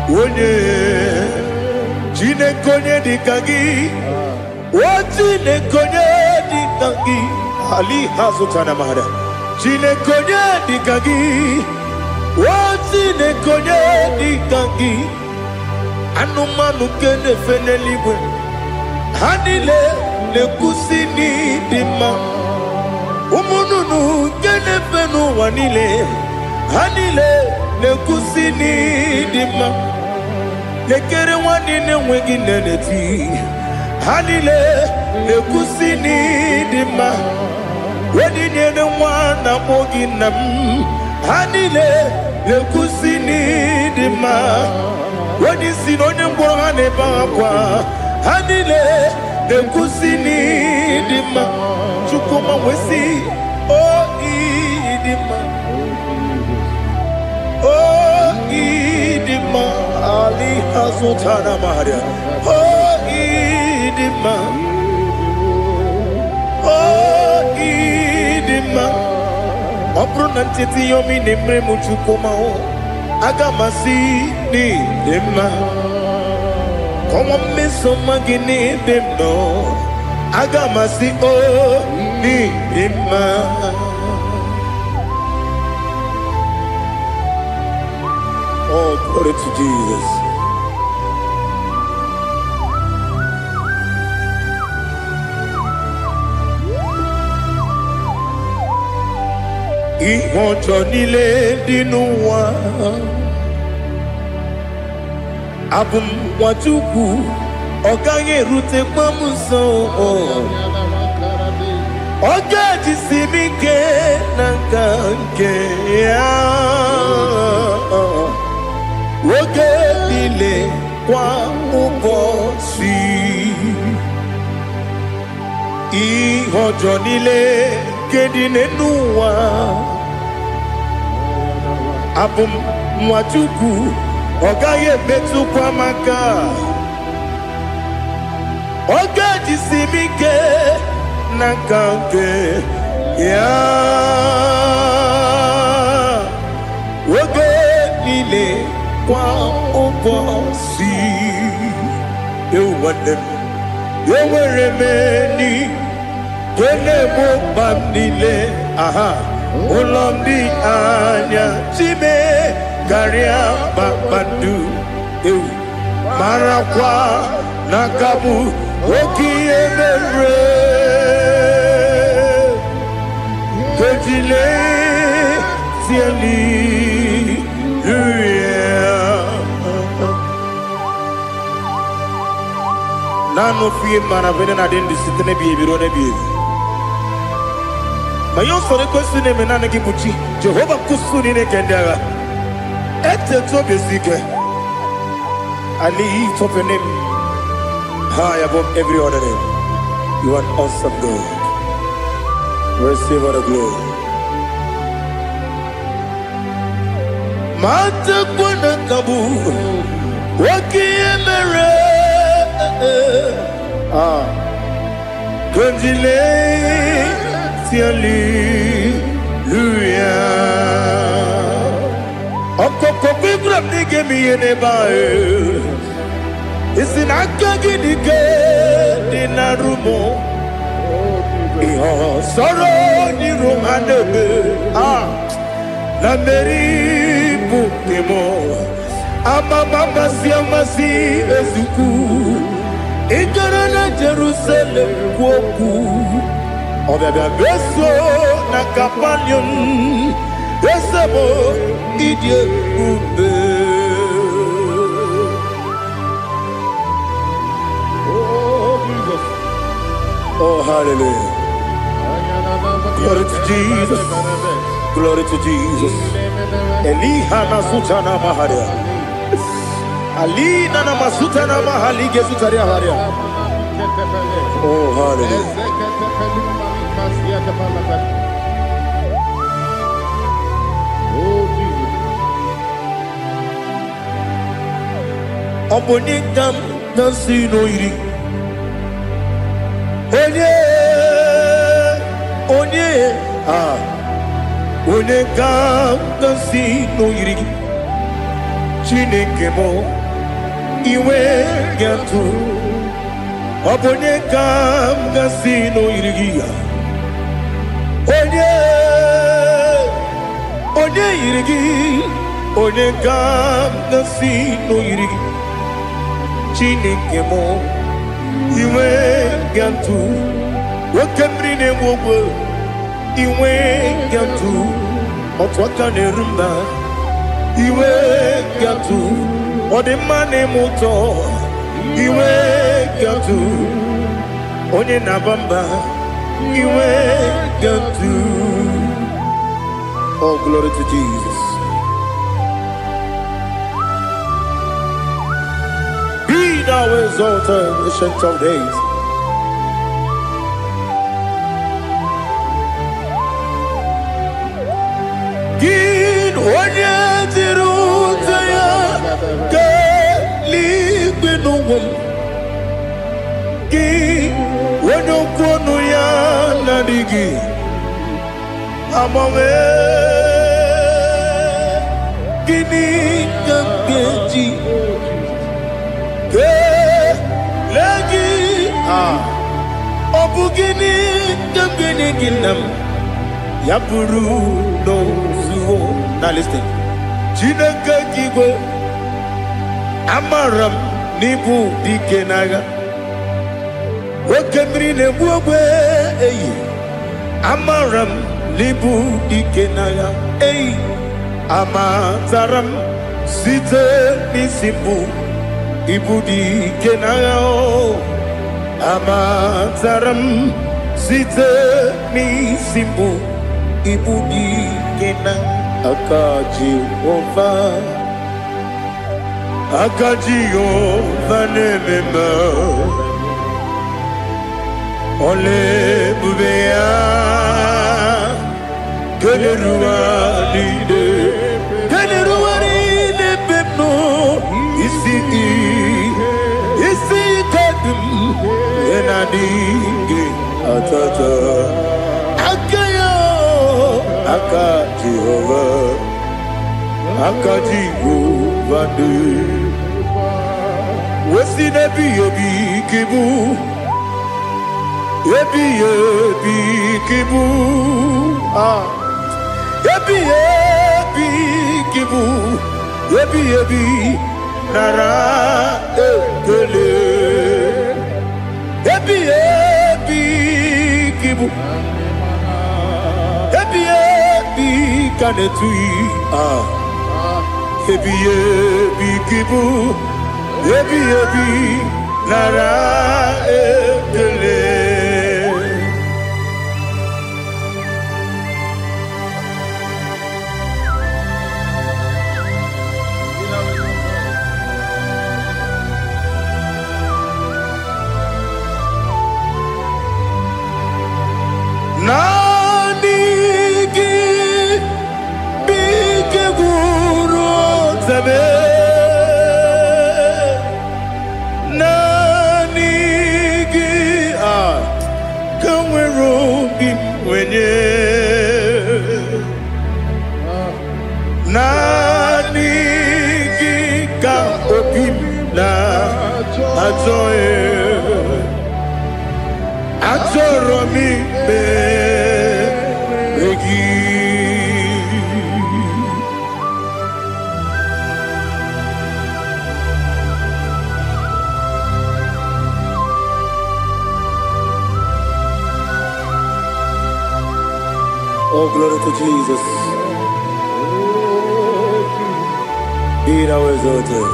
S4: One Jine konye dikagi. Wajine konye dikagi. Ali hazutana mahada. Jine konye dikagi. Wajine konye dikagi. Anumanu kene fene libwe. Hanile le kusini dima. Umununu kene fenu wanile. Hanile le kusini dima. Lekere wanine wengi neneti. Hanile le kusini dima. Wedi nyene mwana mogi nam. Hanile le kusini dima. Wedi sinone mbwangane bangakwa. Hanile le kusini dima. Chukuma wesi o idima. O idima. Ali hazutana maharia. O idima. O idima. Opronantiti yomi nemre muchukuma o. Agamasi ni dima. Como me soma gini demno. Agamasi o ni dima. Oh, glory to Jesus. Ihojo nile dinuwa. Abum watuku. Ogange rute pamuso. Oga jisimike nankanke ya. Woge dile kwa ubosi. Ihojo nile kedine nuwa. Abum mwatuku. Ogaye betu kwa maka. Oga jisimike nakanke ya. Woge dile kwa ubosi. You want them. You were many. Kene mo bandile. Aha. Ulondi anya. Chime. Garia babandu. You. Marakwa. Nakabu. Oki emere. Kejile. Siali. Nano fiye mana vene na den disitene biye birone biye. Mayon sore kwesune menane kibuchi. Jehova kusuni ne kendera. Ete to besike. I lift up your name high above every other name. You are awesome God. Receive all the glory. Mata kwana kabu. Waki emere. Konjile siali luya. Okoko kibra nige miyene bae. Isinaka gidike dinarumo. Iho soro ni romanebe. La meri bukemo. Amama siamasi ezuku. Igarana Jerusalem woku. Obebe beso na kapanion. Besemo idie ube.
S3: Oh, Jesus.
S4: Oh, hallelujah. Glory to Jesus. Glory to Jesus. Elihana sutana maharia. Ali nana masuta na mahali gesutaria haria. Oh, hallelujah.
S3: Oh, Jesus.
S4: Obonikam nasino iri. Onye, onekam nasino iri. Chineke mo iwe gatu. Obonekam nasino iri. Onye iri. Onekam nasino iri. Chineke mo iwe gatu. Wakemri ne wogo iwe gatu. Otwaka ne rumba iwe gatu. Odemane moto iwe gatu. Onye nabamba iwe gatu. Oh, glory to Jesus. Be thou exalted, ancient of days. Gin onye tiruta ya ke ligbe n'ụwa. Gin onye kwonu ya na-adịghị agbanwe. Gịnị ka m ga-eji legi ọ bụ gịnị ka m ga-enye gị nna m ya bụrụ n'ozuo na listen. Chineke gị igwe amara m n'ibu dike n'agha. Oke mmiri na-egbu ogbe eyi amara m n'ibu dike n'agha. Eyi amatara m site n'isi mbụ ibu dike n'agha. Amatara m site n'isi mbụ ibu dike n'agha. Aka Jehova na-eme mma. Ole ebube ya keleruwa niile bepno isi kadum enadinge atata. Aka Jehova de wesi nebi kibu ebi kibu kibu ebi nara ekele ebi kibu ebi kanetui ebi kibu ebi nara ekele. Oh, glory to Jesus. Be thou exalted.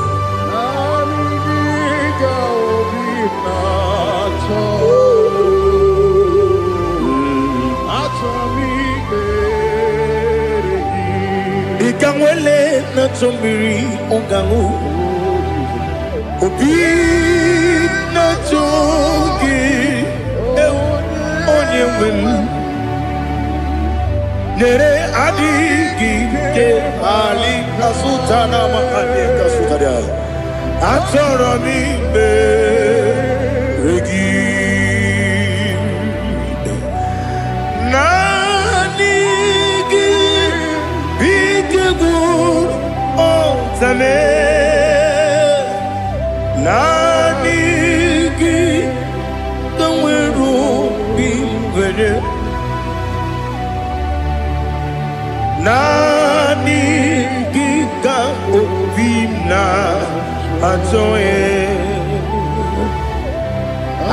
S4: Ikangwele na chombiri ongangu obi na-achọghị onye nwe m nyere adịghị nke ali asụta na mahali kasụtara achọrọ m imere gị naanị gị bidegwu ọzame naanị gị ka nwere obi nwere naanị gị ka obi na-achọghị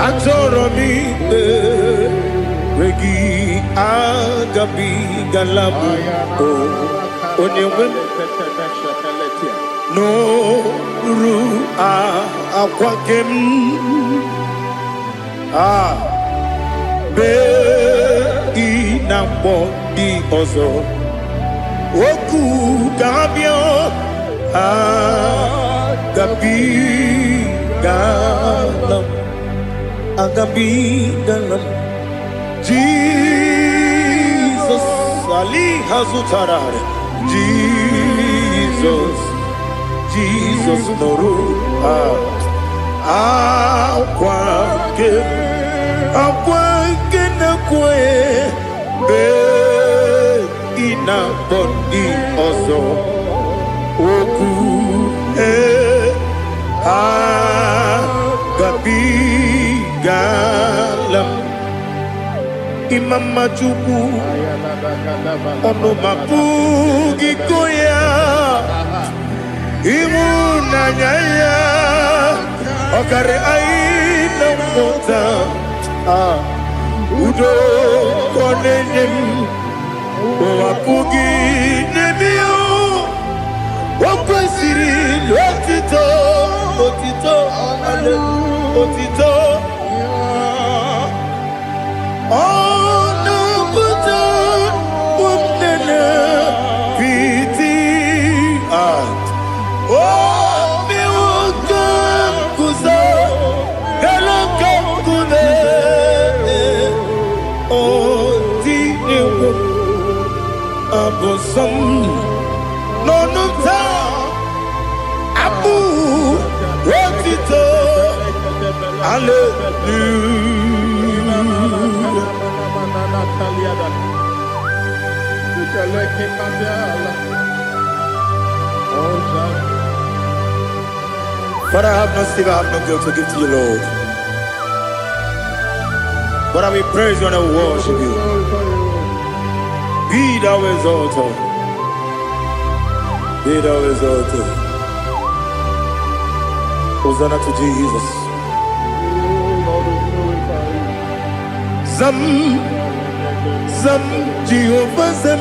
S4: achọrọ m ikpere gị agabigala m onye nwe m n'oru akwa gị m bee ị na-akpọ dị ọzọ okwu ga-abịa agabigala m Jesus ali hazutara Jesus nọrụ akwa nke na-ekwe na-akpọ ndị ọzọ okwu agabigala m imama Chukwu ọnụ mapụghị iko ya ịhụnanya ya ọkarị anyị na mmụta udo ka ọ na-enye m apụghị n'ebe o kwesịrị otito ọ na-apụta ụmụnne piti omewoke guzo galaka guzo otinewo abosom n'ọnụta abụ otito Father, I have no sin, I have no guilt to give to you, Lord. But I will praise you and I will worship you. Be thou exalted. Be thou exalted. Hosanna to Jesus. Zam Jehovah Zam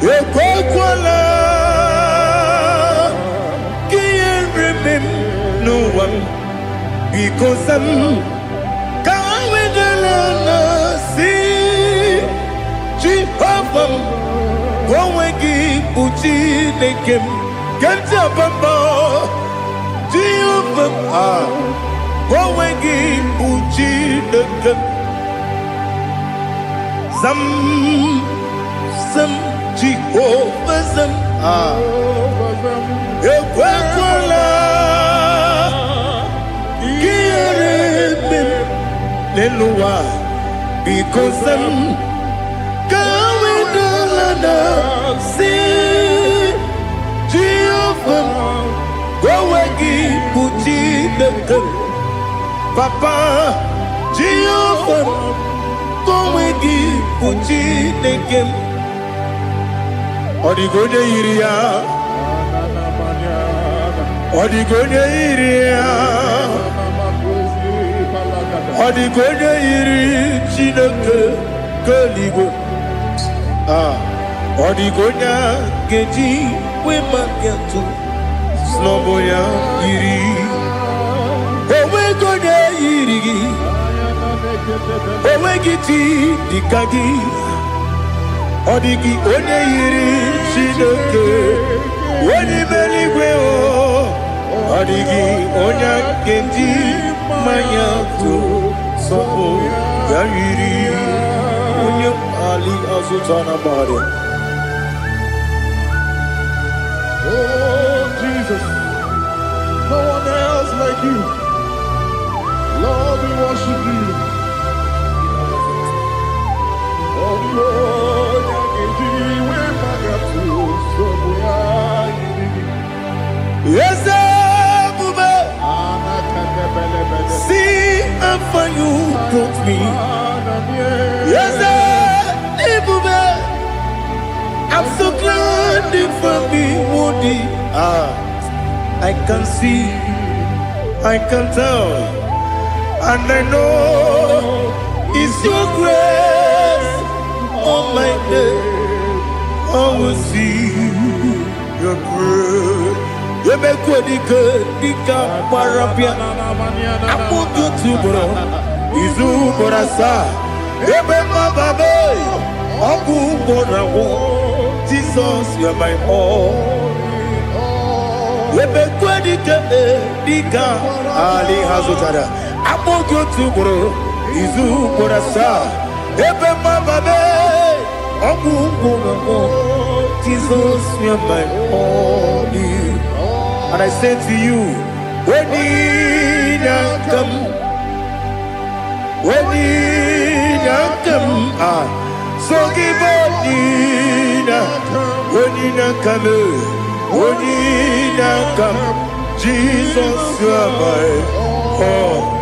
S4: Ekwakwala Kiyeremem no one because Zam Kawedalana see Jehovah Wawegi Uchi Nekem Ganja Bamba Jehovah Wawegi Uchi Nekem Zam Jehovah Zam Ekwakwala Kiyeremem Neluwa because Zam Kawedalana see Jehovah Wawegi Uchi Nekem Papa Jehovah Wawegi Uchi Nekem Odigonye Iria Odigonye Iria Odigonye Iri Chineke Keligo Odigonya Geji Wemagetu Snoboya Iri Owegonya Iri Owegiti Dikagi Odigi Onye Iri Chineke Oni Meligwe Adigi onya kenji maya tu sopo yayiri onya ali azutana bari.
S3: Oh, Jesus. No one else like you. Lord, we worship you. Oh, Lord,
S4: yes, see how far you brought me. Yes, I'm so glad for me, Woody. I can see, I can tell, and I know it's your grace on my day. I will see your grace. You make what you could, Dika Parapia. I want you to bro. Izu Borasa. Ebema Babe. Abu Borawo. Jesus, you're my all. You make what you could, Dika Ali Hazutada. I want you to bro. Izu Borasa. Ebema Babe. Abu Borawo. Jesus, you're my all. And I say to you, when you come, so give up, when you come, Jesus, you are my all.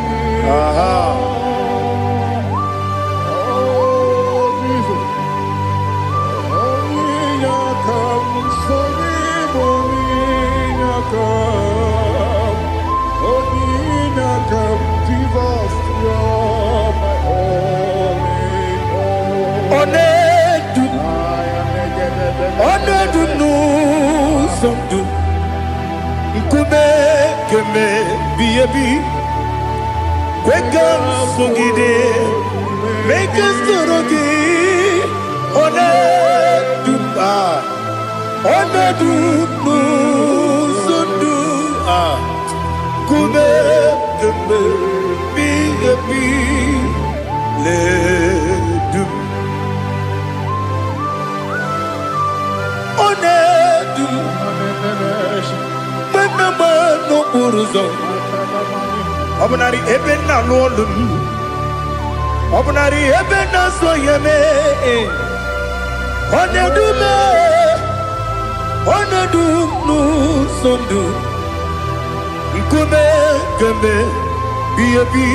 S4: Onedu no somdu Nkube keme biyebi Kwekam songide Make us torogi Onedu no somdu Kube keme biyebi Ledu Onedu Menama no uruzo Obunari ebe na lolum Obunari ebe na soyeme Onedu me Onedu no sondu Nkume keme biyebi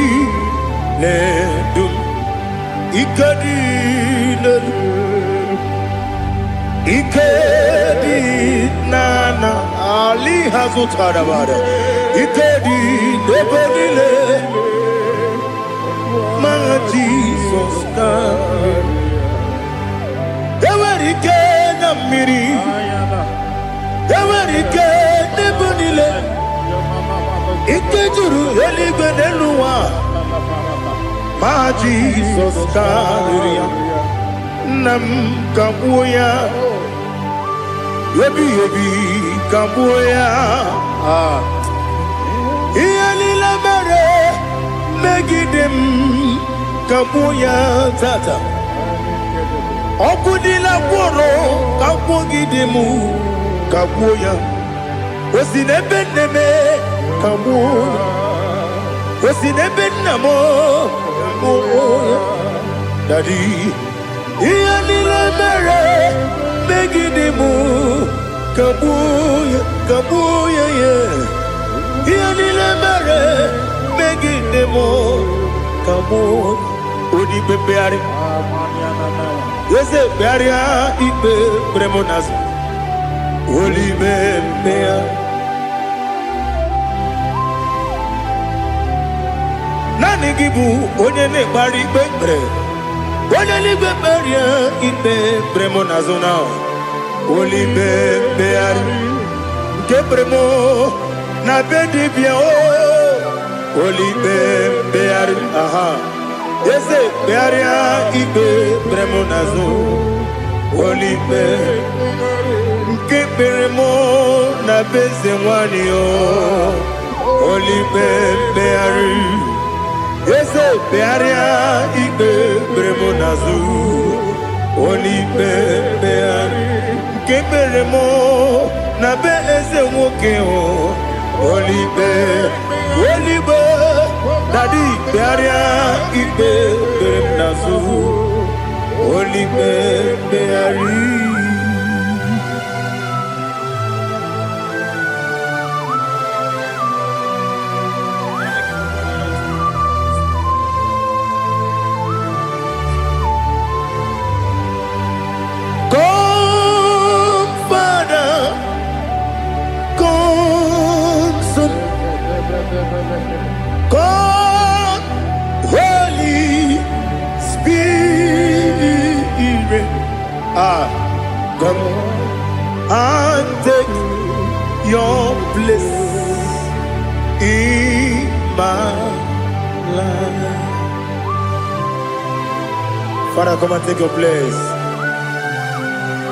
S4: ledum Ikadi lelu Ikedi nana Ali Hazutara Bada Ikedi Nebonile My Jesus God Ewerike Namiri Ewerike Nebonile Ikejuru Eligbeneluwa My Jesus God Nam Kabuya Yebi Kabuya Iyalila mere Megidem Kabuya Tata Okudila Kworo Kabugidemu Kabuya Osinebenneme Kabuya Osinebennamo Kabuya Daddy Iyalila mere Megidemu Kabuya Kabuya yeah Iyalila mere Megidemu Kabuya Odi bebeari Yese bearia ibe bremonas Oli bebea Nani gibu onye ne bari bebre Onye li beberia ibe bremonas ona Oli bebeari Nke bremo na bedibia o Oli bebeari aha Yese bearia ibe bremonazo Olipe Nke Keperemo na bezenwanio Oli beari Ese bearia Igbe beremo nazu Oli beari Keperemo na bezenwokeo Oli Daddy bearia Igbe beremo nazu Oli beari God, Holy Spirit, come and take your place in my life. Father, come and take your place.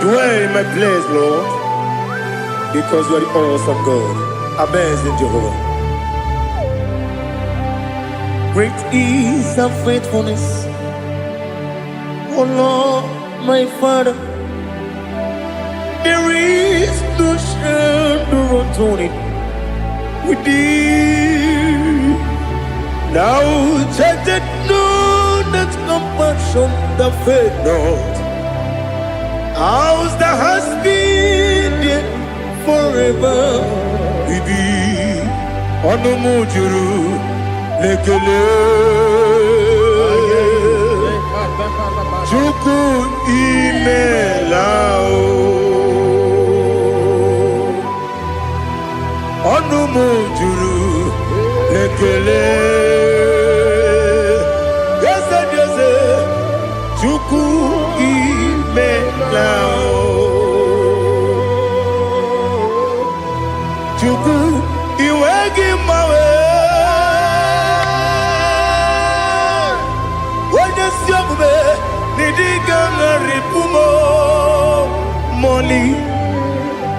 S4: Dwell in my place, Lord, because you are the awesome God. Amazing Jehovah. Great is thy faithfulness, O Lord, my Father. There is no shadow of turning with thee. Thou judgest none that compassion that faith not. Ours that has been there forever with thee. Onomujuru lekele Chuku imelao Onomujuru lekele Yese Chuku imelao Chuku iwegi mawe Nidiganga ripumo Moli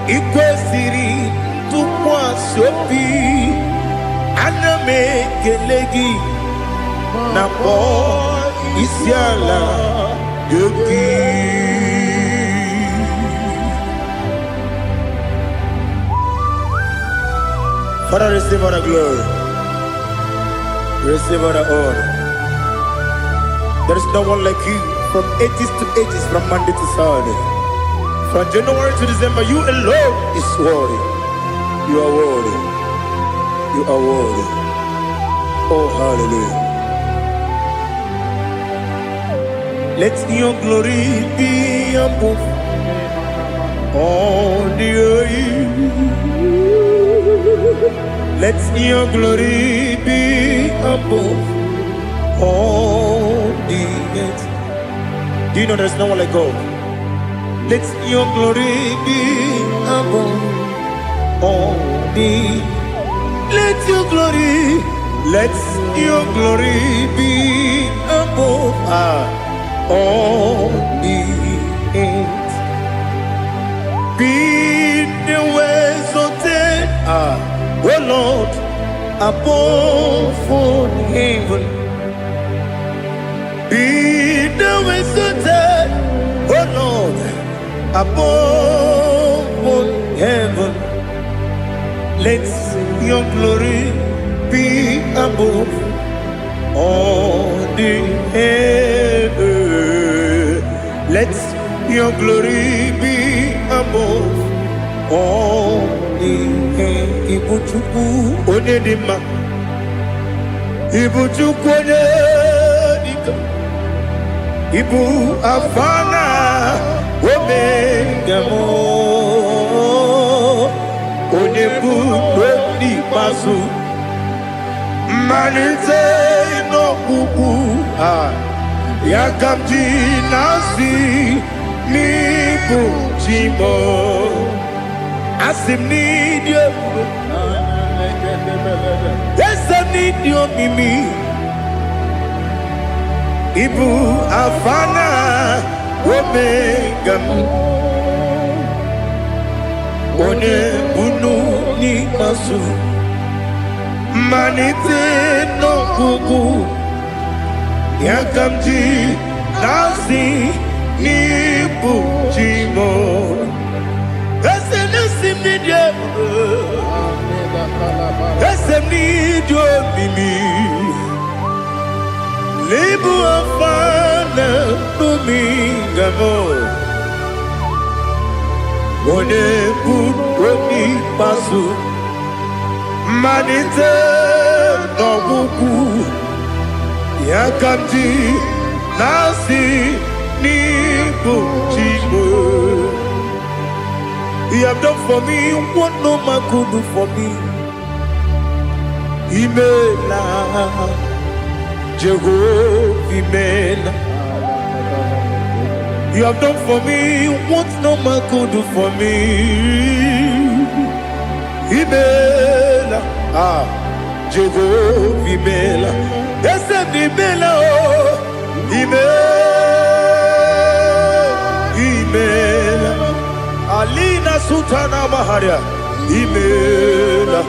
S4: Ikwesiri Tukwa sopi Aname kelegi Napo Isiala Yoki Father, receive all the glory. Receive all the honor. There is no one like you. From ages to ages, from Monday to Saturday, from January to December, you alone is worthy. You are worthy. You are worthy. Oh, hallelujah. Let your glory be above all the earth. Let your glory be above all the earth. Do you know there's no one like God? Let your glory be above all the. Let your glory be above all the earth. Be the ways of death, oh Lord, above all heaven. Be the ways of death, oh Lord, above all heaven. Let your glory be above all the heaven. Let your glory be above all the heaven. Ibuchuku onedima, Ibuchuku onedika, Ibu afana omega mo, onebu doni pasu, manite no kuku yakamji nasi nibu chimo. Asim need you. Yes, I need you, Mimi. Ibu Afana Omega. One bunu ni masu manite no kuku yakamji nasi ni bujimo esenesim ni die esem ni dio mimi lebu afana numingamo One put pasu manite no buku yakamji nasi ni bujibo. You have done for me what no man could do for me. Imela Jehovah Imela. You have done for me what no man could do for me. Imela, Jehovah Imela. Yes, Imela, Imela. Alina Sultana Maharia. Imela,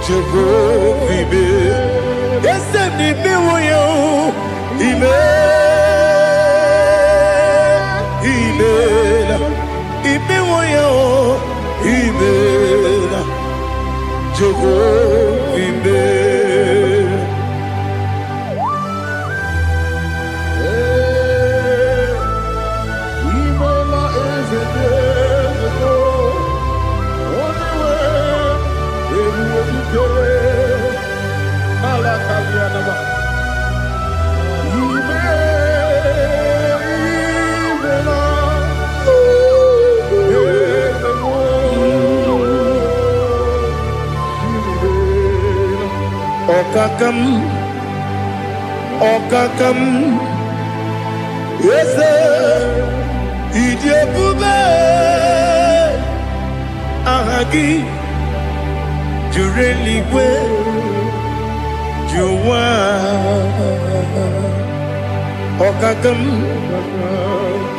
S4: Jehovah Imela. Yes, Imela, Imela. Imela, Imewoyo, Imela, Jehovah Imela.
S3: Imela is a desert, only way, everywhere you go. Alakalianaba.
S4: Okakam, yes, Idiopube, Ahagi, Jureligwe, Juwa, Okakam,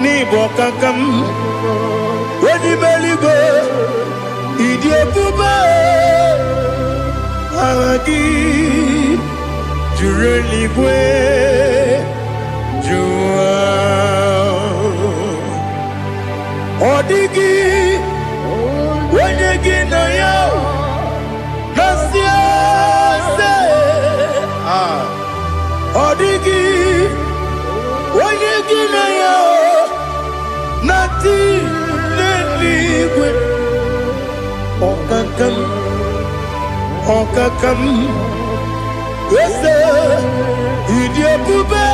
S4: Nibokakam, Wedibeligo, Idiopube, Ahagi. Jureligwe Jua Odigi Wenyegi na yo Nasia se Odigi Wenyegi na yo Nati Neligwe Okakam Okakam Yes, Idiopube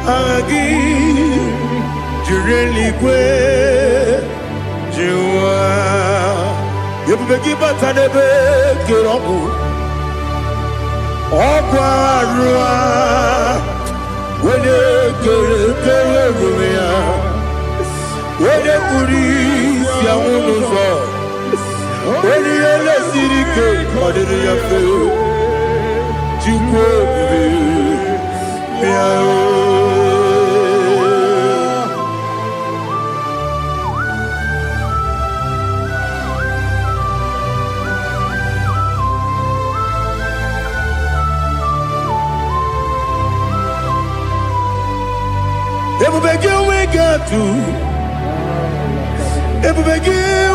S4: Agi Jureligwe Jua Yepubeki Batanebe Kiroku Okwarua Wene Kere Rumia Wene Kuri Siamunuzo Wene Yele Sirike Madiri Yafe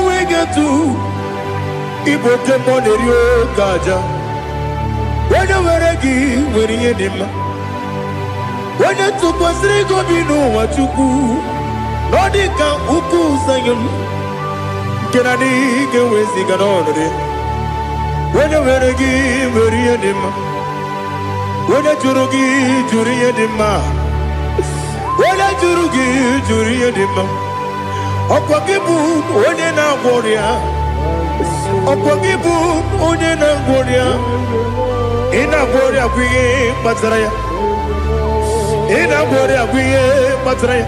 S4: we get to Igbo Kemonerio Kaja. When you were a gay, when you did when you took us, they go be no what you do. Nodika Uku Sayan Can I dig away Siganori? When you were a gay, when you did when you Jurugi, Juria Dima, when I Jurugi, Juria Dima, Okakibu, when you're not warrior, Okakibu, when you're not warrior. Ina bori akwiye patraya. Ina bori akwiye patraya.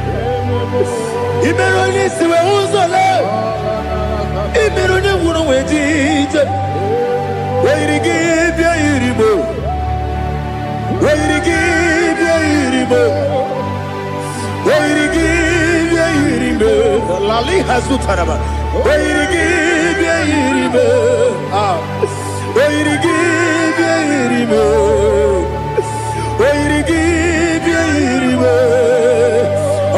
S4: Imeroni siwe uzole. Imeroni wunu wejije. Weirigi bia iribo. Weirigi bia iribo. Weirigi bia iribo. Lali Hazutaraba. Oirigi, ah. Oirigi, Oirigi,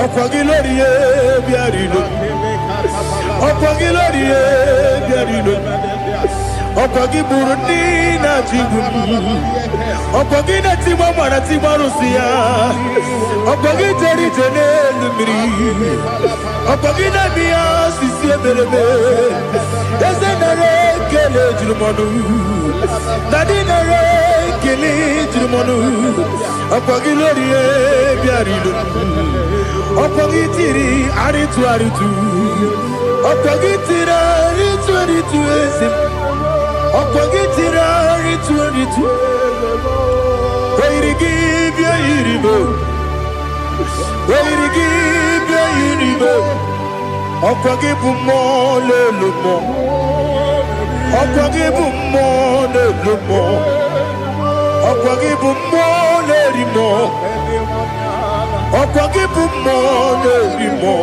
S4: Opagilorie, Biarino. Opagilorie, Biarino. Opagi Burundi na Jibu. Opagi na Timamara Timarusia. Opagi Teri Tenelumri. Opagi na Mia Sisia Berebe. Ezenare Kele Jumanu. Nadinare Kele Jumanu. Opagi Lorie Biarino. Opagi Tiri Aritu Aritu. Opagi Tira Aritu Aritu Esim. Opagitira ritu Wairigi bia iribo Wairigi bia iribo Opagibu mo le lumo Opagibu mo le lumo Opagibu mo le rimo Opagibu mo le rimo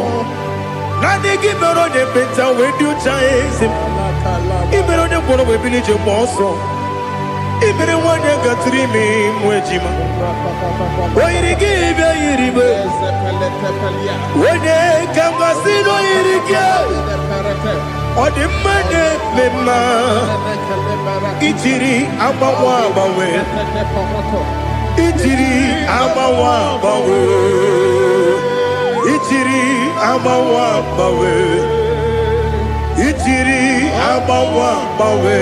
S4: Nani gimero ne beta wedu chaise Ibero ne bono we village monso. Ibero wanya gatrimi mwejima. Oirigi be iribe. Wene kamasino irigia. Odimane mema. Ichiri amawa bawe. Ichiri amawa bawe. Ichiri amawa bawe. Ichiri amawa bawe.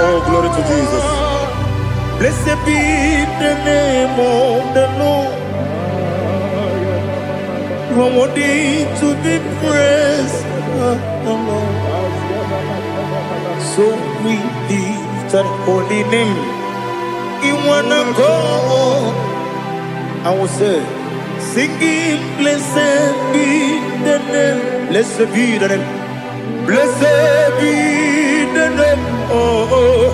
S4: Oh, glory to Jesus. Blessed be the name of the Lord. You are worthy to be praised. So we lift that holy name. You wanna go? I will say, singing, blessed be the name. Blessed be the name. Blessed be the name. Oh,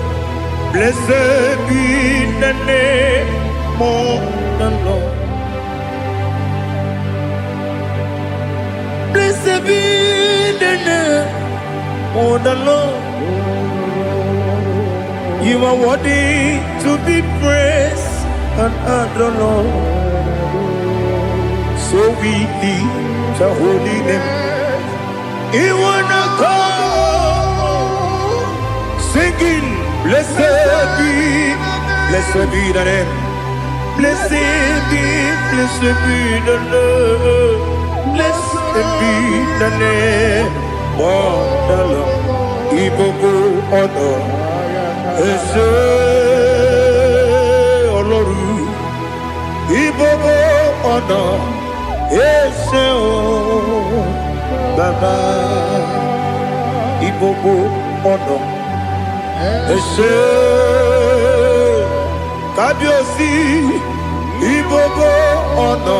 S4: blessed be the name of the Lord. Blessed be the name of the Lord. You are worthy to be praised and adored, Lord. So we lift the holy name. You wanna go singing, blessed be the name. Blessed be the Lord. Blessed be the name of the Lord. Igbo honor. Ese Oloru Ibobo ọ̀nà Ese o Baba Ibobo ọ̀nà Ese Kábíyèsí Ibobo ọ̀nà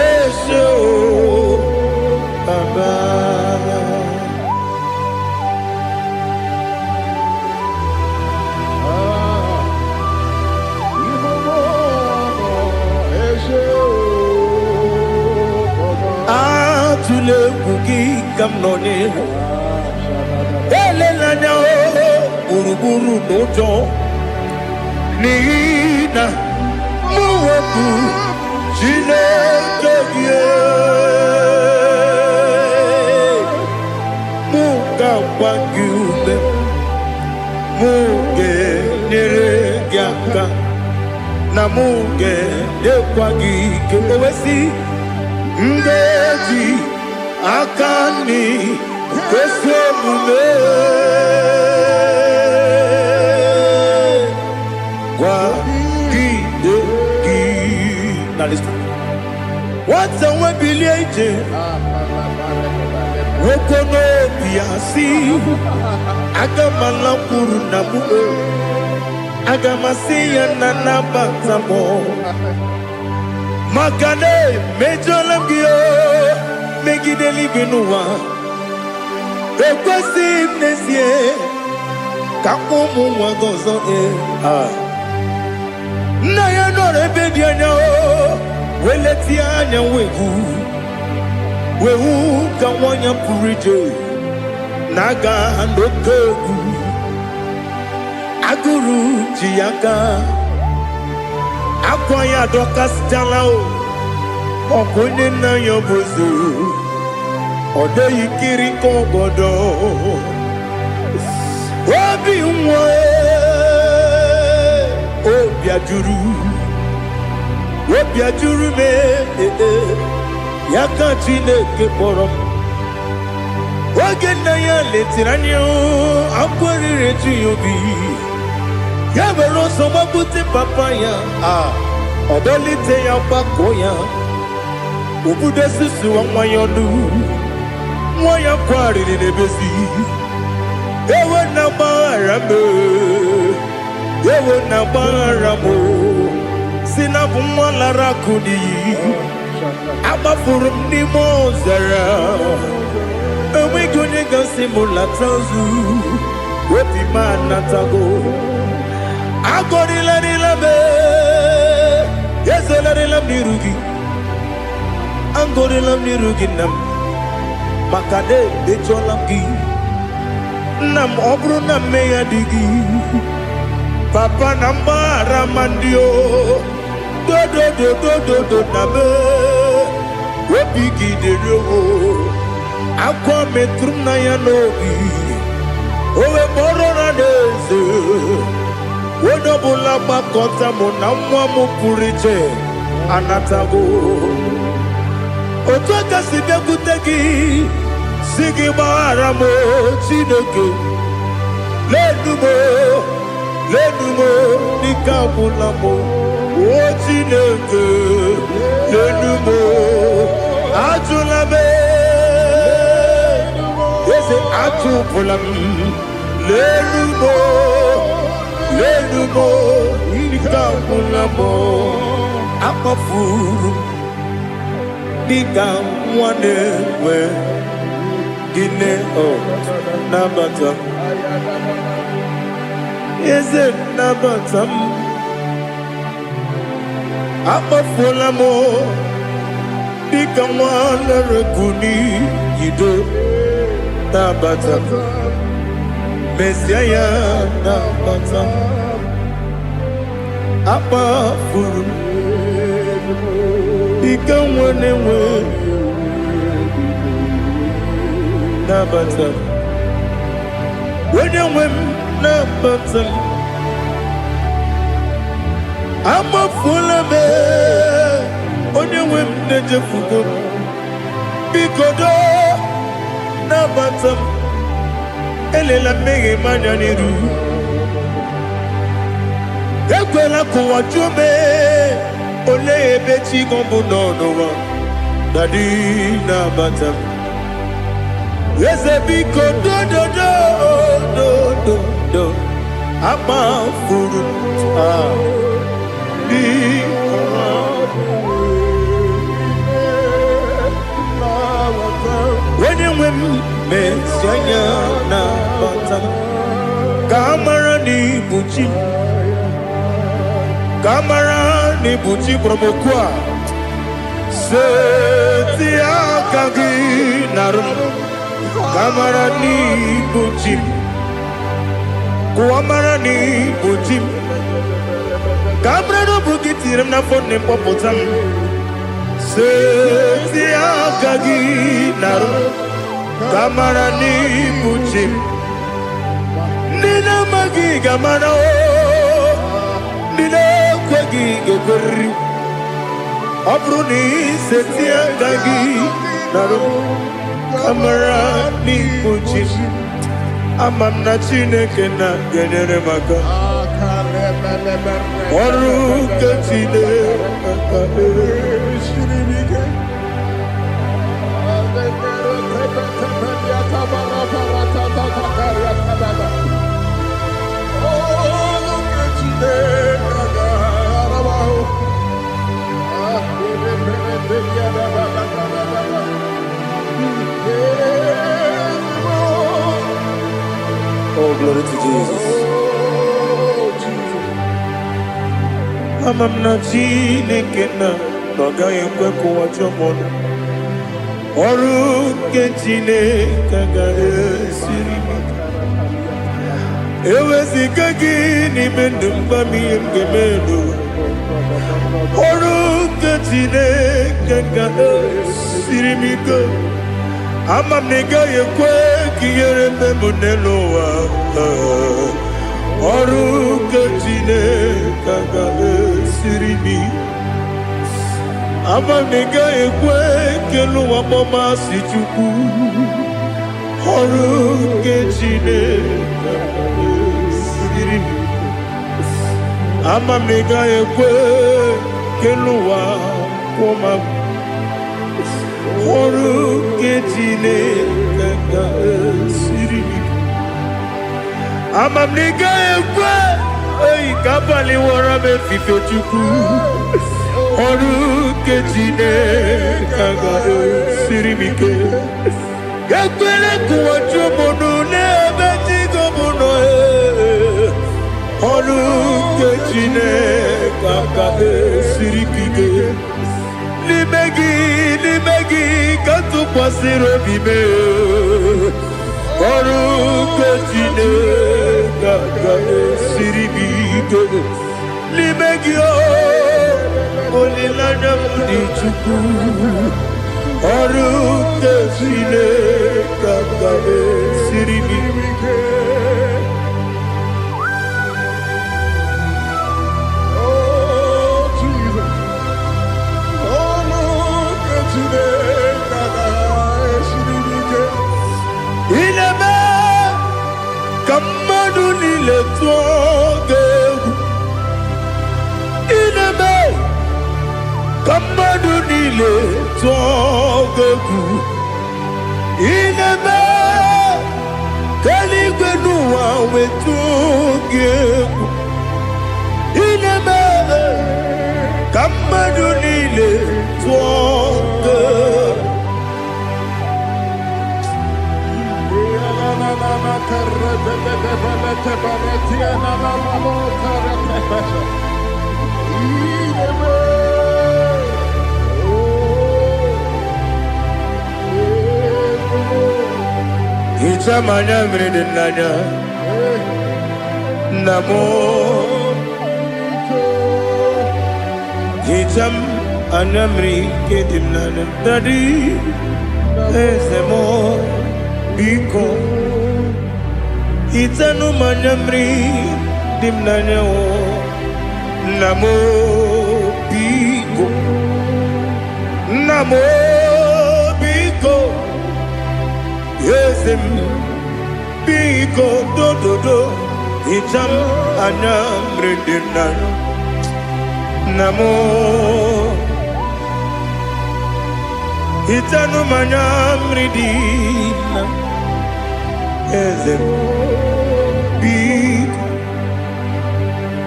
S4: Ese o Baba. Tule kuki kamnoni ele lanya buruburu nojo nina muwebu chile kebie muka wangyume muge nere gyaka na muge dekwagi kewesi ngeji akani kwesemume kwa kideki. Now listen. What's a webileje? Wokono biasi agamala kuruna muo agamasiya nanabatamo Makane mejolamgio megideli benua Requesting this year, Kakumu Wagozo, Naya no Rebediano, Weletiana Wehu, Wehu Kawanya Purije, Naga and Okegu, Aguru Jiaka, Akwaya Dokas Jalao, Okunina Yobuzu. Ode ikiri kogodo Obi mwe Obi ajuru me Yaka Chineke kpọrọ Oge na ya letiri anya akwarire chi obi Ya mere ọsọ gbapute papa ya Ọdọlite ya gbakọ ya Obudo susu nwa ya ọnụ Nwa ya kwariri n'ebezi Ewe na gbara m Ewe na gbara m Si na bụ nwa lara kudi Agbafuru m n'ime ọzara Enweghị onye gasị m lata ozu Obi m anatago Agọrịlarịla m Ezelarịla m n'iru gị Agọrịla m n'iru gị nna m Maka na echola m gị Nna m ọ bụrụ na mme ya dị gị Papa na mgbaghara ma ndị o Dodododododo na be Obi gị dịrị o Akwa metụrụ m na ya n'obi Owe kpọrọ na n'eze Onye ọbụla gbakọta mụ na nwa m pụrụ iche Anatago Otu aka si bịakwute gị Si gị gbaghara m Chineke Lenu m Dịka agwụla m O Chineke Lenu m Ajụla m Eze atụpụla m Lenu m Dịka agwụla m Akpafuru Dịka nwa na-enwe Gịnị nabata Eze nabata m Akpafuola m Dịka nwa na-erekuni Yido nabata Mesia ya nabata Akpafuru Dịka nwa na-enwe Nabata Onye nwe m nabata Amafuola m Onye nwe m na-ejefugo Biko do Nabata Elela mmehie m anya n'iru Ekwela ka ụwa jụọ m Olee ebe chi gọ bụ n'ụwa Dadi nabata Eze biko do Amafuru Onye nwe m Mesianya nabata Ka amara n'ibu chi Kamara ni buchi promokwa Seti akagi narum Kamara ni buchi Kuamara ni buchi Kamara no bukitiram na fone popotam Seti akagi narum Kamara ni buchi Nina magi kamara Nina kwagi gekori Abruni setia gagi Narum Kamara ni buchi Amamna Chineke na genere maka Oru kachine glory to Jesus.
S3: Oh, Jesus.
S4: Amam na Chineke na n'ọgaghị ekwe ka ụwa chọọ m. Ọrụ nke Chineke ga-esiri m. Eweziga gị n'ime ndụ m, gwa m ihe m ga-eme n'ụwa. Ọrụ nke Chineke ga-esiri m ike. Ama m na ị gaghị ekwe ka ihere mee m n'elu ụwa. Ọrụ nke Chineke ga-esiri m ike. Ama m na ị gaghị ekwe ka elu ụwa gbamasị Chukwu. Ọrụ nke Chineke ga-esiri m ike. Ama m na ị gaghị ekwe ka elu ụwa kwụọ m. Ọrụ nke Chineke ga-esiri m ike. Ama m na ị gaghị ekwe ka abalị wara m efife Chukwu. Ọrụ nke Chineke ga-esiri m ike. Ekwela ka ụwa jụọ m ọnụ n'ebe Chigo m nọ. Ọrụ nke Chineke ga-esiri m ike. N'ime gị ka tụkwasịrị obi m. Ọrụ nke Chineke ga-esiri m ike. N'ime gị olileanya m dị Chukwu. Ọrụ nke Chineke ga-esiri m ike.
S3: Oh, Jesus. Ọrụ nke Chineke ga-esiri m ike.
S4: Ị na-eme ka mmadụ niile tụọ gị egwu. Ị na-eme ka mmadụ niile tụọ gị egwu. Ị na-eme ka eluigwe n'ụwa wee tụọ gị egwu. Ị na-eme ka mmadụ niile tụọ gị egwu. Hichaa m anya mmiri dị n'anya nna m. Hichaa m anya mmiri nke dị m n'anya Daddy, eze m biko. Hichanụ m anya mmiri dị m n'anya nna m biko. Nna m biko. Eze m biko dododo. Hichaa m anya mmiri dị m n'anya nna m. Hichanụ m anya mmiri dị m n'anya eze m biko.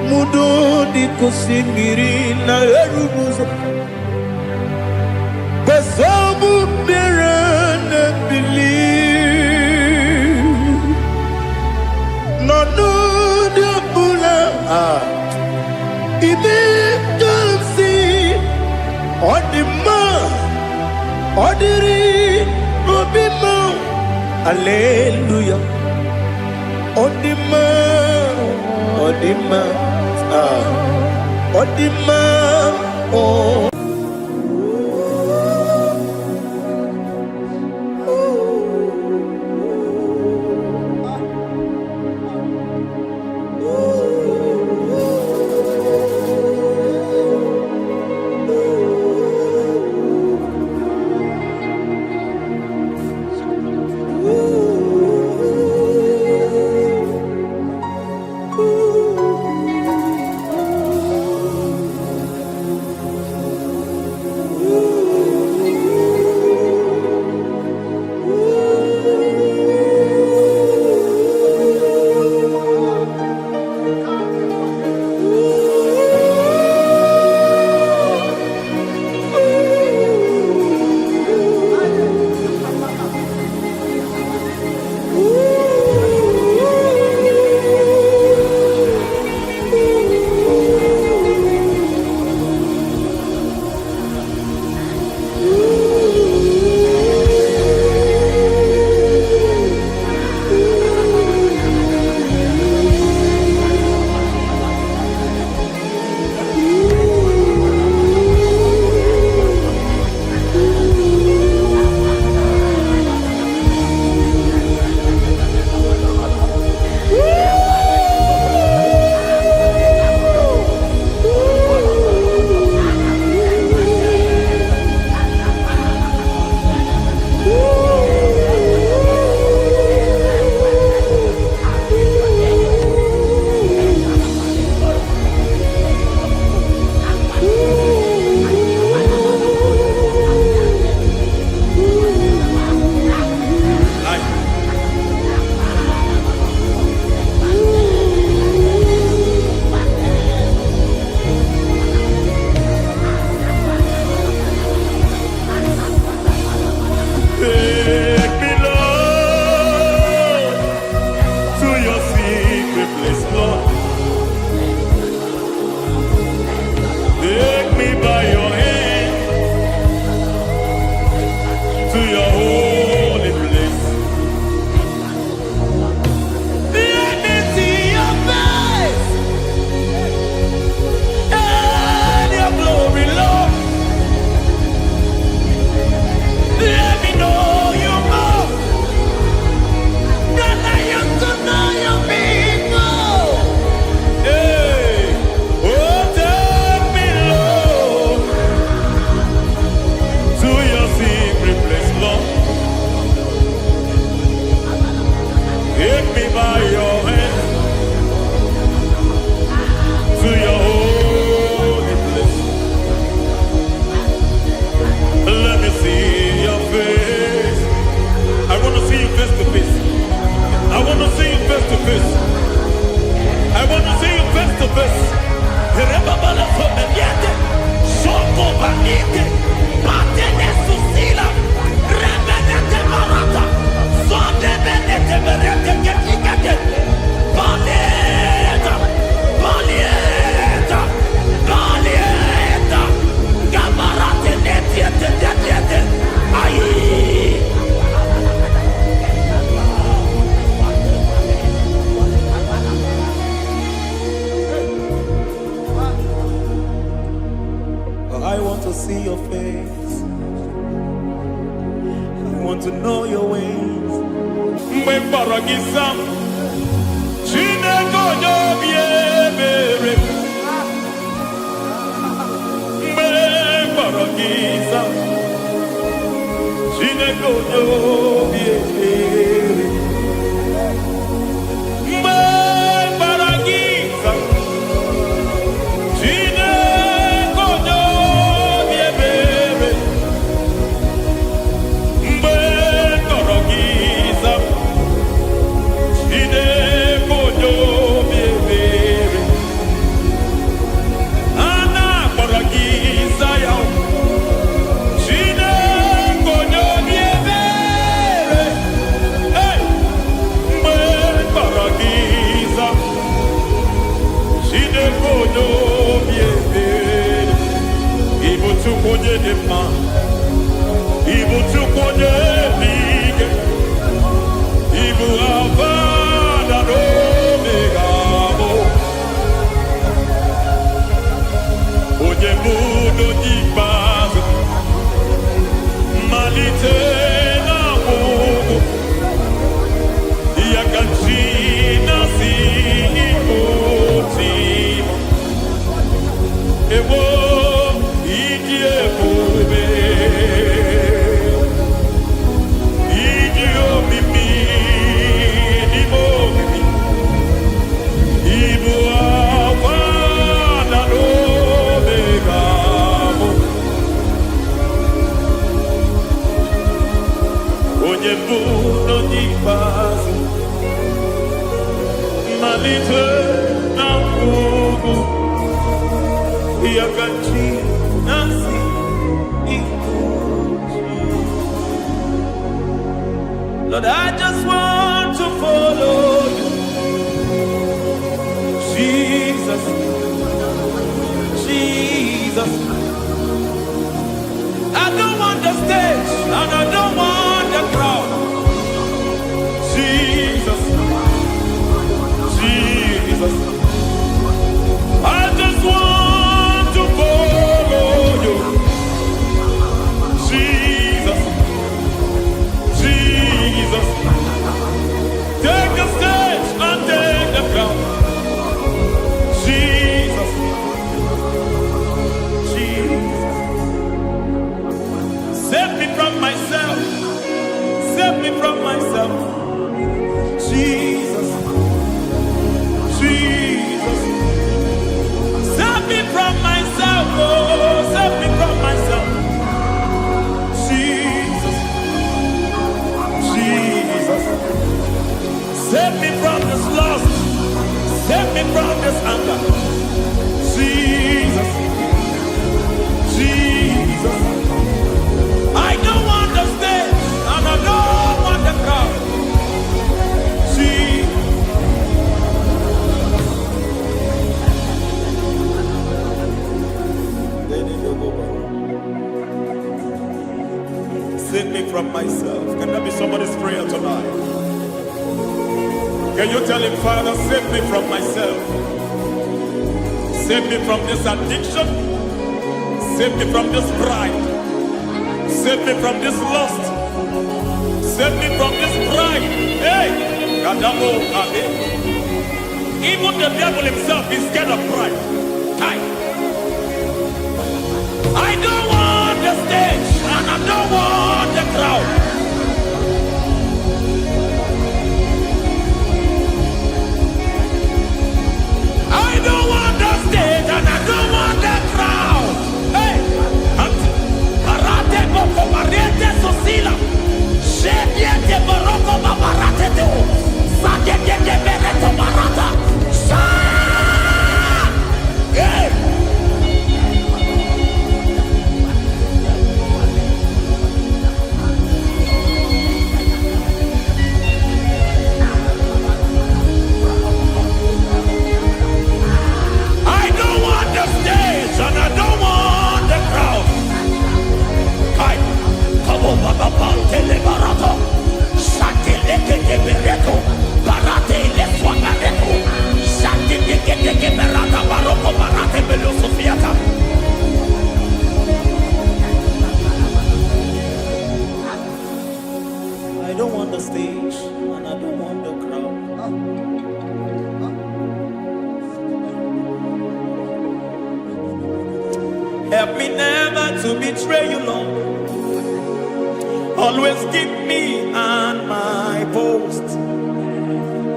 S4: Mudo dịka osimiri na-eru n'ụzọ. Nsogbu bịara na-ebili n'ọnọdụ ọbụla. Ime ka m si ọ dị mma, ọ dịrị obi m. Hallelujah. Ọ dị mma, ọ dị mma, ọ dị mma. I want to see your face. I want to know your ways.
S3: Mgbe mkpọrọ gị sam, Chineke onye obi ebere. Mgbe mkpọrọ gị sam, Chineke onye obi ebere. Mgbe mkpọrọ gị sam, Chineke onye obi ebere. Mgbe mkpọrọ gị sam, Chineke onye obi ebere. A na-akpọrọ gị Zion, Chineke onye obi ebere. Hey! Mgbe mkpọrọ gị Zion, Chineke onye obi ebere. Ị bụ Chukwu onye dị mma, ị bụ Chukwu onye dị ike, ị bụ Alfa na Omega bụ onye bụ n'onye ikpeazụ, mmalite na ọgwụgwụ, ya ka chi na-asị Igbo tim. Ewo ịdị ebube, ịdị omimi n'ime omimi, ịbụ Alfa na Omega bụ onye bụ n'onye ikpeazụ, mmalite na ọgwụgwụ, ya ka chi na-asị Igbo tim.
S1: Lord, I just want to follow you. Jesus, Jesus. I don't want the stage and I don't want the crowd.
S3: Jesus, Jesus, I just want to follow you. Jesus, Jesus, take the stage and take the crown. Jesus, Jesus, save me from myself, save me from myself. Jesus, Jesus,
S1: Save me from myself, oh, save me from myself.
S3: Jesus, Jesus,
S1: Save me from this lust. Save me from this anger.
S3: Jesus, Jesus,
S1: I don't want the stage and I don't want the crowd.
S3: Jesus. Save me from myself. Can that be somebody's prayer tonight? Can you tell him, Father, save me from myself? Save me from this addiction. Save me from this pride. Save me from this lust. Save me from this pride. Hey! Kadamo Abe. Even the devil himself is scared of pride. Hi.
S1: I don't want the stage and I don't want the crowd. I don't want the stage and I don't want the crowd. Hey, Barate boko barete sosila. Shediete boroko babarate teo. Sadete bereto barata. Sa. Hey.
S3: stage and I don't want the crowd. Help me never to betray you, Lord. Always keep me on my post.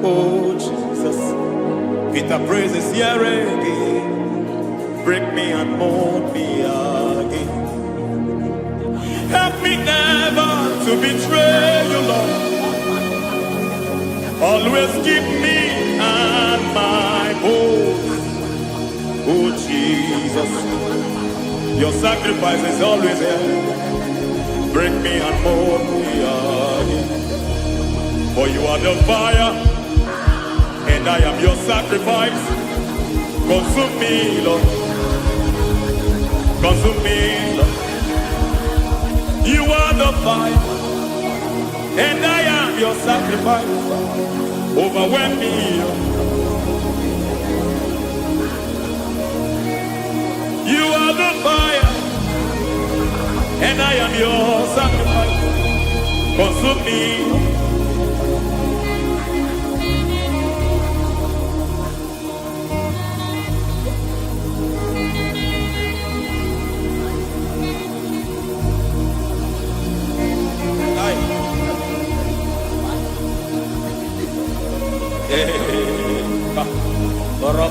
S3: Oh Jesus, Peter praises here again. Break me and mold me again. Help me never to betray you, Lord. Always keep me on my post. Oh Jesus, your sacrifice is always here. Break me and mold me again. For you are the fire, and I am your sacrifice. Consume me, Lord. Consume me, Lord. You are the fire, and I am your sacrifice. Overwhelm me, Lord. You are the fire, and I am your sacrifice. Consume me.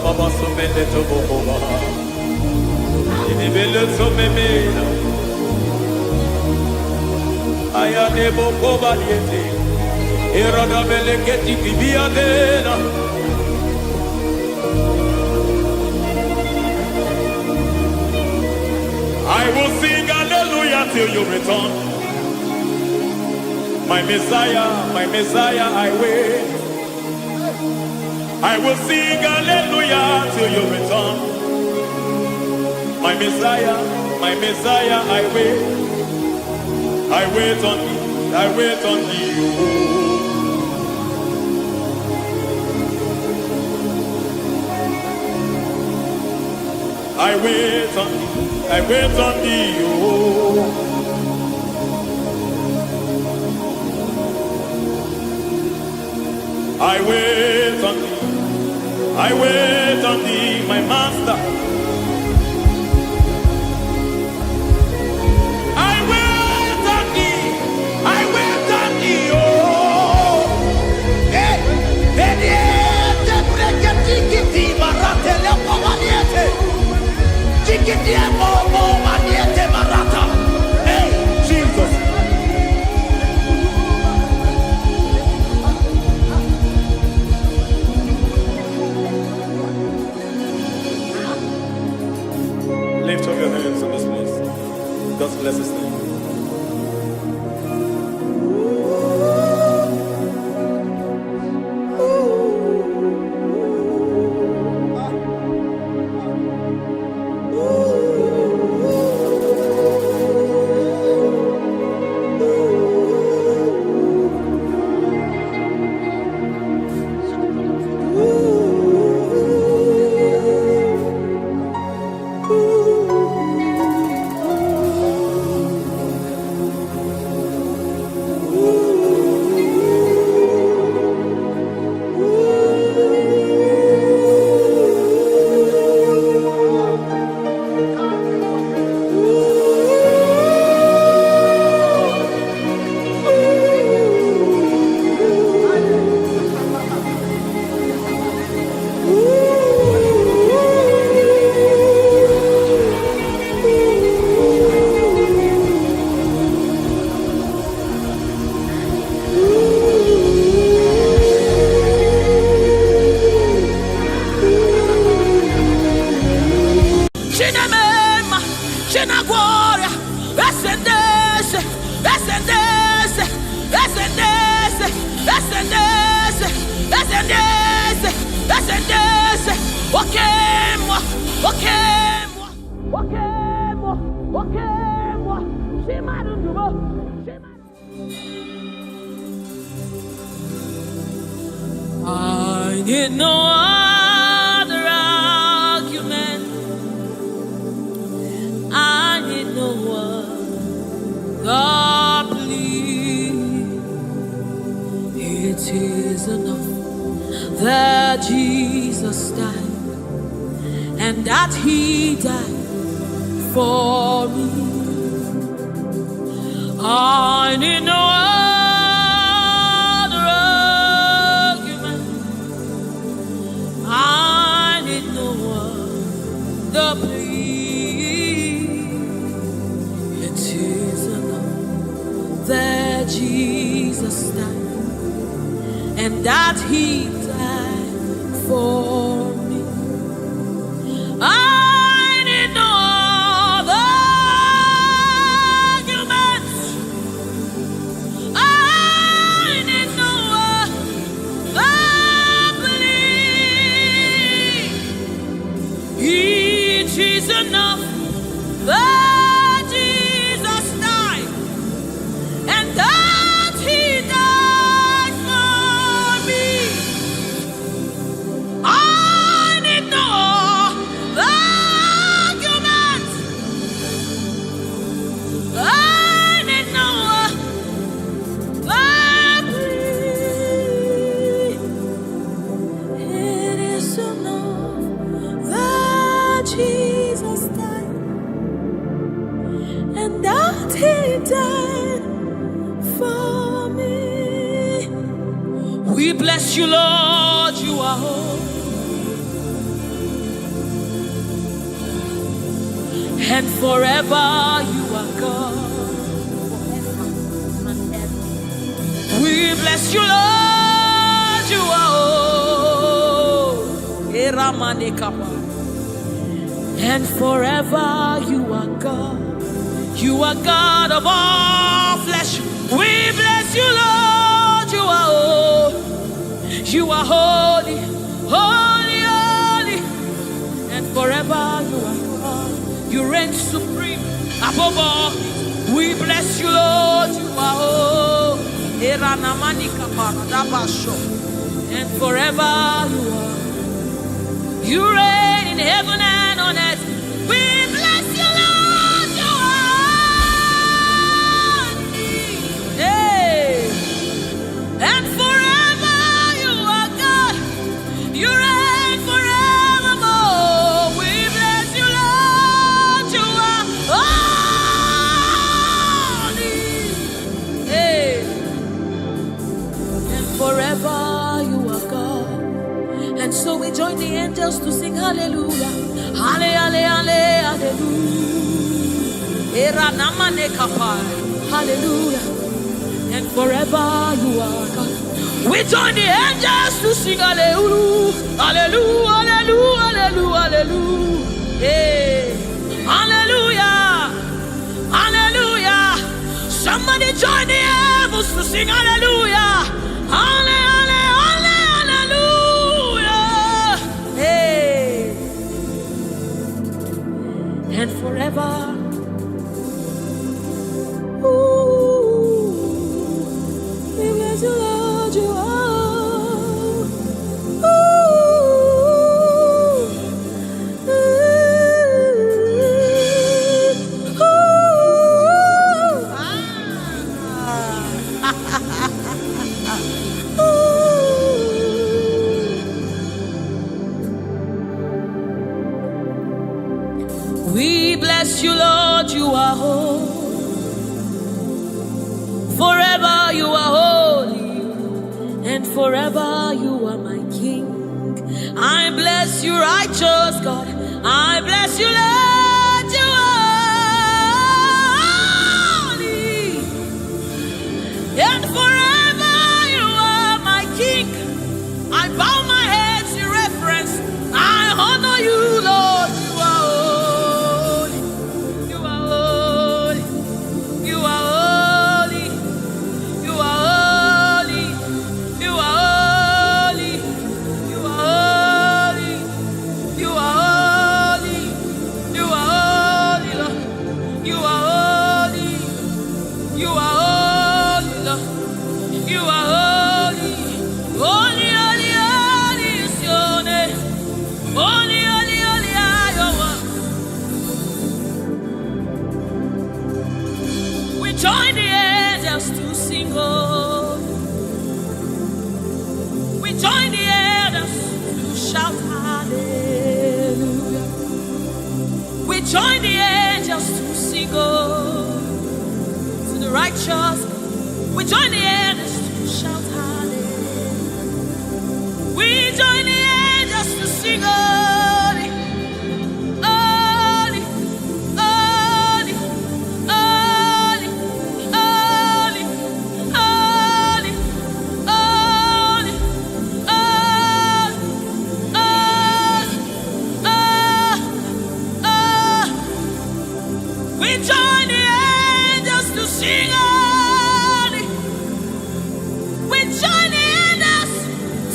S3: Baba sumende to boba. Inibele sumemena. Aya de boba diete. Irada beleketi tibia dena. I will sing hallelujah till you return. My Messiah, I wait. I will sing hallelujah till you return. My Messiah, I wait. I wait on thee, I wait on thee. I wait on thee, I wait on thee. Oh. I wait on thee. I wait on thee, my master. I wait on thee. I wait on thee, oh. Hey, Bediete, Breketi, Marate, Lepo, Maniete. Tikiti, Momo, Maniete, Marata. Hey, Jesus. Lift up your hands in this place. God bless his name.
S1: I need no other argument. I need no other plea. is enough that Jesus died, and that He died for me. I need no other argument. I need no other plea. It is enough that Jesus died, and that He died for me. I need no other arguments. I need no other plea. It is enough that Jesus died, and that He died for me. I need no arguments. I need no plea. It is enough that Jesus died, and that He died for me. We bless you, Lord, you are holy. And forever you are God. We bless you, Lord, you are holy. And forever you are God. You are God of all flesh. We bless you, Lord, you are holy. You are holy, holy, holy. And forever you are God. You reign supreme above all. We bless you, Lord, you are holy. And forever you are. You reign in heaven and on earth. We bless you, Lord, you are holy. Hey. And forever you are God. You reign forevermore. We bless you, Lord, you are holy. Hey. And forever you are God. And so we join the angels to sing hallelujah. Hallelujah, hallelujah. Hallelujah. And forever you are God. We join the angels to sing hallelujah. Hallelujah, hallelujah, hallelujah, hallelujah. Hey. Hallelujah. Hallelujah. Somebody join the heavens to sing hallelujah. Hallelujah, hallelujah. Hey. And forever. Ooh, we bless you, Lord, you are. We bless you, Lord, you are holy. Forever you are holy, and forever you are my King. I bless you, righteous God. I bless you, Lord, you are holy, and forever you are my King. I bow my head in reverence. I honor you, Lord. Join the angels to sing, oh. join the elders to shout hallelujah. We join the angels to sing to the righteous. We join the elders to shout hallelujah. We join the angels to sing holy, holy, holy, holy, holy, holy, holy, we join the angels to sing holy. We join the angels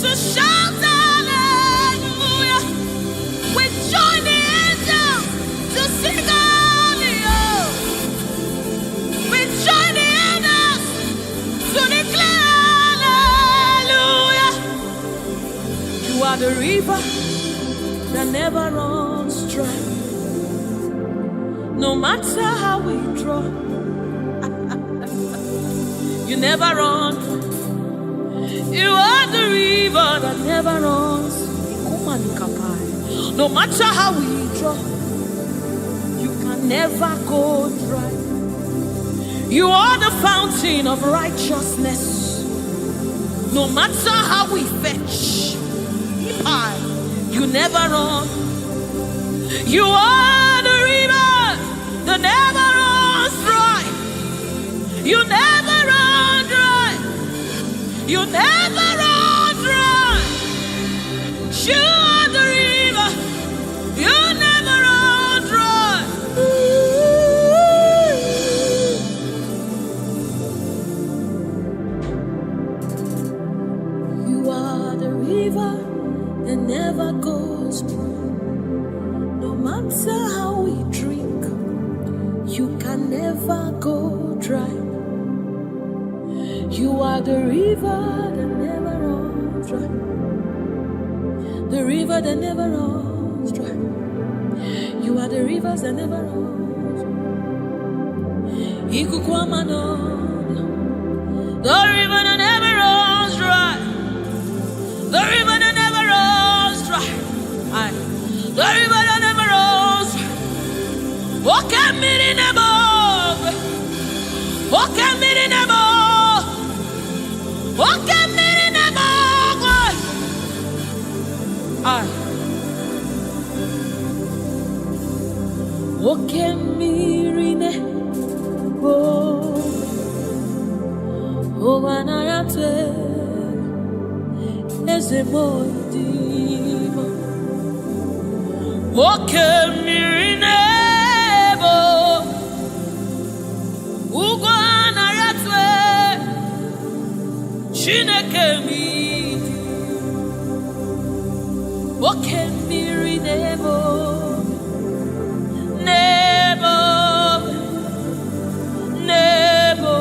S1: to shout hallelujah. We join the angels to sing holy. We join the angels to declare hallelujah. You are the river that never runs dry. No matter how we draw, you never run. You are the river that never runs. No matter how we draw, you can never go dry. You are the fountain of righteousness. No matter how we fetch, you never run. You are the river that never runs dry. You never run dry. You never run dry. You are the river. You never run dry. You are the river that never goes dry. No matter how we drink, you can never go dry. You are the river that never runs dry. The river that never runs dry. You are the rivers that never runs dry. The river that never runs dry. The river that never runs dry. The river that never runs dry. Walk at me in above. Walk at me in above. Walk at me in above. Walk at me in above. Oh, when I am as a boy, walk at me in above. Ugwana yatwe Chineke miti. Walk at me in above. Nebo, nebo.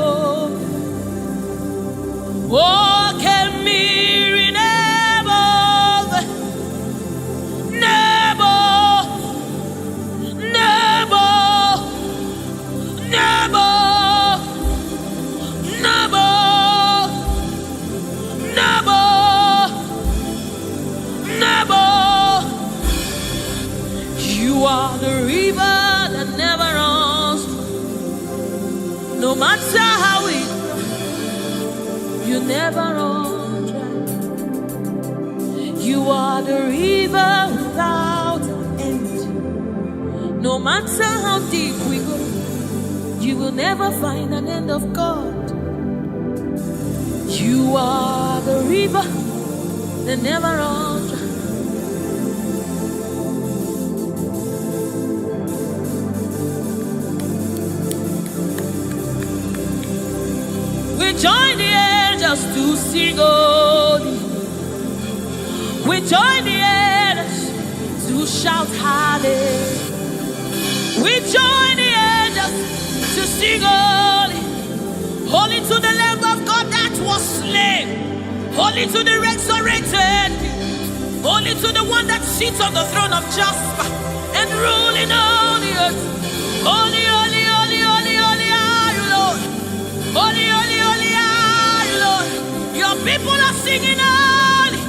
S1: Walk at me in above. Nebo, nebo, nebo, nebo, nebo, nebo. You are the river that never runs. No matter how it, you never run dry. You are the river without end. No matter how deep we go, you will never find an end of God. You are the river that never runs dry. We join the angels to sing holy. We join the angels to shout hallelujah. We join the angels to sing holy. Holy to the Lamb of God that was slain. Holy to the resurrected. Holy to the one that sits on the throne of Jasper and ruling all the earth. Holy, holy, holy, holy, holy are you, Lord. Holy, holy, holy are you, Lord. Your people are singing holy.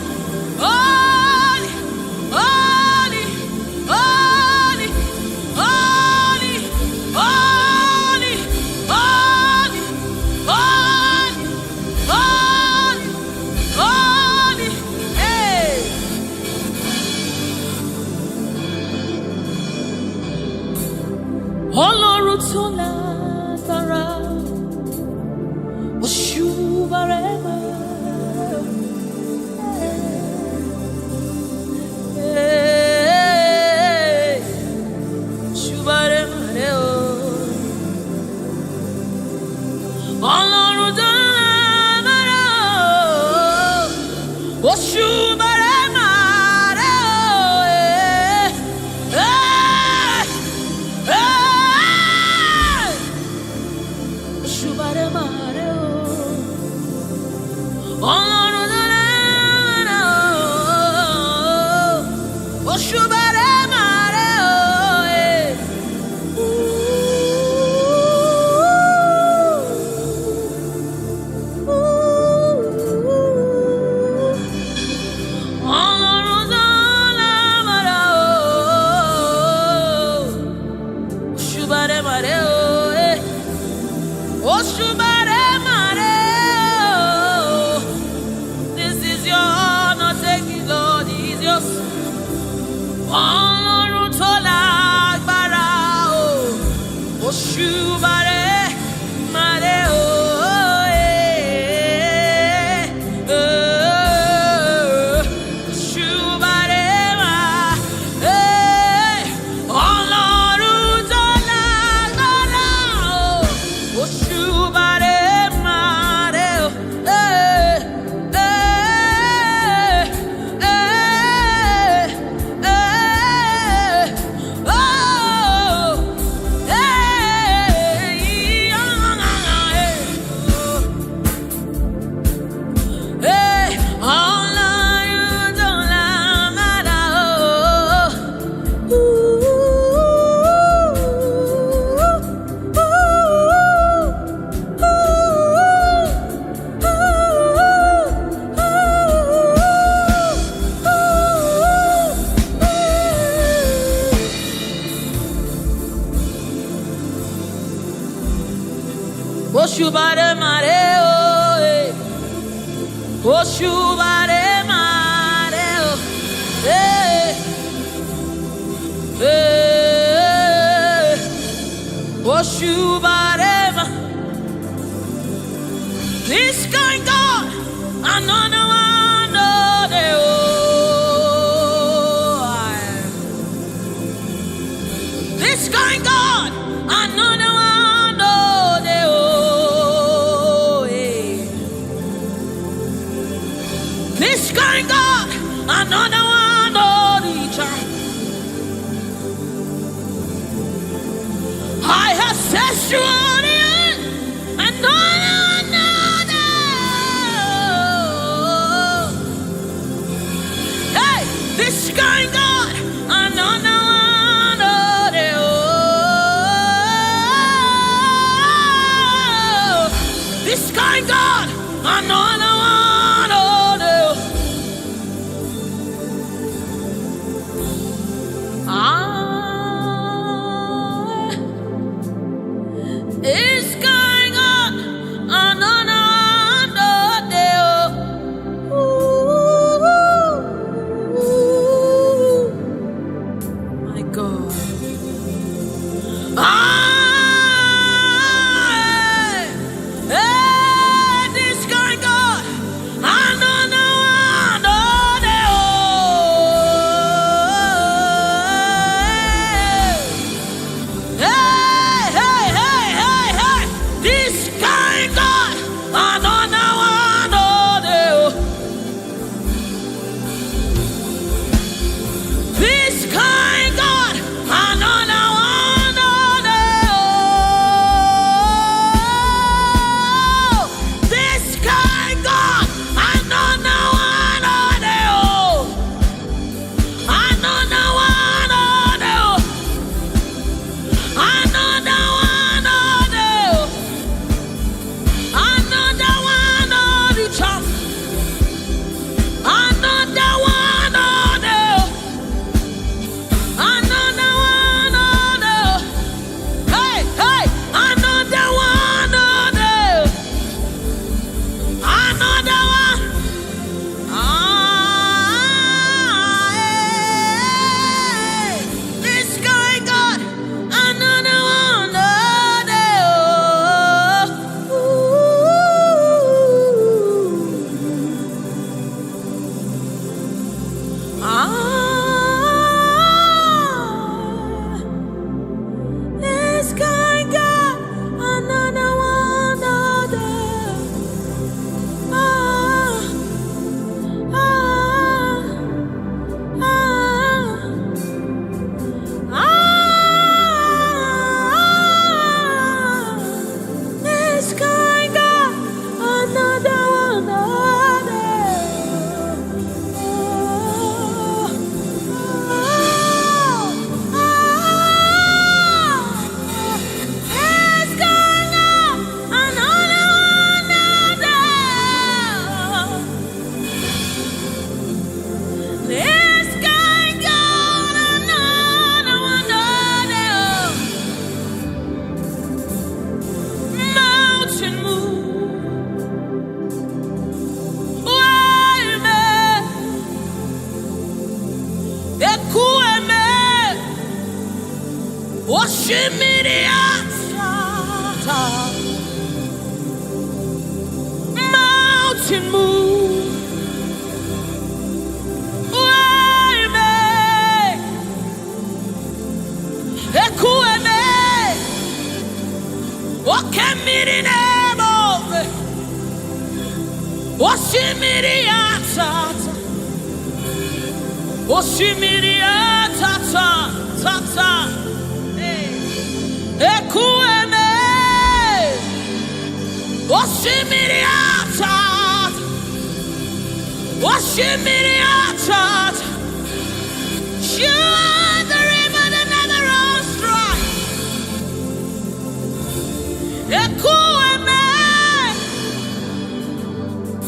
S1: Ọlọ́run tó lágbára o, òṣùbàrẹ̀ máa rẹ̀ o, òṣùbàrẹ̀ máa rẹ̀ o. Ọlọ́run tó lágbára o, òṣùbàrẹ̀ máa rẹ̀ o. This is your honor, take it, Lord, is yours. Ọlọ́run tó lágbára o, òṣùbàrẹ̀ màrè o. Òṣùbàrẹ̀ màrè. Ọlọ́run tó lágbára o, òṣùbàrẹ̀ màrè o. Òṣùbàrẹ̀ màrè o, òṣùbàrẹ̀ màrè o, òṣùbàrẹ̀ mà. This kind God, another one, oh, dey o. This kind God, another one, oh, dey o. This kind God, another one, oh, the child. I have set you on the earth, and another. Hey, this kind God, another one, oh, the oh. This kind God, another one, oh, the it's going on, my God. This going on, mountain move. Wayme, ekueme, oshimiriata. Mountain move. Wayme, ekueme. You are the river that never runs dry. Ekueme,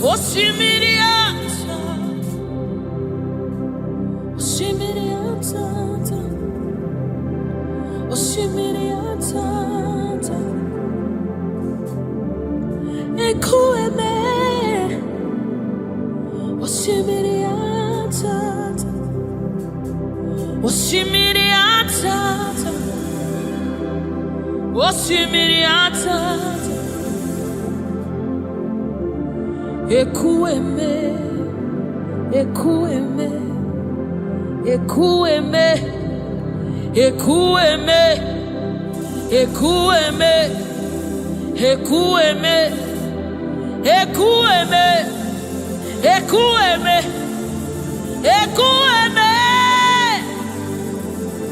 S1: osimiriata, osimiriata, osimiriata, ekueme, osimiriata, osimiriata, osimiriata. Ekueme, ekueme, ekueme, ekueme, ekueme, ekueme, ekueme, ekueme, ekueme,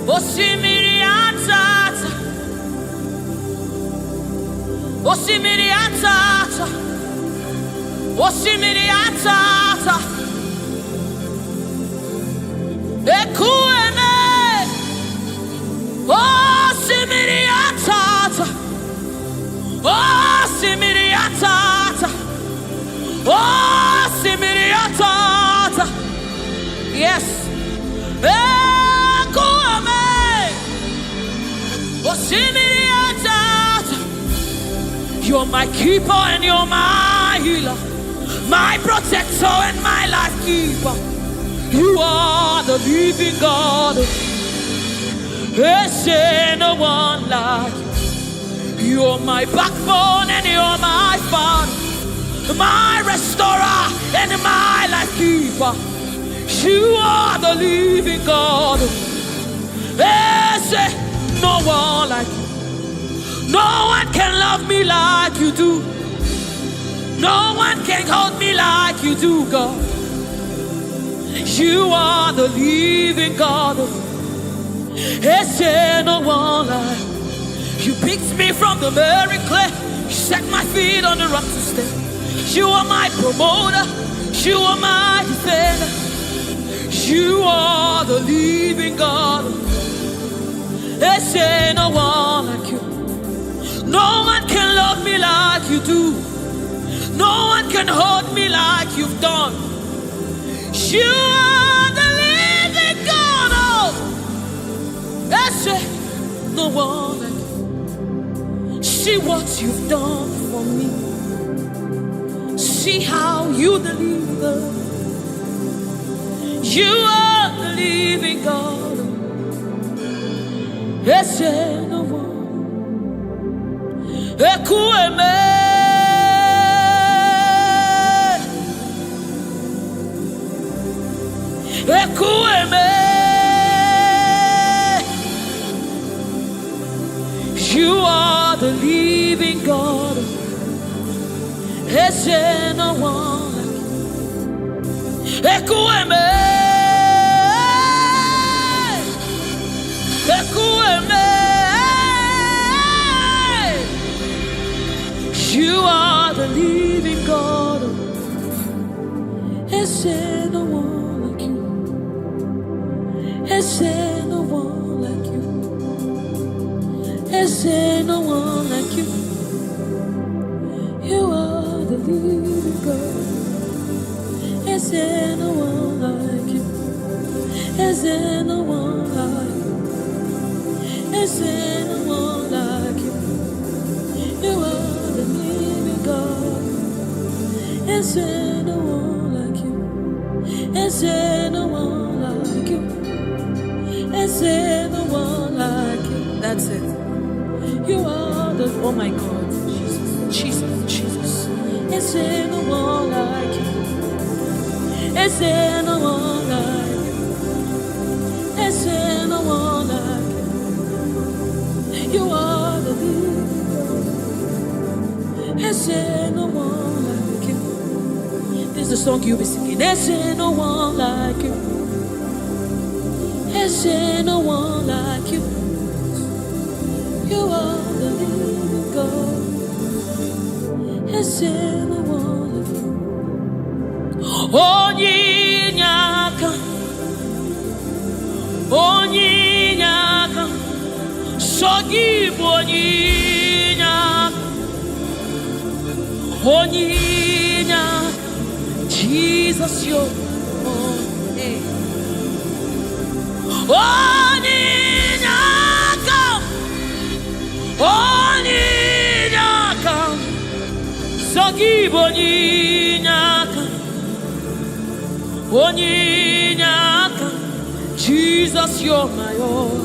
S1: osimiriata, osimiriata. Osimiriata, ekueme, osimiriata, osimiriata, osimiriata. Yes, ekueme, osimiriata. You're my keeper and you're my healer, my protector and my life keeper. You are the living God. There's no one like you. You're my backbone and you're my father, my restorer and my life keeper. You are the living God. There's no one like you. No one can love me like you do. No one can hold me like you do, God. You are the living God. There's no one like you. Picked me from the very clay. You set my feet on the rock to stay. You are my promoter. You are my defender. You are the living God. There's no one like you. No one can love me like you do. No one can hold me like you've done. You are the living God. Oh, that's it. No one like you. See what you've done for me. See how you deliver. You are the living God. That's it. No one. Ekueme, ekueme. You are the living God. There's no one like you. Ekueme, ekueme. You are the living God. There's no one like you. There's no one like you. There's no one like you. You are the living God. There's no one like you. There's no one like you. There's no one like you. You are the living God. Is there no one like you? Is there no one like you? Is there no one like you? That's it. You are the, oh my God, Jesus, Jesus, Jesus. Is there no one like you? Is there no one like you? Is there no one like you? You are the leader. Is there no one like you? This is the song you'll be singing. Is there no one like you? Is there no one like you? You are the living God. Is there no one like you? Onyinyaka, onyinyaka, sogibu onyinyaka, onyinyaka, Jesus yo, onyinyaka, onyinyaka, sogibu onyinyaka. Onyinyaka, Jesus, you're my all.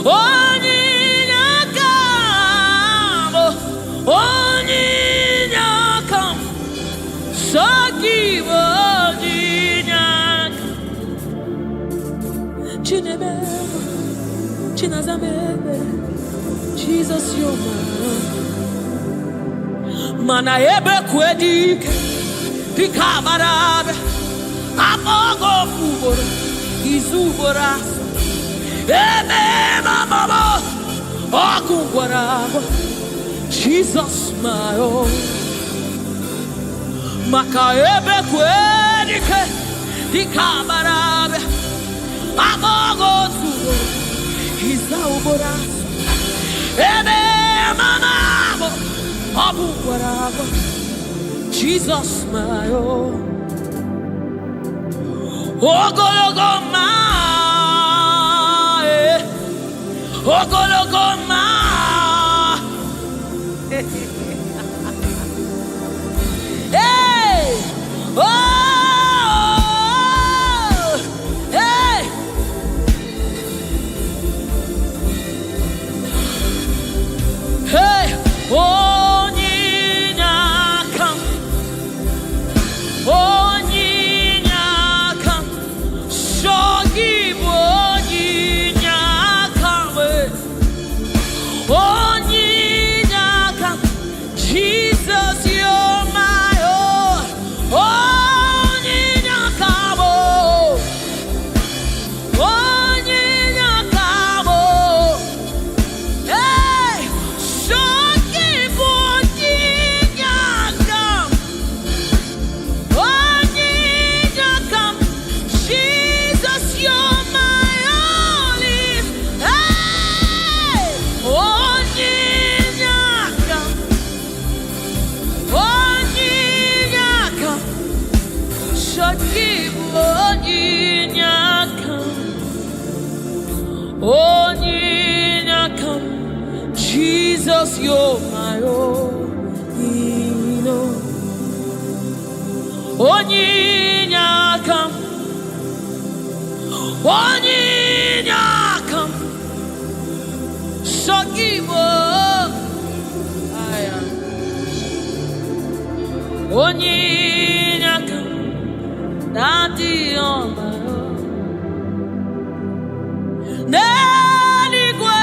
S1: Onyinyaka, onyinyaka, saki onyinyaka. Chinebe, chinazamebe, Jesus, you're my all. Mana ebe kwedike. Dikabarabe, amogo fubora, izubora, ebe mama, okungwarabo, Jesus my own. Maka ebe kwedike, dikabarabe, amogo fubora, izubora, ebe mama, okungwarabo. Jesus my own. Ogologoma, ogologoma. Hey, oh, hey. Hey, oh. Jesus, you're my own. Onyinyakam, onyinyakam, shogibo, aya, onyinyakam, daddy on my own. Neligwe,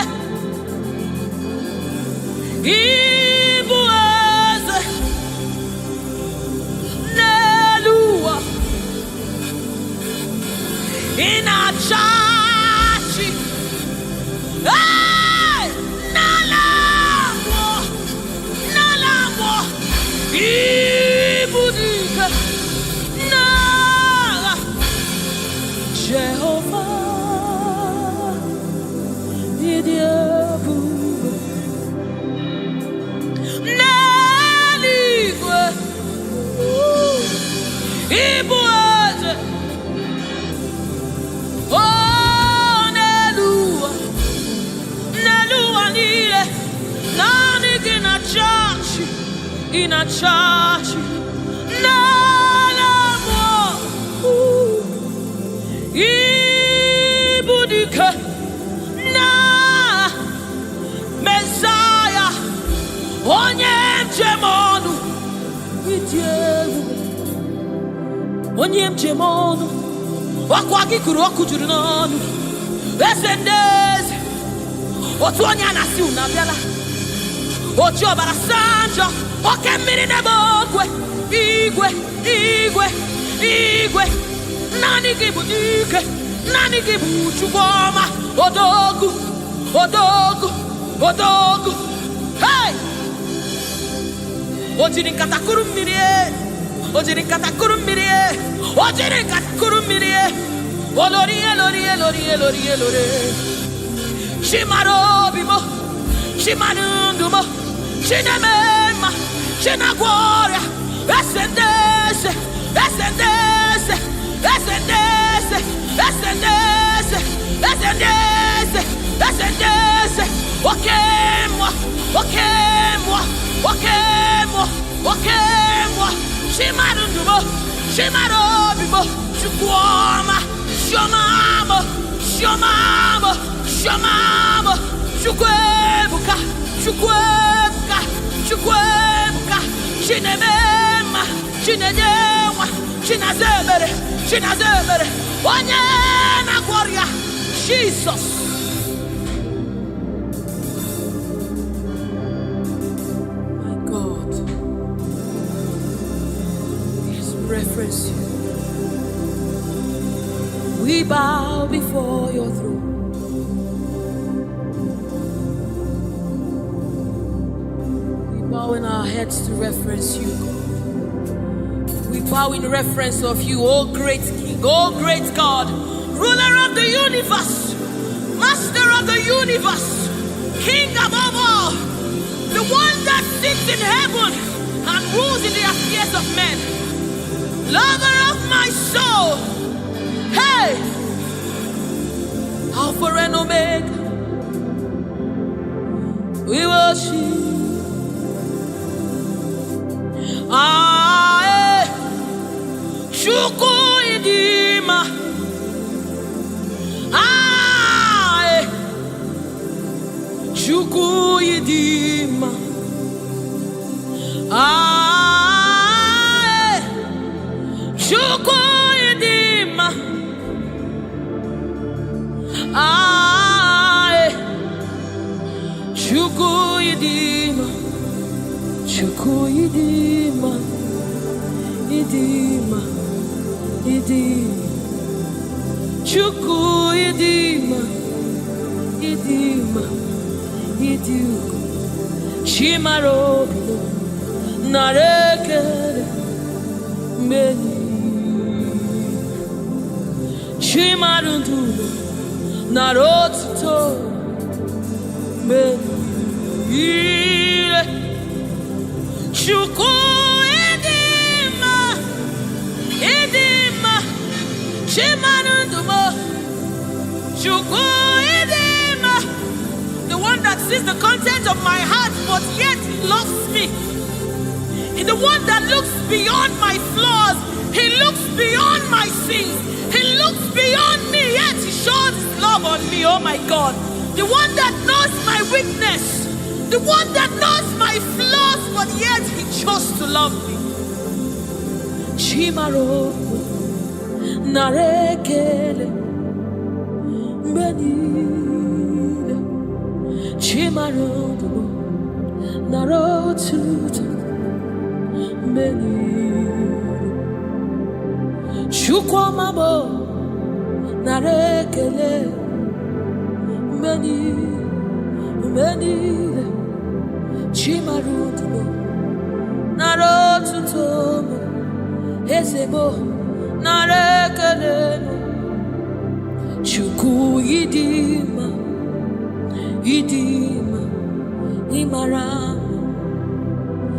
S1: ibueze, nelua, inachachi, hey, nalamo, ibudike, nala, Jehovah, idiebu, neligwe, ibueze. Oh, Nelua, Nelua, Nile, Nani gina chachi, in a church. Ibudike na Messiah onye mjemonu onye mjemonu wakwa gị kụrụ ọkụ juru n'ọnụ eze ndị eze otu onye a na-asị unu abịala oji ọbara sanjọ oke mmiri n'ebe ogwe igwe igwe igwe naanị gị bụ dike naanị gị bụ Chukwu ọma odogwu odogwu odogwu hey o jiri nkata kụrụ mmiri o jiri nkata kụrụ mmiri o jiri nkata kụrụ mmiri olori elori elori elori elori chimara obi mo chimara ndụ mo chineme mma chinagwọ ọrịa ese ndị eze ese ndị eze ese ndị eze ese ndị eze ese ndị eze ese ndị eze oke mmụọ oke mmụọ oke mmụọ oke mmụọ chimara ndụ mo chimara obi mo Chukwu ọma Shiomamo Shiomamo Shiomamo Chukwu ebuka Chukwu ebuka Chukwu ebuka Chinemema Chinenyewa Chinazemere Chinazemere onye na-agwọ ọrịa Jesus. My God, His reference you. We bow before your throne. We bow in our heads to reference you. We bow in reference of you, O great King, O great God, ruler of the universe, master of the universe, King above all, the one that sits in heaven and rules in the affairs of men, lover of my soul. Hey, Alpha and Omega, we worship. Chukwu idima, Chukwu idima, Chukwu idima. Chukwu idima, Chukwu idima, idima, idima. Chukwu idima, idima, idima. Chimaro narekere meni. Chimarundu narotuto meni. Chukwu idima, idima. Chimarundu Chukwu idima. The one that sees the content of my heart, but yet loves me. He's the one that looks beyond my flaws. He looks beyond my sins. He looks beyond me, yet He shows His love on me. Oh my God. The one that knows my weakness. The one that knows my flaws, but yet He chose to love me. Chimaro narekele benile. Chimaro narotuto benile. Chukwamabo narekele benile. Chimarutumo narotutomo ezebo narekele. Chukwu idima, idima, imara.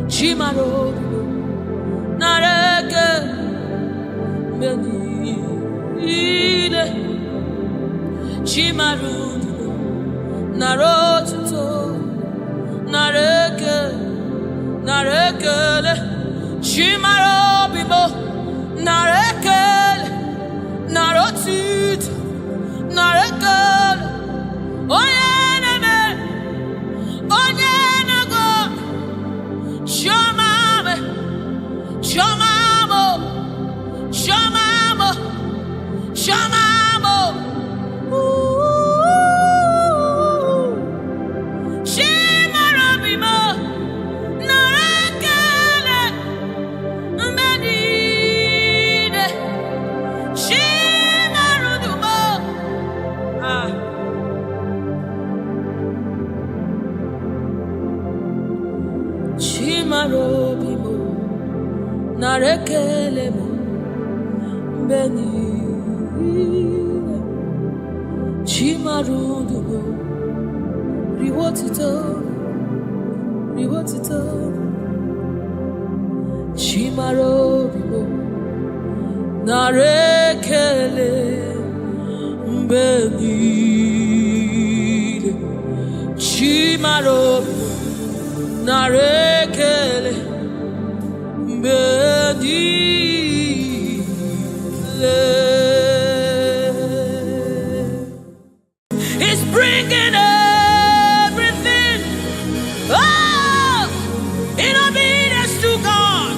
S1: Chimarutumo narekele benile. Chimarutumo narotutomo nareke, narekele, chimaro bibo, narekele, narotit, narekele, oyeneme, onyenago, shamame, shamamo, shamamo, shamamo. Chimarobimo, narekelemo, benine, chimarudumo, riwotito, riwotito, chimarobimo, narekele, benine, chimarobimo, narekele benile. He's bringing everything in obedience to God.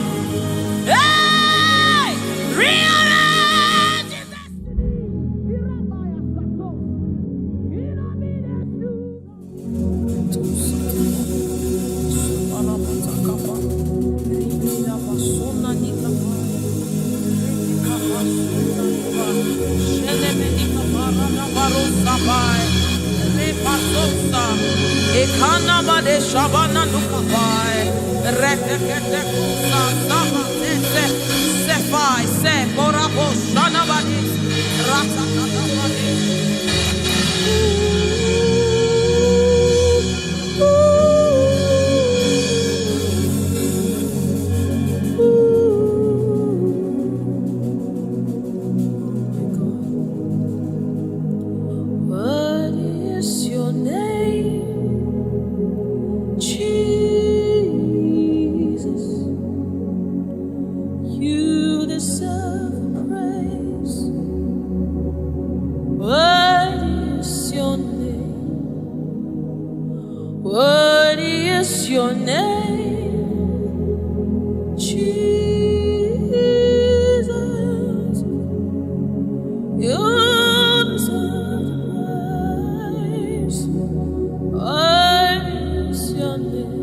S1: Hey, rearrange his destiny. In obedience to Ekana bade shabana nukabai rekete kusa sama se sefai se korabo shana bade rata kata bade. What is your name? Jesus, you deserve praise. What is your name? What is your name? Jesus, you deserve praise. What is your name?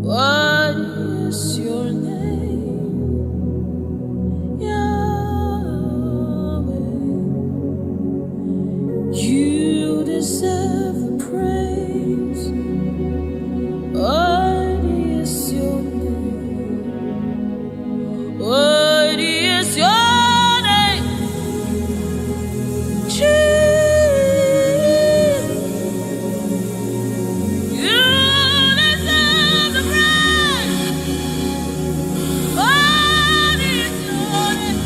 S1: What is your name? Yahweh. You deserve the praise. What is your name? What is your name? Jesus. You deserve the praise. What is your name?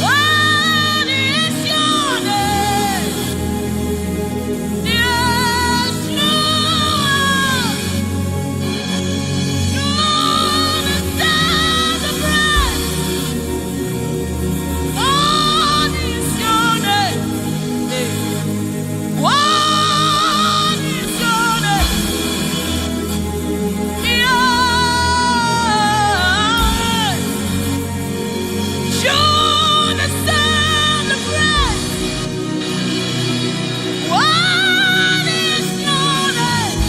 S1: What is your name? Yeshua. You deserve the praise. What is your name? What is your name? Yahweh. You deserve the praise. What is your name?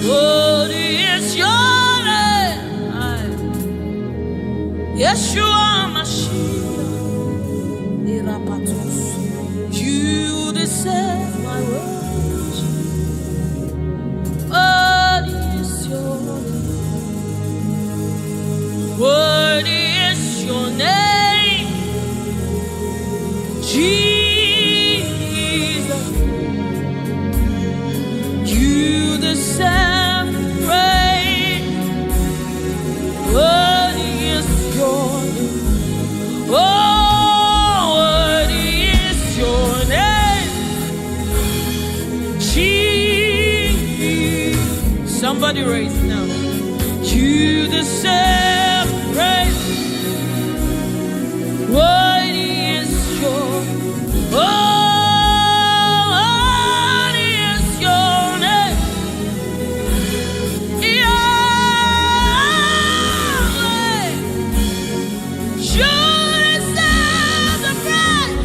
S1: What is your name? Yeshua Mashiach, Irapatos. You deserve my worship. What is your name? What is your name? Jesus, you deserve praise. What is your name? Oh, what is your name? Somebody raise now. You deserve praise. Worthy is your, worthy is your name. Yahweh, you deserve the praise.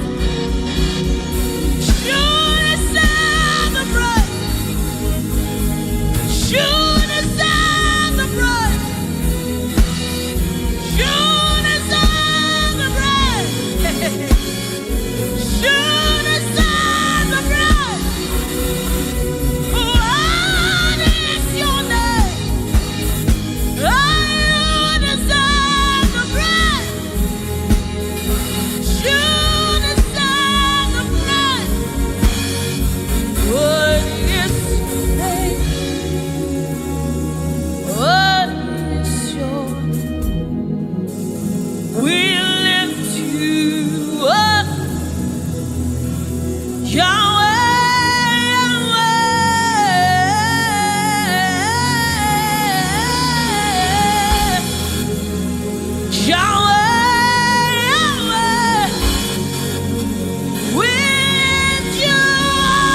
S1: You deserve the praise. You deserve the praise. You deserve the praise. You deserve the praise. What is your name? You deserve the praise. You deserve the praise. What is your name? What is your name? We lift you up, Yahweh, Yahweh, Yahweh, we lift you up,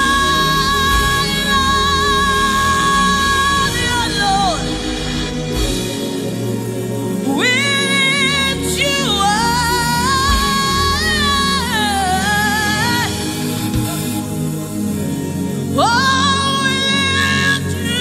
S1: Lord. We lift you up. Oh, we lift you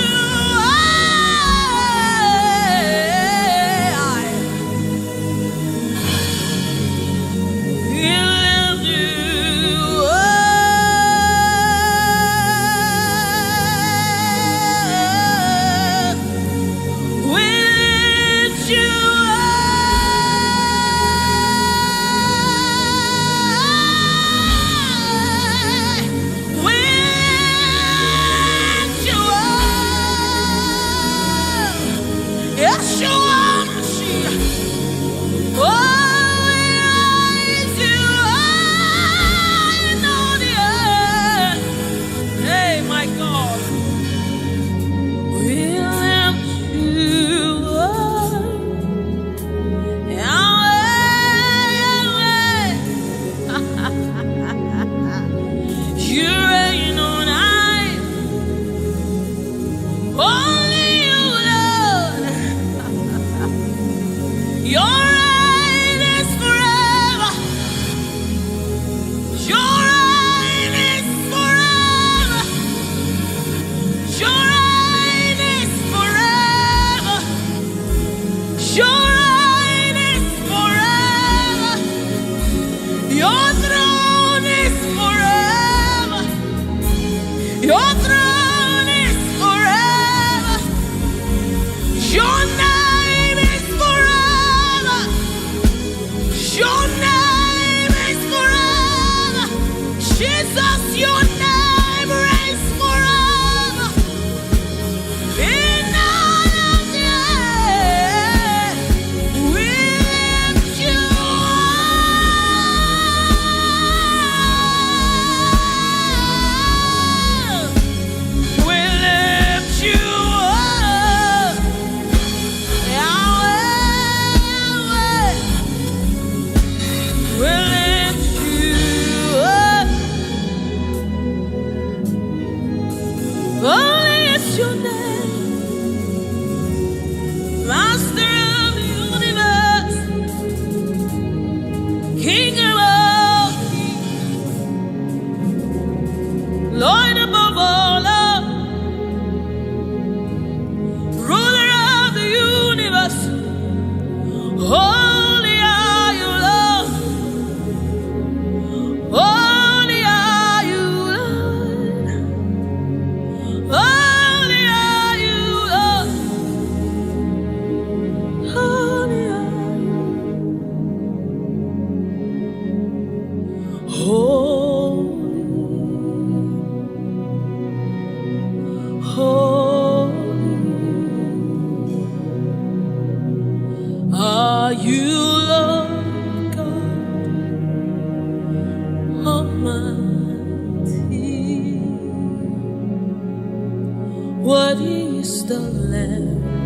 S1: Worthy is the Lamb.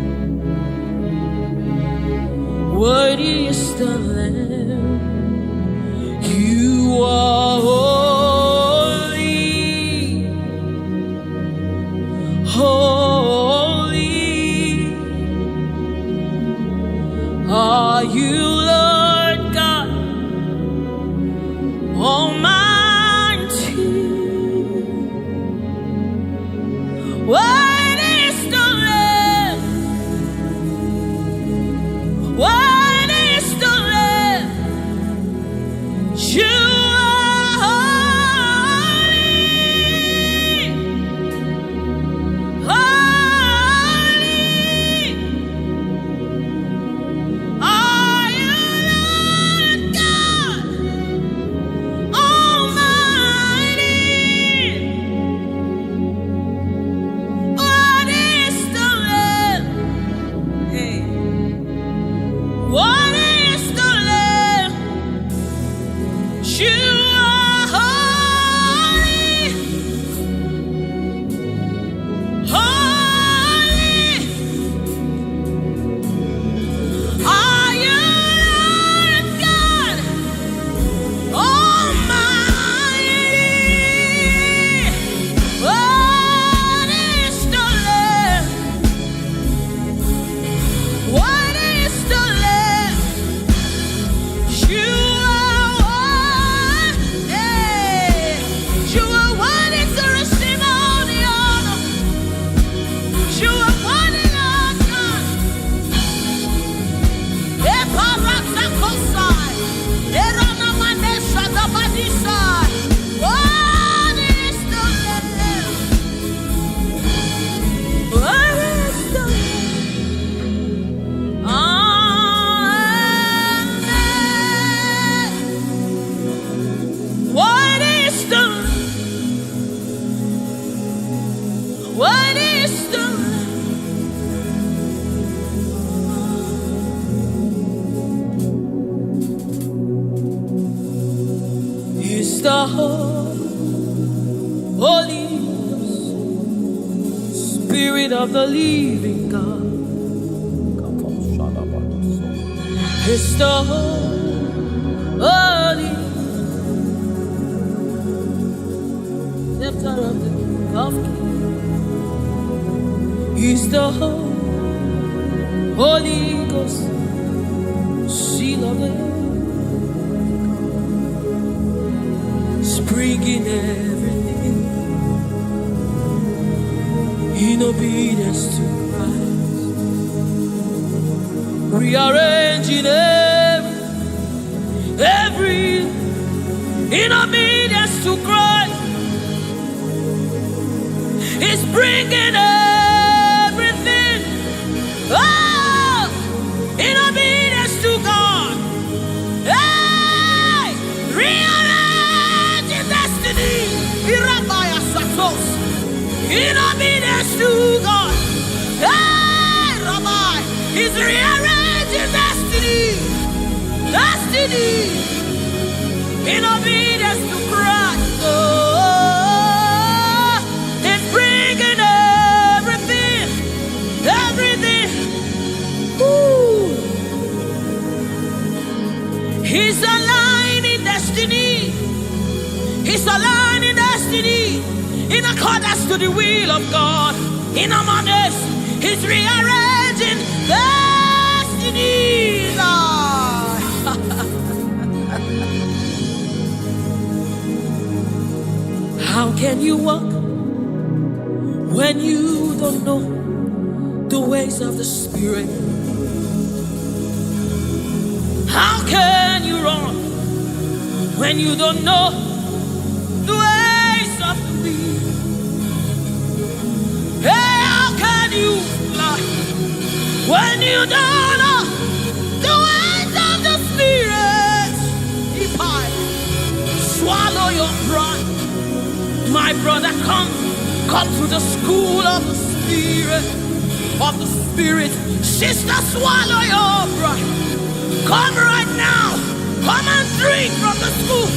S1: Worthy is the Lamb. You are holy, holy. Are you Lord God Almighty? What is the Lamb? What is the Lamb? You are holy, holy. Are you Lord God Almighty? What is the Lamb? Hey. What is the Lamb? You are holy, holy. Are you Lord God Almighty? What is the Lamb? What is the Lamb? You are one. You are worthy to receive all the honor. You are worthy, Lord God. Eparakakosai. Eranamaneshatabadisai. What is the Lamb? What is the Lamb? Amen. What is the What is the Is the Holy Spirit of the living God. Is the Holy Scepter of the King of Kings. Is the Holy Ghost, seal of the spring in everything, in obedience to Christ, rearranging every in obedience to Christ. It's bringing everything in obedience to God. Hey, rearrange your destiny. Irabaya Satos. In obedience to God. Hey, Rabbi, He's rearranging destiny. Destiny. In obedience to Christ. It's bringing everything. Everything. Ooh. He's aligning destiny. He's aligning destiny in accordance to the will of God. In Amanes, He's rearranging destiny. How can you walk when you don't know the ways of the Spirit? How can you run when you don't know the ways of the wind? Hey, how can you fly when you don't know the ways of the Spirit? If I swallow your pride, my brother, come to the school of the Spirit, Sister, swallow your pride. Come right now. Come and drink from the school.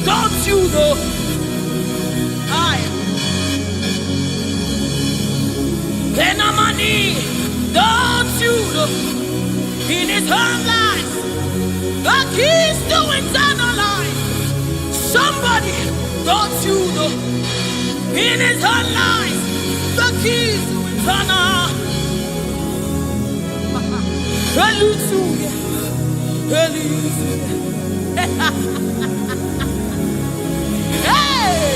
S1: Don't you know? in his own life, the keys to eternal life. Somebody, don't you know, in his own life, the keys to eternal. Hallelujah, hallelujah. Hey,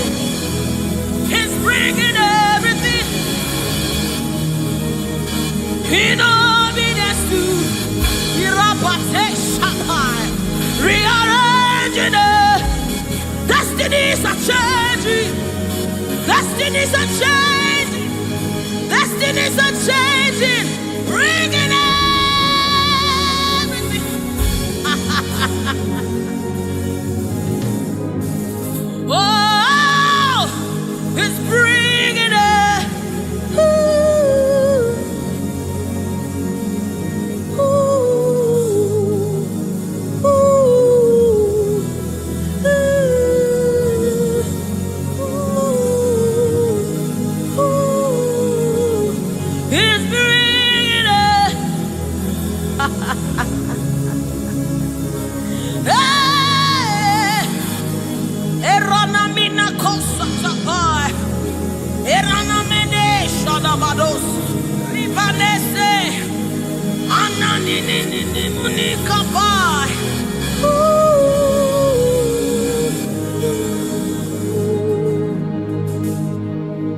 S1: he's bringing everything in obedience to rearranging it. Destinies are changing. Destinies are changing. Destinies are changing. Bringing everything. Oh, it's bringing it.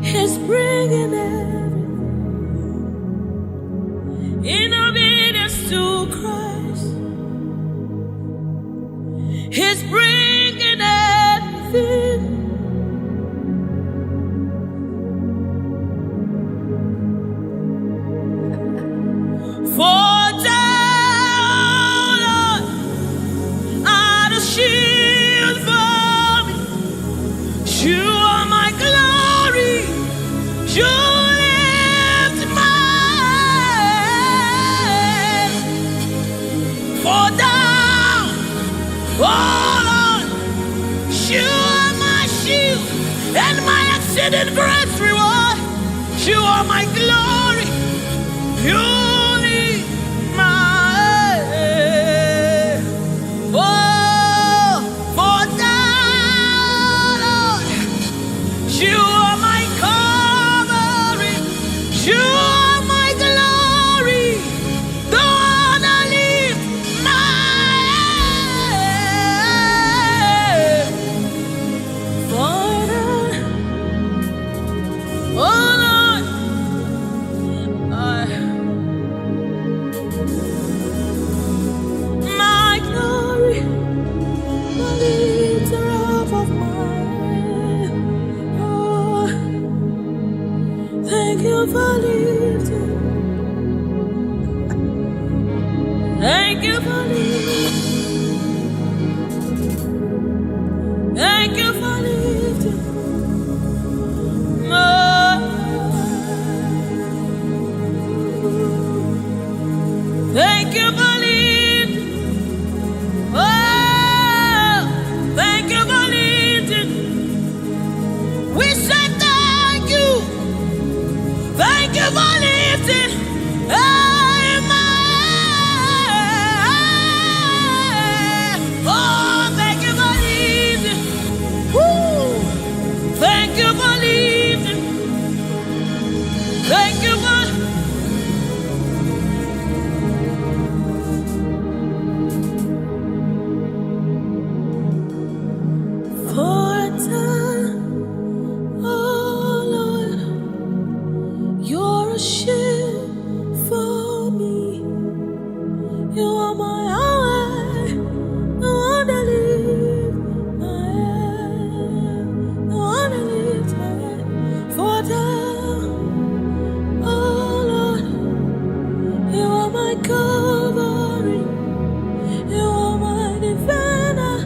S1: He's bringing everything in obedience to Christ. He's bringing everything. For down are the shield for me. You are my glory. You lift my head. For down, oh Lord, you are my shield and my exceeding great reward. You are my glory. You lift my head. Oh, for thou, Lord, you are my covering. You are my glory. The one I lift my head. For thou, oh Lord, my glory, the lifter up of my head. Oh, thank you for lifting. Thank you for lifting. Thank you for lifting. Thank you for lifting. Oh, thank you for lifting. We say thank you. Thank you for lifting. Hey, my head. Oh, thank you for lifting. Woo. Thank you for lifting. Thank you for for a time, oh Lord, you're a shield for me. You are my highway, the one that lifts my head, the one that lifts my head. For time, oh Lord, you are my covering, you are my defender,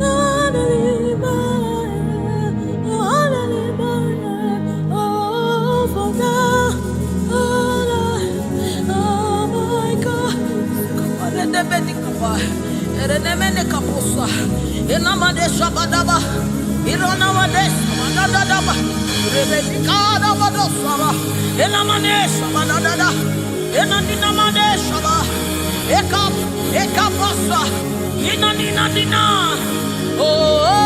S1: the one that lifts my head, the one that lifts my head. Oh, for now, oh Lord, oh my God. Enanina Madeshaba, Ekap, Ekapasa, Inanina Dina. Oh,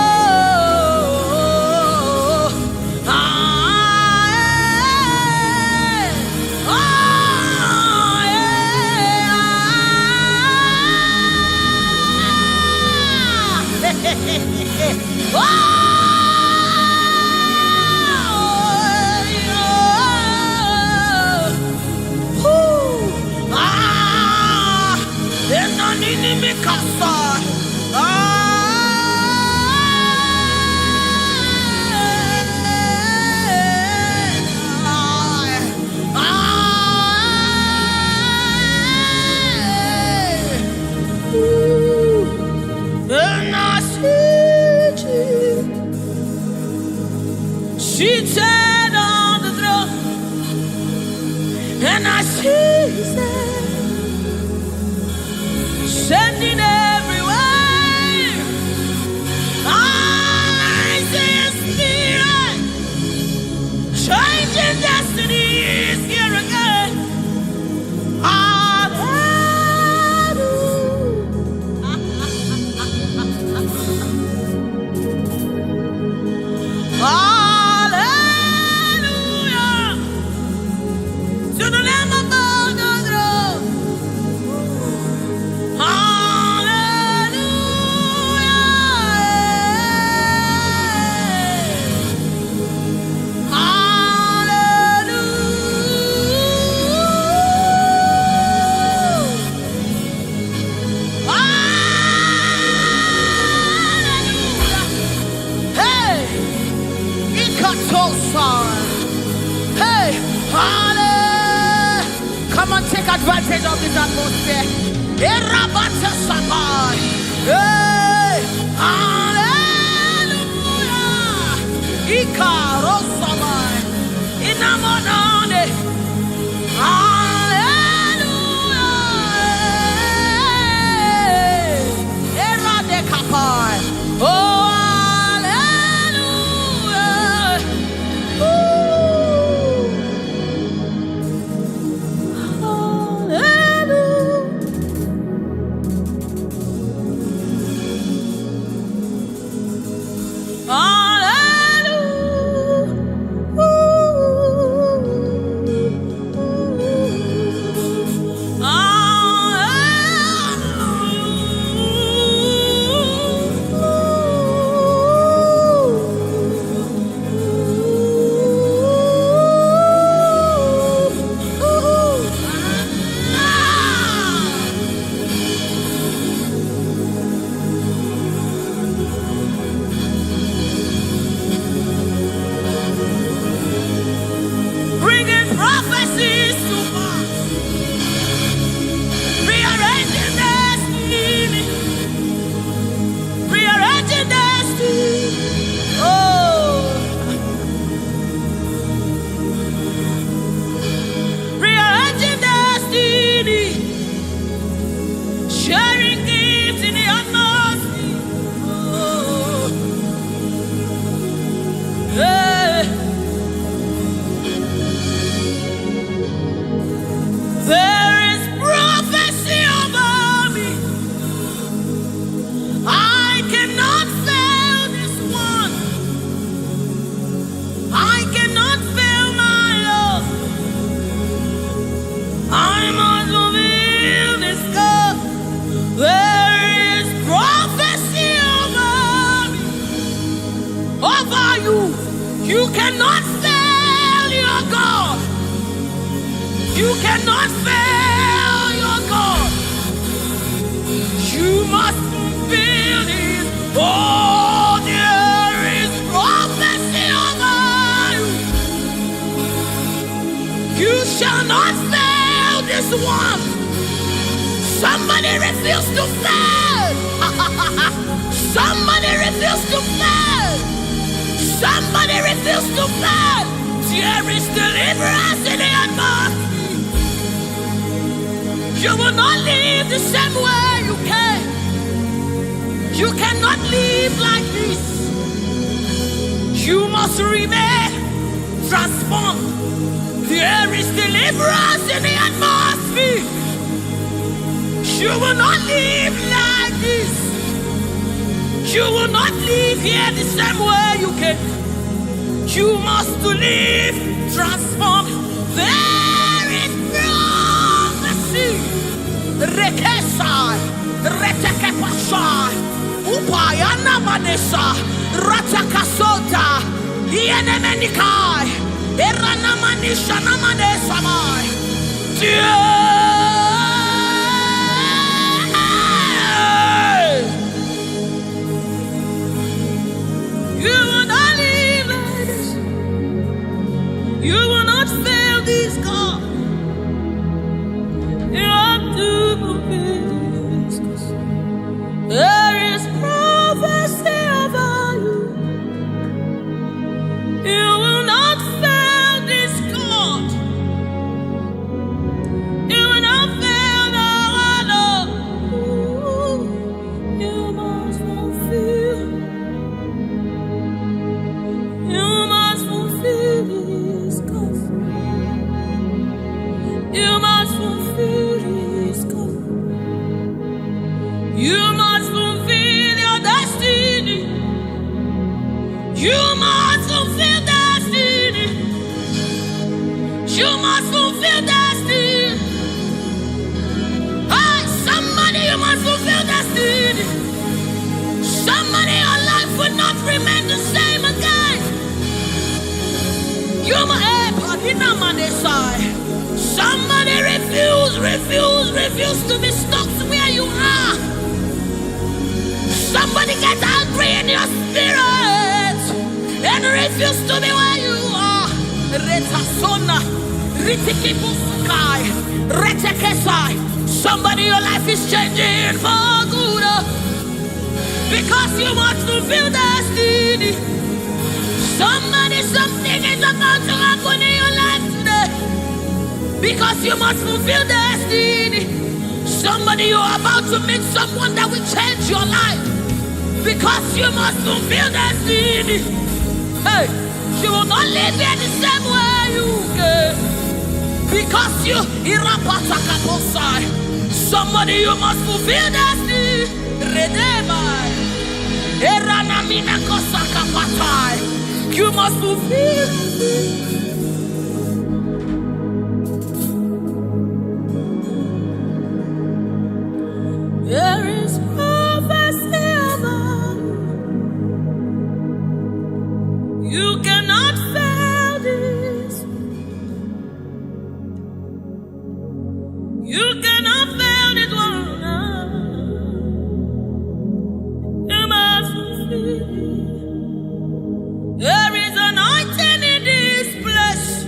S1: seated on the throne, and I see His hand sending everywhere. I see His Spirit changing destinies here again. Hey, come on, take advantage of this atmosphere. Hey, hallelujah. Ikarosamai, inamonane. Hallelujah. Eradekapai. Oh. You cannot fail your God. You cannot fail your God. You must fulfill His. Oh, there is prophecy over you. You shall not fail this one. Somebody refuse to fail. Somebody refuse to fail. Somebody refuse to fail. There is deliverance in the atmosphere. You will not live the same way you came. You cannot live like this. You must remain transformed. There is deliverance in the atmosphere. You will not live like this. You will not live here the same way you came. You must live transformed. There is prophecy. Rekesai, retekepashai, upayana manesa, ratakasota, ienemenikai, eranamanisha namanesamai. You will not live like this. You will not fail this God. You have to fulfill this. There is prophecy over you. You will not fail this God. You will not fail the Lord. You must fulfill. You must fulfill this God. You must fulfill this God. You must fulfill your destiny. You must fulfill destiny. You must fulfill destiny. Hey, somebody, you must fulfill destiny. Somebody, your life will not remain the same again. You must. Somebody refuse to be stuck where you are. Somebody get angry in your spirit and refuse to be where you are. Somebody, your life is changing for good because you must fulfill destiny. Somebody, something is about to happen in your life today because you must fulfill destiny. Somebody, you are about to meet someone that will change your life because you must fulfill destiny. Hey, you will not live here the same way you came because you somebody, you must fulfill destiny. You must fulfill. There is prophecy about you. You cannot fail this. You cannot fail this one. You must fulfill. There is anointing in this place.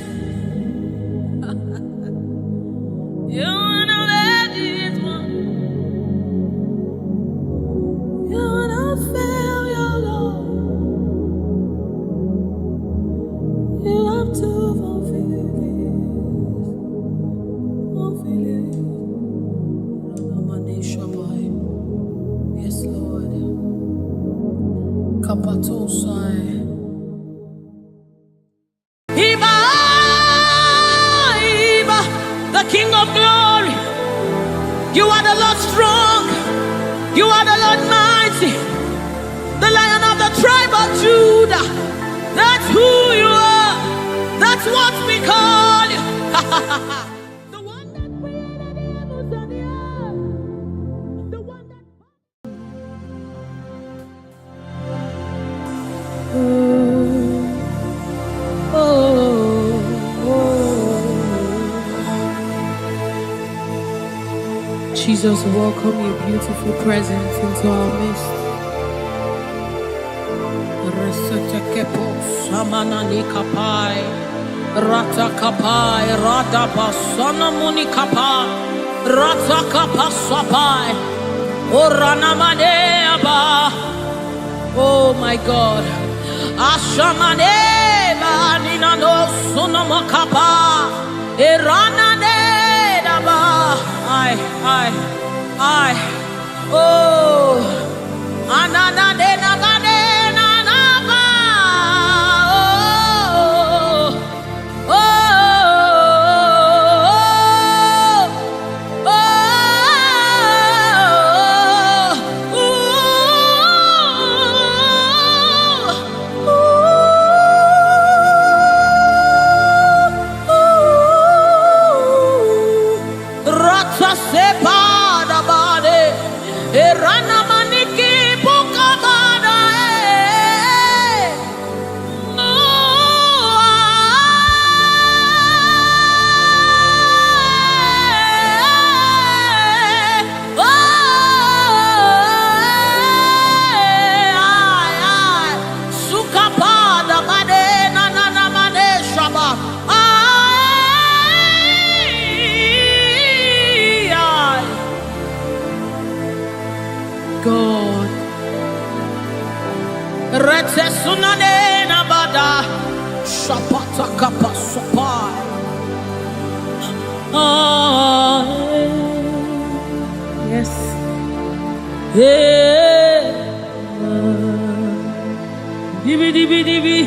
S1: You wanna let this one. You wanna fail your Lord. You have to fulfill this. Fulfill it. Yes, Lord. Kapatosai. The King of glory, you are the Lord strong, you are the Lord mighty, the Lion of the tribe of Judah. That's who you are, that's what we call you. The one that created the heavens and the earth, the one that... Jesus, welcome your beautiful presence into our midst. Samanani kapai, rata kapai, rada basana muni kapai, rata kapasapai, orana maneaba. Oh my God, ashamaneba nina no sunama kapa, erana nedaba. I, oh, anana de nagade na naba, oh, shapata kapasapa. Yes. Yeah. Dibi dibi dibi.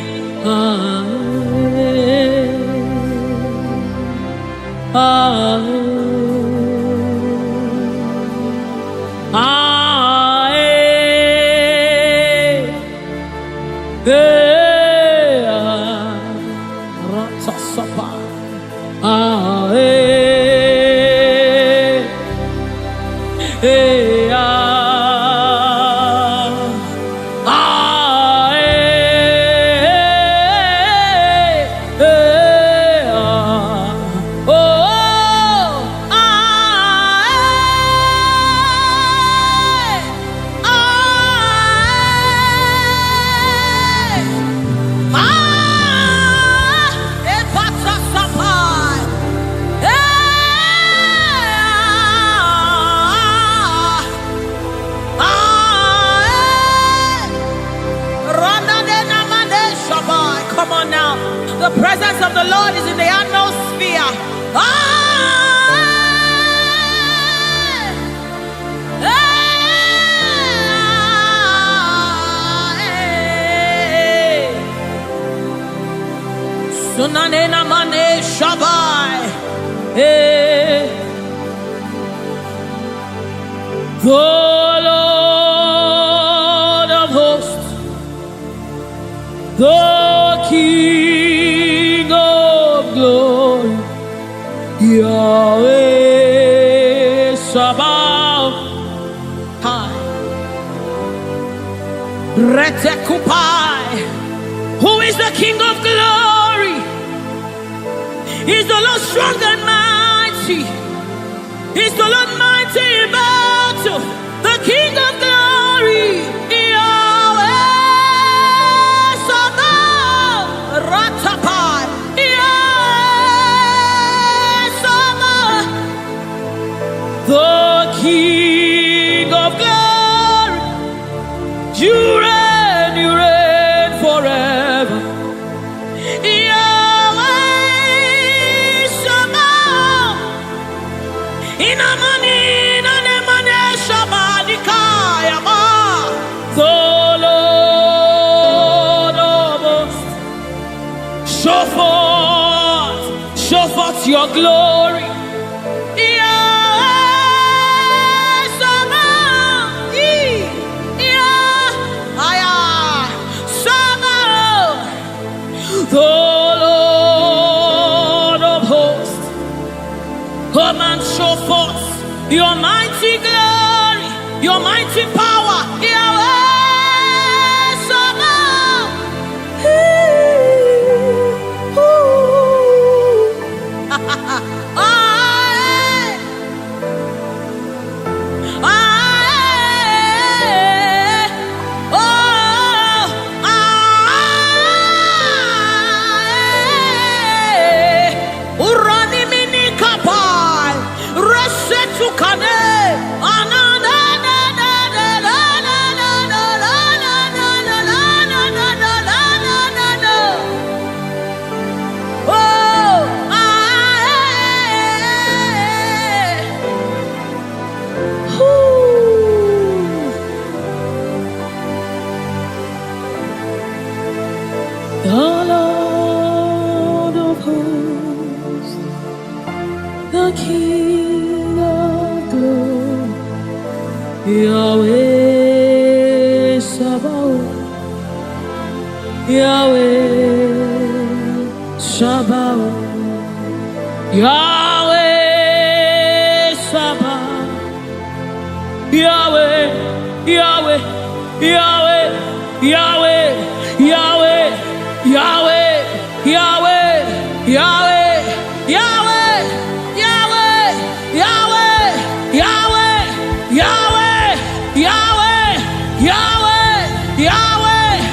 S1: Come on now. The presence of the Lord is in the atmosphere. Sunanena mane shabai. The Lord of hosts, the King of glory, Yahweh Sabaoth. Retekupai. Who is the King of glory? He's the Lord strong and mighty. He's the Lord mighty in battle. The King of glory, Yahweh Sabaoth. Ratapai. Yahweh Sabaoth. The King of glory. You reign forever. Yahweh Sabaoth. Inamani, Nanemane Shabanikayama. The Lord of hosts. Show forth your glory. The Lord of hosts, come and show forth your mighty glory, your mighty power, Yahweh Sabaoth. The Lord of hosts, the King of glory, Yahweh Sabaoth, Yahweh Sabaoth, Yahweh Sabaoth, Yahweh, Yahweh, Yahweh, Yahweh, Yahweh. Yahweh, Yahweh, Yahweh, Yahweh, Yahweh, Yahweh, Yahweh, Yahweh, Yahweh, Yahweh, Yahweh, Yahweh, Yahweh,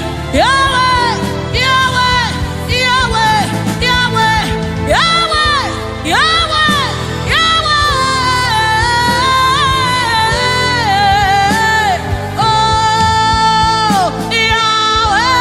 S1: Yahweh, Yahweh, Yahweh, Yahweh, Yahweh. Oh, Yahweh.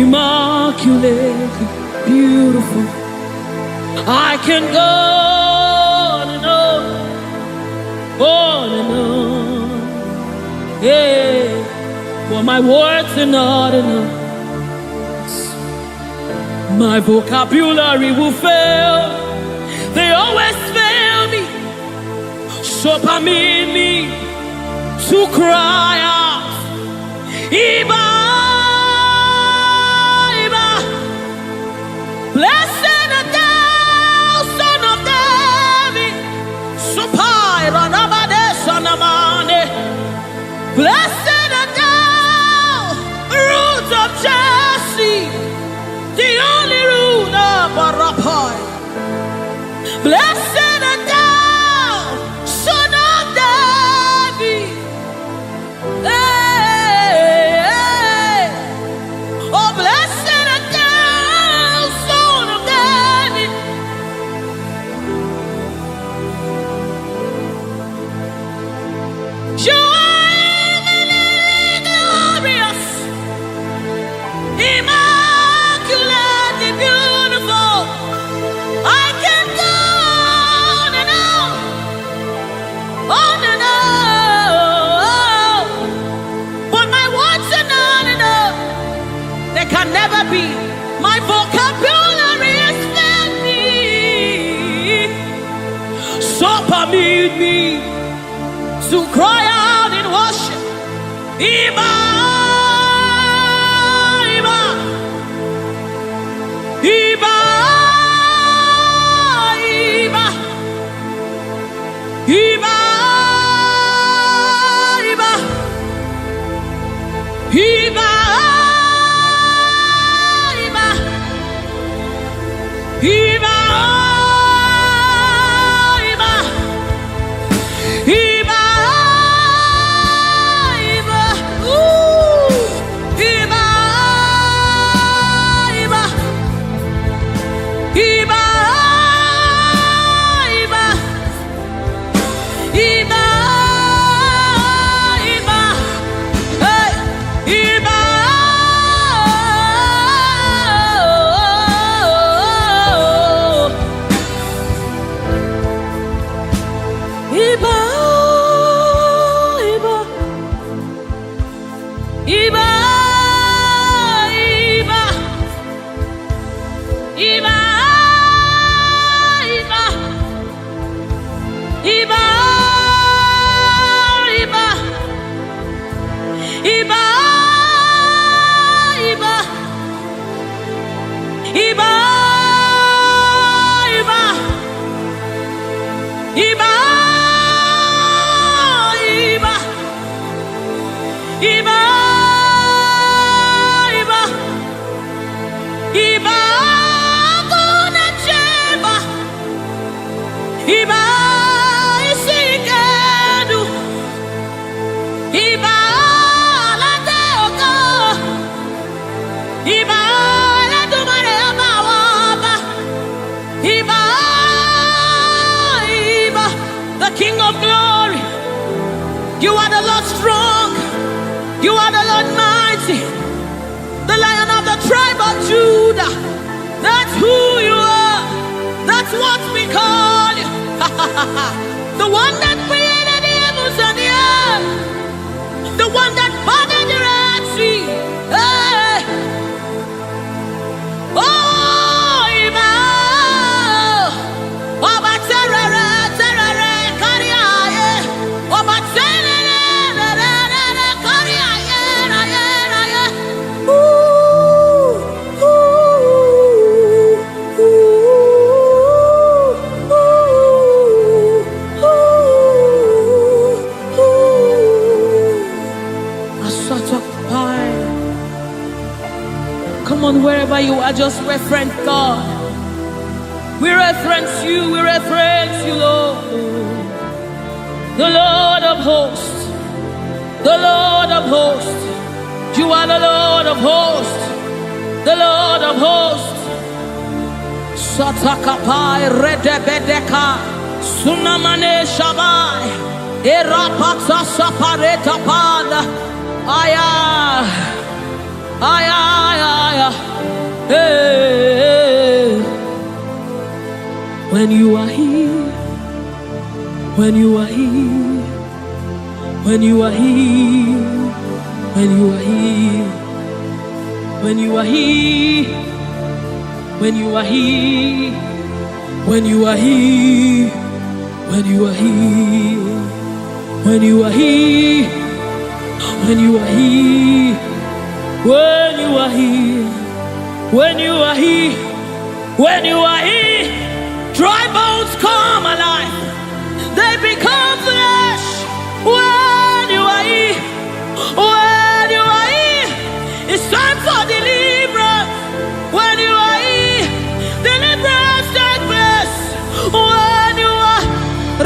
S1: immaculately beautiful. I can go on and on, yeah, but my words are not enough. My vocabulary will fail. They always fail me. So permit me to cry out, Iba, Iba. Blessed art thou, Son of David. Supai ranabade sanamane. Blessed art thou, Root of Jesse, the only root of Arapai. Blessed art thou, Son of David. Hey, hey. Oh, blessed art thou, Son of David. You are eminently glorious, immaculately beautiful. I can go on and on, but my words are not enough. They can never be. My vocabulary is empty. So permit me to cry out in worship. Iba, Iba, Iba, Iba, Iba, Iba, Iba, Iba, Iba. King of glory, you are the Lord strong, you are the Lord mighty, the Lion of the tribe of Judah. That's who you are, that's what we call you. The one that created the heavens and the earth, the one that parted the Red Sea. Hey. Oh, Emmanuel, Oba Terere, Terere, Kariaye, Oba Terere, Kariaye, Raye. Ooh, ooh, ooh, ooh. A sort of pie. Come on, wherever you are, just reference God. We reference you, Lord. The Lord of hosts, the Lord of hosts. You are the Lord of hosts, the Lord of hosts. Satakapai redebedeka, sunamane shabai, erapata sapareta pada, aya. Ay, ay, ay, ay. Hey. When you are here, when you are here, when you are here, when you are here, when you are here, when you are here, when you are here, when you are here, when you are here, when you are here, when you are here, when you are here, when you are here, dry bones come alive, they become flesh. When you are here, when you are here, it's time for deliverance. When you are here, deliverance take place. When you are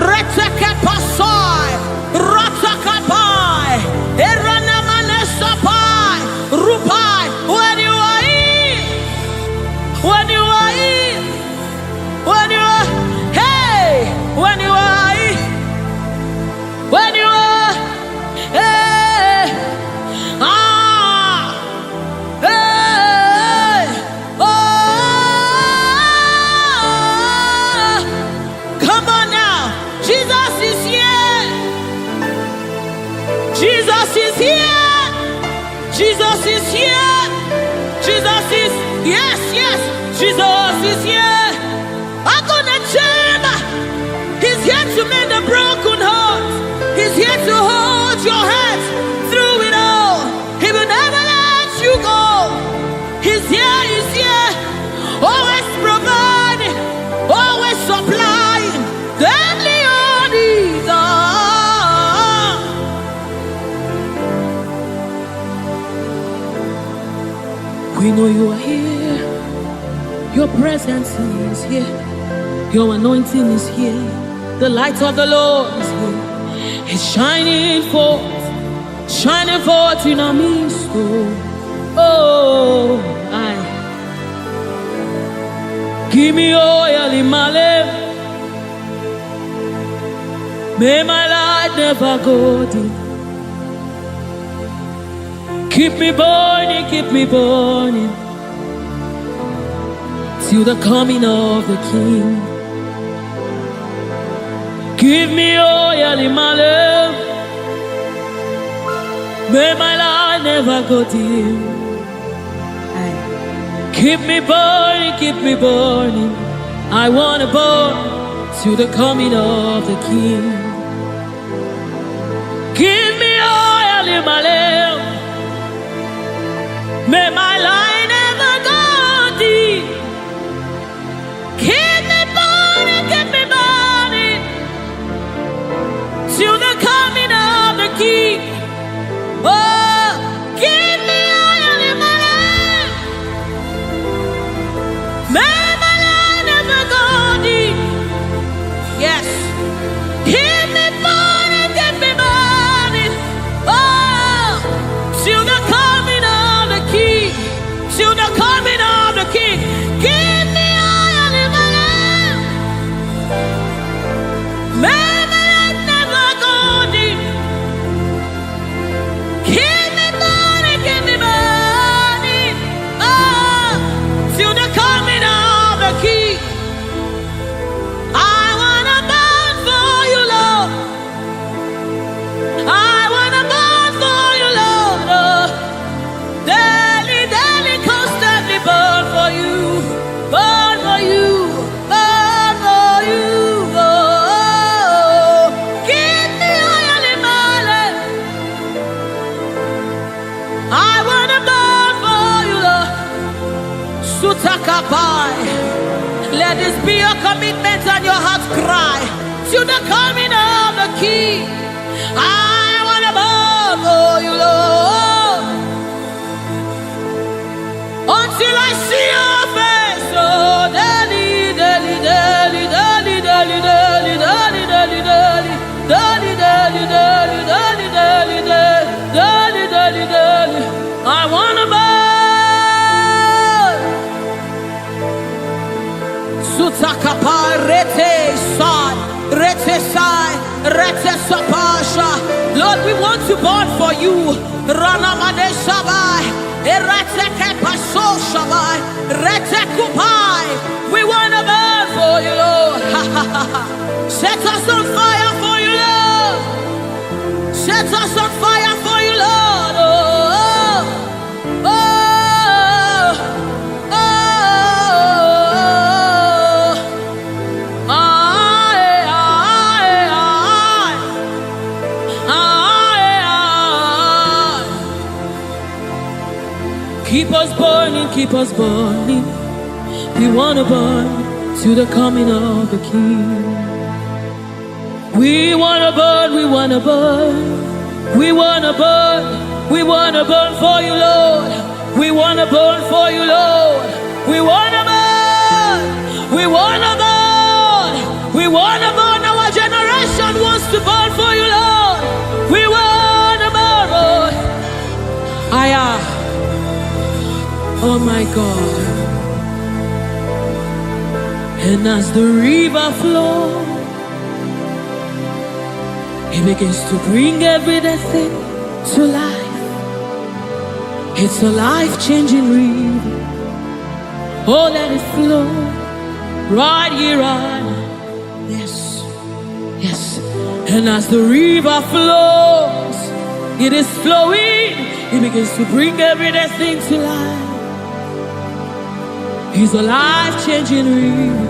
S1: Retekepasai, Ratakapai, Eranamanesapai, Rupai. When you are here, when you are here, when you are, hey, when you are here, when you are, hey, ah, hey, oh, come on now, Jesus is here, Jesus is here, Jesus is here, Jesus is, yes, yes, Jesus is here. I'm gonna chamber. He's here to mend the broken heart. He's here to hold your hands through it all. He will never let you go. He's here, always providing, always supplying. Deadly on his arm. We know you are here. Your presence is here. Your anointing is here. The light of the Lord is here. It's shining forth in our midst. Oh, I give me oil in my lamp. May my light never go dim. Keep me burning, till the coming of the King. Give me oil in my lamp. May my light never go dim. Keep me burning. I wanna burn till the coming of the King. Give me oil in my lamp. May my light never go dim. Keep me burning till the coming of the King. Oh, give me oil in my lamp. May my light never go dim. Yes. Keep me burning. Oh, till the coming of the King. Till the coming of the King. Give me oil in my lamp. May my light never go dim. Keep me burning. Oh, till the coming of the King. I wanna burn for you, Lord. I wanna burn for you, Lord. Oh, daily, constantly burn for you. Burn for you. Burn for you. Oh, give me oil in my lamp. I wanna burn for you, Lord. Sutakapai. Let this be your commitment and your heart's cry to the coming of the King. I wanna burn for you, Lord, until I see your face. Oh, daily, daily, daily, daily, daily, daily, daily, daily, daily, daily, daily, daily, daily, daily, daily, daily, daily. I wanna burn. Sutakapa rete sai, rete sai, rete sapasha. Lord, we want to burn for you. Rana Madesabai. We want to burn for you, Lord. Set us on fire for you, Lord. Set us on fire for you, Lord. Oh, oh, oh, oh, keep us burning, keep us burning. We want to burn to the coming of the King. We want to burn, we want to burn. We want to burn, we want to burn for you, Lord. We want to burn for you, Lord. We want to burn, we want to burn. We want to burn, our generation wants to burn for you, Lord. We want to burn, Lord. Oh my God. And as the river flows, it begins to bring everything to life. It's a life-changing river. Oh, let it flow right here, right now. Yes, yes. And as the river flows, it is flowing. It begins to bring everything to life. It's a life-changing river.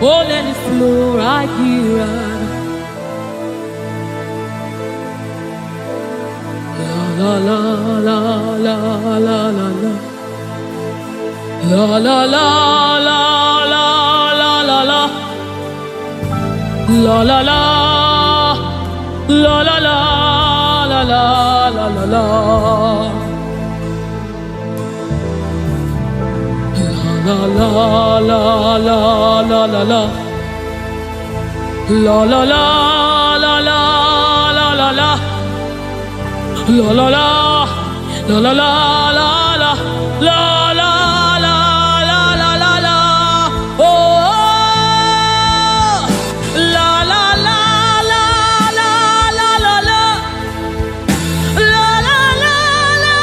S1: Oh, let it flow right here, right now. La la la la la la la. La la la la la la la la. La la la la la la la la la la la. La la la la la la la. La la la la la la la la. La la la la la la la la la la la la la la. Oh, la la la la la la la la. La la la la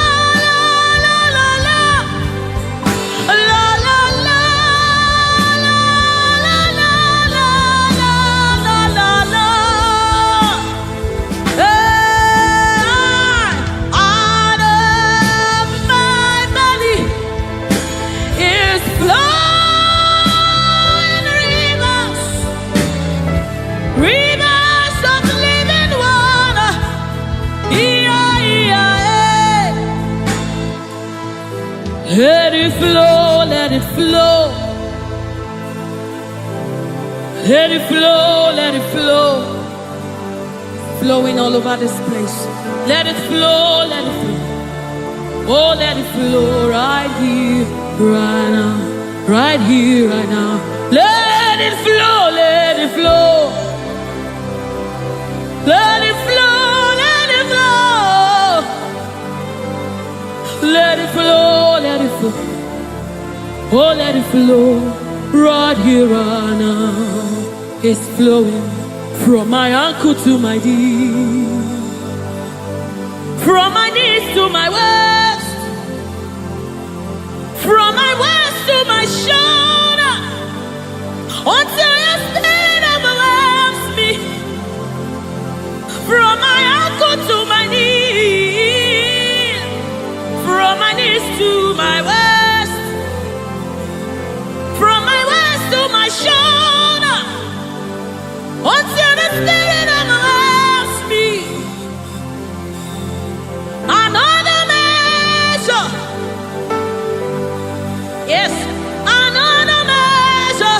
S1: la la la. La la la la la la la la la. Let it flow, let it flow. Let it flow, let it flow. Flowing all over this place. Let it flow, let it flow. Oh, let it flow right here, right now. Right here, right now. Let it flow, let it flow. Let it flow, let it flow. Let it flow, let it flow. Oh, let it flow right here, right now. It's flowing from my ankle to my knee, from my knees to my waist, from my waist to my shoulder, until your spirit overwhelms me. From my ankle to my knee, from my knees to my waist, from my waist to my shoulder, until the spirit overwhelms me. Another measure, yes, another measure,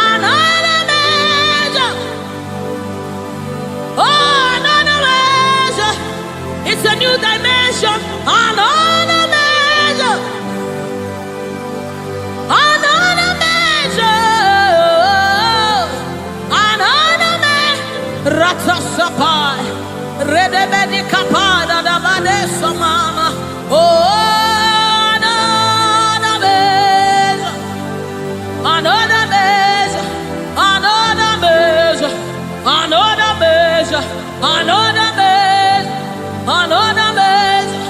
S1: another measure, oh, another measure. It's a new dimension. Another measure, another measure, another measure. Ratasapai, redebedi kapada da badeso mama. Oh, another measure, another measure, another measure, another measure, another measure, another measure.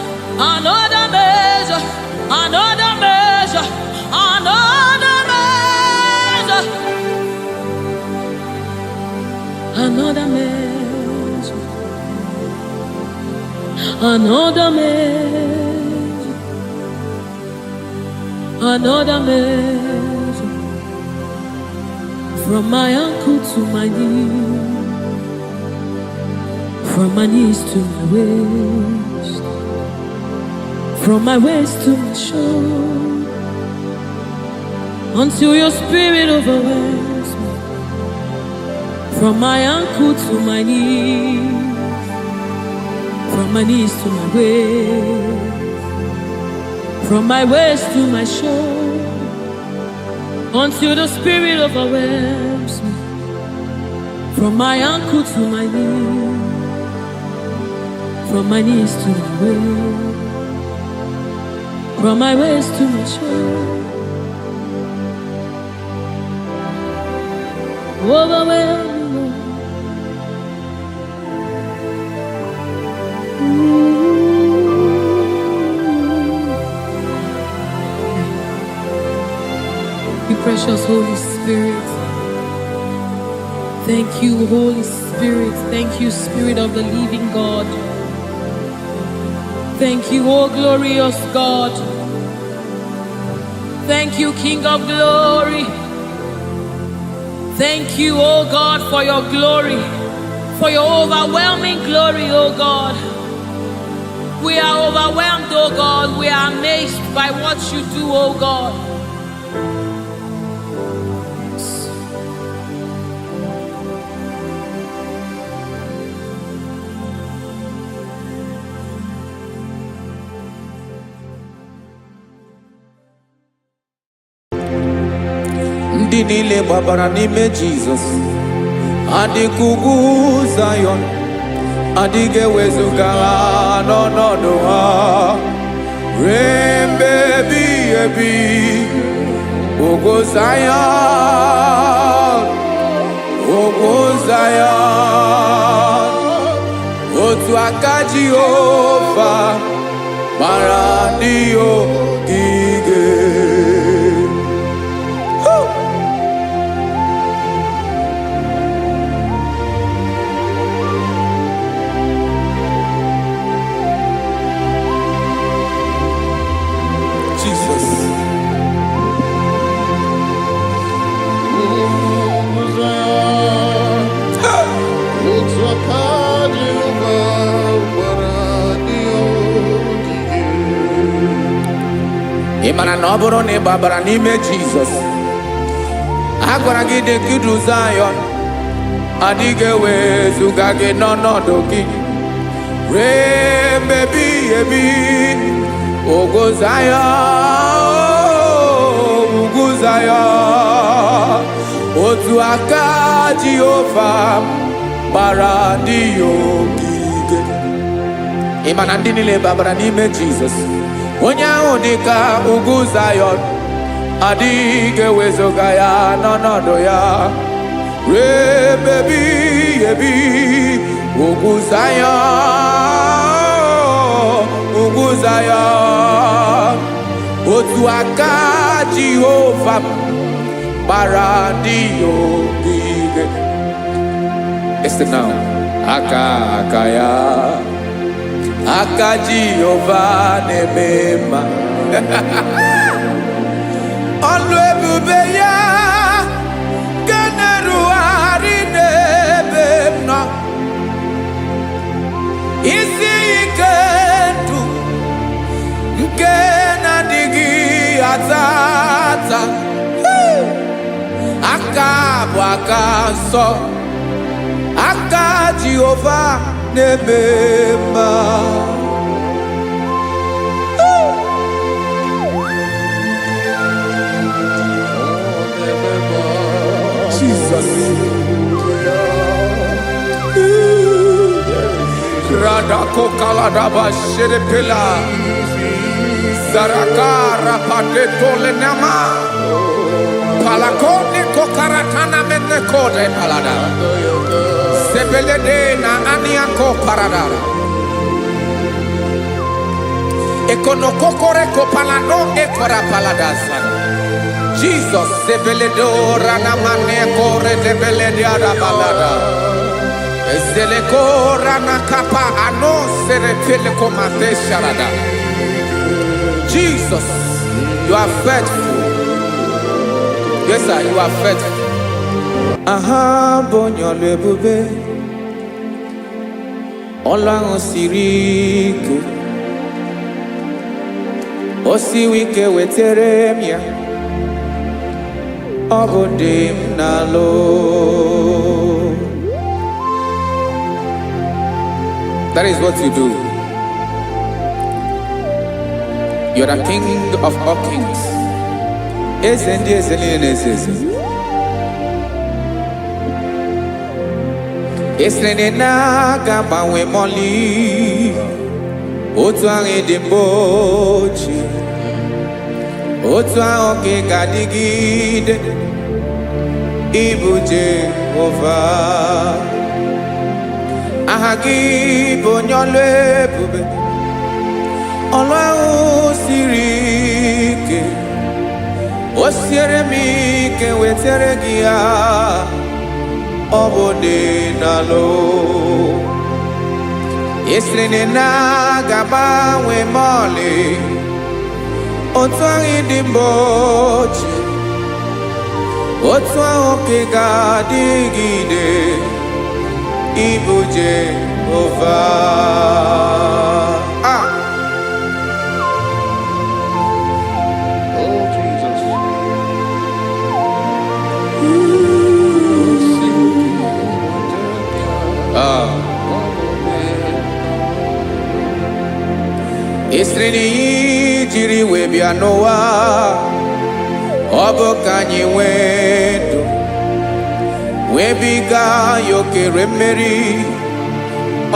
S1: Another measure, from my ankle to my knee, from my knees to my waist, from my waist to my shoulder, until your spirit overwhelms me, from my ankle to my knees, from my knees to my waist, from my waist to my shoulder, until the spirit overwhelms me, from my ankle to my knees, from my knees to my waist, from my waist to my shoulder, overwhelm me, precious Holy Spirit. Thank you, Holy Spirit. Thank you, Spirit of the living God. Thank you, oh glorious God. Thank you, King of glory. Thank you, oh God, for your glory, for your overwhelming glory, oh God. We are overwhelmed, oh God. We are amazed by what you do, oh God.
S2: Ndị niile gbabara n'ime Jizọs adịghị ugwu Zayọn, adịghị ewezuga ha n'ọnọdụ ha ruo mgbe ebighị ebi. Ugwu Zayọn, ugwu Zayọn, otu aka Jehova gbara ndị ogige. Ị mara na ọ bụrụ na ị gbabara n'ime Jizọs, a gwara gị dị ka Zayọn, adịghị ewezuga gị n'ọnọdụ gị ruo mgbe ebighị ebi. Ugwu Zayọn, ugwu Zayọn, otu aka Jehova gbara ndị ogige. Ị ma na ndị niile gbabara n'ime Jizọs, onye ahụ dị ka ugwu Zayọn, adịghị ewezuga ya n'ọnọdụ ya ruo mgbe ebighị ebi. Ugwu Zayọn, ugwu Zayọn, otu aka Jehova gbara ndị ogige. Listen now, aka ya, aka Jehova na-eme mma. Ọlụ ebube ya ga na-erugharị n'ebe m nọ. Isi ike ndụ nke na-adịghị ata ata, aka bụ aka nsọ, aka Jehova na-eme mma. Jesus. Radako kaladaba sherepela, zarakara pateto lenama, palakone kokaratana mene kode palada, sebelede na aniako paradara, ekonokokore kopalano ekora paladasa. Jesus, sebeledo rana mane kore debelede ada balada. Ezeleko rana kapa ano serepele komate sharada. Jesus, you are faithful. Yes, sir, you are faithful. Aha bonyo lebube. Olang osirike. Osiwike weteremia. Obodim nalo. That is what you do. You are the King of all kings. Esrene na gaba we moli. Otu ange dembochi. Otu ange gadigide. Ibu Jehovah. Ahagi bonyolo ebube. Ọlọ́run siri ike. O siere mi ke wetere gị ya. Ọ bụ dị n'alụ. Esiri na gagbanwe mọlị. Otu ahụ dị mgbochi. Otu ahụ ka ga-adịgide. Ibu Jehovah.
S4: Oh, Jesus.
S2: Esreni jiri we bịa n'ụwa. Ọ bụ ka anyị nwee ndụ. Wee biga ya okere mmeri.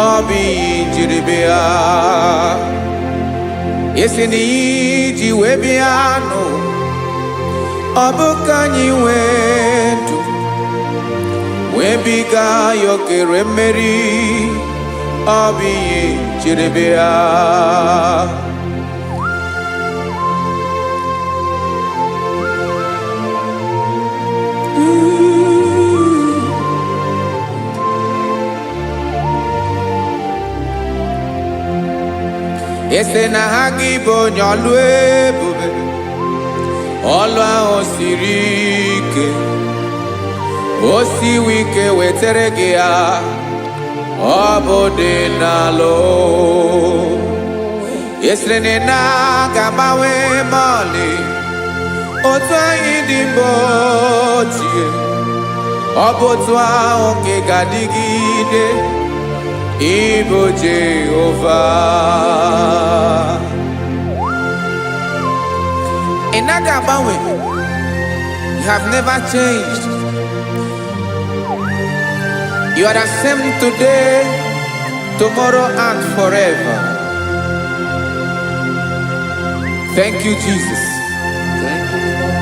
S2: Ọ bụ ihe jiri bịa. Esreni ji wee bịa nụ. Ọ bụ ka anyị nwee ndụ. Wee biga ya okere mmeri. Ọ bụ ihe jiri bịa. Ese na ha gị bụ onye ọlụ ebube. Ọlụ ahụ siri ike. O siwe ike wetere gị ya. Ọ bụ dị n'alụ. Esere na gagbanwe mọlị. Otu anyị dị mgbe ochie. Ọ bụ otu ahụ nke ga-adịgide. Ibu Jehovah. Inagabawe, you have never changed. You are the same today, tomorrow, and forever. Thank you, Jesus.
S4: Thank you, Lord.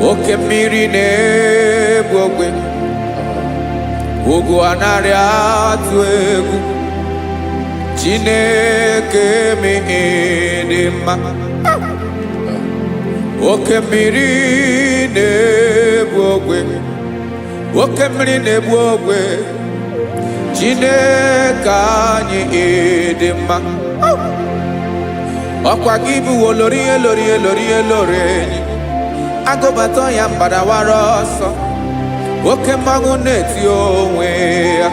S2: Oke mmiri na-egbu ogwe. Ugwu anaghị atụ egwu. Chineke mi dị mma. Oke mmiri na-egbu ogwe. Oke mmiri na-egbu ogwe. Chineke anyị dị mma. Ọkwa gị bụ olori enyi. Agụbata ya mgbadawara ọsọ. Oke mmanwụ na-eti onwe ya.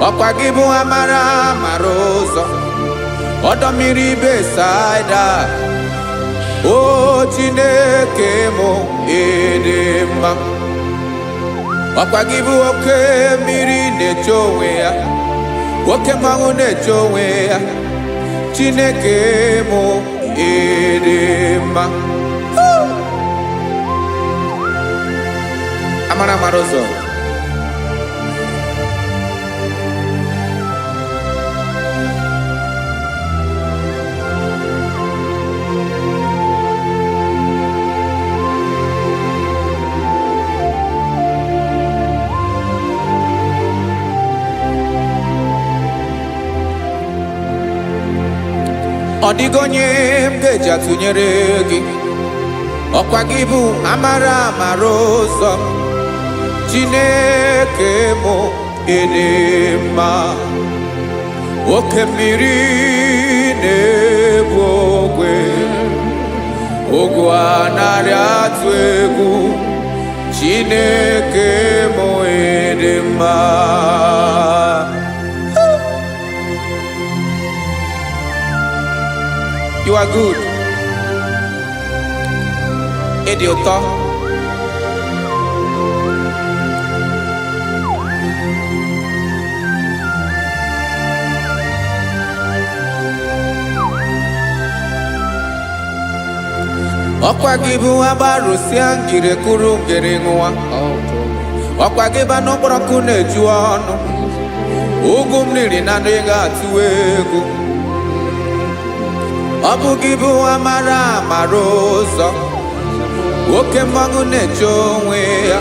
S2: Ọkwa gị bụ amara ụzọ. Ọdọ mmiri Besaida. O Chineke mụ ịdị mma. Ọkwa gị bụ oke mmiri na-eche onwe ya. Oke mmanwụ na-eche onwe ya. Chineke mụ ịdị mma. Amara ụzọ. dịghị onye m ga-eji atụnyere gị. Ọkwa gị bụ amara amara ụzọ m, Chineke mụ ịdị mma. Oke mmiri na-egbu ogwe, ogwu anaghị atụ egwu, Chineke mụ ịdị mma. You are good. Ịdị ụtọ. Ọkwa gị bụ agbarụsịa ngire kụrụ ngere nwa. Ọkwa gị bụ anụ mkpọrọkụ na-eju ọnụ, ugwu mmiri na anụ ị ga-atụ egwu. Ọ bụ gị bụ amara amara ụzọ, oke mmanwụ na-eche onwe ya,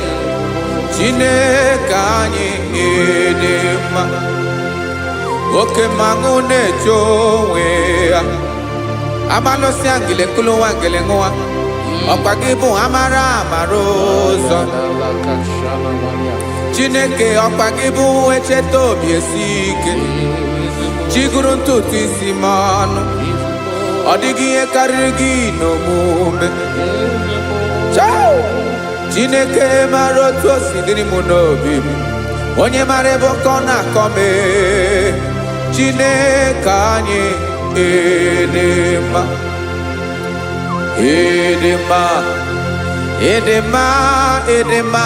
S2: Chineke anyị ịdị mma. Oke mmanwụ na-eche onwe ya, abalụsịa ngile kụlụ nwa ngele nwa. Ọkwa gị bụ amara amara ụzọ, Chineke. Ọkwa gị bụ echeta obi esi ike, chigụrụ ntutu isi m ọnụ. Ọ dịghị ihe karịrị gị n'omume. Chineke mara otu o si dịrị m n'obi m, onye mara ebe ọkọ na-akọ m. Chineke anyị ịdị mma, ịdị mma, ịdị mma, ịdị mma.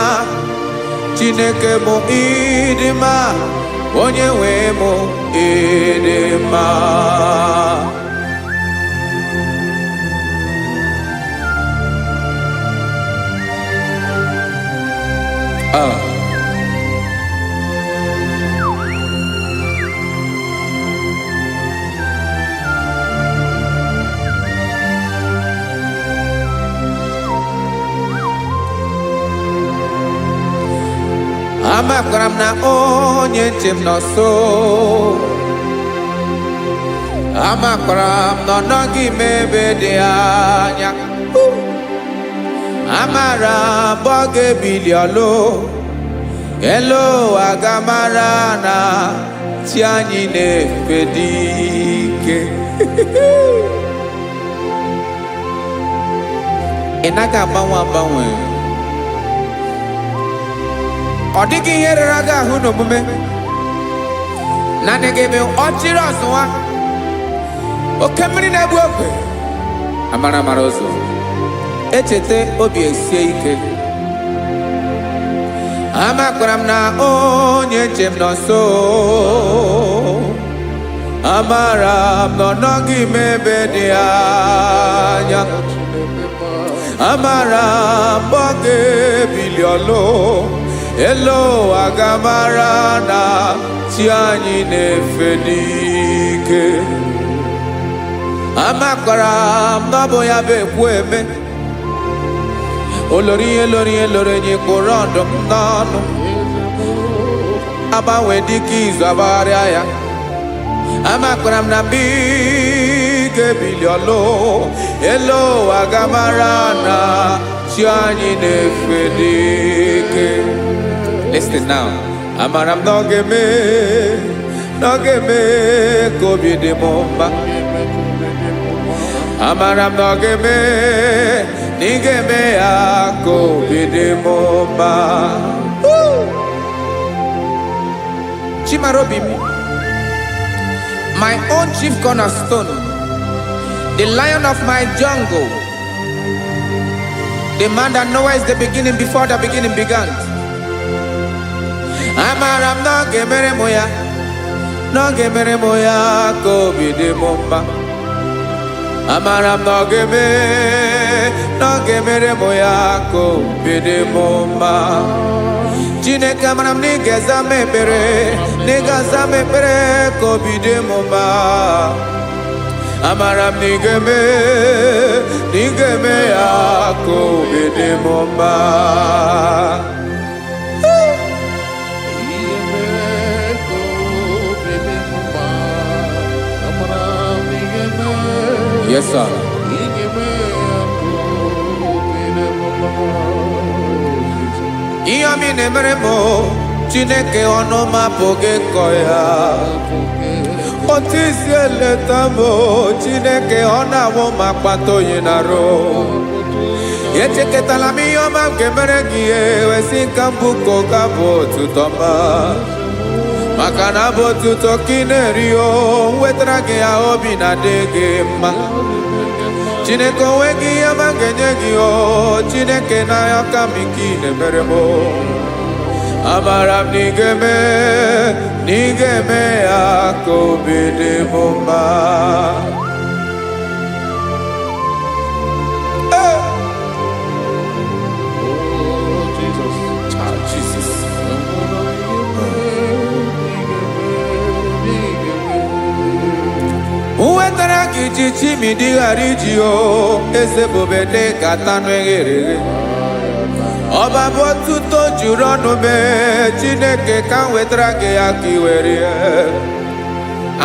S2: Chineke mụ ịdị mma, onye nwe mụ ịdị mma. Amakwara m na onye nche m nọ nso. Amakwara m na ọ nọghị m ebe dị anya. Amara m ọ ga-ebili ọlụ, elu aga mara na chi anyị na-efe dị ike. Ị naghị agbanwe agbanwe. Ọ dịghị ihe rere gị ahụ n'omume, naanị gị bụ ọchịrị ọzụwa, oke mmiri na-egbu ogwe, amara amara ụzọ, echeta obi esie ike. Amakwara m na onye nche m nọ nso. Amara m na ọ nọghị m ebe dị anya. Amara m ọ ga-ebili ọlụ, elu aga mara na chi anyị na-efe n'ike. Amakwara m na ọ bụ ya bụ ekwu eme, olori ihe lori ihe lori enyi kpụrụ ọdụm n'ọnụ. Agbanwe dịka izu agbagharịa ya. Amakwara m na mgbe ị ga-ebili ọlụ, elu aga mara na chi anyị na-efe n'ike. Listen now. Amara m na ọ ga-eme ka obi dị m mma. Amara m na ọ ga-eme na ị ga-eme ya ka obi dị m mma. Chimarobi m, my own chief cornerstone, the lion of my jungle, the man that knows the beginning before the beginning began. Amara m na ọ ga-emere m ya, na ọ ga-emere m ya ka obi dị m mma. Amara m na ọ ga-emere m ya ka obi dị m mma. Chineke, amara m na ị ga-aza m ekpere, na ị ga-aza m ekpere ka obi dị m mma. Amara m na ị ga-eme ya ka obi dị m mma. Yes, sir. Iya mi nemere mo Chineke ono ma poge koya Otisi eleta mo Chineke ona mo makpato yinaro Yecheketala mi yoma kemere gie Wesinka mbuko kabo tutoma Makana bo tuto kinerio Wetrage ya obi na dege ma Chineke wegi yama genyegi o Chineke na yaka mikine meremo Amaram nigeme ako bide bomba Jesus. Uwetara kichichi midi harijio Eze bobede katanu eghere Oba botuto jurono me Chineke kan wetara ge akiweri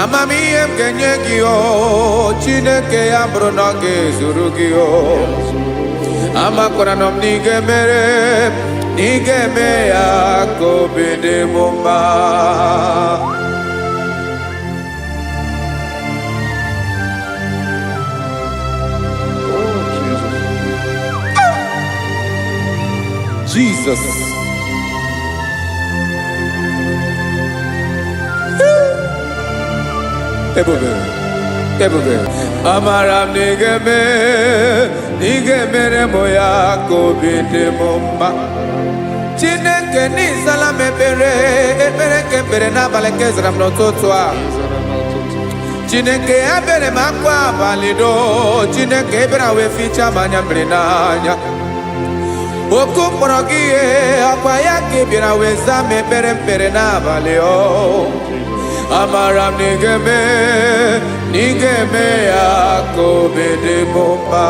S2: Amamiye mkenye gio Chineke ya bruno ge zuru gio Amakona nom nigeme ya kobede bomba Jesus. Ebube. Amaram nigeme moya kobede bomba. Chineke ni salame ebere kebere na baleke zram no totwa. Chineke abere makwa balido. Chineke ebera we ficha manya mrenanya. Oku morogie akwa yake bira weza mebere mpere na baleo Amaram nigeme yako bede bomba